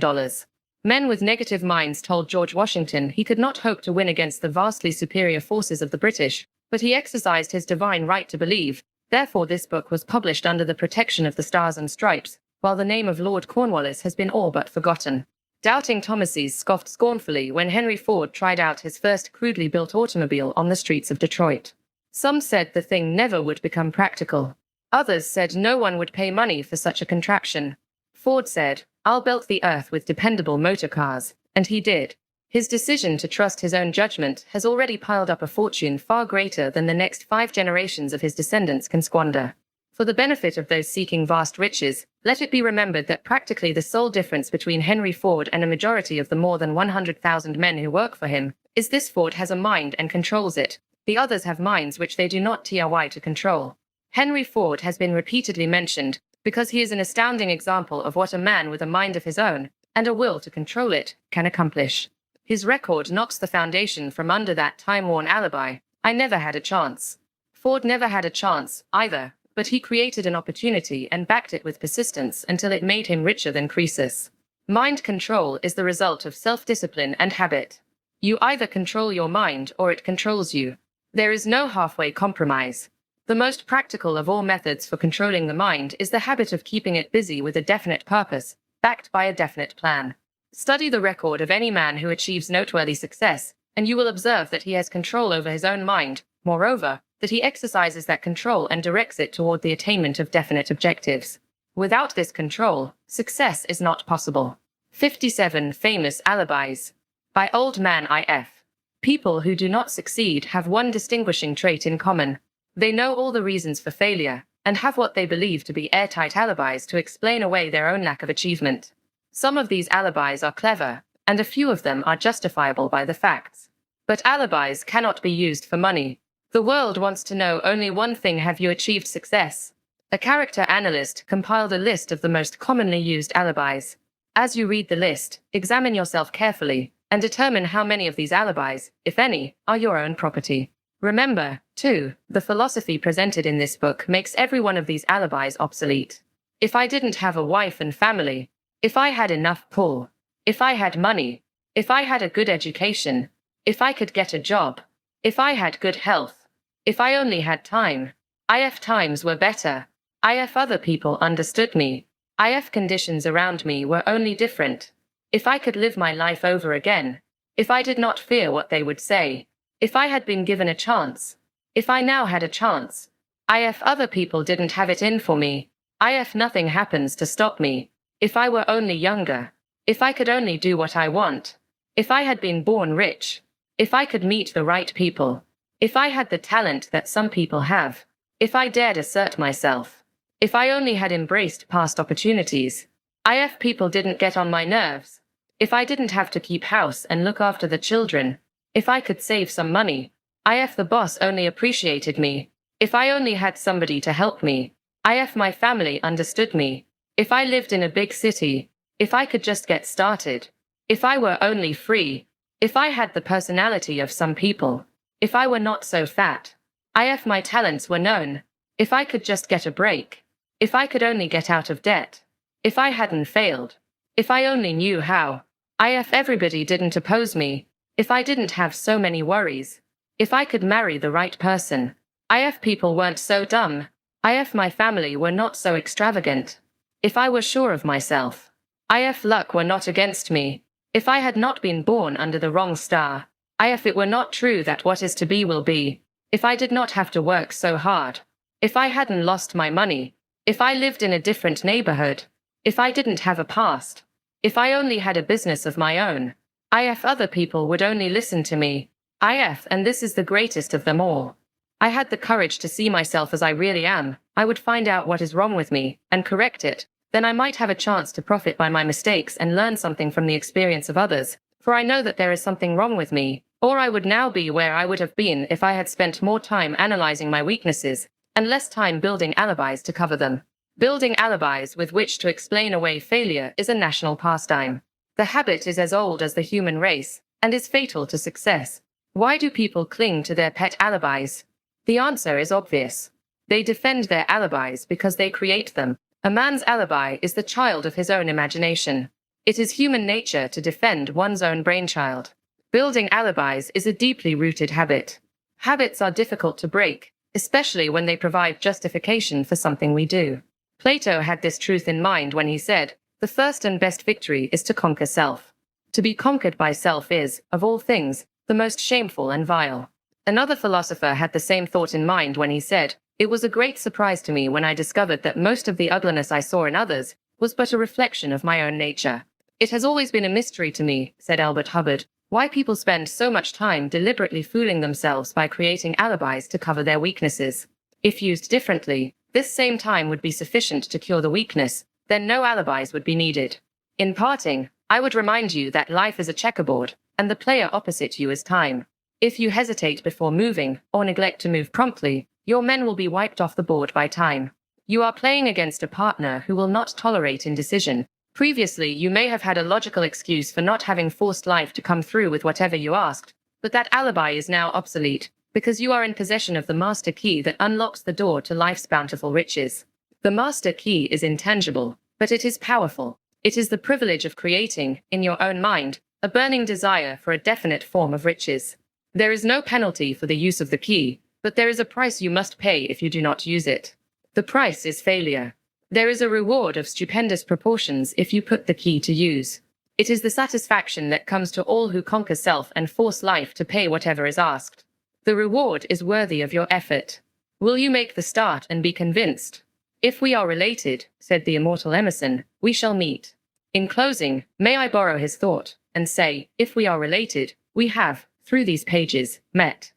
Men with negative minds told George Washington he could not hope to win against the vastly superior forces of the British, but he exercised his divine right to believe. Therefore this book was published under the protection of the Stars and Stripes, while the name of Lord Cornwallis has been all but forgotten. Doubting Thomases scoffed scornfully when Henry Ford tried out his first crudely built automobile on the streets of Detroit. Some said the thing never would become practical. Others said no one would pay money for such a contraption. Ford said, "I'll belt the earth with dependable motor cars," and he did. His decision to trust his own judgment has already piled up a fortune far greater than the next 5 generations of his descendants can squander. For the benefit of those seeking vast riches, let it be remembered that practically the sole difference between Henry Ford and a majority of the more than 100,000 men who work for him is this: Ford has a mind and controls it. The others have minds which they do not try to control. Henry Ford has been repeatedly mentioned because he is an astounding example of what a man with a mind of his own, and a will to control it, can accomplish. His record knocks the foundation from under that time-worn alibi: "I never had a chance." Ford never had a chance, either, but he created an opportunity and backed it with persistence until it made him richer than Croesus. Mind control is the result of self-discipline and habit. You either control your mind or it controls you. There is no halfway compromise. The most practical of all methods for controlling the mind is the habit of keeping it busy with a definite purpose, backed by a definite plan. Study the record of any man who achieves noteworthy success, and you will observe that he has control over his own mind. Moreover, that he exercises that control and directs it toward the attainment of definite objectives. Without this control, success is not possible. 57 Famous Alibis. By Old Man I.F. People who do not succeed have one distinguishing trait in common. They know all the reasons for failure, and have what they believe to be airtight alibis to explain away their own lack of achievement. Some of these alibis are clever, and a few of them are justifiable by the facts. But alibis cannot be used for money. The world wants to know only one thing: have you achieved success? A character analyst compiled a list of the most commonly used alibis. As you read the list, examine yourself carefully, and determine how many of these alibis, if any, are your own property. Remember, too, the philosophy presented in this book makes every one of these alibis obsolete. If I didn't have a wife and family, if I had enough pull, if I had money, if I had a good education, if I could get a job, if I had good health, if I only had time, if times were better, if other people understood me, if conditions around me were only different, if I could live my life over again, if I did not fear what they would say, if I had been given a chance, if I now had a chance, if other people didn't have it in for me, if nothing happens to stop me, if I were only younger, if I could only do what I want, if I had been born rich, if I could meet the right people, if I had the talent that some people have, if I dared assert myself, if I only had embraced past opportunities, if people didn't get on my nerves, if I didn't have to keep house and look after the children, if I could save some money, if the boss only appreciated me, if I only had somebody to help me, if my family understood me, if I lived in a big city, if I could just get started, if I were only free, if I had the personality of some people, if I were not so fat, if my talents were known, if I could just get a break, if I could only get out of debt, if I hadn't failed, if I only knew how, if everybody didn't oppose me, if I didn't have so many worries, if I could marry the right person, if people weren't so dumb, if my family were not so extravagant, if I were sure of myself, if luck were not against me, if I had not been born under the wrong star, if it were not true that what is to be will be, if I did not have to work so hard, if I hadn't lost my money, if I lived in a different neighborhood, if I didn't have a past, if I only had a business of my own, if other people would only listen to me, and this is the greatest of them all, I had the courage to see myself as I really am, I would find out what is wrong with me, and correct it, then I might have a chance to profit by my mistakes and learn something from the experience of others, for I know that there is something wrong with me, or I would now be where I would have been if I had spent more time analyzing my weaknesses, and less time building alibis to cover them. Building alibis with which to explain away failure is a national pastime. The habit is as old as the human race, and is fatal to success. Why do people cling to their pet alibis? The answer is obvious. They defend their alibis because they create them. A man's alibi is the child of his own imagination. It is human nature to defend one's own brainchild. Building alibis is a deeply rooted habit. Habits are difficult to break, especially when they provide justification for something we do. Plato had this truth in mind when he said, "The first and best victory is to conquer self. To be conquered by self is, of all things, the most shameful and vile." Another philosopher had the same thought in mind when he said, "It was a great surprise to me when I discovered that most of the ugliness I saw in others was but a reflection of my own nature. It has always been a mystery to me, said Albert Hubbard, why people spend so much time deliberately fooling themselves by creating alibis to cover their weaknesses. If used differently, this same time would be sufficient to cure the weakness, then no alibis would be needed. In parting, I would remind you that life is a checkerboard, and the player opposite you is time. If you hesitate before moving, or neglect to move promptly, your men will be wiped off the board by time. You are playing against a partner who will not tolerate indecision. Previously, you may have had a logical excuse for not having forced life to come through with whatever you asked, but that alibi is now obsolete, because you are in possession of the master key that unlocks the door to life's bountiful riches. The master key is intangible, but it is powerful. It is the privilege of creating, in your own mind, a burning desire for a definite form of riches. There is no penalty for the use of the key, but there is a price you must pay if you do not use it. The price is failure. There is a reward of stupendous proportions if you put the key to use. It is the satisfaction that comes to all who conquer self and force life to pay whatever is asked. The reward is worthy of your effort. Will you make the start and be convinced? If we are related, said the immortal Emerson, we shall meet. In closing, may I borrow his thought, and say, if we are related, we have, through these pages, met.